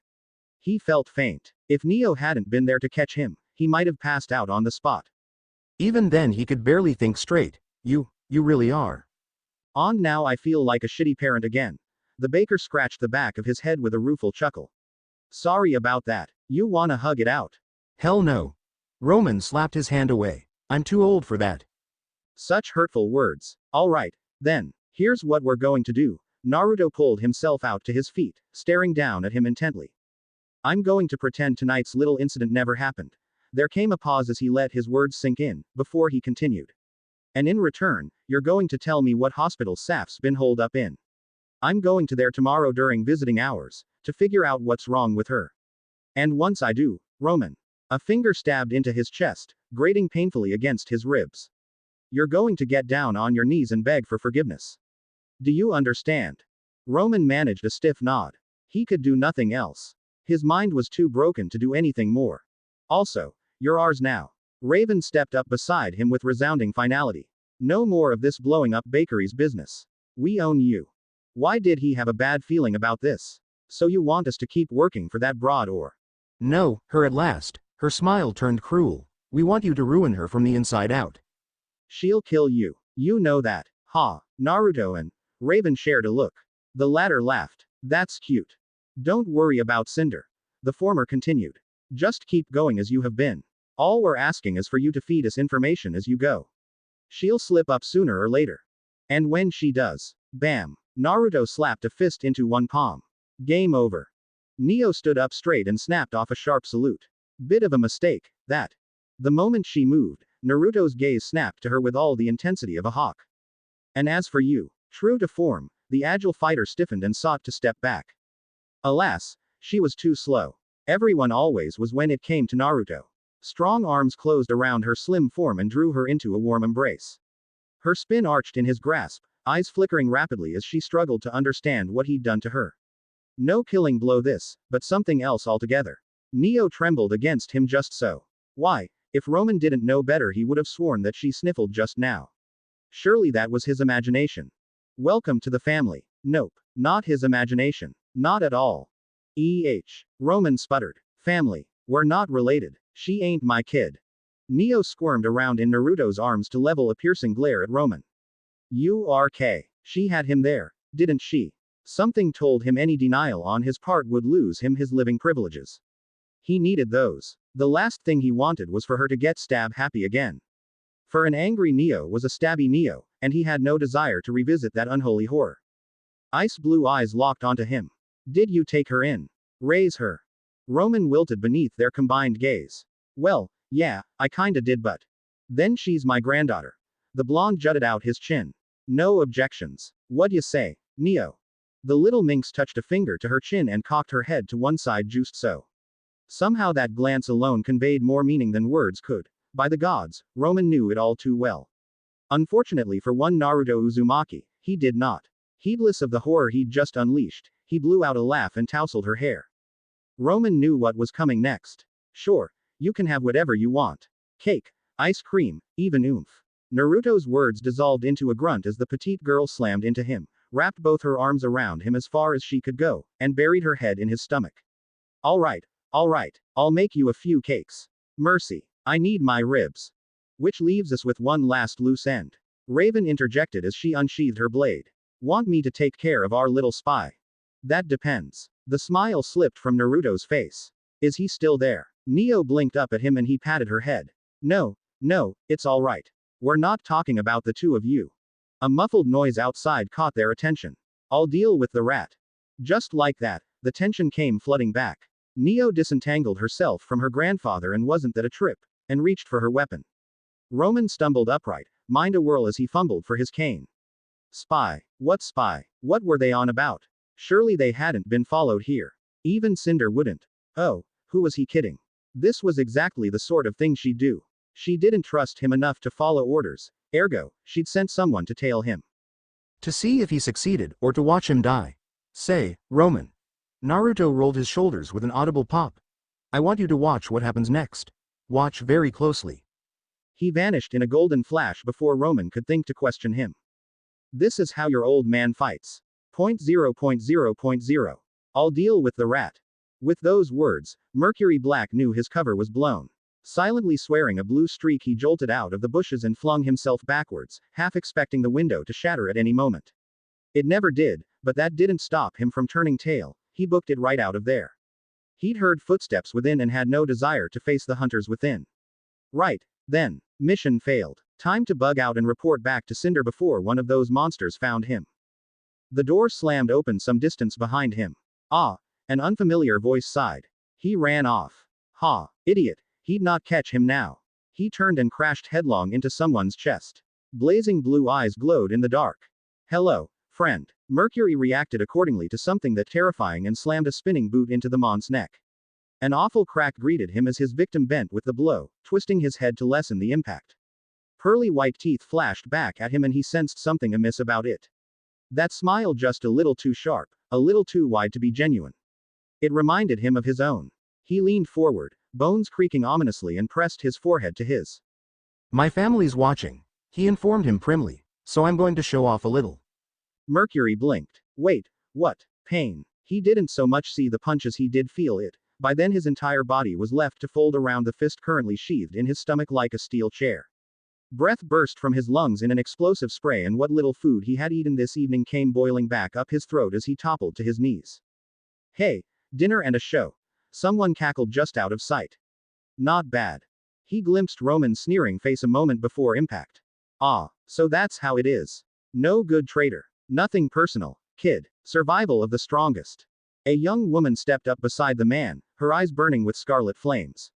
He felt faint. If Neo hadn't been there to catch him, he might have passed out on the spot. Even then he could barely think straight. You really are. On now I feel like a shitty parent again. The baker scratched the back of his head with a rueful chuckle. Sorry about that. You wanna hug it out? Hell no. Roman slapped his hand away. I'm too old for that. Such hurtful words. Alright, then. Here's what we're going to do. Naruto pulled himself out to his feet, staring down at him intently. I'm going to pretend tonight's little incident never happened. There came a pause as he let his words sink in, before he continued. And in return, you're going to tell me what hospital Saf's been holed up in. I'm going to there tomorrow during visiting hours, to figure out what's wrong with her. And once I do, Roman. A finger stabbed into his chest, grating painfully against his ribs. You're going to get down on your knees and beg for forgiveness. Do you understand? Roman managed a stiff nod. He could do nothing else. His mind was too broken to do anything more. Also, you're ours now. Raven stepped up beside him with resounding finality. No more of this blowing up bakery's business. We own you. Why did he have a bad feeling about this? So you want us to keep working for that broad or? No, her at last. Her smile turned cruel. We want you to ruin her from the inside out. She'll kill you. You know that. Ha. Naruto and Raven shared a look. The latter laughed. That's cute. Don't worry about Cinder. The former continued. Just keep going as you have been. All we're asking is for you to feed us information as you go. She'll slip up sooner or later. And when she does, bam. Naruto slapped a fist into one palm. Game over. Neo stood up straight and snapped off a sharp salute. Bit of a mistake, that. The moment she moved, Naruto's gaze snapped to her with all the intensity of a hawk. And as for you, true to form, the agile fighter stiffened and sought to step back. Alas, she was too slow. Everyone always was when it came to Naruto. Strong arms closed around her slim form and drew her into a warm embrace. Her spin arched in his grasp, eyes flickering rapidly as she struggled to understand what he'd done to her. No killing blow this, but something else altogether. Neo trembled against him just so. Why, if Roman didn't know better, he would have sworn that she sniffled just now. Surely that was his imagination. Welcome to the family. Nope, not his imagination. Not at all. Roman sputtered. Family. We're not related. She ain't my kid. Neo squirmed around in Naruto's arms to level a piercing glare at Roman. URK. She had him there, didn't she? Something told him any denial on his part would lose him his living privileges. He needed those. The last thing he wanted was for her to get stab happy again. For an angry Neo was a stabby Neo, and he had no desire to revisit that unholy horror. Ice blue eyes locked onto him. Did you take her in? Raise her. Roman wilted beneath their combined gaze. Well, yeah, I kinda did, but. Then she's my granddaughter. The blonde jutted out his chin. No objections. What'd say, Neo? The little minx touched a finger to her chin and cocked her head to one side just so. Somehow that glance alone conveyed more meaning than words could. By the gods, Roman knew it all too well. Unfortunately for one Naruto Uzumaki, he did not. Heedless of the horror he'd just unleashed, he blew out a laugh and tousled her hair. Roman knew what was coming next. Sure, you can have whatever you want. Cake, ice cream, even oomph. Naruto's words dissolved into a grunt as the petite girl slammed into him, wrapped both her arms around him as far as she could go, and buried her head in his stomach. Alright, I'll make you a few cakes. Mercy, I need my ribs. Which leaves us with one last loose end. Raven interjected as she unsheathed her blade. Want me to take care of our little spy? That depends. The smile slipped from Naruto's face. Is he still there? Neo blinked up at him and he patted her head. No, it's alright. We're not talking about the two of you. A muffled noise outside caught their attention. I'll deal with the rat. Just like that, the tension came flooding back. Neo disentangled herself from her grandfather and wasn't that a trip, and reached for her weapon. Roman stumbled upright, mind a whirl as he fumbled for his cane. Spy? What spy? What were they on about? Surely they hadn't been followed here. Even Cinder wouldn't. Oh, who was he kidding? This was exactly the sort of thing she'd do. She didn't trust him enough to follow orders, ergo, she'd sent someone to tail him. To see if he succeeded, or to watch him die. Say, Roman. Naruto rolled his shoulders with an audible pop. I want you to watch what happens next. Watch very closely. He vanished in a golden flash before Roman could think to question him. This is how your old man fights. 0.0.0.0. I'll deal with the rat. With those words, Mercury Black knew his cover was blown. Silently swearing a blue streak, he jolted out of the bushes and flung himself backwards, half expecting the window to shatter at any moment. It never did, but that didn't stop him from turning tail. He booked it right out of there. He'd heard footsteps within and had no desire to face the hunters within. Right, then, mission failed. Time to bug out and report back to Cinder before one of those monsters found him. The door slammed open some distance behind him. Ah, an unfamiliar voice sighed. He ran off. Ha, idiot, he'd not catch him now. He turned and crashed headlong into someone's chest. Blazing blue eyes glowed in the dark. Hello, friend. Mercury reacted accordingly to something that terrifying and slammed a spinning boot into the monk's neck. An awful crack greeted him as his victim bent with the blow, twisting his head to lessen the impact. Pearly white teeth flashed back at him and he sensed something amiss about it. That smile just a little too sharp, a little too wide to be genuine. It reminded him of his own. He leaned forward, bones creaking ominously, and pressed his forehead to his. My family's watching, he informed him primly, so I'm going to show off a little. Mercury blinked. Wait, what? Pain. He didn't so much see the punch as he did feel it. By then his entire body was left to fold around the fist currently sheathed in his stomach like a steel chair. Breath burst from his lungs in an explosive spray, and what little food he had eaten this evening came boiling back up his throat as he toppled to his knees. Hey, dinner and a show. Someone cackled just out of sight. Not bad. He glimpsed Roman's sneering face a moment before impact. Ah, so that's how it is. No good traitor. Nothing personal, kid. Survival of the strongest. A young woman stepped up beside the man, her eyes burning with scarlet flames.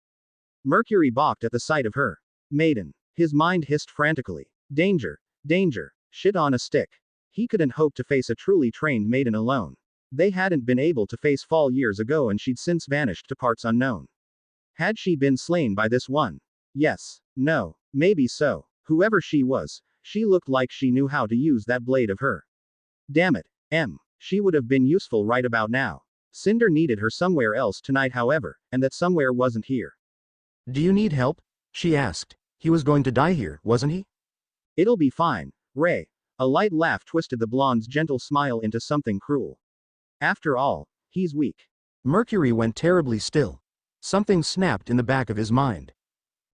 Mercury balked at the sight of her. Maiden. His mind hissed frantically. Danger. Danger. Shit on a stick. He couldn't hope to face a truly trained maiden alone. They hadn't been able to face Fall years ago and she'd since vanished to parts unknown. Had she been slain by this one? Yes. No. Maybe so. Whoever she was, she looked like she knew how to use that blade of her. Damn it. She would have been useful right about now. Cinder needed her somewhere else tonight however, and that somewhere wasn't here. Do you need help? She asked. He was going to die here, wasn't he? It'll be fine, Ray. A light laugh twisted the blonde's gentle smile into something cruel. After all, he's weak. Mercury went terribly still. Something snapped in the back of his mind.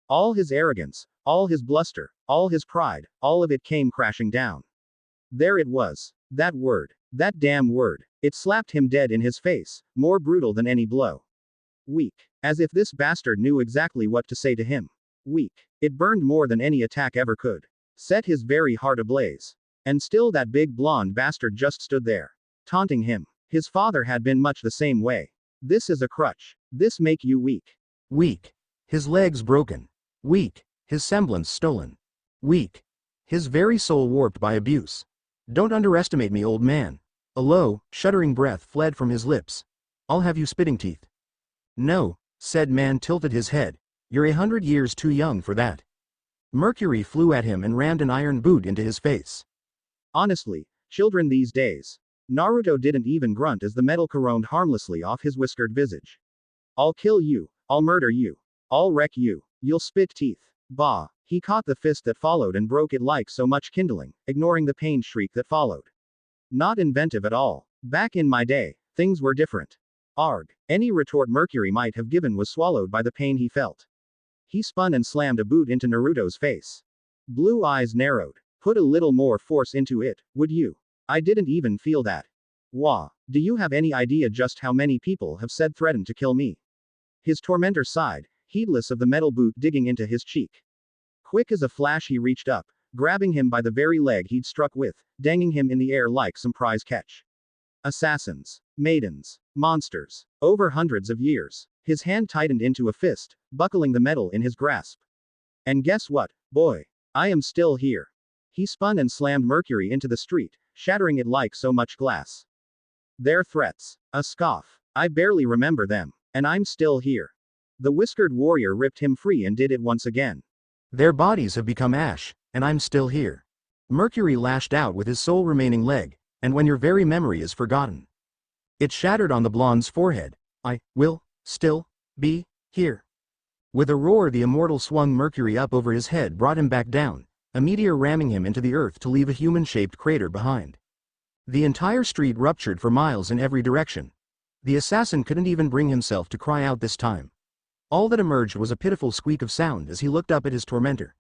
All his arrogance, all his bluster, all his pride, all of it came crashing down. There it was. That word. That damn word. It slapped him dead in his face, more brutal than any blow. Weak. As if this bastard knew exactly what to say to him. Weak. It burned more than any attack ever could. Set his very heart ablaze. And still that big blonde bastard just stood there. Taunting him. His father had been much the same way. This is a crutch. This make you weak. Weak. His legs broken. Weak. His semblance stolen. Weak. His very soul warped by abuse. Don't underestimate me, old man. A low, shuddering breath fled from his lips. I'll have you spitting teeth. No, said man tilted his head. You're 100 years too young for that. Mercury flew at him and rammed an iron boot into his face. Honestly, children these days. Naruto didn't even grunt as the metal coroned harmlessly off his whiskered visage. I'll kill you. I'll murder you. I'll wreck you. You'll spit teeth. Bah. He caught the fist that followed and broke it like so much kindling, ignoring the pain shriek that followed. Not inventive at all. Back in my day, things were different. Arg. Any retort Mercury might have given was swallowed by the pain he felt. He spun and slammed a boot into Naruto's face. Blue eyes narrowed. Put a little more force into it, would you? I didn't even feel that. Wah. Do you have any idea just how many people have said threatened to kill me? His tormentor sighed, heedless of the metal boot digging into his cheek. Quick as a flash he reached up, grabbing him by the very leg he'd struck with, dangling him in the air like some prize catch. Assassins. Maidens. Monsters. Over hundreds of years. His hand tightened into a fist, buckling the metal in his grasp. And guess what, boy? I am still here. He spun and slammed Mercury into the street, shattering it like so much glass. Their threats. A scoff. I barely remember them. And I'm still here. The whiskered warrior ripped him free and did it once again. Their bodies have become ash, and I'm still here. Mercury lashed out with his sole remaining leg, and when your very memory is forgotten. It shattered on the blonde's forehead. I will still be here. With a roar the immortal swung Mercury up over his head, brought him back down, a meteor ramming him into the earth to leave a human-shaped crater behind. The entire street ruptured for miles in every direction. The assassin couldn't even bring himself to cry out this time. All that emerged was a pitiful squeak of sound as he looked up at his tormentor.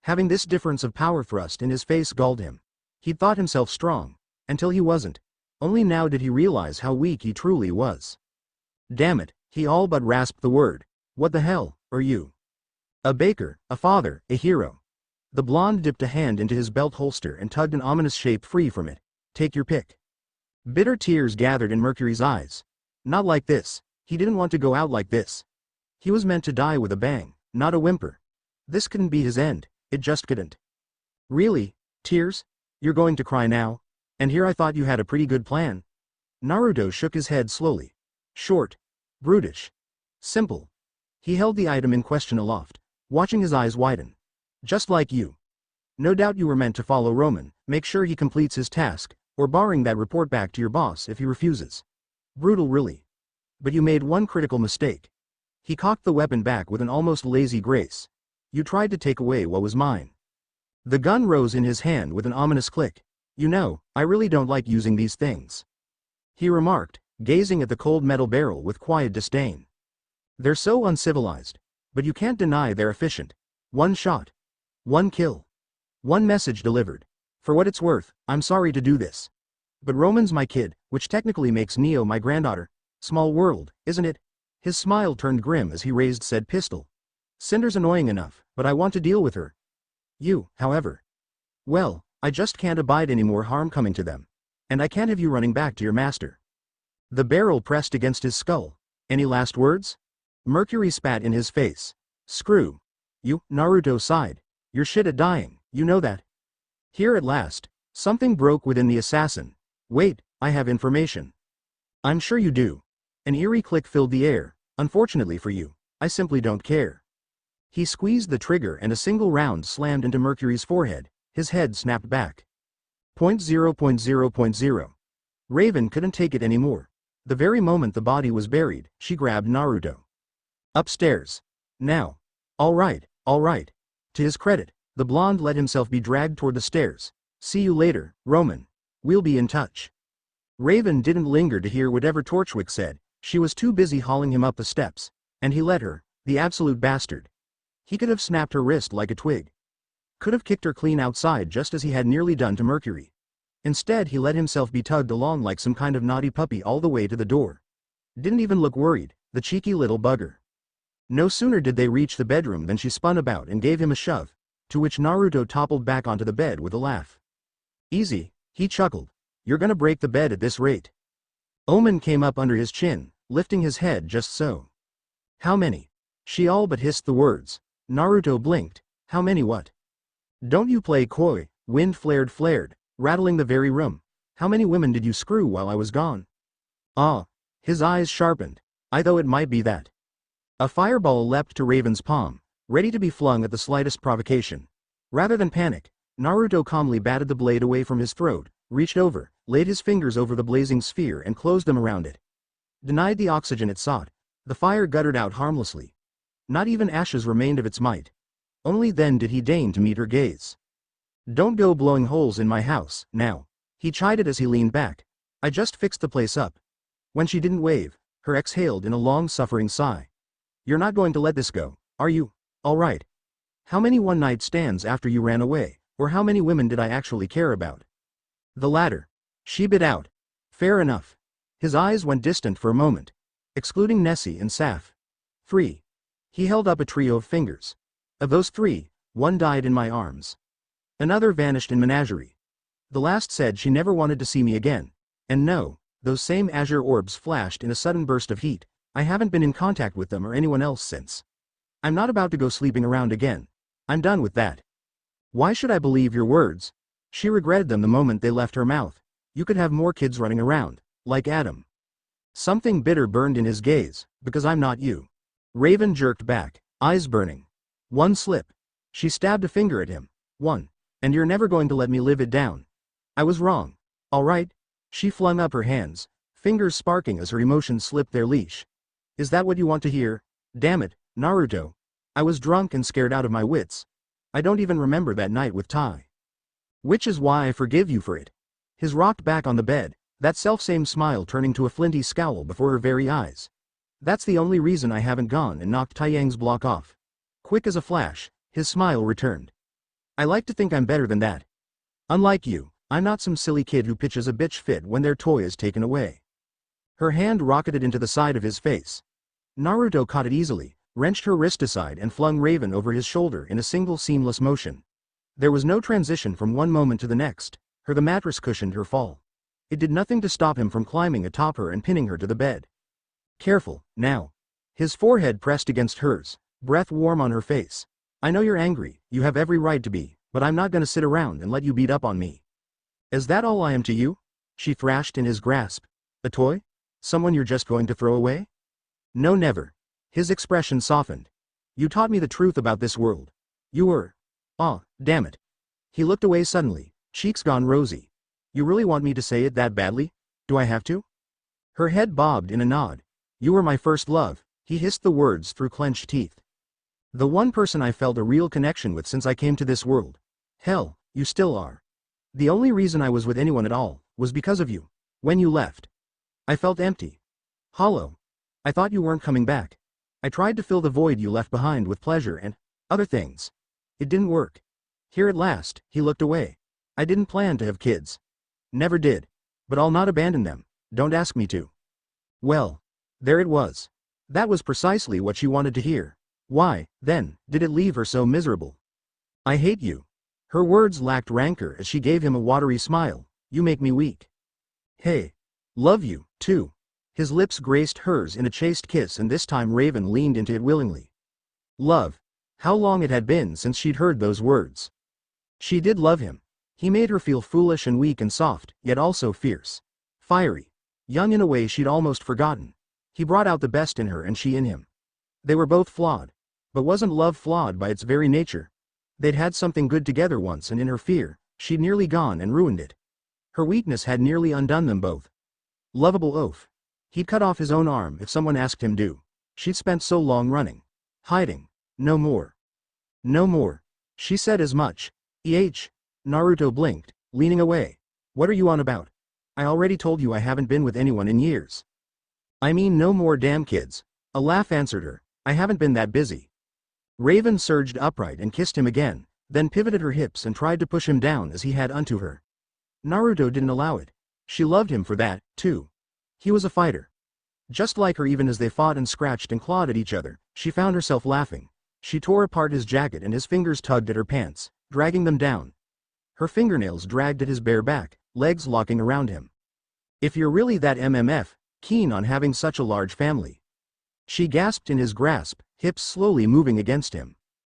Having this difference of power thrust in his face galled him. He'd thought himself strong, until he wasn't. Only now did he realize how weak he truly was. Damn it, he all but rasped the word. What the hell, are you? A baker, a father, a hero. The blonde dipped a hand into his belt holster and tugged an ominous shape free from it. Take your pick. Bitter tears gathered in Mercury's eyes. Not like this. He didn't want to go out like this. He was meant to die with a bang, not a whimper. This couldn't be his end, it just couldn't. Really? Tears? You're going to cry now? And here I thought you had a pretty good plan. Naruto shook his head slowly. Short. Brutish. Simple. He held the item in question aloft, watching his eyes widen. Just like you. No doubt you were meant to follow Roman, make sure he completes his task, or barring that report back to your boss if he refuses. Brutal really. But you made one critical mistake. He cocked the weapon back with an almost lazy grace. You tried to take away what was mine. The gun rose in his hand with an ominous click. You know, I really don't like using these things. He remarked, gazing at the cold metal barrel with quiet disdain. They're so uncivilized. But you can't deny they're efficient. One shot. One kill. One message delivered. For what it's worth, I'm sorry to do this. But Roman's my kid, which technically makes Neo my granddaughter. Small world, isn't it? His smile turned grim as he raised said pistol. Cinder's annoying enough, but I want to deal with her. You, however. Well, I just can't abide any more harm coming to them. And I can't have you running back to your master. The barrel pressed against his skull. Any last words? Mercury spat in his face. Screw. You, Naruto sighed. You're shit at dying, you know that. Here at last, something broke within the assassin. Wait, I have information. I'm sure you do. An eerie click filled the air. Unfortunately for you, I simply don't care. He squeezed the trigger and a single round slammed into Mercury's forehead. His head snapped back. Point 0.0.0. Raven couldn't take it anymore. The very moment the body was buried, she grabbed Naruto. Upstairs. Now. All right, all right. To his credit, the blonde let himself be dragged toward the stairs. See you later, Roman. We'll be in touch. Raven didn't linger to hear whatever Torchwick said. She was too busy hauling him up the steps. And he let her, the absolute bastard. He could have snapped her wrist like a twig. Could have kicked her clean outside just as he had nearly done to Mercury. Instead he let himself be tugged along like some kind of naughty puppy all the way to the door. Didn't even look worried, the cheeky little bugger. No sooner did they reach the bedroom than she spun about and gave him a shove, to which Naruto toppled back onto the bed with a laugh. Easy, he chuckled. You're gonna break the bed at this rate. Omen came up under his chin, lifting his head just so. How many? She all but hissed the words. Naruto blinked. How many what? Don't you play coy, wind flared, rattling the very room. How many women did you screw while I was gone? Ah. His eyes sharpened. I thought it might be that. A fireball leapt to Raven's palm, ready to be flung at the slightest provocation. Rather than panic, Naruto calmly batted the blade away from his throat, reached over, laid his fingers over the blazing sphere and closed them around it. Denied the oxygen it sought, the fire guttered out harmlessly. Not even ashes remained of its might. Only then did he deign to meet her gaze. Don't go blowing holes in my house, now. He chided as he leaned back. I just fixed the place up. When she didn't wave, her exhaled in a long-suffering sigh. You're not going to let this go, are you? All right. How many one-night stands after you ran away, or how many women did I actually care about? The latter. She bit out. Fair enough. His eyes went distant for a moment. Excluding Nessie and Saf. 3. He held up a trio of fingers. Of those 3, one died in my arms. Another vanished in menagerie. The last said she never wanted to see me again. And no, those same azure orbs flashed in a sudden burst of heat. I haven't been in contact with them or anyone else since. I'm not about to go sleeping around again. I'm done with that. Why should I believe your words? She regretted them the moment they left her mouth. You could have more kids running around, like Adam. Something bitter burned in his gaze, because I'm not you. Raven jerked back, eyes burning. One slip. She stabbed a finger at him. One. And you're never going to let me live it down. I was wrong. All right? She flung up her hands, fingers sparking as her emotions slipped their leash. Is that what you want to hear? Damn it, Naruto. I was drunk and scared out of my wits. I don't even remember that night with Tai. Which is why I forgive you for it. His rocked back on the bed, that selfsame smile turning to a flinty scowl before her very eyes. That's the only reason I haven't gone and knocked Taeyang's block off. Quick as a flash, his smile returned. I like to think I'm better than that. Unlike you, I'm not some silly kid who pitches a bitch fit when their toy is taken away. Her hand rocketed into the side of his face. Naruto caught it easily, wrenched her wrist aside and flung Raven over his shoulder in a single seamless motion. There was no transition from one moment to the next. The mattress cushioned her fall. It did nothing to stop him from climbing atop her and pinning her to the bed. Careful, now. His forehead pressed against hers, breath warm on her face. I know you're angry, you have every right to be, but I'm not gonna sit around and let you beat up on me. Is that all I am to you? She thrashed in his grasp. A toy? Someone you're just going to throw away? No, never. His expression softened. You taught me the truth about this world. You were. Ah, damn it. He looked away suddenly, cheeks gone rosy. You really want me to say it that badly? Do I have to? Her head bobbed in a nod. You were my first love, he hissed the words through clenched teeth. The one person I felt a real connection with since I came to this world. Hell, you still are. The only reason I was with anyone at all was because of you. When you left, I felt empty. Hollow. I thought you weren't coming back. I tried to fill the void you left behind with pleasure and other things. It didn't work. Here at last, he looked away. I didn't plan to have kids. Never did. But I'll not abandon them, don't ask me to. Well, there it was. That was precisely what she wanted to hear. Why, then, did it leave her so miserable? I hate you. Her words lacked rancor as she gave him a watery smile. You make me weak. Hey. Love you, too. His lips graced hers in a chaste kiss and this time Raven leaned into it willingly. Love. How long it had been since she'd heard those words. She did love him. He made her feel foolish and weak and soft, yet also fierce. Fiery. Young in a way she'd almost forgotten. He brought out the best in her and she in him. They were both flawed. But wasn't love flawed by its very nature? They'd had something good together once and in her fear, she'd nearly gone and ruined it. Her weakness had nearly undone them both. Lovable oaf. He'd cut off his own arm if someone asked him to. She'd spent so long running. Hiding. No more. No more. She said as much. Naruto blinked, leaning away. What are you on about? I already told you I haven't been with anyone in years. I mean no more damn kids. A laugh answered her. I haven't been that busy. Raven surged upright and kissed him again, then pivoted her hips and tried to push him down as he had unto her. Naruto didn't allow it. She loved him for that, too. He was a fighter. Just like her. Even as they fought and scratched and clawed at each other, she found herself laughing. She tore apart his jacket and his fingers tugged at her pants, dragging them down. Her fingernails dragged at his bare back, legs locking around him. If you're really that keen on having such a large family. She gasped in his grasp, hips slowly moving against him.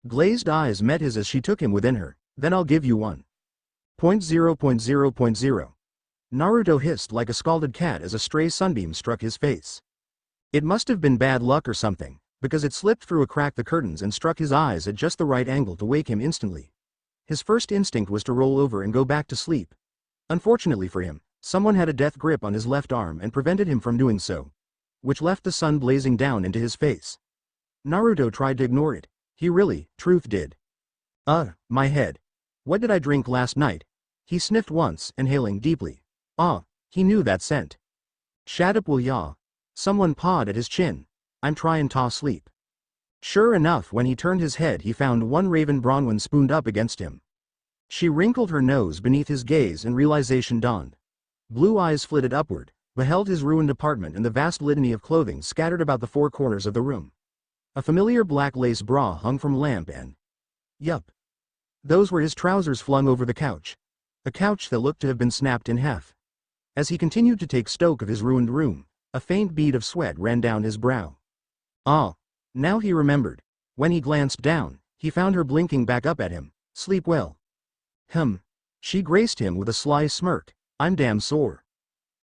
Glazed eyes met his as she took him within her. Then I'll give you 1.0.0.0. Naruto hissed like a scalded cat as a stray sunbeam struck his face. It must have been bad luck or something, because it slipped through a crack the curtains and struck his eyes at just the right angle to wake him instantly. His first instinct was to roll over and go back to sleep. Unfortunately for him, someone had a death grip on his left arm and prevented him from doing so, which left the sun blazing down into his face. Naruto tried to ignore it. He really, truth did. My head. What did I drink last night? He sniffed once, inhaling deeply. He knew that scent. Shut up, will ya? Someone pawed at his chin. I'm tryin' to sleep. Sure enough, when he turned his head he found one Raven Bronwyn spooned up against him. She wrinkled her nose beneath his gaze and realization dawned. Blue eyes flitted upward, beheld his ruined apartment and the vast litany of clothing scattered about the four corners of the room. A familiar black lace bra hung from lamp and... Yup. Those were his trousers flung over the couch. A couch that looked to have been snapped in half. As he continued to take stock of his ruined room, a faint bead of sweat ran down his brow. Now he remembered. When he glanced down, he found her blinking back up at him. Sleep well. She graced him with a sly smirk. I'm damn sore.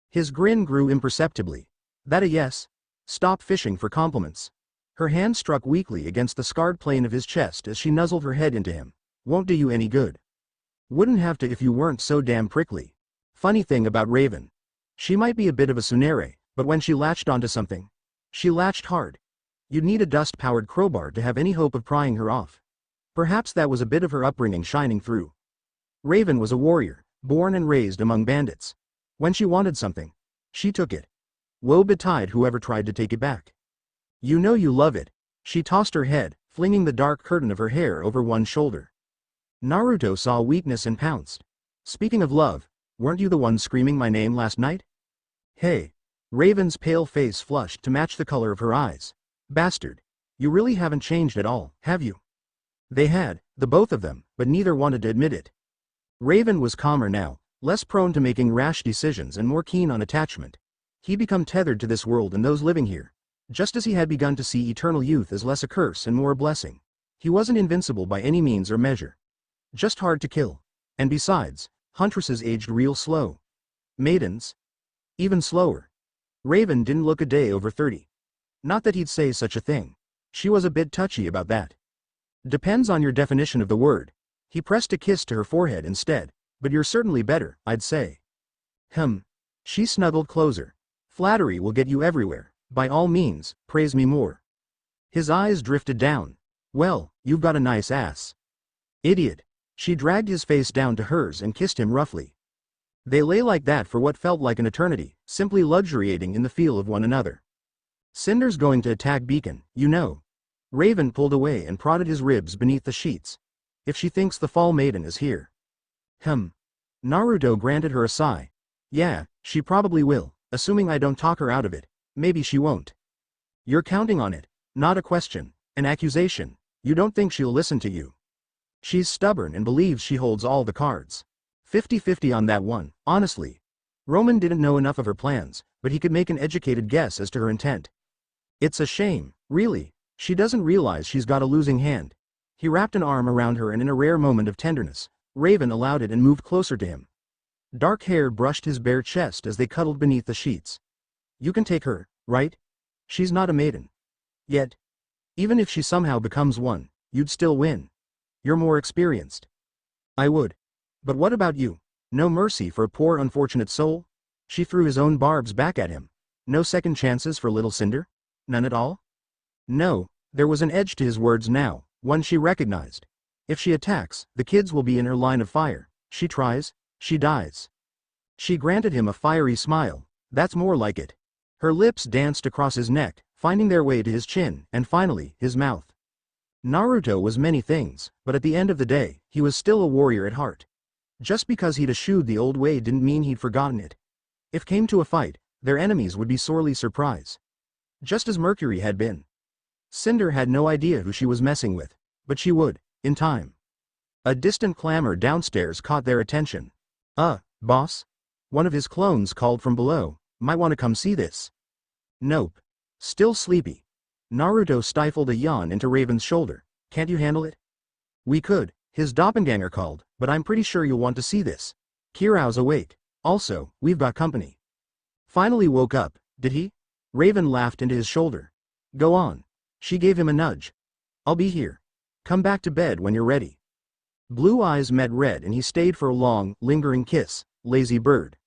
His grin grew imperceptibly. That a yes? Stop fishing for compliments. Her hand struck weakly against the scarred plane of his chest as she nuzzled her head into him. Won't do you any good. Wouldn't have to if you weren't so damn prickly. Funny thing about Raven. She might be a bit of a tsundere, but when she latched onto something, she latched hard. You'd need a dust-powered crowbar to have any hope of prying her off. Perhaps that was a bit of her upbringing shining through. Raven was a warrior, born and raised among bandits. When she wanted something, she took it. Woe betide whoever tried to take it back. You know you love it. She tossed her head, flinging the dark curtain of her hair over one shoulder. Naruto saw weakness and pounced. Speaking of love, weren't you the one screaming my name last night? Hey. Raven's pale face flushed to match the color of her eyes. Bastard. You really haven't changed at all, have you? They had, the both of them, but neither wanted to admit it. Raven was calmer now, less prone to making rash decisions and more keen on attachment. He'd become tethered to this world and those living here, just as he had begun to see eternal youth as less a curse and more a blessing. He wasn't invincible by any means or measure. Just hard to kill. And besides, huntresses aged real slow. Maidens? Even slower. Raven didn't look a day over 30. Not that he'd say such a thing. She was a bit touchy about that. Depends on your definition of the word. He pressed a kiss to her forehead instead. But you're certainly better, I'd say. She snuggled closer. Flattery will get you everywhere. By all means, praise me more. His eyes drifted down. Well, you've got a nice ass. Idiot. She dragged his face down to hers and kissed him roughly. They lay like that for what felt like an eternity, simply luxuriating in the feel of one another. Cinder's going to attack Beacon, you know. Raven pulled away and prodded his ribs beneath the sheets. If she thinks the Fall Maiden is here. Naruto granted her a sigh. Yeah, she probably will, assuming I don't talk her out of it. Maybe she won't. You're counting on it. Not a question, an accusation. You don't think she'll listen to you. She's stubborn and believes she holds all the cards. 50-50 on that one, honestly. Roman didn't know enough of her plans, but he could make an educated guess as to her intent. It's a shame, really. She doesn't realize she's got a losing hand. He wrapped an arm around her and in a rare moment of tenderness, Raven allowed it and moved closer to him. Dark hair brushed his bare chest as they cuddled beneath the sheets. You can take her, right? She's not a maiden. Yet, even if she somehow becomes one, you'd still win. You're more experienced. I would. But what about you? No mercy for a poor unfortunate soul? She threw his own barbs back at him. No second chances for little Cinder? None at all? No, there was an edge to his words now, one she recognized. If she attacks, the kids will be in her line of fire. She tries, she dies. She granted him a fiery smile. That's more like it. Her lips danced across his neck, finding their way to his chin, and finally, his mouth. Naruto was many things, but at the end of the day, he was still a warrior at heart. Just because he'd eschewed the old way didn't mean he'd forgotten it. If came to a fight, their enemies would be sorely surprised. Just as Mercury had been. Cinder had no idea who she was messing with, but she would, in time. A distant clamor downstairs caught their attention. Boss? One of his clones called from below. Might want to come see this. Nope. Still sleepy. Naruto stifled a yawn into Raven's shoulder. Can't you handle it? We could, his doppelganger called, but I'm pretty sure you'll want to see this. Kirao's awake. Also, we've got company. Finally woke up, did he? Raven laughed into his shoulder. Go on. She gave him a nudge. I'll be here. Come back to bed when you're ready. Blue eyes met red and he stayed for a long, lingering kiss. Lazy bird.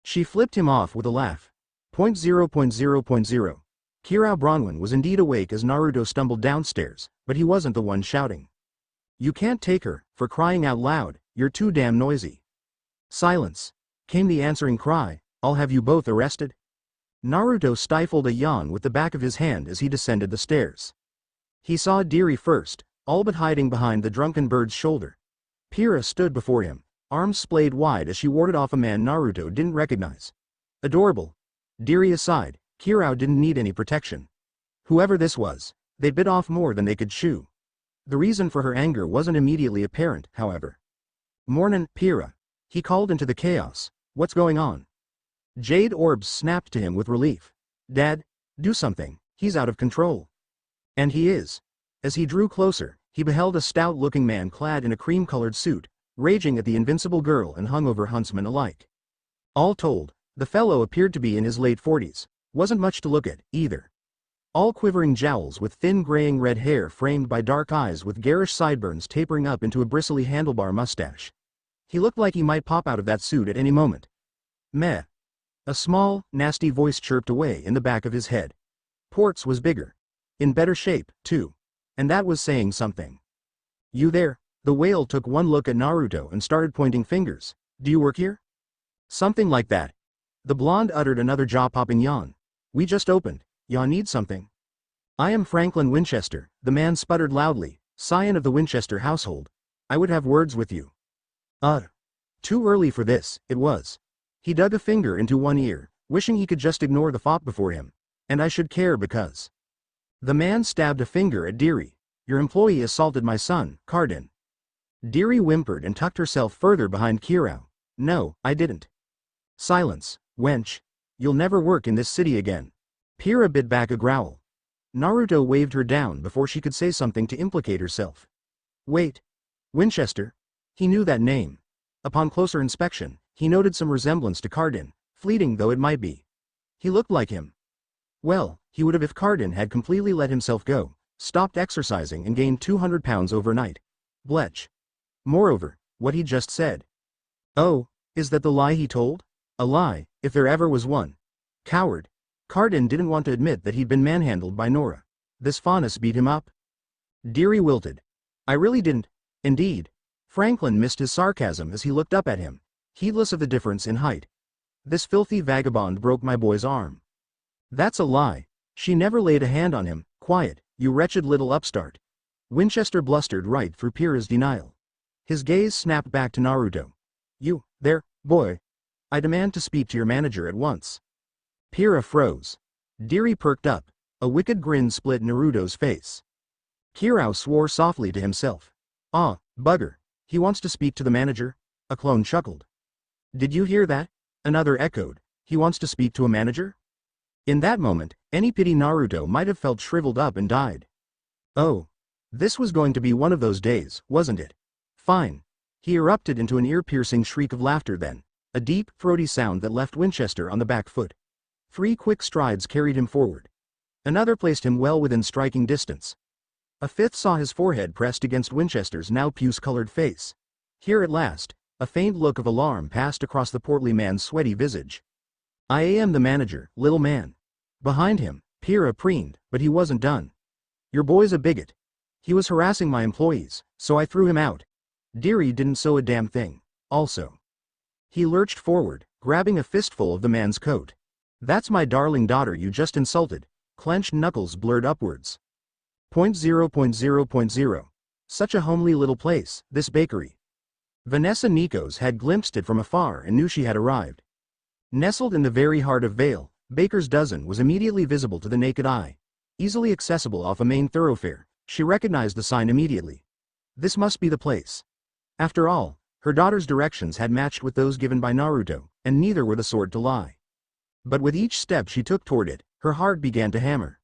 She flipped him off with a laugh. 0.0.0.0. Kirao Bronwyn was indeed awake as Naruto stumbled downstairs, but he wasn't the one shouting. You can't take her, for crying out loud, you're too damn noisy. Silence. Came the answering cry, I'll have you both arrested. Naruto stifled a yawn with the back of his hand as he descended the stairs. He saw Diri first, all but hiding behind the drunken bird's shoulder. Pyrrha stood before him, arms splayed wide as she warded off a man Naruto didn't recognize. Adorable. Diri aside, Kirao didn't need any protection. Whoever this was, they bit off more than they could chew. The reason for her anger wasn't immediately apparent, however. Mornin', Pyrrha. He called into the chaos. What's going on? Jade orbs snapped to him with relief. Dad, do something, he's out of control. And he is. As he drew closer, he beheld a stout-looking man clad in a cream-colored suit, raging at the invincible girl and hungover huntsman alike. All told, the fellow appeared to be in his late 40s, wasn't much to look at, either. All quivering jowls with thin graying red hair framed by dark eyes with garish sideburns tapering up into a bristly handlebar mustache. He looked like he might pop out of that suit at any moment. Meh. A small, nasty voice chirped away in the back of his head. Ports was bigger. In better shape, too. And that was saying something. You there? The whale took one look at Naruto and started pointing fingers. Do you work here? Something like that. The blonde uttered another jaw-popping yawn. We just opened. Y'all need something? I am Franklin Winchester, the man sputtered loudly, scion of the Winchester household. I would have words with you. Too early for this, it was. He dug a finger into one ear, wishing he could just ignore the fop before him. And I should care because. The man stabbed a finger at Diri. Your employee assaulted my son, Cardin. Diri whimpered and tucked herself further behind Kirao. No, I didn't. Silence, wench. You'll never work in this city again. Pyrrha bit back a growl. Naruto waved her down before she could say something to implicate herself. Wait. Winchester. He knew that name. Upon closer inspection, he noted some resemblance to Cardin, fleeting though it might be. He looked like him. Well, he would have if Cardin had completely let himself go, stopped exercising and gained 200 pounds overnight. Bletch. Moreover, what he just said. Oh, is that the lie he told? A lie, if there ever was one. Coward. Cardin didn't want to admit that he'd been manhandled by Nora. This faunus beat him up. Diri wilted. I really didn't. Indeed. Franklin missed his sarcasm as he looked up at him, heedless of the difference in height. This filthy vagabond broke my boy's arm. That's a lie. She never laid a hand on him. Quiet, you wretched little upstart. Winchester blustered right through Pyrrha's denial. His gaze snapped back to Naruto. You, there, boy. I demand to speak to your manager at once. Pyrrha froze. Diri perked up. A wicked grin split Naruto's face. Kirao swore softly to himself. Ah, bugger. He wants to speak to the manager? A clone chuckled. Did you hear that? Another echoed. He wants to speak to a manager? In that moment, any pity Naruto might have felt shriveled up and died. Oh. This was going to be one of those days, wasn't it? Fine. He erupted into an ear-piercing shriek of laughter then, a deep, throaty sound that left Winchester on the back foot. 3 quick strides carried him forward. Another placed him well within striking distance. A 5th saw his forehead pressed against Winchester's now puce-colored face. Here at last, a faint look of alarm passed across the portly man's sweaty visage. "I am the manager, little man." Behind him, Pyrrha preened, but he wasn't done. "Your boy's a bigot. He was harassing my employees, so I threw him out. Dearie didn't sew a damn thing. Also." He lurched forward, grabbing a fistful of the man's coat. "That's my darling daughter you just insulted." Clenched knuckles blurred upwards. .0.0.0. Such a homely little place, this bakery. Vanessa Nikos had glimpsed it from afar and knew she had arrived. Nestled in the very heart of Vale, Baker's Dozen was immediately visible to the naked eye. Easily accessible off a main thoroughfare, she recognized the sign immediately. This must be the place. After all, her daughter's directions had matched with those given by Naruto, and neither were the sword to lie. But with each step she took toward it, her heart began to hammer.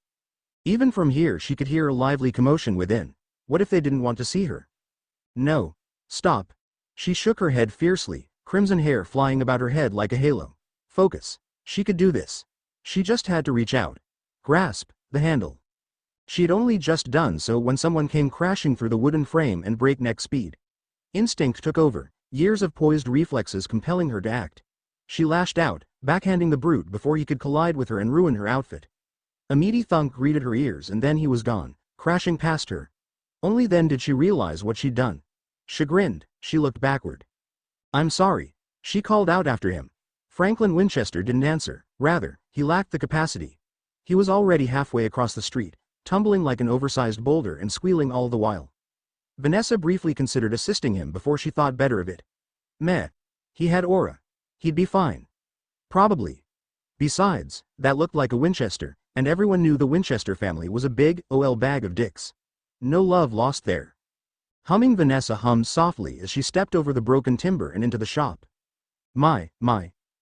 Even from here she could hear a lively commotion within. What if they didn't want to see her? No. Stop. She shook her head fiercely, crimson hair flying about her head like a halo. Focus. She could do this. She just had to reach out. Grasp the handle. She had only just done so when someone came crashing through the wooden frame at breakneck speed. Instinct took over, years of poised reflexes compelling her to act. She lashed out, backhanding the brute before he could collide with her and ruin her outfit. A meaty thunk greeted her ears and then he was gone, crashing past her. Only then did she realize what she'd done. Chagrined, she looked backward. "I'm sorry," she called out after him. Franklin Winchester didn't answer, rather, he lacked the capacity. He was already halfway across the street, tumbling like an oversized boulder and squealing all the while. Vanessa briefly considered assisting him before she thought better of it. Meh. He had aura. He'd be fine. Probably. Besides, that looked like a Winchester, and everyone knew the Winchester family was a big, ol' bag of dicks. No love lost there. Humming, Vanessa hummed softly as she stepped over the broken timber and into the shop. My,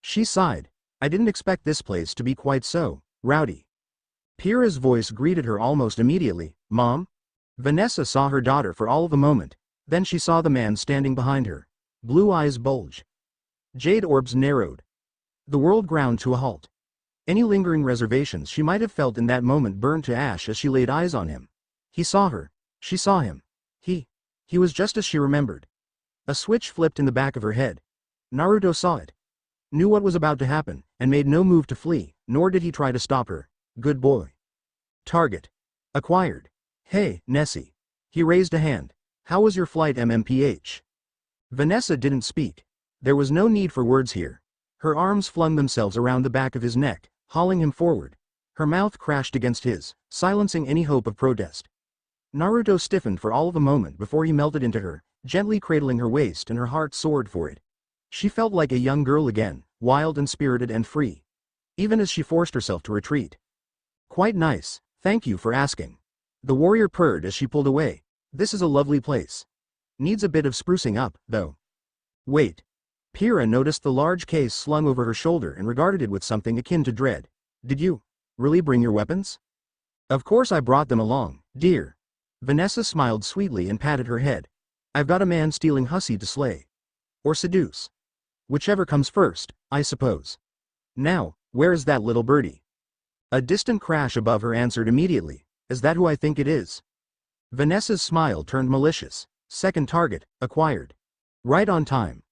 she sighed. I didn't expect this place to be quite so rowdy. Pyrrha's voice greeted her almost immediately. Mom? Vanessa saw her daughter for all of a moment, then she saw the man standing behind her. Blue eyes bulged. Jade orbs narrowed. The world ground to a halt. Any lingering reservations she might have felt in that moment burned to ash as she laid eyes on him. He saw her. She saw him. He was just as she remembered. A switch flipped in the back of her head. Naruto saw it. Knew what was about to happen, and made no move to flee, nor did he try to stop her. Good boy. Target. Acquired. Hey, Nessie. He raised a hand. How was your flight, MMPH? Vanessa didn't speak. There was no need for words here. Her arms flung themselves around the back of his neck, hauling him forward. Her mouth crashed against his, silencing any hope of protest. Naruto stiffened for all of a moment before he melted into her, gently cradling her waist, and her heart soared for it. She felt like a young girl again, wild and spirited and free. Even as she forced herself to retreat. Quite nice, thank you for asking. The warrior purred as she pulled away. This is a lovely place. Needs a bit of sprucing up, though. Wait. Pyrrha noticed the large case slung over her shoulder and regarded it with something akin to dread. Did you really bring your weapons? Of course I brought them along, dear. Vanessa smiled sweetly and patted her head. I've got a man stealing hussy to slay. Or seduce. Whichever comes first, I suppose. Now, where is that little birdie? A distant crash above her answered immediately. Is that who I think it is? Vanessa's smile turned malicious. Second target, acquired. Right on time.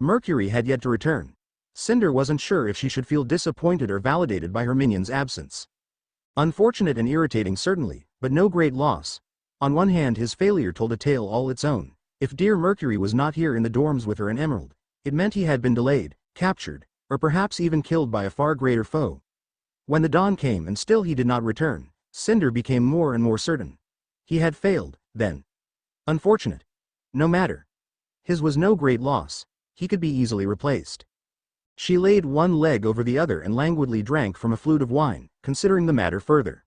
Mercury had yet to return. Cinder wasn't sure if she should feel disappointed or validated by her minion's absence. Unfortunate and irritating certainly, but no great loss. On one hand, his failure told a tale all its own. If dear Mercury was not here in the dorms with her and Emerald, it meant he had been delayed, captured, or perhaps even killed by a far greater foe. When the dawn came and still he did not return, Cinder became more and more certain. He had failed, then. Unfortunate. No matter. His was no great loss. He could be easily replaced. She laid one leg over the other and languidly drank from a flute of wine, considering the matter further.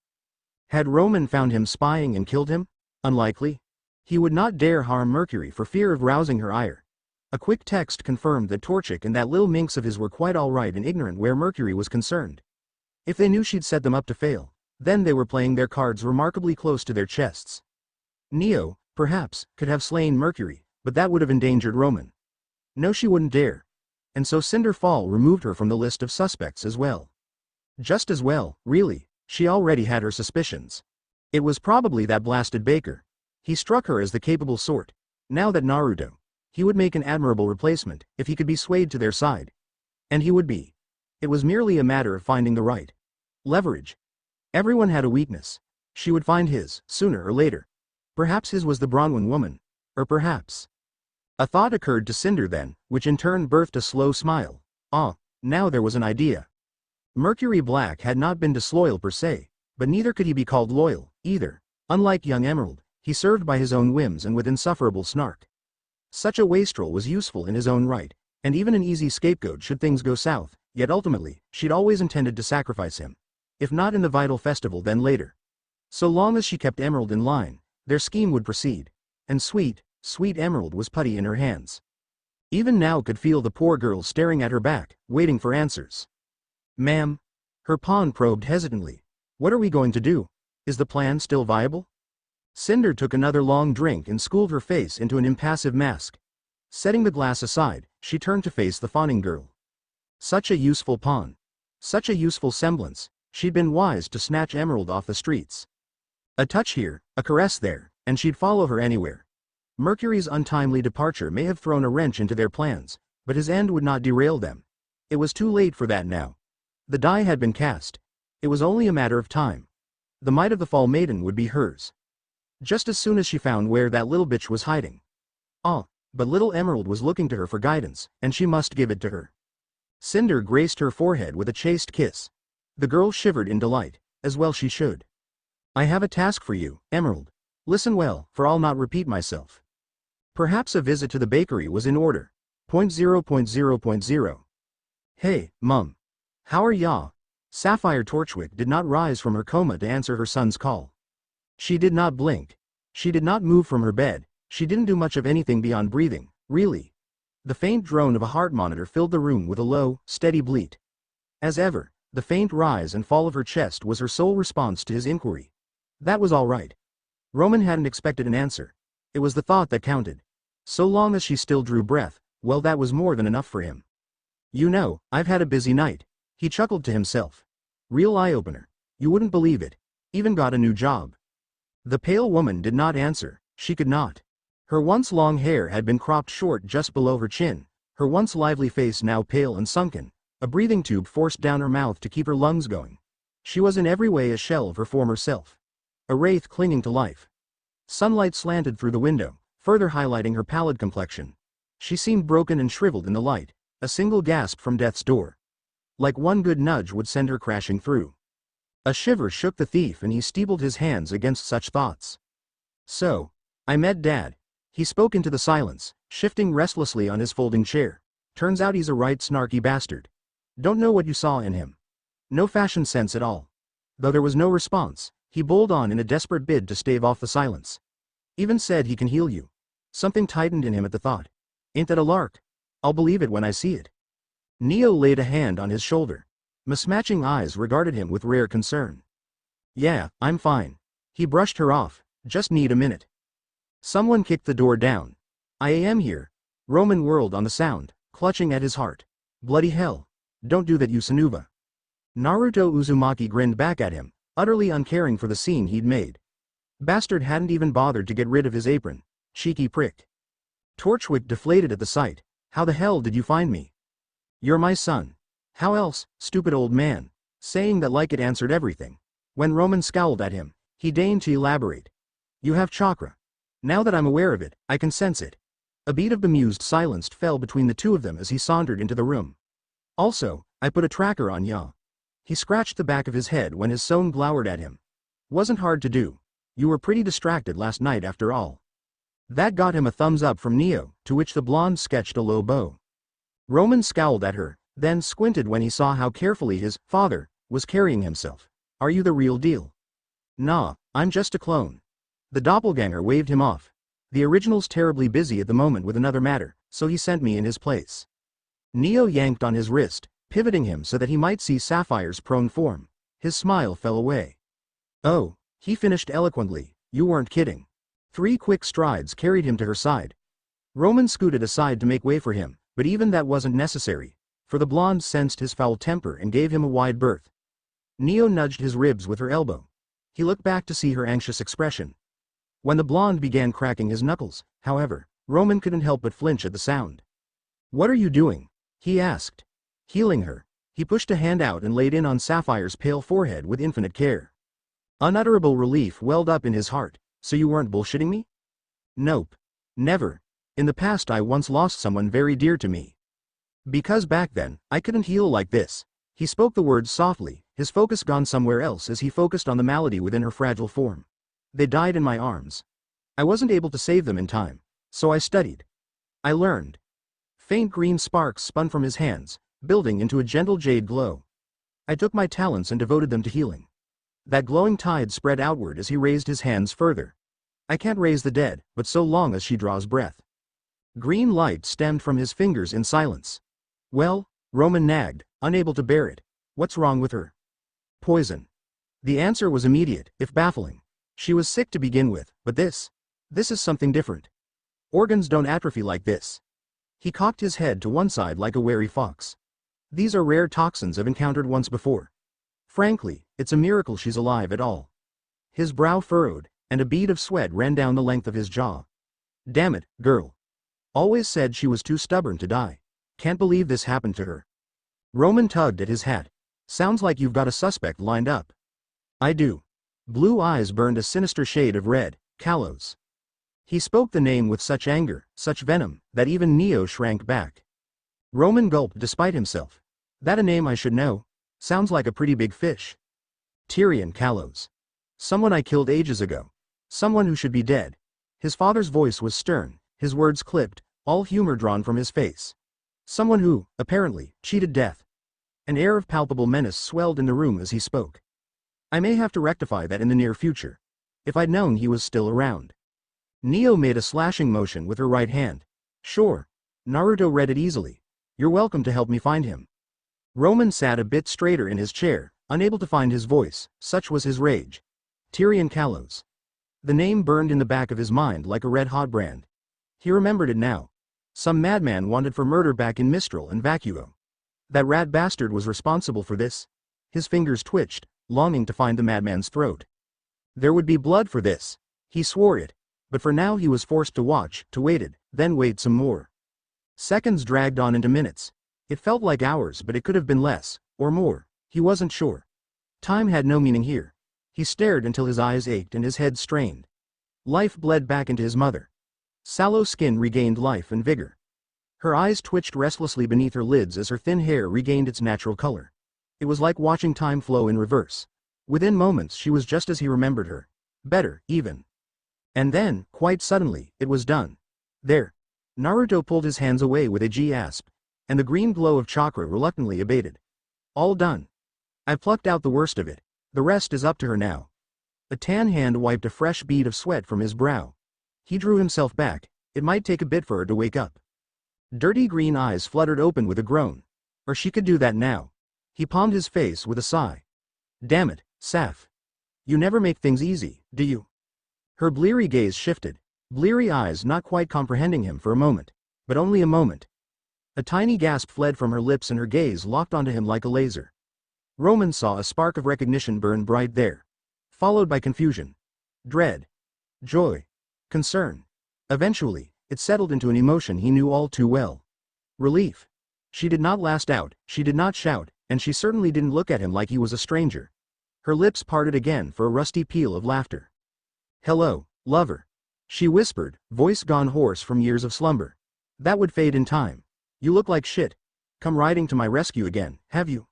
Had Roman found him spying and killed him? Unlikely. He would not dare harm Mercury for fear of rousing her ire. A quick text confirmed that Torchic and that little minx of his were quite all right and ignorant where Mercury was concerned. If they knew she'd set them up to fail, then they were playing their cards remarkably close to their chests. Neo, perhaps, could have slain Mercury, but that would have endangered Roman. No, she wouldn't dare. And so Cinder Fall removed her from the list of suspects as well. Just as well, really, she already had her suspicions. It was probably that blasted baker. He struck her as the capable sort. Now that Naruto. He would make an admirable replacement, if he could be swayed to their side. And he would be. It was merely a matter of finding the right leverage. Everyone had a weakness. She would find his, sooner or later. Perhaps his was the Bronwyn woman. Or perhaps. A thought occurred to Cinder then, which in turn birthed a slow smile. Ah, now there was an idea. Mercury Black had not been disloyal per se, but neither could he be called loyal, either. Unlike young Emerald, he served by his own whims and with insufferable snark. Such a wastrel was useful in his own right, and even an easy scapegoat should things go south, yet ultimately, she'd always intended to sacrifice him. If not in the vital festival then later. So long as she kept Emerald in line, their scheme would proceed. And sweet, sweet Emerald was putty in her hands. Even now could feel the poor girl staring at her back, waiting for answers. Ma'am? Her pawn probed hesitantly. What are we going to do? Is the plan still viable? Cinder took another long drink and schooled her face into an impassive mask. Setting the glass aside, she turned to face the fawning girl. Such a useful pawn. Such a useful semblance, she'd been wise to snatch Emerald off the streets. A touch here, a caress there, and she'd follow her anywhere. Mercury's untimely departure may have thrown a wrench into their plans, but his end would not derail them. It was too late for that now. The die had been cast. It was only a matter of time. The might of the Fall Maiden would be hers. Just as soon as she found where that little bitch was hiding. Ah, but little Emerald was looking to her for guidance, and she must give it to her. Cinder graced her forehead with a chaste kiss. The girl shivered in delight, as well she should. I have a task for you, Emerald. Listen well, for I'll not repeat myself. Perhaps a visit to the bakery was in order. 0.0.0.0. Hey, Mum. How are ya? Sapphire Torchwick did not rise from her coma to answer her son's call. She did not blink. She did not move from her bed. She didn't do much of anything beyond breathing, really. The faint drone of a heart monitor filled the room with a low, steady bleat. As ever, the faint rise and fall of her chest was her sole response to his inquiry. That was all right. Roman hadn't expected an answer. It was the thought that counted. So long as she still drew breath, well, that was more than enough for him. You know, I've had a busy night. He chuckled to himself. Real eye-opener. You wouldn't believe it. Even got a new job. The pale woman did not answer. She could not. Her once long hair had been cropped short just below her chin, her once lively face now pale and sunken, a breathing tube forced down her mouth to keep her lungs going. She was in every way a shell of her former self. A wraith clinging to life. Sunlight slanted through the window, further highlighting her pallid complexion. She seemed broken and shriveled in the light, a single gasp from death's door. Like one good nudge would send her crashing through. A shiver shook the thief and he steepled his hands against such thoughts. So, I met Dad. He spoke into the silence, shifting restlessly on his folding chair. Turns out he's a right snarky bastard. Don't know what you saw in him. No fashion sense at all. Though there was no response, he bowled on in a desperate bid to stave off the silence. Even said he can heal you. Something tightened in him at the thought. Ain't that a lark? I'll believe it when I see it. Neo laid a hand on his shoulder. Mismatching eyes regarded him with rare concern. Yeah, I'm fine. He brushed her off. Just need a minute. Someone kicked the door down. I am here. Roman whirled on the sound, clutching at his heart. Bloody hell. Don't do that, Yusunuba. Naruto Uzumaki grinned back at him, utterly uncaring for the scene he'd made. Bastard hadn't even bothered to get rid of his apron. Cheeky prick. Torchwick deflated at the sight. How the hell did you find me? You're my son. How else, stupid old man? Saying that like it answered everything. When Roman scowled at him, he deigned to elaborate. You have chakra. Now that I'm aware of it, I can sense it. A beat of bemused silence fell between the two of them as he sauntered into the room. Also, I put a tracker on ya. He scratched the back of his head when his son glowered at him. Wasn't hard to do. You were pretty distracted last night after all. That got him a thumbs up from Neo, to which the blonde sketched a low bow. Roman scowled at her, then squinted when he saw how carefully his father was carrying himself. Are you the real deal? Nah, I'm just a clone. The doppelganger waved him off. The original's terribly busy at the moment with another matter, so he sent me in his place. Neo yanked on his wrist, pivoting him so that he might see Sapphire's prone form. His smile fell away. Oh, he finished eloquently, you weren't kidding. 3 quick strides carried him to her side. Roman scooted aside to make way for him, but even that wasn't necessary, for the blonde sensed his foul temper and gave him a wide berth. Neo nudged his ribs with her elbow. He looked back to see her anxious expression. When the blonde began cracking his knuckles, however, Roman couldn't help but flinch at the sound. "What are you doing?" he asked. Healing her, he pushed a hand out and laid in on Sapphire's pale forehead with infinite care. Unutterable relief welled up in his heart. "So you weren't bullshitting me?" "Nope. Never. In the past I once lost someone very dear to me. Because back then, I couldn't heal like this." He spoke the words softly, his focus gone somewhere else as he focused on the malady within her fragile form. "They died in my arms. I wasn't able to save them in time. So I studied. I learned." Faint green sparks spun from his hands, building into a gentle jade glow. "I took my talents and devoted them to healing." That glowing tide spread outward as he raised his hands further. "I can't raise the dead, but so long as she draws breath." Green light stemmed from his fingers in silence. "Well," Roman nagged, unable to bear it. "What's wrong with her?" "Poison." The answer was immediate, if baffling. She was sick to begin with, but this is something different. Organs don't atrophy like this. He cocked his head to one side like a wary fox. "These are rare toxins I've encountered once before. Frankly, it's a miracle she's alive at all." His brow furrowed, and a bead of sweat ran down the length of his jaw. "Damn it, girl. Always said she was too stubborn to die. Can't believe this happened to her." Roman tugged at his hat. "Sounds like you've got a suspect lined up." "I do." Blue eyes burned a sinister shade of red. "Kalos." He spoke the name with such anger, such venom, that even Neo shrank back. Roman gulped despite himself. "That a name I should know? Sounds like a pretty big fish." "Tyrion Kalos. Someone I killed ages ago. Someone who should be dead." His father's voice was stern, his words clipped, all humor drawn from his face. "Someone who, apparently, cheated death." An air of palpable menace swelled in the room as he spoke. "I may have to rectify that in the near future. If I'd known he was still around." Neo made a slashing motion with her right hand. "Sure." Naruto read it easily. "You're welcome to help me find him." Roman sat a bit straighter in his chair, unable to find his voice, such was his rage. Tyrion Kalos. The name burned in the back of his mind like a red-hot brand. He remembered it now. Some madman wanted for murder back in Mistral and Vacuo. That rat bastard was responsible for this. His fingers twitched, longing to find the madman's throat. There would be blood for this. He swore it. But for now he was forced to watch, to waited, then wait some more. Seconds dragged on into minutes. It felt like hours, but it could have been less, or more. He wasn't sure. Time had no meaning here. He stared until his eyes ached and his head strained. Life bled back into his mother. Sallow skin regained life and vigor. Her eyes twitched restlessly beneath her lids as her thin hair regained its natural color. It was like watching time flow in reverse. Within moments she was just as he remembered her. Better, even. And then, quite suddenly, it was done. There. Naruto pulled his hands away with a gasp, and the green glow of chakra reluctantly abated. "All done. I've plucked out the worst of it. The rest is up to her now." A tan hand wiped a fresh bead of sweat from his brow. He drew himself back. It might take a bit for her to wake up. Dirty green eyes fluttered open with a groan. Or she could do that now. He palmed his face with a sigh. "Damn it, Saf. You never make things easy, do you?" Her bleary gaze shifted. Bleary eyes not quite comprehending him for a moment. But only a moment. A tiny gasp fled from her lips and her gaze locked onto him like a laser. Roman saw a spark of recognition burn bright there. Followed by confusion. Dread. Joy. Concern. Eventually, it settled into an emotion he knew all too well. Relief. She did not last out, she did not shout, and she certainly didn't look at him like he was a stranger. Her lips parted again for a rusty peal of laughter. "Hello, lover," she whispered, voice gone hoarse from years of slumber. "That would fade in time. You look like shit. Come riding to my rescue again, have you?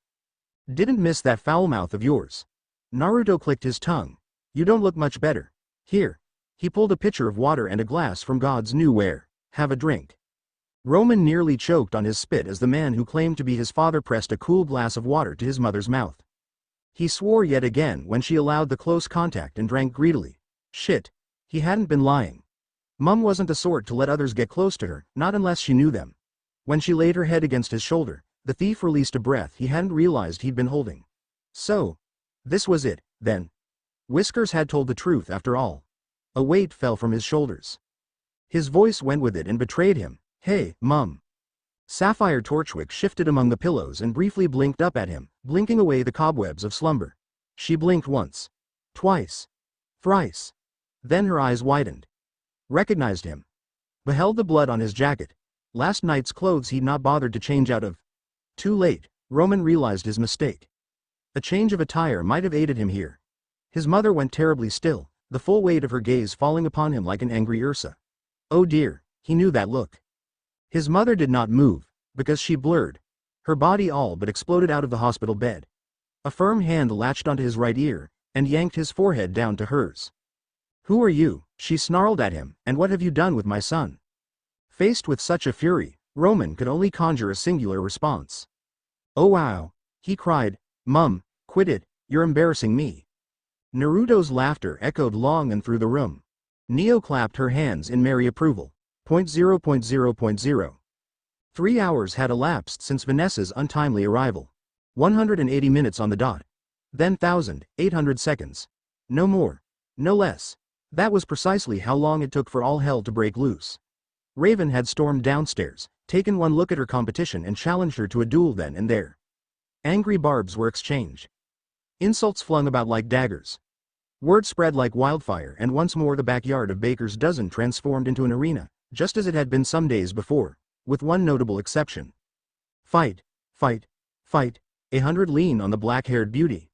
Didn't miss that foul mouth of yours." Naruto clicked his tongue. "You don't look much better. Here." He pulled a pitcher of water and a glass from God's new ware. "Have a drink." Roman nearly choked on his spit as the man who claimed to be his father pressed a cool glass of water to his mother's mouth. He swore yet again when she allowed the close contact and drank greedily. Shit. He hadn't been lying. Mum wasn't the sort to let others get close to her, not unless she knew them. When she laid her head against his shoulder, the thief released a breath he hadn't realized he'd been holding. So. This was it, then. Whiskers had told the truth after all. A weight fell from his shoulders. His voice went with it and betrayed him. "Hey, Mum." Sapphire Torchwick shifted among the pillows and briefly blinked up at him, blinking away the cobwebs of slumber. She blinked once. Twice. Thrice. Then her eyes widened. Recognized him. Beheld the blood on his jacket. Last night's clothes he'd not bothered to change out of. Too late, Roman realized his mistake. A change of attire might have aided him here. His mother went terribly still, the full weight of her gaze falling upon him like an angry Ursa. Oh dear, he knew that look. His mother did not move, because she blurred. Her body all but exploded out of the hospital bed. A firm hand latched onto his right ear, and yanked his forehead down to hers. Who are you? She snarled at him, and what have you done with my son? Faced with such a fury, Roman could only conjure a singular response. Oh wow, he cried, Mum, quit it, you're embarrassing me. Naruto's laughter echoed long and through the room. Neo clapped her hands in merry approval. 0.0.0.0. 3 hours had elapsed since Vanessa's untimely arrival. 180 minutes on the dot. Then 1,800 seconds. No more. No less. That was precisely how long it took for all hell to break loose. Raven had stormed downstairs, taken one look at her competition and challenged her to a duel then and there. Angry barbs were exchanged. Insults flung about like daggers. Word spread like wildfire, and once more the backyard of Baker's dozen transformed into an arena, just as it had been some days before, with one notable exception. Fight, fight, fight, 100 lean on the black-haired beauty.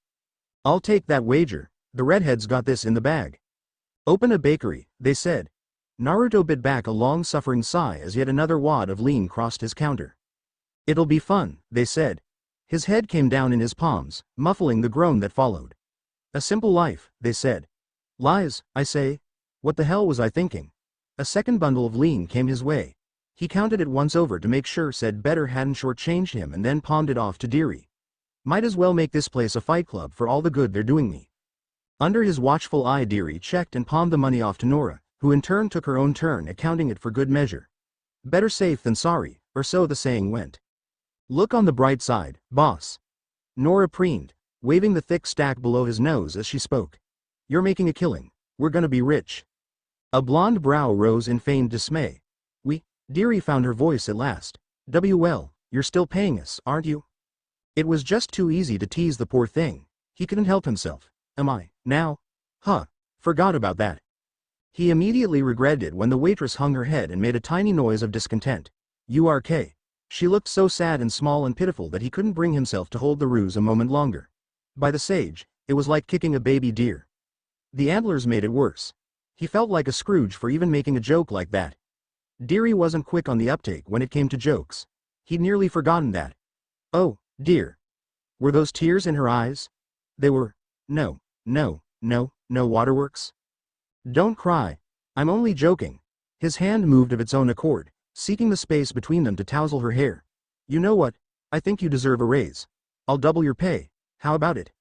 I'll take that wager, the redheads got this in the bag. Open a bakery, they said. Naruto bit back a long-suffering sigh as yet another wad of lean crossed his counter. It'll be fun, they said. His head came down in his palms, muffling the groan that followed. A simple life, they said. Lies, I say. What the hell was I thinking? A second bundle of lean came his way. He counted it once over to make sure said better hadn't shortchanged him and then palmed it off to Deary. Might as well make this place a fight club for all the good they're doing me. Under his watchful eye Deary checked and palmed the money off to Nora, who in turn took her own turn accounting it for good measure. Better safe than sorry, or so the saying went. Look on the bright side, boss. Nora preened, waving the thick stack below his nose as she spoke. You're making a killing. We're gonna be rich. A blonde brow rose in feigned dismay. Deary found her voice at last. Well, you're still paying us, aren't you? It was just too easy to tease the poor thing. He couldn't help himself. Am I, now? Huh, forgot about that. He immediately regretted it when the waitress hung her head and made a tiny noise of discontent. URK. She looked so sad and small and pitiful that he couldn't bring himself to hold the ruse a moment longer. By the sage, it was like kicking a baby deer. The antlers made it worse. He felt like a Scrooge for even making a joke like that. Deary wasn't quick on the uptake when it came to jokes. He'd nearly forgotten that. Oh, dear. Were those tears in her eyes? They were. No waterworks. Don't cry. I'm only joking. His hand moved of its own accord, seeking the space between them to tousle her hair. You know what? I think you deserve a raise. I'll double your pay. How about it?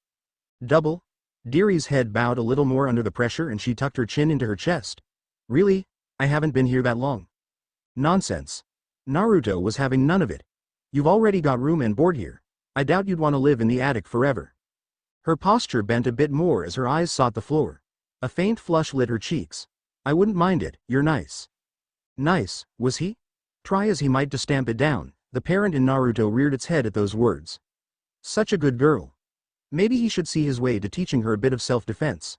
Double? Deary's head bowed a little more under the pressure and she tucked her chin into her chest. Really? I haven't been here that long. Nonsense. Naruto was having none of it. You've already got room and board here. I doubt you'd want to live in the attic forever. Her posture bent a bit more as her eyes sought the floor. A faint flush lit her cheeks. I wouldn't mind it, you're nice. Nice, was he? Try as he might to stamp it down, the parent in Naruto reared its head at those words. Such a good girl. Maybe he should see his way to teaching her a bit of self-defense.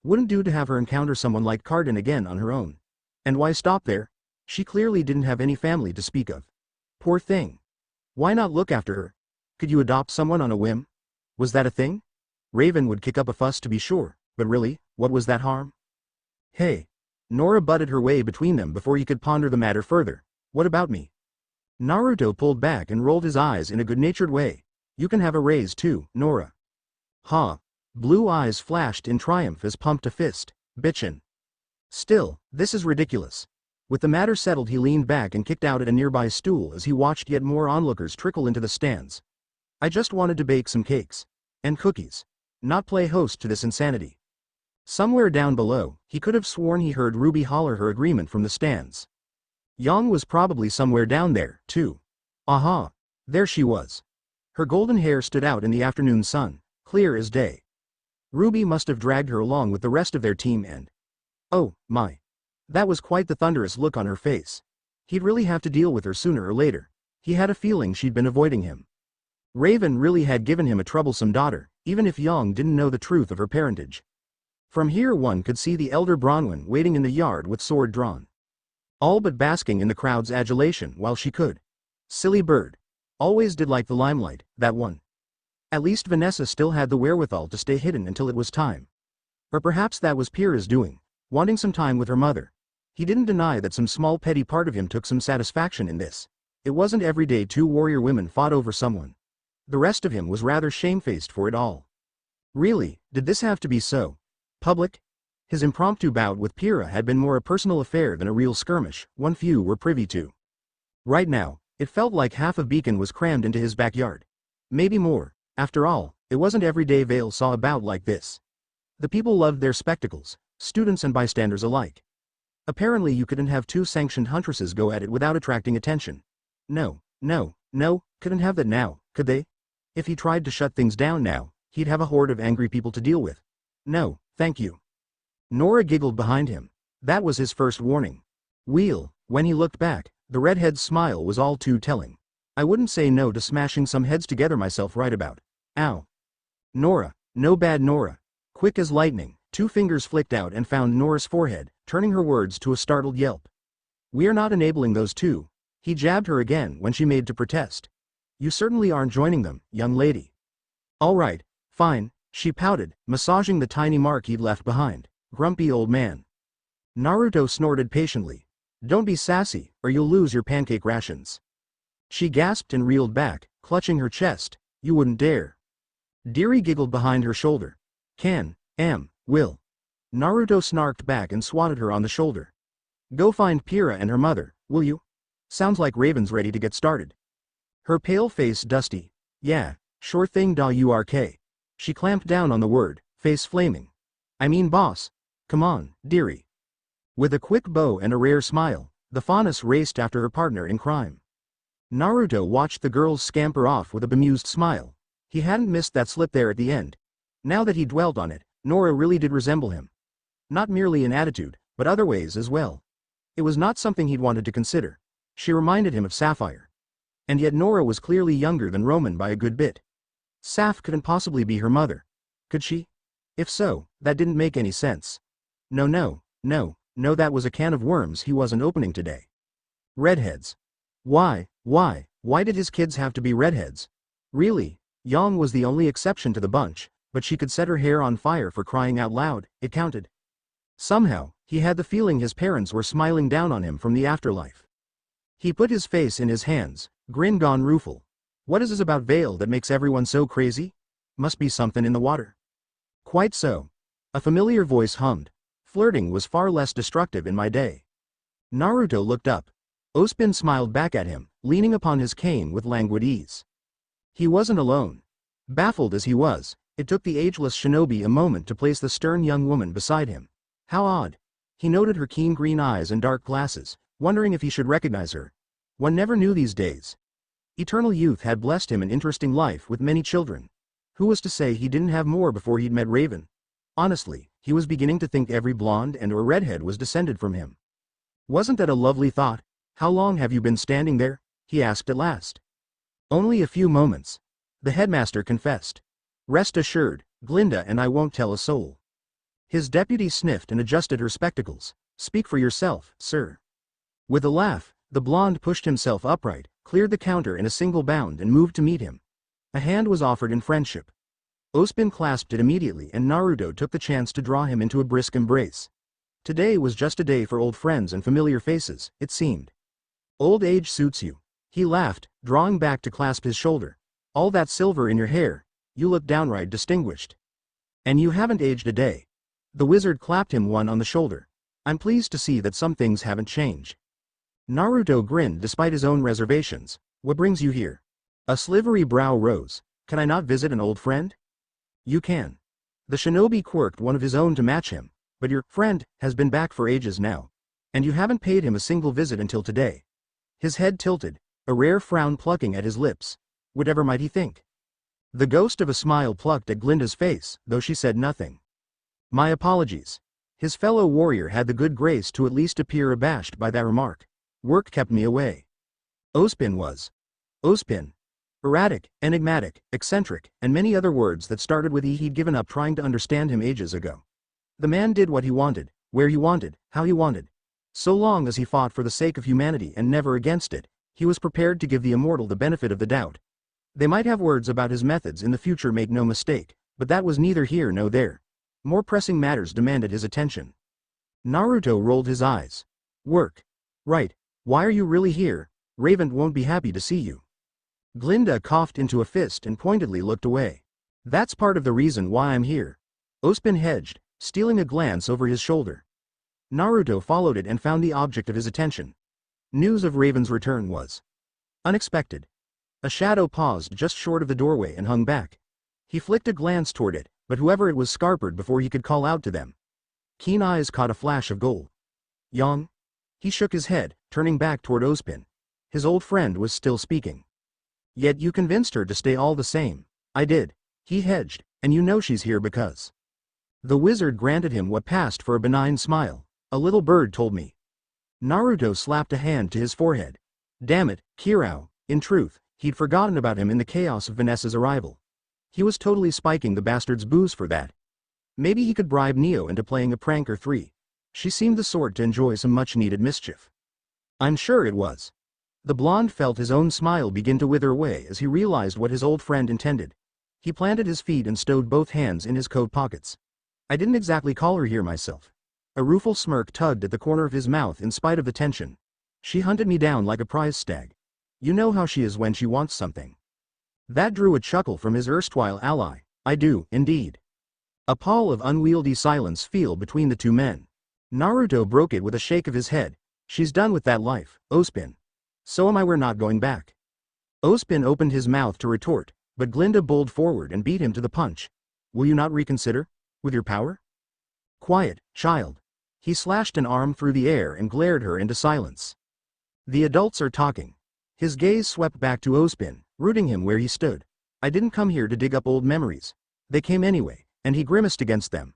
Wouldn't do to have her encounter someone like Carden again on her own. And why stop there? She clearly didn't have any family to speak of. Poor thing. Why not look after her? Could you adopt someone on a whim? Was that a thing? Raven would kick up a fuss to be sure, but really, what was that harm? Hey. Nora butted her way between them before he could ponder the matter further. What about me? Naruto pulled back and rolled his eyes in a good-natured way. You can have a raise too, Nora. Huh. Blue eyes flashed in triumph as pumped a fist. Bitchin'. Still, this is ridiculous. With the matter settled he leaned back and kicked out at a nearby stool as he watched yet more onlookers trickle into the stands. I just wanted to bake some cakes. And cookies. Not play host to this insanity. Somewhere down below, he could have sworn he heard Ruby holler her agreement from the stands. Yang was probably somewhere down there, too. Aha! There she was. Her golden hair stood out in the afternoon sun, clear as day. Ruby must have dragged her along with the rest of their team and... Oh, my. That was quite the thunderous look on her face. He'd really have to deal with her sooner or later. He had a feeling she'd been avoiding him. Raven really had given him a troublesome daughter, even if Young didn't know the truth of her parentage. From here one could see the elder Bronwyn waiting in the yard with sword drawn. All but basking in the crowd's adulation while she could. Silly bird. Always did like the limelight, that one. At least Vanessa still had the wherewithal to stay hidden until it was time. Or perhaps that was Pyrrha's doing, wanting some time with her mother. He didn't deny that some small petty part of him took some satisfaction in this. It wasn't every day two warrior women fought over someone. The rest of him was rather shamefaced for it all. Really, did this have to be so public? His impromptu bout with Pyrrha had been more a personal affair than a real skirmish, one few were privy to. Right now, it felt like half of Beacon was crammed into his backyard. Maybe more. After all, it wasn't every day Vale saw a bout like this. The people loved their spectacles, students and bystanders alike. Apparently you couldn't have two sanctioned huntresses go at it without attracting attention. No, couldn't have that now, could they? If he tried to shut things down now, he'd have a horde of angry people to deal with. No, thank you. Nora giggled behind him. That was his first warning. When he looked back, the redhead's smile was all too telling. I wouldn't say no to smashing some heads together myself right about. Ow. Nora, no bad Nora. Quick as lightning, two fingers flicked out and found Nora's forehead, turning her words to a startled yelp. We're not enabling those two. He jabbed her again when she made to protest. You certainly aren't joining them, young lady. All right, fine, she pouted, massaging the tiny mark he'd left behind. Grumpy old man. Naruto snorted patiently. Don't be sassy, or you'll lose your pancake rations. She gasped and reeled back, clutching her chest. You wouldn't dare. Deary giggled behind her shoulder. Will. Naruto snarked back and swatted her on the shoulder. Go find Pyrrha and her mother, will you? Sounds like Raven's ready to get started. Her pale face dusty. Yeah, sure thing urk. She clamped down on the word, face flaming. I mean boss. Come on, dearie. With a quick bow and a rare smile, the faunus raced after her partner in crime. Naruto watched the girls scamper off with a bemused smile. He hadn't missed that slip there at the end. Now that he dwelt on it, Nora really did resemble him. Not merely in attitude, but other ways as well. It was not something he'd wanted to consider. She reminded him of Sapphire. And yet Nora was clearly younger than Roman by a good bit. Saf couldn't possibly be her mother. Could she? If so, that didn't make any sense. No, that was a can of worms he wasn't opening today. Redheads. Why did his kids have to be redheads? Really, Yang was the only exception to the bunch, but she could set her hair on fire for crying out loud, it counted. Somehow, he had the feeling his parents were smiling down on him from the afterlife. He put his face in his hands, grin gone rueful. What is this about Vale that makes everyone so crazy? Must be something in the water. Quite so. A familiar voice hummed. Flirting was far less destructive in my day. Naruto looked up. Ospin smiled back at him, leaning upon his cane with languid ease. He wasn't alone. Baffled as he was, it took the ageless shinobi a moment to place the stern young woman beside him. How odd. He noted her keen green eyes and dark glasses, wondering if he should recognize her. One never knew these days. Eternal youth had blessed him an interesting life with many children. Who was to say he didn't have more before he'd met Raven? Honestly, he was beginning to think every blonde and or redhead was descended from him. Wasn't that a lovely thought? How long have you been standing there? He asked at last. Only a few moments. The headmaster confessed. Rest assured, Glinda and I won't tell a soul. His deputy sniffed and adjusted her spectacles. Speak for yourself, sir. With a laugh, the blonde pushed himself upright, cleared the counter in a single bound and moved to meet him. A hand was offered in friendship. Ospin clasped it immediately and Naruto took the chance to draw him into a brisk embrace. Today was just a day for old friends and familiar faces, it seemed. Old age suits you. He laughed, drawing back to clasp his shoulder. All that silver in your hair, you look downright distinguished. And you haven't aged a day. The wizard clapped him one on the shoulder. I'm pleased to see that some things haven't changed. Naruto grinned despite his own reservations. What brings you here? A slivery brow rose. Can I not visit an old friend? You can. The shinobi quirked one of his own to match him, but your friend has been back for ages now. And you haven't paid him a single visit until today. His head tilted, a rare frown plucking at his lips. Whatever might he think? The ghost of a smile plucked at Glinda's face, though she said nothing. My apologies. His fellow warrior had the good grace to at least appear abashed by that remark. Work kept me away. Ospin was. Ospin. Erratic, enigmatic, eccentric, and many other words that started with E. He'd given up trying to understand him ages ago. The man did what he wanted, where he wanted, how he wanted. So long as he fought for the sake of humanity and never against it, he was prepared to give the immortal the benefit of the doubt. They might have words about his methods in the future, make no mistake, but that was neither here nor there. More pressing matters demanded his attention. Naruto rolled his eyes. Work. Right. Why are you really here? Raven won't be happy to see you. Glinda coughed into a fist and pointedly looked away. That's part of the reason why I'm here. Ospin hedged, stealing a glance over his shoulder. Naruto followed it and found the object of his attention. News of Raven's return was unexpected. A shadow paused just short of the doorway and hung back. He flicked a glance toward it, but whoever it was scarpered before he could call out to them. Keen eyes caught a flash of gold. Yang? He shook his head, turning back toward Ospin. His old friend was still speaking. Yet you convinced her to stay all the same. I did. He hedged, and you know she's here because. The wizard granted him what passed for a benign smile. A little bird told me. Naruto slapped a hand to his forehead. Damn it, Kirao, in truth, he'd forgotten about him in the chaos of Vanessa's arrival. He was totally spiking the bastard's booze for that. Maybe he could bribe Neo into playing a prank or three. She seemed the sort to enjoy some much-needed mischief. I'm sure it was. The blonde felt his own smile begin to wither away as he realized what his old friend intended. He planted his feet and stowed both hands in his coat pockets. I didn't exactly call her here myself. A rueful smirk tugged at the corner of his mouth in spite of the tension. She hunted me down like a prize stag. You know how she is when she wants something. That drew a chuckle from his erstwhile ally. I do, indeed. A pall of unwieldy silence fell between the two men. Naruto broke it with a shake of his head. She's done with that life, Ospin. So am I. We're not going back. Ospin opened his mouth to retort, but Glinda bowled forward and beat him to the punch. Will you not reconsider? With your power? Quiet, child. He slashed an arm through the air and glared her into silence. The adults are talking. His gaze swept back to Ospin, rooting him where he stood. I didn't come here to dig up old memories. They came anyway, and he grimaced against them.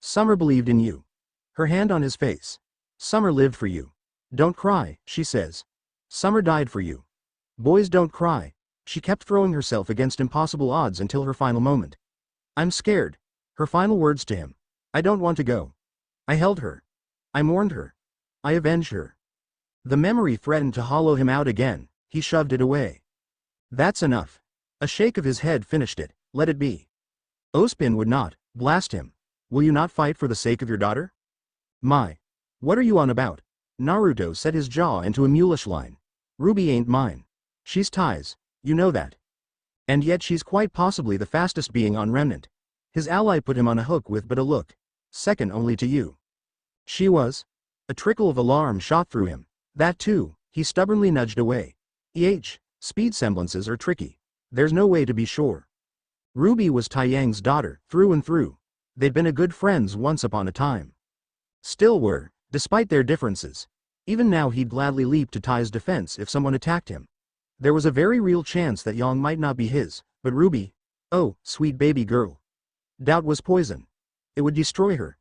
Summer believed in you. Her hand on his face. Summer lived for you. Don't cry, she says. Summer died for you. Boys don't cry. She kept throwing herself against impossible odds until her final moment. I'm scared. Her final words to him. I don't want to go. I held her. I mourned her. I avenged her. The memory threatened to hollow him out again. He shoved it away. That's enough. A shake of his head finished it. Let it be. Ospin would not. Blast him. Will you not fight for the sake of your daughter? My. What are you on about? Naruto set his jaw into a mulish line. Ruby ain't mine. She's Tai's. You know that. And yet she's quite possibly the fastest being on Remnant. His ally put him on a hook with but a look. Second only to you. She was. A trickle of alarm shot through him. That too, he stubbornly nudged away. Speed semblances are tricky. There's no way to be sure. Ruby was Tai Yang's daughter, through and through. They'd been a good friends once upon a time. Still were, despite their differences. Even now he'd gladly leap to Tai's defense if someone attacked him. There was a very real chance that Yang might not be his, but Ruby, oh, sweet baby girl. Doubt was poison. It would destroy her.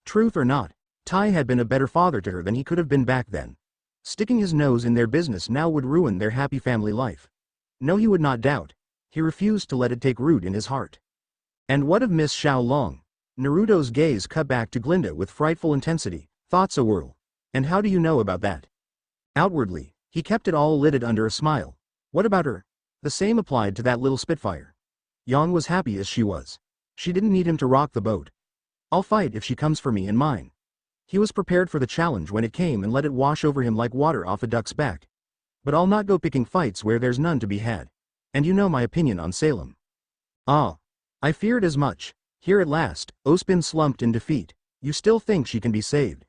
Truth or not, Tai had been a better father to her than he could have been back then. Sticking his nose in their business now would ruin their happy family life. No, he would not doubt. He refused to let it take root in his heart. And what of Miss Xiaolong? Naruto's gaze cut back to Glinda with frightful intensity, thoughts a-whirl. And how do you know about that? Outwardly, he kept it all lidded under a smile. What about her? The same applied to that little spitfire. Yang was happy as she was. She didn't need him to rock the boat. I'll fight if she comes for me and mine. He was prepared for the challenge when it came and let it wash over him like water off a duck's back. But I'll not go picking fights where there's none to be had. And you know my opinion on Salem. Ah. I feared as much. Here at last, Ospin slumped in defeat. You still think she can be saved?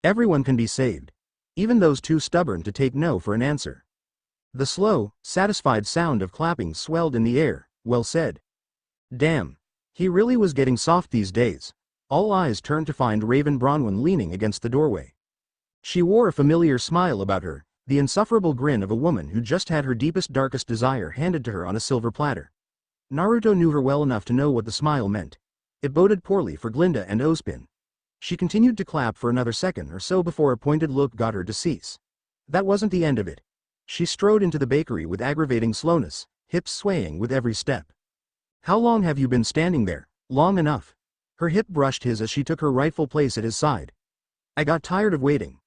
Everyone can be saved. Even those too stubborn to take no for an answer. The slow, satisfied sound of clapping swelled in the air. Well said. Damn. He really was getting soft these days. All eyes turned to find Raven Bronwyn leaning against the doorway. She wore a familiar smile about her, the insufferable grin of a woman who just had her deepest darkest desire handed to her on a silver platter. Naruto knew her well enough to know what the smile meant. It boded poorly for Glinda and Ospin. She continued to clap for another second or so before a pointed look got her to cease. That wasn't the end of it. She strode into the bakery with aggravating slowness, hips swaying with every step. How long have you been standing there? Long enough. Her hip brushed his as she took her rightful place at his side. I got tired of waiting.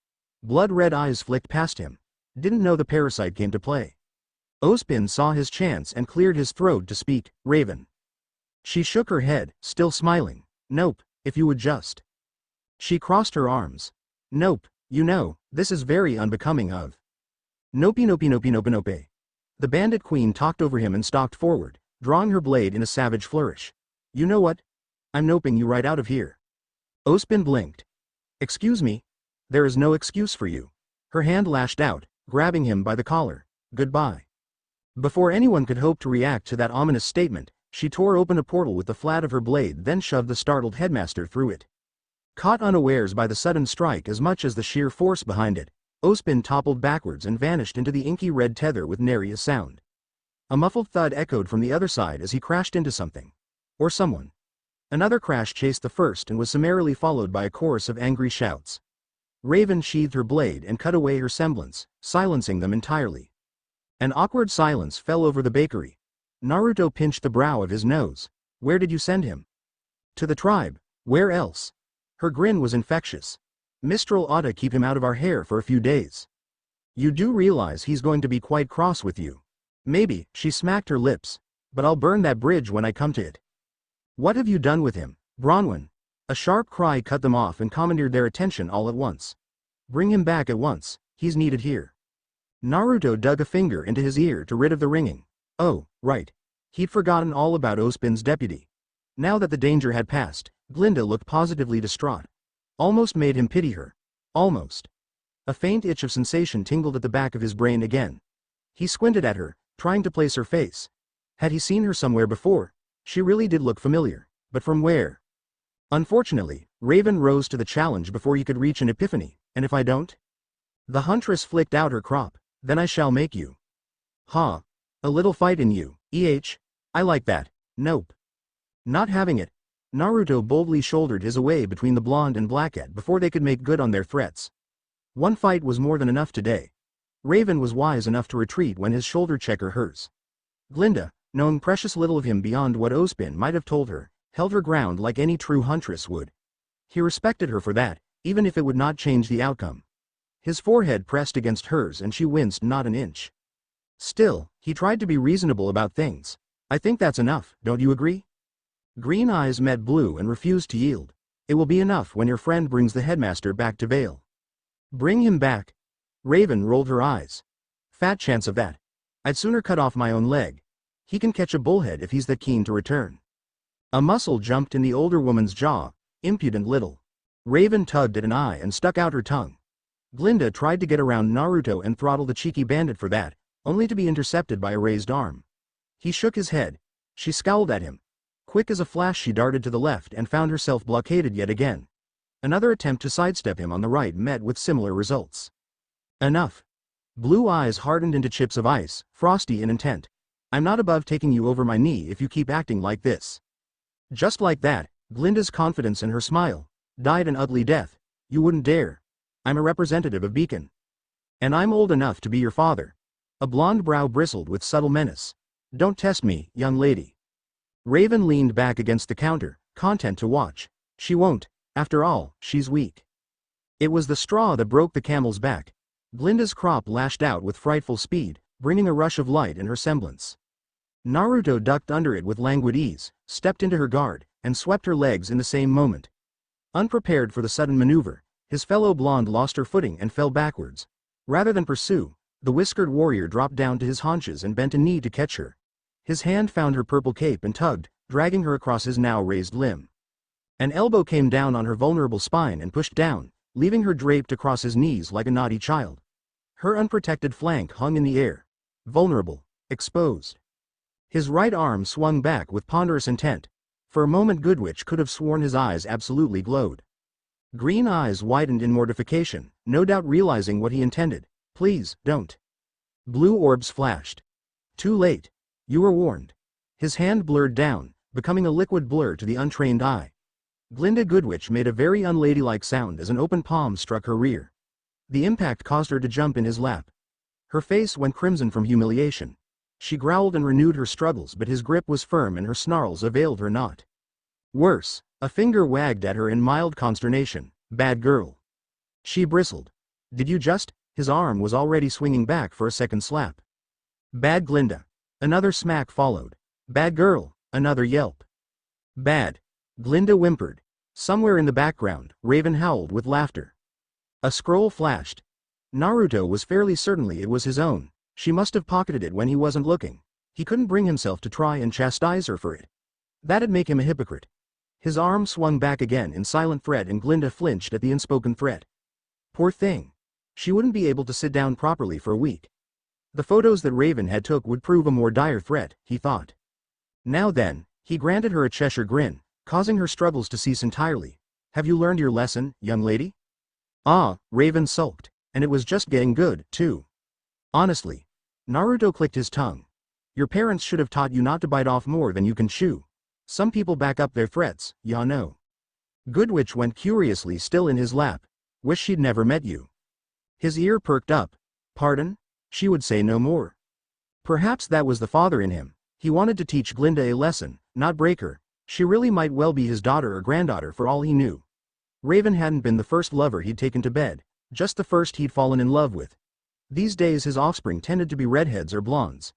Blood-red eyes flicked past him. Didn't know the parasite came to play. Ospin saw his chance and cleared his throat to speak. Raven. She shook her head, still smiling. Nope, if you would just. She crossed her arms. Nope, you know, this is very unbecoming of. Nope nope nope nope nope. The bandit queen talked over him and stalked forward, drawing her blade in a savage flourish. You know what? I'm noping you right out of here. Ospin blinked. Excuse me? There is no excuse for you. Her hand lashed out, grabbing him by the collar. Goodbye. Before anyone could hope to react to that ominous statement, she tore open a portal with the flat of her blade, then shoved the startled headmaster through it. Caught unawares by the sudden strike as much as the sheer force behind it, Ospin toppled backwards and vanished into the inky red tether with nary a sound. A muffled thud echoed from the other side as he crashed into something. Or someone. Another crash chased the first and was summarily followed by a chorus of angry shouts. Raven sheathed her blade and cut away her semblance, silencing them entirely. An awkward silence fell over the bakery. Naruto pinched the brow of his nose. Where did you send him? To the tribe. Where else? Her grin was infectious. Mistral ought to keep him out of our hair for a few days. You do realize he's going to be quite cross with you. Maybe, she smacked her lips. But I'll burn that bridge when I come to it. What have you done with him, Bronwyn? A sharp cry cut them off and commandeered their attention all at once. Bring him back at once, he's needed here. Naruto dug a finger into his ear to rid of the ringing. Oh, right. He'd forgotten all about Ospin's deputy. Now that the danger had passed, Glinda looked positively distraught. Almost made him pity her. Almost. A faint itch of sensation tingled at the back of his brain again. He squinted at her, trying to place her face. Had he seen her somewhere before? She really did look familiar, but from where? Unfortunately, Raven rose to the challenge before he could reach an epiphany. And if I don't? The huntress flicked out her crop. Then I shall make you. Ha. A little fight in you, I like that. Nope. Not having it. Naruto boldly shouldered his away between the blonde and blackhead before they could make good on their threats. One fight was more than enough today. Raven was wise enough to retreat when his shoulder checker hers. Glinda, knowing precious little of him beyond what Ospin might have told her, held her ground like any true huntress would. He respected her for that, even if it would not change the outcome. His forehead pressed against hers and she winced not an inch. Still, he tried to be reasonable about things. I think that's enough, don't you agree? Green eyes met blue and refused to yield. It will be enough when your friend brings the headmaster back to Vale. Bring him back. Raven rolled her eyes. Fat chance of that. I'd sooner cut off my own leg. He can catch a bullhead if he's that keen to return. A muscle jumped in the older woman's jaw. Impudent little. Raven tugged at an eye and stuck out her tongue. Glinda tried to get around Naruto and throttle the cheeky bandit for that, only to be intercepted by a raised arm. He shook his head. She scowled at him. Quick as a flash she darted to the left and found herself blockaded yet again. Another attempt to sidestep him on the right met with similar results. Enough. Blue eyes hardened into chips of ice, frosty in intent. I'm not above taking you over my knee if you keep acting like this. Just like that, Glinda's confidence and her smile died an ugly death. You wouldn't dare. I'm a representative of Beacon. And I'm old enough to be your father. A blonde brow bristled with subtle menace. Don't test me, young lady. Raven leaned back against the counter, content to watch. She won't. After all, she's weak. It was the straw that broke the camel's back. Glinda's crop lashed out with frightful speed, bringing a rush of light in her semblance. Naruto ducked under it with languid ease, stepped into her guard, and swept her legs in the same moment. Unprepared for the sudden maneuver, his fellow blonde lost her footing and fell backwards. Rather than pursue, the whiskered warrior dropped down to his haunches and bent a knee to catch her. His hand found her purple cape and tugged, dragging her across his now raised limb. An elbow came down on her vulnerable spine and pushed down, leaving her draped across his knees like a naughty child. Her unprotected flank hung in the air. Vulnerable. Exposed. His right arm swung back with ponderous intent. For a moment Goodwitch could have sworn his eyes absolutely glowed. Green eyes widened in mortification, no doubt realizing what he intended. Please, don't. Blue orbs flashed. Too late. You were warned. His hand blurred down, becoming a liquid blur to the untrained eye. Glinda Goodwitch made a very unladylike sound as an open palm struck her rear. The impact caused her to jump in his lap. Her face went crimson from humiliation. She growled and renewed her struggles, but his grip was firm and her snarls availed her not. Worse, a finger wagged at her in mild consternation. Bad girl. She bristled. Did you just? His arm was already swinging back for a second slap. Bad Glinda. Another smack followed. Bad girl. Another yelp. Bad. Glinda whimpered. Somewhere in the background, Raven howled with laughter. A scroll flashed. Naruto was fairly certainly it was his own. She must have pocketed it when he wasn't looking. He couldn't bring himself to try and chastise her for it. That'd make him a hypocrite. His arm swung back again in silent threat and Glinda flinched at the unspoken threat. Poor thing. She wouldn't be able to sit down properly for a week. The photos that Raven had took would prove a more dire threat, he thought. Now then, he granted her a Cheshire grin, causing her struggles to cease entirely. Have you learned your lesson, young lady? Ah, Raven sulked, and it was just getting good, too. Honestly. Naruto clicked his tongue. Your parents should have taught you not to bite off more than you can chew. Some people back up their threats, ya know. Goodwitch went curiously still in his lap. Wish she'd never met you. His ear perked up. Pardon? She would say no more. Perhaps that was the father in him. He wanted to teach Glinda a lesson, not break her. She really might well be his daughter or granddaughter for all he knew. Raven hadn't been the first lover he'd taken to bed, just the first he'd fallen in love with. These days his offspring tended to be redheads or blondes.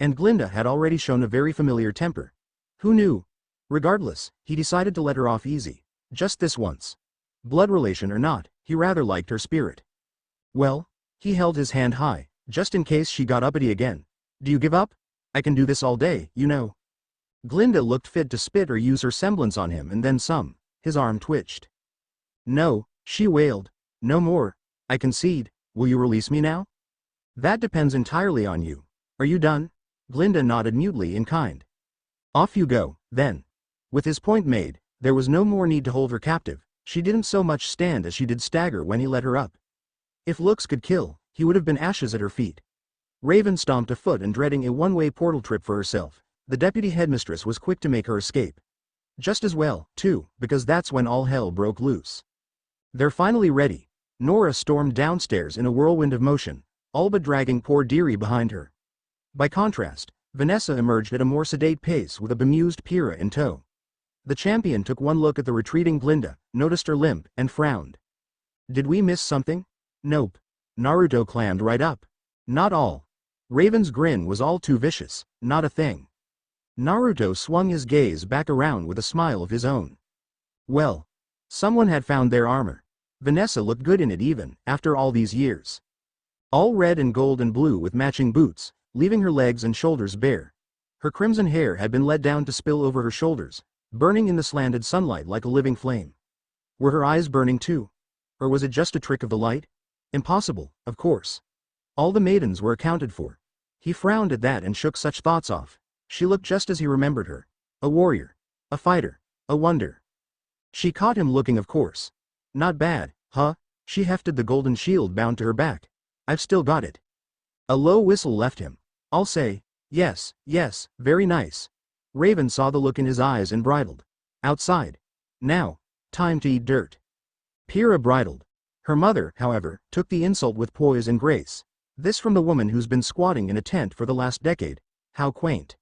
And Glinda had already shown a very familiar temper. Who knew? Regardless, he decided to let her off easy. Just this once. Blood relation or not, he rather liked her spirit. Well, he held his hand high, just in case she got uppity again. Do you give up? I can do this all day, you know. Glinda looked fit to spit or use her semblance on him and then some. His arm twitched. No, she wailed. No more. I concede. Will you release me now? That depends entirely on you. Are you done? Glinda nodded mutely in kind. Off you go, then. With his point made, there was no more need to hold her captive. She didn't so much stand as she did stagger when he let her up. If looks could kill, he would have been ashes at her feet. Raven stomped a foot and dreading a one-way portal trip for herself. The deputy headmistress was quick to make her escape. Just as well, too, because that's when all hell broke loose. They're finally ready. Nora stormed downstairs in a whirlwind of motion, all but dragging poor dearie behind her. By contrast, Vanessa emerged at a more sedate pace with a bemused Pyrrha in tow. The champion took one look at the retreating Glinda, noticed her limp, and frowned. Did we miss something? Nope. Naruto clammed right up. Not all. Raven's grin was all too vicious. Not a thing. Naruto swung his gaze back around with a smile of his own. Well. Someone had found their armor. Vanessa looked good in it even, after all these years. All red and gold and blue with matching boots, leaving her legs and shoulders bare. Her crimson hair had been let down to spill over her shoulders, burning in the slanted sunlight like a living flame. Were her eyes burning too? Or was it just a trick of the light? Impossible, of course. All the maidens were accounted for. He frowned at that and shook such thoughts off. She looked just as he remembered her. A warrior. A fighter. A wonder. She caught him looking, of course. Not bad, huh? She hefted the golden shield bound to her back. I've still got it. A low whistle left him. I'll say, yes, yes, very nice. Raven saw the look in his eyes and bridled. Outside. Now. Time to eat dirt. Pyrrha bridled. Her mother, however, took the insult with poise and grace. This from the woman who's been squatting in a tent for the last decade. How quaint.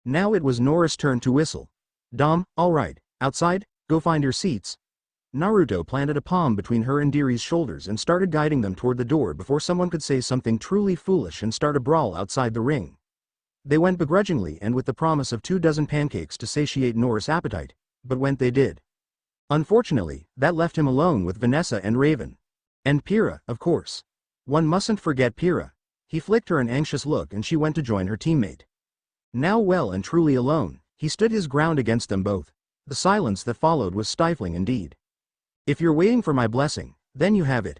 Now it was Nora's turn to whistle. Dom, all right, outside, go find your seats. Naruto planted a palm between her and Dearie's shoulders and started guiding them toward the door before someone could say something truly foolish and start a brawl outside the ring. They went begrudgingly and with the promise of 24 pancakes to satiate Nora's appetite, but went they did. Unfortunately, that left him alone with Vanessa and Raven. And Pyrrha, of course. One mustn't forget Pyrrha. He flicked her an anxious look and she went to join her teammate. Now well and truly alone, he stood his ground against them both. The silence that followed was stifling indeed. If you're waiting for my blessing, then you have it.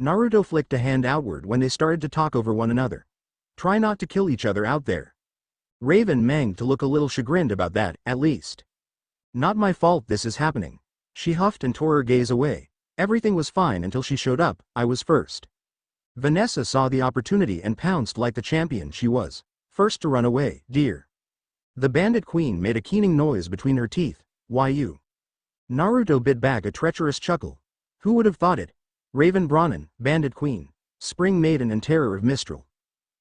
Naruto flicked a hand outward when they started to talk over one another. Try not to kill each other out there. Raven manged to look a little chagrined about that, at least. Not my fault this is happening. She huffed and tore her gaze away. Everything was fine until she showed up, I was first. Vanessa saw the opportunity and pounced like the champion she was. First to run away, dear. The bandit queen made a keening noise between her teeth. Why you? Naruto bit back a treacherous chuckle. Who would have thought it? Raven Brahmin, bandit queen. Spring maiden and terror of Mistral.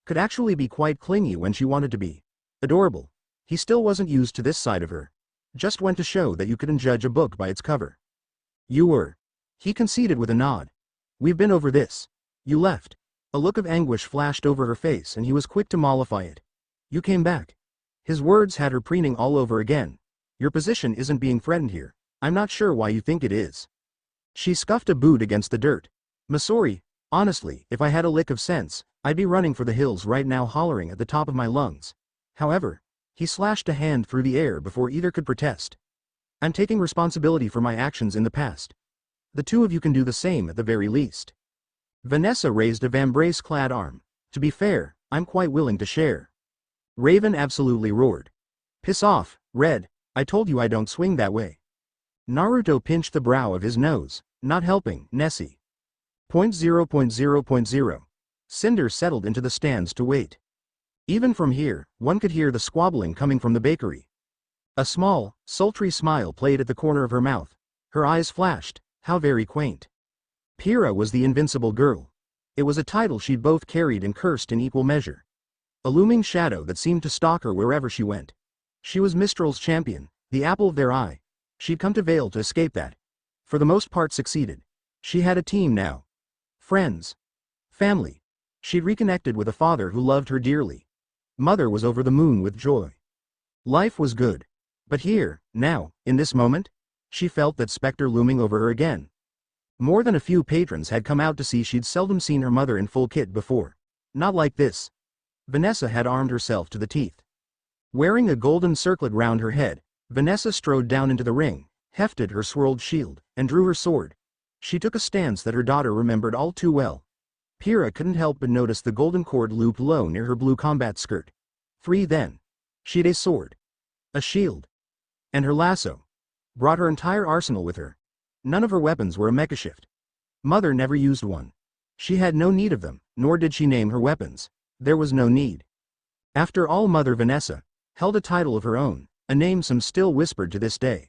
Could actually be quite clingy when she wanted to be. Adorable. He still wasn't used to this side of her. Just went to show that you couldn't judge a book by its cover. You were. He conceded with a nod. We've been over this. You left. A look of anguish flashed over her face and he was quick to mollify it. You came back. His words had her preening all over again. Your position isn't being threatened here. I'm not sure why you think it is. She scuffed a boot against the dirt. Masori, honestly, if I had a lick of sense, I'd be running for the hills right now hollering at the top of my lungs. However, he slashed a hand through the air before either could protest. I'm taking responsibility for my actions in the past. The two of you can do the same at the very least. Vanessa raised a vambrace-clad arm. To be fair, I'm quite willing to share. Raven absolutely roared. Piss off, Red, I told you I don't swing that way. Naruto pinched the brow of his nose, not helping, Nessie. 0.0.0.0. Cinder settled into the stands to wait. Even from here, one could hear the squabbling coming from the bakery. A small, sultry smile played at the corner of her mouth. Her eyes flashed, how very quaint. Pyrrha was the invincible girl. It was a title she'd both carried and cursed in equal measure. A looming shadow that seemed to stalk her wherever she went. She was Mistral's champion, the apple of their eye. She'd come to Vale to escape that. For the most part succeeded. She had a team now. Friends. Family. She'd reconnected with a father who loved her dearly. Mother was over the moon with joy. Life was good. But here, now, in this moment, she felt that specter looming over her again. More than a few patrons had come out to see she'd seldom seen her mother in full kit before. Not like this. Vanessa had armed herself to the teeth. Wearing a golden circlet round her head, Vanessa strode down into the ring, hefted her swirled shield, and drew her sword. She took a stance that her daughter remembered all too well. Pyrrha couldn't help but notice the golden cord looped low near her blue combat skirt. 3 then. She'd a sword. A shield. And her lasso. Brought her entire arsenal with her. None of her weapons were a makeshift. Mother never used one. She had no need of them, nor did she name her weapons. There was no need. After all, Mother Vanessa held a title of her own, a name some still whispered to this day.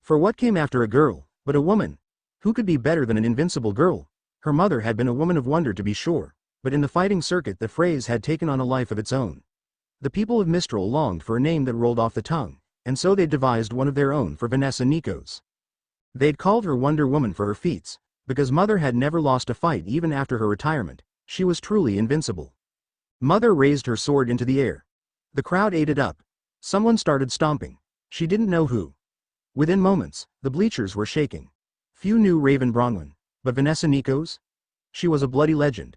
For what came after a girl, but a woman? Who could be better than an invincible girl? Her mother had been a woman of wonder to be sure, but in the fighting circuit the phrase had taken on a life of its own. The people of Mistral longed for a name that rolled off the tongue, and so they devised one of their own for Vanessa Nikos. They'd called her Wonder Woman for her feats, because Mother had never lost a fight even after her retirement. She was truly invincible. Mother raised her sword into the air. The crowd ate it up. Someone started stomping. She didn't know who. Within moments, the bleachers were shaking. Few knew Raven Bronwyn, but Vanessa Nikos? She was a bloody legend.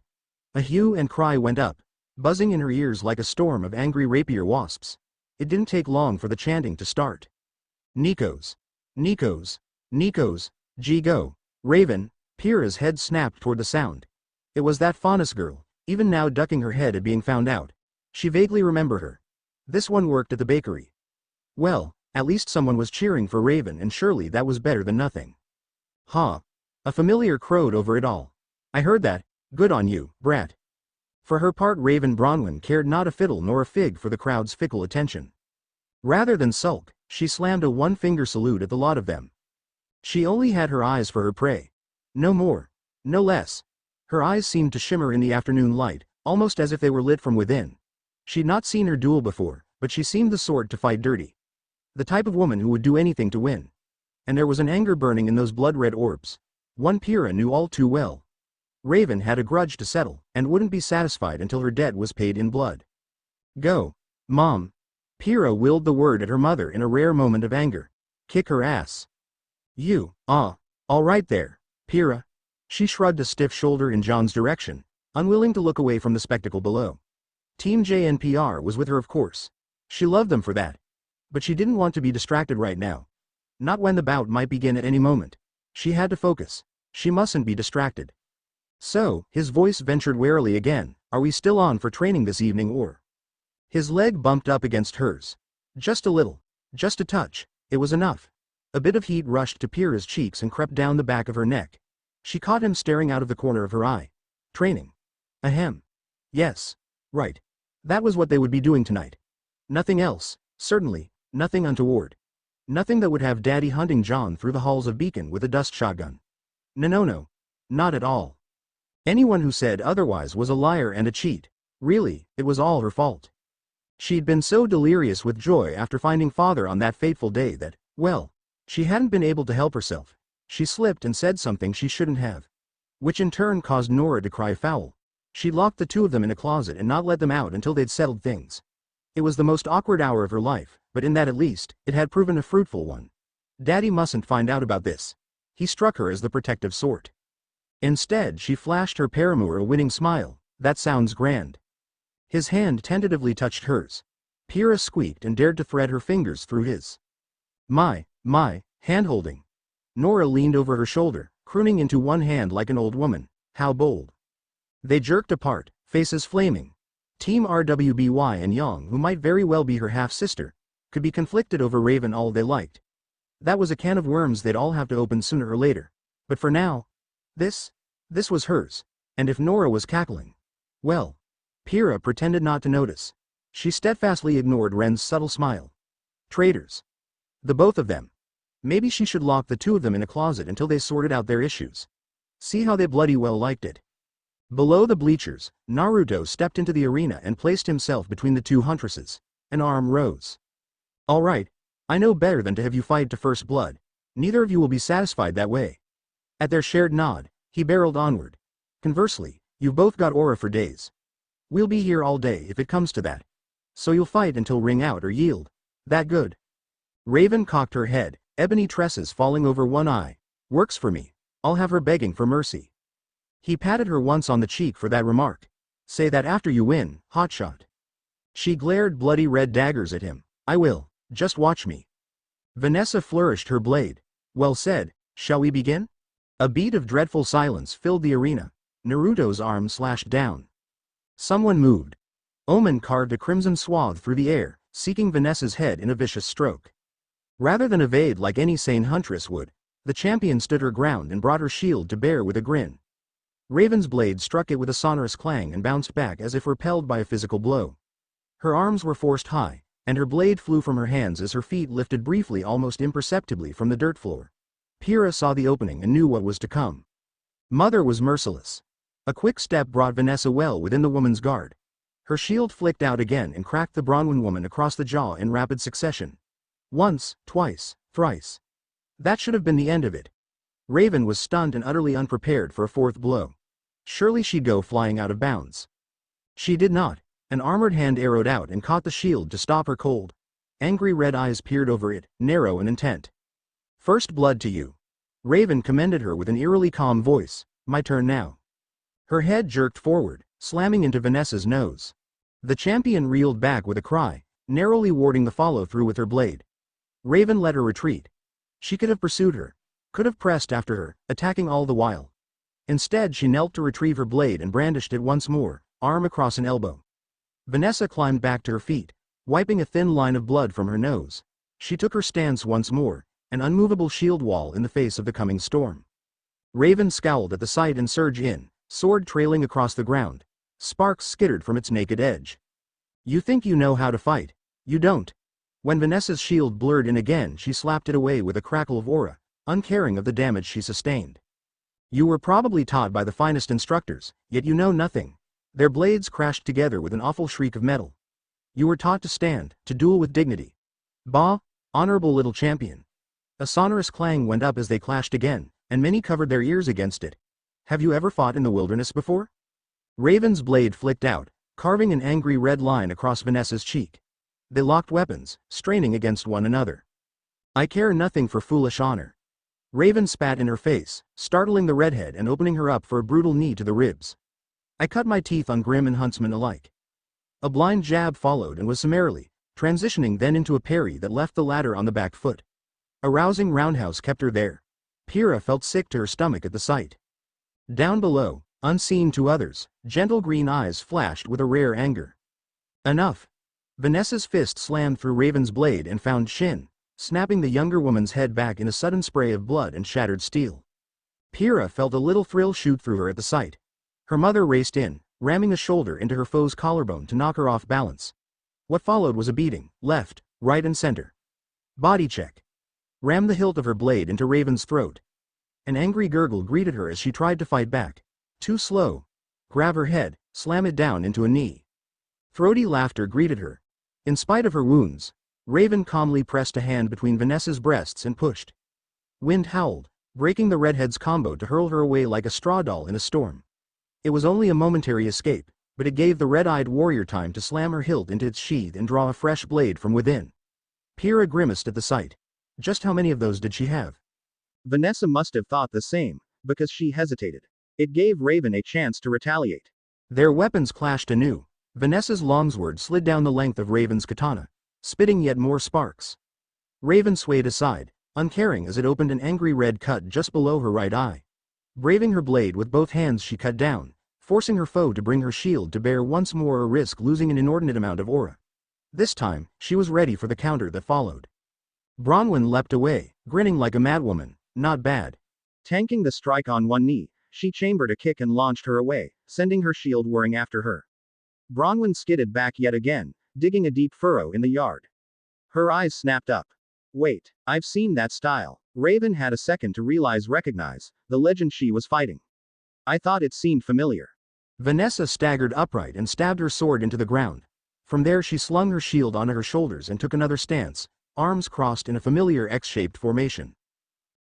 A hue and cry went up, buzzing in her ears like a storm of angry rapier wasps. It didn't take long for the chanting to start. Nikos. Nikos. Nikos. Go. Raven. Pyrrha's head snapped toward the sound. It was that Faunus girl, even now ducking her head at being found out. She vaguely remembered her. This one worked at the bakery. Well, at least someone was cheering for Raven, and surely that was better than nothing. Ha! A familiar crowed over it all. I heard that. Good on you, brat. For her part, Raven Bronwyn cared not a fiddle nor a fig for the crowd's fickle attention. Rather than sulk, she slammed a one-finger salute at the lot of them. She only had her eyes for her prey. No more. No less. Her eyes seemed to shimmer in the afternoon light, almost as if they were lit from within. She'd not seen her duel before, but she seemed the sort to fight dirty. The type of woman who would do anything to win. And there was an anger burning in those blood-red orbs. One Pyrrha knew all too well. Raven had a grudge to settle, and wouldn't be satisfied until her debt was paid in blood. Go, Mom. Pyrrha willed the word at her mother in a rare moment of anger. Kick her ass. You, all right there, Pyrrha. She shrugged a stiff shoulder in John's direction, unwilling to look away from the spectacle below. Team JNPR was with her, of course. She loved them for that. But she didn't want to be distracted right now. Not when the bout might begin at any moment. She had to focus. She mustn't be distracted. So, his voice ventured warily again, are we still on for training this evening or? His leg bumped up against hers. Just a little. Just a touch. It was enough. A bit of heat rushed to Pyrrha's cheeks and crept down the back of her neck. She caught him staring out of the corner of her eye. Training. Ahem. Yes. Right. That was what they would be doing tonight. Nothing else, certainly, nothing untoward. Nothing that would have Daddy hunting John through the halls of Beacon with a dust shotgun. No. Not at all. Anyone who said otherwise was a liar and a cheat. Really, it was all her fault. She'd been so delirious with joy after finding father on that fateful day that, well, she hadn't been able to help herself. She slipped and said something she shouldn't have, which in turn caused Nora to cry foul. She locked the two of them in a closet and not let them out until they'd settled things. It was the most awkward hour of her life, but in that at least, it had proven a fruitful one. Daddy mustn't find out about this. He struck her as the protective sort. Instead, she flashed her paramour a winning smile. That sounds grand. His hand tentatively touched hers. Pyrrha squeaked and dared to thread her fingers through his. My, hand-holding. Nora leaned over her shoulder, crooning into one hand like an old woman. How bold. They jerked apart, faces flaming. Team RWBY and Yang, who might very well be her half-sister, could be conflicted over Raven all they liked. That was a can of worms they'd all have to open sooner or later. But for now, this was hers. And if Nora was cackling, well, Pyrrha pretended not to notice. She steadfastly ignored Ren's subtle smile. Traitors. The both of them. Maybe she should lock the two of them in a closet until they sorted out their issues. See how they bloody well liked it. Below the bleachers, Naruto stepped into the arena and placed himself between the two huntresses. An arm rose. All right, I know better than to have you fight to first blood. Neither of you will be satisfied that way. At their shared nod, he barreled onward. Conversely, you've both got aura for days. We'll be here all day if it comes to that. So you'll fight until ring out or yield. That good? Raven cocked her head, ebony tresses falling over one eye. Works for me. I'll have her begging for mercy. He patted her once on the cheek for that remark. Say that after you win, hotshot. She glared bloody red daggers at him. I will. Just watch me. Vanessa flourished her blade. Well said. Shall we begin? A beat of dreadful silence filled the arena. Naruto's arm slashed down. Someone moved. Omen carved a crimson swath through the air, seeking Vanessa's head in a vicious stroke. Rather than evade like any sane huntress would, the champion stood her ground and brought her shield to bear with a grin. Raven's blade struck it with a sonorous clang and bounced back as if repelled by a physical blow. Her arms were forced high, and her blade flew from her hands as her feet lifted briefly almost imperceptibly from the dirt floor. Pyrrha saw the opening and knew what was to come. Mother was merciless. A quick step brought Vanessa well within the woman's guard. Her shield flicked out again and cracked the Bronwyn woman across the jaw in rapid succession. Once, twice, thrice. That should have been the end of it. Raven was stunned and utterly unprepared for a fourth blow. Surely she'd go flying out of bounds. She did not. An armored hand arrowed out and caught the shield to stop her cold. Angry red eyes peered over it, narrow and intent. First blood to you. Raven commended her with an eerily calm voice. My turn now. Her head jerked forward, slamming into Vanessa's nose. The champion reeled back with a cry, narrowly warding the follow-through with her blade. Raven let her retreat. She could have pursued her, could have pressed after her, attacking all the while. Instead she knelt to retrieve her blade and brandished it once more, arm across an elbow. Vanessa climbed back to her feet, wiping a thin line of blood from her nose. She took her stance once more, an unmovable shield wall in the face of the coming storm. Raven scowled at the sight and surged in, sword trailing across the ground. Sparks skittered from its naked edge. You think you know how to fight. You don't. When Vanessa's shield blurred in again, she slapped it away with a crackle of aura, uncaring of the damage she sustained. You were probably taught by the finest instructors, yet you know nothing. Their blades crashed together with an awful shriek of metal. You were taught to stand, to duel with dignity. Bah, honorable little champion. A sonorous clang went up as they clashed again, and many covered their ears against it. Have you ever fought in the wilderness before? Raven's blade flicked out, carving an angry red line across Vanessa's cheek. They locked weapons, straining against one another. I care nothing for foolish honor. Raven spat in her face, startling the redhead and opening her up for a brutal knee to the ribs. I cut my teeth on Grimm and Huntsman alike. A blind jab followed and was summarily, transitioning then into a parry that left the latter on the back foot. A rousing roundhouse kept her there. Pyrrha felt sick to her stomach at the sight. Down below, unseen to others, gentle green eyes flashed with a rare anger. Enough. Vanessa's fist slammed through Raven's blade and found Shin, snapping the younger woman's head back in a sudden spray of blood and shattered steel. Pyrrha felt a little thrill shoot through her at the sight. Her mother raced in, ramming a shoulder into her foe's collarbone to knock her off balance. What followed was a beating, left, right and center. Body check. Rammed the hilt of her blade into Raven's throat. An angry gurgle greeted her as she tried to fight back. Too slow. Grab her head, slam it down into a knee. Throaty laughter greeted her. In spite of her wounds, Raven calmly pressed a hand between Vanessa's breasts and pushed. Wind howled, breaking the redhead's combo to hurl her away like a straw doll in a storm. It was only a momentary escape, but it gave the red-eyed warrior time to slam her hilt into its sheath and draw a fresh blade from within. Pyrrha grimaced at the sight. Just how many of those did she have? Vanessa must have thought the same, because she hesitated. It gave Raven a chance to retaliate. Their weapons clashed anew. Vanessa's longsword slid down the length of Raven's katana, spitting yet more sparks. Raven swayed aside, uncaring as it opened an angry red cut just below her right eye. Braving her blade with both hands, she cut down, forcing her foe to bring her shield to bear once more or risk losing an inordinate amount of aura. This time, she was ready for the counter that followed. Bronwyn leapt away, grinning like a madwoman. Not bad. Tanking the strike on one knee, she chambered a kick and launched her away, sending her shield whirring after her. Bronwyn skidded back yet again, digging a deep furrow in the yard. Her eyes snapped up. Wait, I've seen that style. Raven had a second to recognize the legend she was fighting. I thought it seemed familiar. Vanessa staggered upright and stabbed her sword into the ground. From there she slung her shield onto her shoulders and took another stance, arms crossed in a familiar X-shaped formation.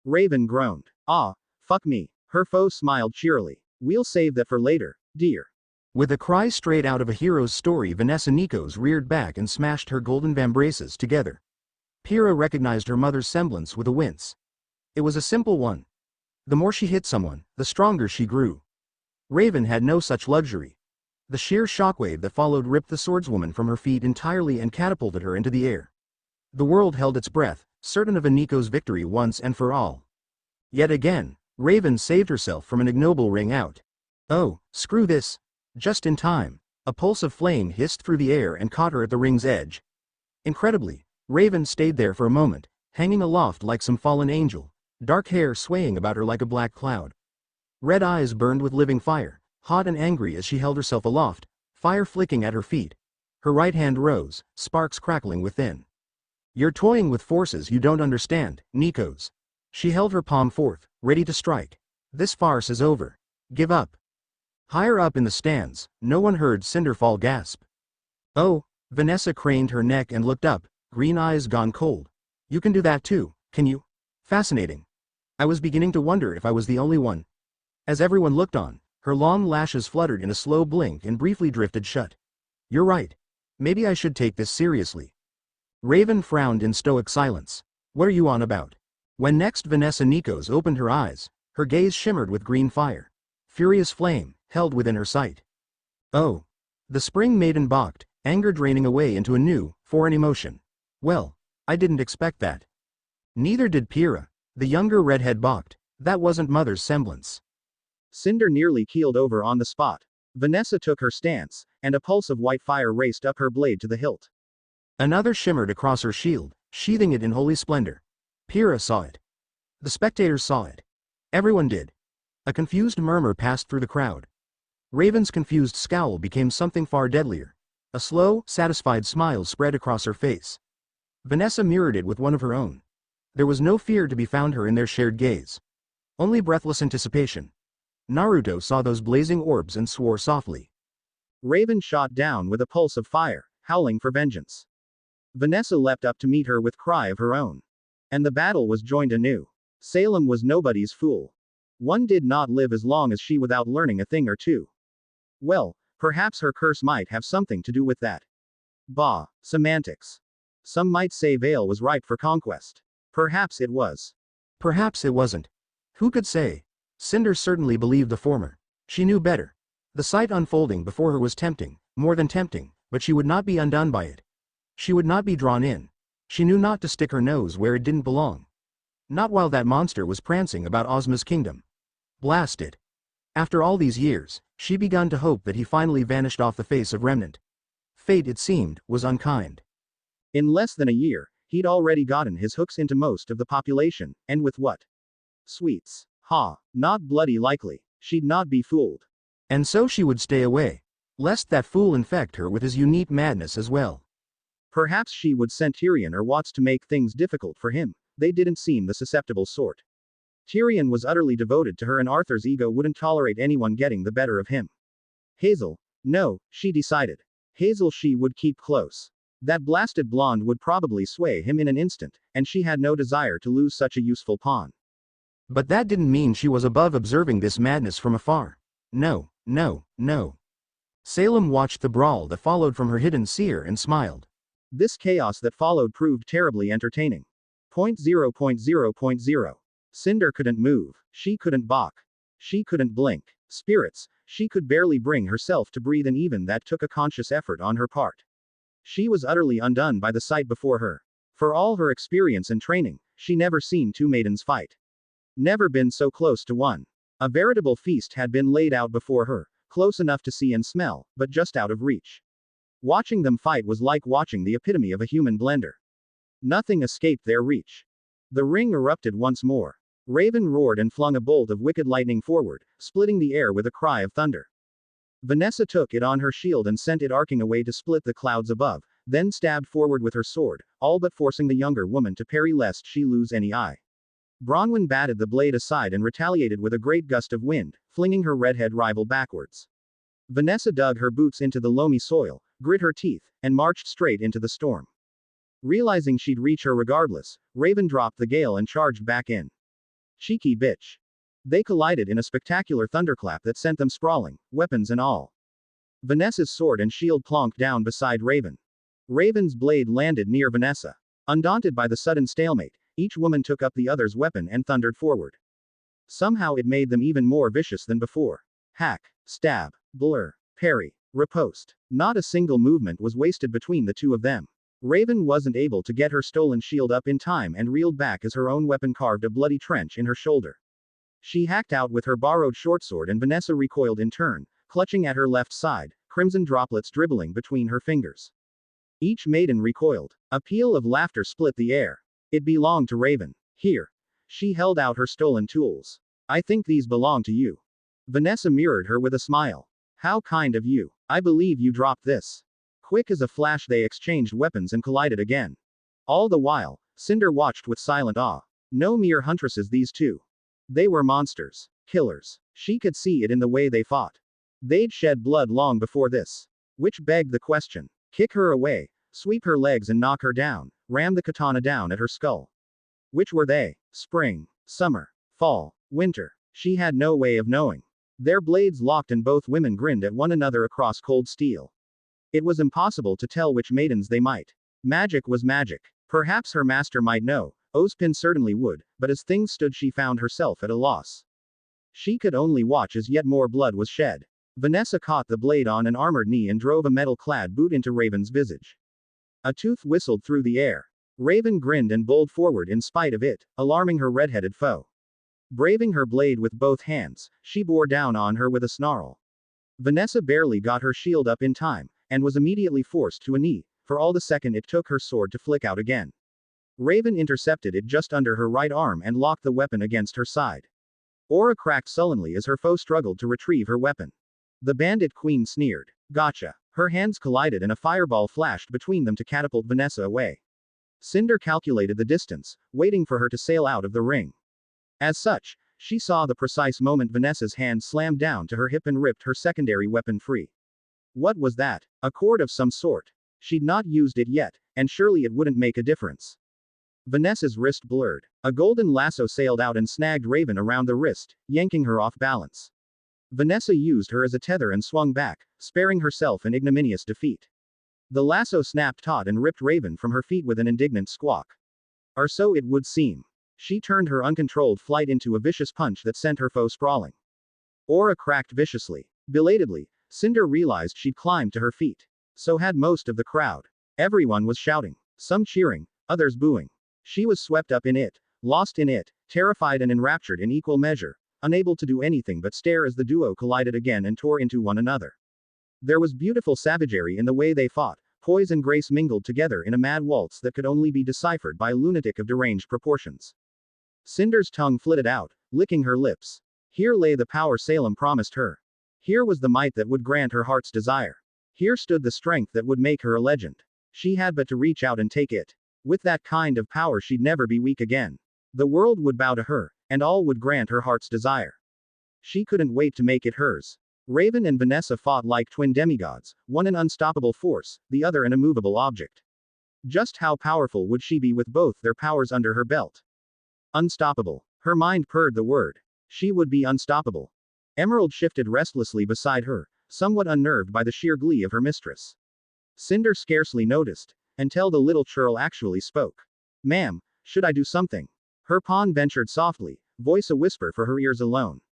Raven groaned. Ah, fuck me. Her foe smiled cheerily. We'll save that for later, dear. With a cry straight out of a hero's story, Vanessa Nikos reared back and smashed her golden vambraces together. Pyrrha recognized her mother's semblance with a wince. It was a simple one. The more she hit someone, the stronger she grew. Raven had no such luxury. The sheer shockwave that followed ripped the swordswoman from her feet entirely and catapulted her into the air. The world held its breath, certain of Aniko's victory once and for all. Yet again, Raven saved herself from an ignoble ring out. Oh, screw this. Just in time, a pulse of flame hissed through the air and caught her at the ring's edge. Incredibly, Raven stayed there for a moment, hanging aloft like some fallen angel, dark hair swaying about her like a black cloud. Red eyes burned with living fire, hot and angry as she held herself aloft, fire flicking at her feet. Her right hand rose, sparks crackling within. You're toying with forces you don't understand, Nikos. She held her palm forth, ready to strike. This farce is over. Give up. Higher up in the stands, no one heard Cinderfall gasp. Oh, Vanessa craned her neck and looked up, green eyes gone cold. You can do that too, can you? Fascinating. I was beginning to wonder if I was the only one. As everyone looked on, her long lashes fluttered in a slow blink and briefly drifted shut. You're right. Maybe I should take this seriously. Raven frowned in stoic silence. What are you on about? When next Vanessa Nikos opened her eyes, her gaze shimmered with green fire. Furious flame, held within her sight. Oh. The spring maiden balked, anger draining away into a new, foreign emotion. Well, I didn't expect that. Neither did Pyrrha. The younger redhead balked. That wasn't mother's semblance. Cinder nearly keeled over on the spot. Vanessa took her stance, and a pulse of white fire raced up her blade to the hilt. Another shimmered across her shield, sheathing it in holy splendor. Pyrrha saw it. The spectators saw it. Everyone did. A confused murmur passed through the crowd. Raven's confused scowl became something far deadlier. A slow, satisfied smile spread across her face. Vanessa mirrored it with one of her own. There was no fear to be found her in their shared gaze. Only breathless anticipation. Naruto saw those blazing orbs and swore softly. Raven shot down with a pulse of fire, howling for vengeance. Vanessa leapt up to meet her with cry of her own. And the battle was joined anew. Salem was nobody's fool. One did not live as long as she without learning a thing or two. Well, perhaps her curse might have something to do with that. Bah, semantics. Some might say Vale was ripe for conquest. Perhaps it was. Perhaps it wasn't. Who could say? Cinder certainly believed the former. She knew better. The sight unfolding before her was tempting, more than tempting, but she would not be undone by it. She would not be drawn in. She knew not to stick her nose where it didn't belong. Not while that monster was prancing about Ozma's kingdom. Blast it. After all these years, she begun to hope that he finally vanished off the face of Remnant. Fate, it seemed, was unkind. In less than a year, he'd already gotten his hooks into most of the population, and with what? Sweets. Ha, not bloody likely. She'd not be fooled. And so she would stay away, lest that fool infect her with his unique madness as well. Perhaps she would send Tyrion or Watts to make things difficult for him. They didn't seem the susceptible sort. Tyrion was utterly devoted to her and Arthur's ego wouldn't tolerate anyone getting the better of him. Hazel. No, she decided. Hazel she would keep close. That blasted blonde would probably sway him in an instant, and she had no desire to lose such a useful pawn. But that didn't mean she was above observing this madness from afar. No, no, no. Salem watched the brawl that followed from her hidden seer and smiled. This chaos that followed proved terribly entertaining. 0.0.0.0. Cinder couldn't move, she couldn't balk. She couldn't blink. Spirits, she could barely bring herself to breathe, and even that took a conscious effort on her part. She was utterly undone by the sight before her. For all her experience and training, she never seen two maidens fight. Never been so close to one. A veritable feast had been laid out before her, close enough to see and smell, but just out of reach. Watching them fight was like watching the epitome of a human blender. Nothing escaped their reach. The ring erupted once more. Raven roared and flung a bolt of wicked lightning forward, splitting the air with a cry of thunder. Vanessa took it on her shield and sent it arcing away to split the clouds above, then stabbed forward with her sword, all but forcing the younger woman to parry lest she lose any eye. Bronwyn batted the blade aside and retaliated with a great gust of wind, flinging her redhead rival backwards. Vanessa dug her boots into the loamy soil, grit her teeth, and marched straight into the storm. Realizing she'd reach her regardless, Raven dropped the gale and charged back in. Cheeky bitch. They collided in a spectacular thunderclap that sent them sprawling, weapons and all. Vanessa's sword and shield plonked down beside Raven. Raven's blade landed near Vanessa. Undaunted by the sudden stalemate, each woman took up the other's weapon and thundered forward. Somehow it made them even more vicious than before. Hack, stab, blur, parry, riposte. Not a single movement was wasted between the two of them. Raven wasn't able to get her stolen shield up in time and reeled back as her own weapon carved a bloody trench in her shoulder. She hacked out with her borrowed shortsword and Vanessa recoiled in turn, clutching at her left side, crimson droplets dribbling between her fingers. Each maiden recoiled. A peal of laughter split the air. It belonged to Raven. Here. She held out her stolen tools. I think these belong to you. Vanessa mirrored her with a smile. How kind of you. I believe you dropped this. Quick as a flash they exchanged weapons and collided again. All the while, Cinder watched with silent awe. No mere huntresses these two. They were monsters. Killers. She could see it in the way they fought. They'd shed blood long before this. Which begged the question. Kick her away, sweep her legs and knock her down, ram the katana down at her skull. Which were they? Spring, summer, fall, winter. She had no way of knowing. Their blades locked and both women grinned at one another across cold steel. It was impossible to tell which maidens they might. Magic was magic. Perhaps her master might know, Ozpin certainly would, but as things stood she found herself at a loss. She could only watch as yet more blood was shed. Vanessa caught the blade on an armored knee and drove a metal-clad boot into Raven's visage. A tooth whistled through the air. Raven grinned and bowled forward in spite of it, alarming her red-headed foe. Braving her blade with both hands, she bore down on her with a snarl. Vanessa barely got her shield up in time, and was immediately forced to a knee, for all the second it took her sword to flick out again. Raven intercepted it just under her right arm and locked the weapon against her side. Aura cracked sullenly as her foe struggled to retrieve her weapon. The bandit queen sneered. Gotcha. Her hands collided and a fireball flashed between them to catapult Vanessa away. Cinder calculated the distance, waiting for her to sail out of the ring. As such, she saw the precise moment Vanessa's hand slammed down to her hip and ripped her secondary weapon free. What was that? A cord of some sort. She'd not used it yet, and surely it wouldn't make a difference. Vanessa's wrist blurred. A golden lasso sailed out and snagged Raven around the wrist, yanking her off balance. Vanessa used her as a tether and swung back, sparing herself an ignominious defeat. The lasso snapped taut and ripped Raven from her feet with an indignant squawk. Or so it would seem. She turned her uncontrolled flight into a vicious punch that sent her foe sprawling. Aura cracked viciously. Belatedly, Cinder realized she'd climbed to her feet. So had most of the crowd. Everyone was shouting. Some cheering, others booing. She was swept up in it, lost in it, terrified and enraptured in equal measure, unable to do anything but stare as the duo collided again and tore into one another. There was beautiful savagery in the way they fought, poise and grace mingled together in a mad waltz that could only be deciphered by a lunatic of deranged proportions. Cinder's tongue flitted out, licking her lips. Here lay the power Salem promised her. Here was the might that would grant her heart's desire. Here stood the strength that would make her a legend. She had but to reach out and take it. With that kind of power she'd never be weak again. The world would bow to her, and all would grant her heart's desire. She couldn't wait to make it hers. Raven and Vanessa fought like twin demigods, one an unstoppable force, the other an immovable object. Just how powerful would she be with both their powers under her belt? Unstoppable. Her mind purred the word. She would be unstoppable. Emerald shifted restlessly beside her, somewhat unnerved by the sheer glee of her mistress. Cinder scarcely noticed, until the little churl actually spoke. Ma'am, should I do something? Her pawn ventured softly, voice a whisper for her ears alone.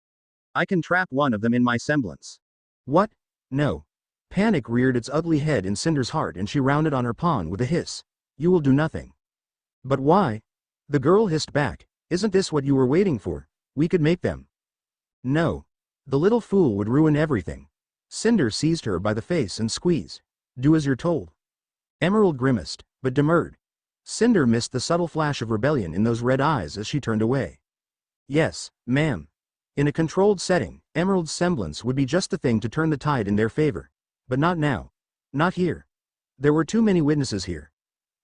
I can trap one of them in my semblance. What? No. Panic reared its ugly head in Cinder's heart and she rounded on her pawn with a hiss. You will do nothing. But why? The girl hissed back. Isn't this what you were waiting for? We could make them. No. The little fool would ruin everything. Cinder seized her by the face and squeezed. Do as you're told. Emerald grimaced, but demurred. Cinder missed the subtle flash of rebellion in those red eyes as she turned away. Yes, ma'am. In a controlled setting, Emerald's semblance would be just the thing to turn the tide in their favor. But not now. Not here. There were too many witnesses here.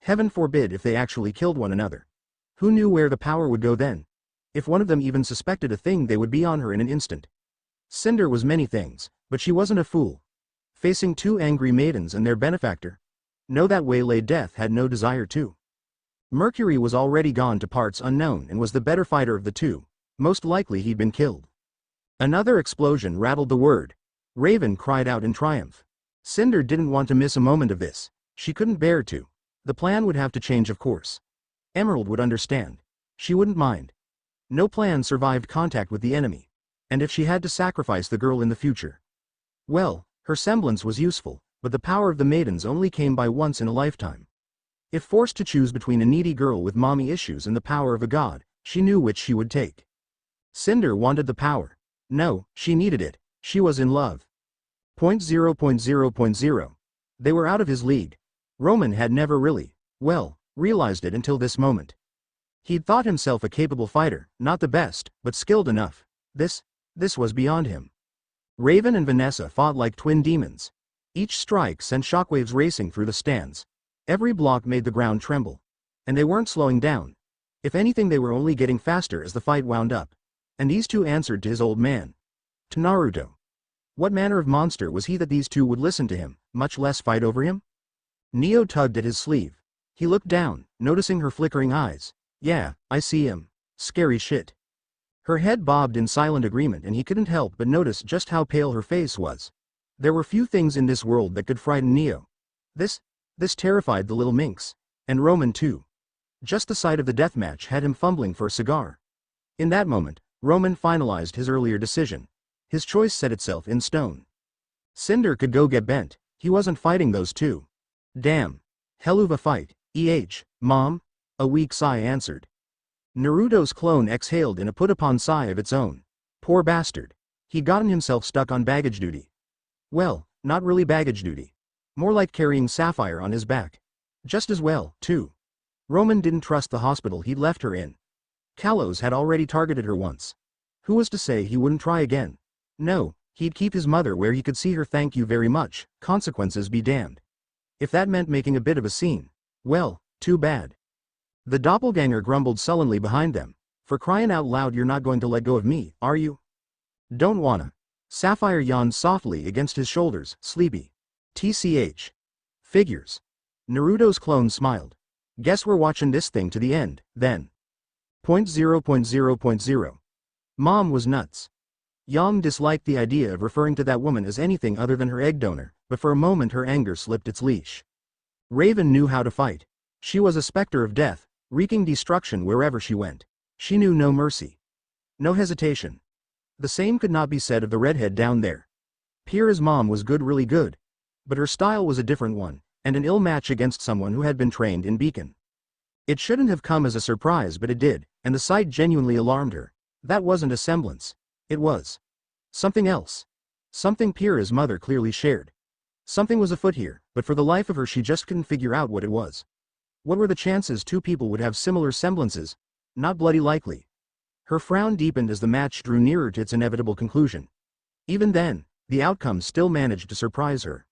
Heaven forbid if they actually killed one another. Who knew where the power would go then? If one of them even suspected a thing, they would be on her in an instant. Cinder was many things, but she wasn't a fool. Facing two angry maidens and their benefactor. No, that waylaid death had no desire to. Mercury was already gone to parts unknown and was the better fighter of the two. Most likely he'd been killed. Another explosion rattled the word. Raven cried out in triumph. Cinder didn't want to miss a moment of this. She couldn't bear to. The plan would have to change, of course. Emerald would understand. She wouldn't mind. No plan survived contact with the enemy. And if she had to sacrifice the girl in the future. Well, her semblance was useful, but the power of the maidens only came by once in a lifetime. If forced to choose between a needy girl with mommy issues and the power of a god, she knew which she would take. Cinder wanted the power. No, she needed it. She was in love. 0.0.0.0. They were out of his league. Roman had never really, well, realized it until this moment. He'd thought himself a capable fighter, not the best, but skilled enough. This was beyond him. Raven and Vanessa fought like twin demons. Each strike sent shockwaves racing through the stands. Every block made the ground tremble. And they weren't slowing down. If anything, they were only getting faster as the fight wound up. And these two answered to his old man. To Naruto. What manner of monster was he that these two would listen to him, much less fight over him? Neo tugged at his sleeve. He looked down, noticing her flickering eyes. Yeah, I see him. Scary shit. Her head bobbed in silent agreement and he couldn't help but notice just how pale her face was. There were few things in this world that could frighten Neo. This terrified the little minx. And Roman too. Just the sight of the deathmatch had him fumbling for a cigar. In that moment, Roman finalized his earlier decision. His choice set itself in stone. Cinder could go get bent. He wasn't fighting those two. Damn. Hell of a fight. Mom? A weak sigh answered. Naruto's clone exhaled in a put-upon sigh of its own. Poor bastard. He'd gotten himself stuck on baggage duty. Well, not really baggage duty. More like carrying Sapphire on his back. Just as well, too. Roman didn't trust the hospital he'd left her in. Kalos had already targeted her once. Who was to say he wouldn't try again? No, he'd keep his mother where he could see her. Thank you very much, consequences be damned. If that meant making a bit of a scene, well, too bad. The doppelganger grumbled sullenly behind them. For crying out loud, you're not going to let go of me, are you? Don't wanna. Sapphire yawned softly against his shoulders, sleepy. TCH. Figures. Naruto's clone smiled. Guess we're watching this thing to the end, then. 0.0.0.0. Mom was nuts. Yang disliked the idea of referring to that woman as anything other than her egg donor, but for a moment her anger slipped its leash. Raven knew how to fight. She was a specter of death, wreaking destruction wherever she went. She knew no mercy. No hesitation. The same could not be said of the redhead down there. Pyrrha's mom was good, really good. But her style was a different one, and an ill match against someone who had been trained in Beacon. It shouldn't have come as a surprise, but it did, and the sight genuinely alarmed her. That wasn't a semblance. It was something else. Something Pyrrha's mother clearly shared. Something was afoot here, but for the life of her she just couldn't figure out what it was. What were the chances two people would have similar semblances? Not bloody likely. Her frown deepened as the match drew nearer to its inevitable conclusion. Even then, the outcome still managed to surprise her.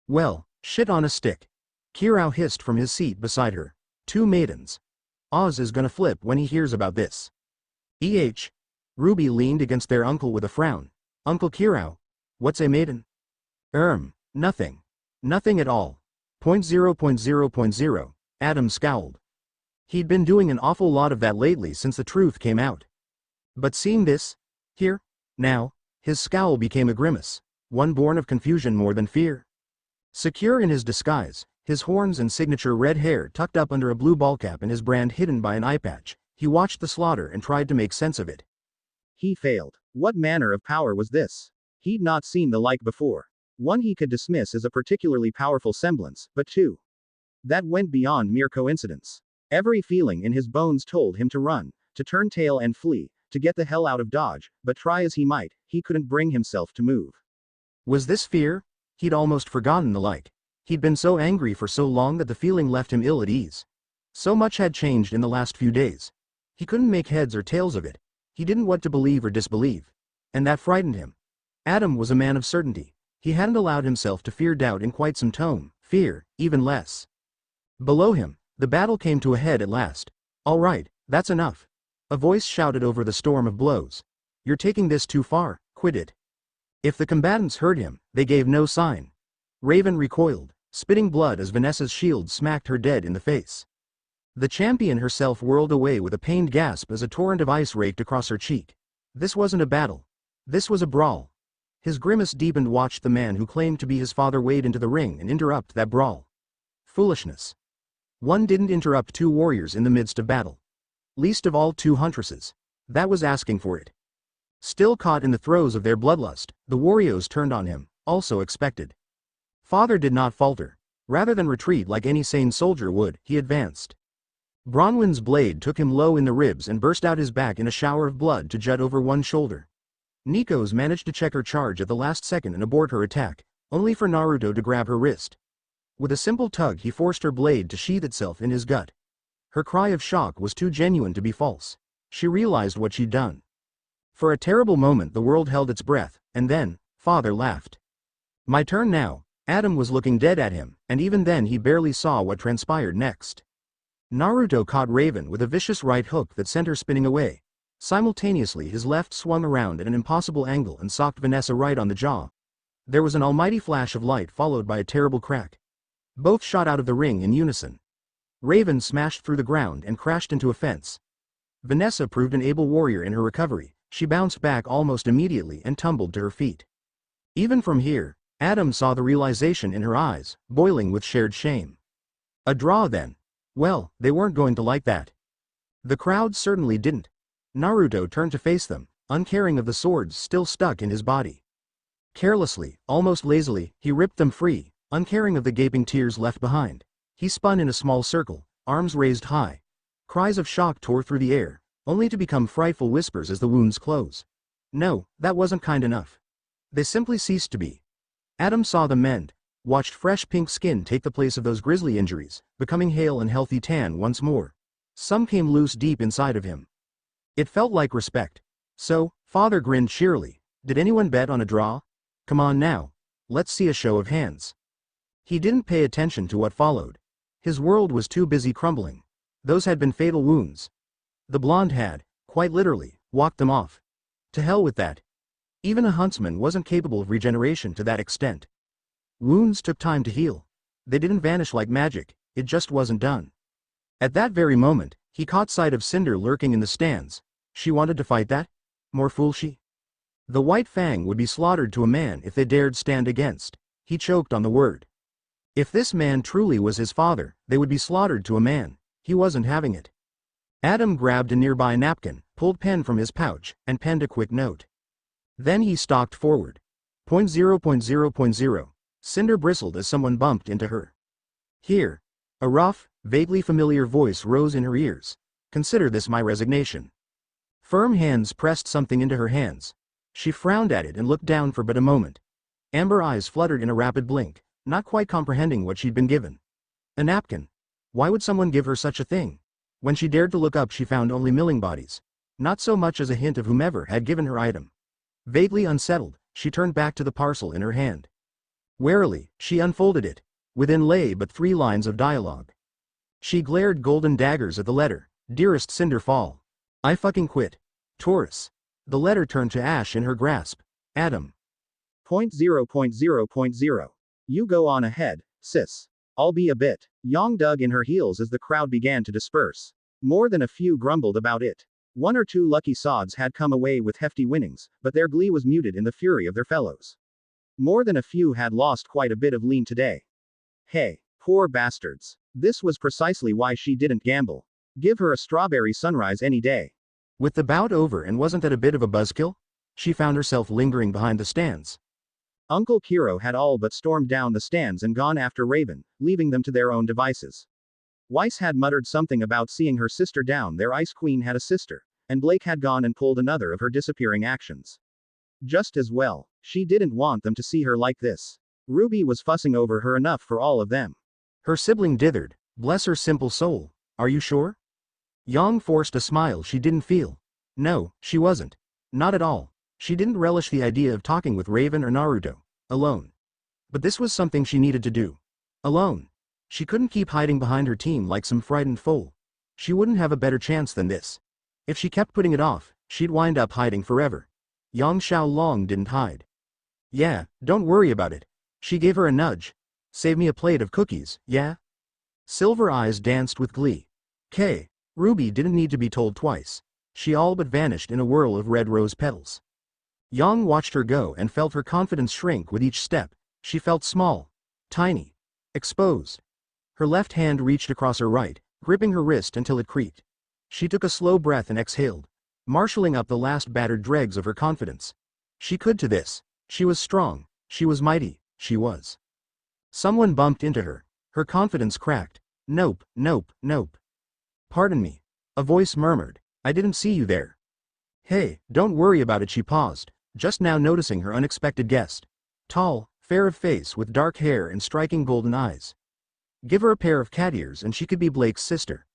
Well, shit on a stick. Kirao hissed from his seat beside her. Two maidens. Oz is gonna flip when he hears about this. Ruby leaned against their uncle with a frown. Uncle Kirao? What's a maiden? Nothing. Nothing at all. Point zero point zero point zero. Adam scowled. He'd been doing an awful lot of that lately since the truth came out. But seeing this, here, now, his scowl became a grimace, one born of confusion more than fear. Secure in his disguise, his horns and signature red hair tucked up under a blue ballcap and his brand hidden by an eye patch, he watched the slaughter and tried to make sense of it. He failed. What manner of power was this? He'd not seen the like before. One he could dismiss as a particularly powerful semblance, but two that went beyond mere coincidence. Every feeling in his bones told him to run, to turn tail and flee, to get the hell out of Dodge, but try as he might, he couldn't bring himself to move. Was this fear? He'd almost forgotten the like. He'd been so angry for so long that the feeling left him ill at ease. So much had changed in the last few days. He couldn't make heads or tails of it. He didn't know what to believe or disbelieve. And that frightened him. Adam was a man of certainty. He hadn't allowed himself to fear doubt in quite some time, fear, even less. Below him, the battle came to a head at last. All right, that's enough. A voice shouted over the storm of blows. You're taking this too far, quit it. If the combatants heard him, they gave no sign. Raven recoiled, spitting blood as Vanessa's shield smacked her dead in the face. The champion herself whirled away with a pained gasp as a torrent of ice raked across her cheek. This wasn't a battle. This was a brawl. His grimace deepened. Watched the man who claimed to be his father wade into the ring and interrupt that brawl. Foolishness. One didn't interrupt two warriors in the midst of battle. Least of all two huntresses. That was asking for it. Still caught in the throes of their bloodlust, the warriors turned on him, also expected. Father did not falter. Rather than retreat like any sane soldier would, he advanced. Bronwyn's blade took him low in the ribs and burst out his back in a shower of blood to jut over one shoulder. Nico's managed to check her charge at the last second and abort her attack, only for Naruto to grab her wrist. With a simple tug he forced her blade to sheath itself in his gut. Her cry of shock was too genuine to be false. She realized what she'd done. For a terrible moment the world held its breath, and then, Father laughed. My turn now. Adam was looking dead at him, and even then he barely saw what transpired next. Naruto caught Raven with a vicious right hook that sent her spinning away. Simultaneously his left swung around at an impossible angle and socked Vanessa right on the jaw. There was an almighty flash of light followed by a terrible crack. Both shot out of the ring in unison. Raven smashed through the ground and crashed into a fence. Vanessa proved an able warrior in her recovery. She bounced back almost immediately and tumbled to her feet. Even from here, Adam saw the realization in her eyes, boiling with shared shame. A draw then. Well, they weren't going to like that. The crowd certainly didn't. Naruto turned to face them, uncaring of the swords still stuck in his body. Carelessly, almost lazily, he ripped them free, uncaring of the gaping tears left behind. He spun in a small circle, arms raised high. Cries of shock tore through the air, only to become frightful whispers as the wounds closed. No, that wasn't kind enough. They simply ceased to be. Adam saw them mend, watched fresh pink skin take the place of those grisly injuries, becoming hale and healthy tan once more. Some came loose deep inside of him. It felt like respect. So, Father grinned cheerily. Did anyone bet on a draw? Come on now. Let's see a show of hands. He didn't pay attention to what followed. His world was too busy crumbling. Those had been fatal wounds. The blonde had, quite literally, walked them off. To hell with that. Even a huntsman wasn't capable of regeneration to that extent. Wounds took time to heal. They didn't vanish like magic, it just wasn't done. At that very moment, he caught sight of Cinder lurking in the stands. She wanted to fight that? More fool she? The White Fang would be slaughtered to a man if they dared stand against. He choked on the word. If this man truly was his father, they would be slaughtered to a man. He wasn't having it. Adam grabbed a nearby napkin, pulled pen from his pouch, and penned a quick note. Then he stalked forward. Point zero point zero point zero. Cinder bristled as someone bumped into her. Here. A rough, vaguely familiar voice rose in her ears. Consider this my resignation. Firm hands pressed something into her hands. She frowned at it and looked down for but a moment. Amber eyes fluttered in a rapid blink, not quite comprehending what she'd been given. A napkin. Why would someone give her such a thing? When she dared to look up she found only milling bodies. Not so much as a hint of whomever had given her item. Vaguely unsettled, she turned back to the parcel in her hand. Warily, she unfolded it. Within lay but 3 lines of dialogue. She glared golden daggers at the letter. Dearest Cinder Fall. I fucking quit. Taurus. The letter turned to ash in her grasp. Adam. .0.0.0. You go on ahead, sis. I'll be a bit. Yang dug in her heels as the crowd began to disperse. More than a few grumbled about it. One or two lucky sods had come away with hefty winnings, but their glee was muted in the fury of their fellows. More than a few had lost quite a bit of lean today. Hey, poor bastards. This was precisely why she didn't gamble. Give her a strawberry sunrise any day. With the bout over, and wasn't that a bit of a buzzkill? She found herself lingering behind the stands. Uncle Kiro had all but stormed down the stands and gone after Raven, leaving them to their own devices. Weiss had muttered something about seeing her sister down there. Ice Queen had a sister, and Blake had gone and pulled another of her disappearing actions. Just as well. She didn't want them to see her like this. Ruby was fussing over her enough for all of them. Her sibling dithered. Bless her simple soul. Are you sure? Yang forced a smile she didn't feel. No, she wasn't. Not at all. She didn't relish the idea of talking with Raven or Naruto. Alone. But this was something she needed to do. Alone. She couldn't keep hiding behind her team like some frightened foal. She wouldn't have a better chance than this. If she kept putting it off, she'd wind up hiding forever. Yang Xiaolong didn't hide. Yeah, don't worry about it. She gave her a nudge. Save me a plate of cookies, yeah? Silver eyes danced with glee. Ruby didn't need to be told twice. She all but vanished in a whirl of red rose petals. Yang watched her go and felt her confidence shrink with each step. She felt small. Tiny. Exposed. Her left hand reached across her right, gripping her wrist until it creaked. She took a slow breath and exhaled, marshalling up the last battered dregs of her confidence. She could to this. She was strong. She was mighty. She was. Someone bumped into her. Her confidence cracked. Nope, nope, nope. Pardon me. A voice murmured. I didn't see you there. Hey, don't worry about it. She paused, just now noticing her unexpected guest. Tall, fair of face with dark hair and striking golden eyes. Give her a pair of cat ears and she could be Blake's sister.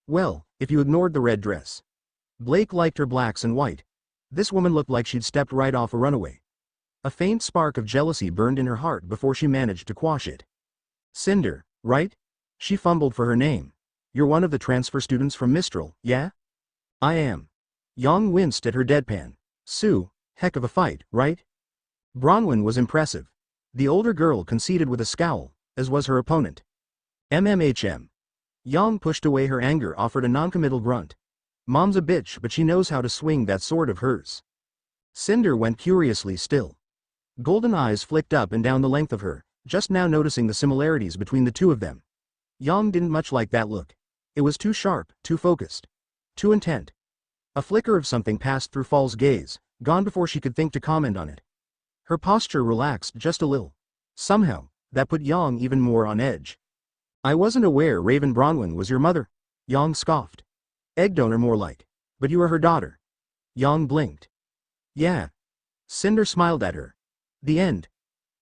Well, if you ignored the red dress. Blake liked her blacks and white. This woman looked like she'd stepped right off a runaway. A faint spark of jealousy burned in her heart before she managed to quash it. Cinder, right? She fumbled for her name. You're one of the transfer students from Mistral, yeah? I am. Yang winced at her deadpan. Sue, heck of a fight, right? Bronwyn was impressive. The older girl conceded with a scowl, as was her opponent. MMHM. Yang pushed away her anger, offered a noncommittal grunt. Mom's a bitch, but she knows how to swing that sword of hers. Cinder went curiously still. Golden eyes flicked up and down the length of her, just now noticing the similarities between the two of them. Yang didn't much like that look. It was too sharp, too focused. Too intent. A flicker of something passed through Fall's gaze, gone before she could think to comment on it. Her posture relaxed just a little. Somehow, that put Yang even more on edge. I wasn't aware Raven Bronwyn was your mother. Yang scoffed. Egg donor more like. But you are her daughter. Yang blinked. Yeah. Cinder smiled at her. The end.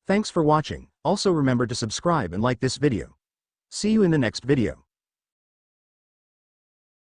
Thanks for watching. Also remember to subscribe and like this video. See you in the next video.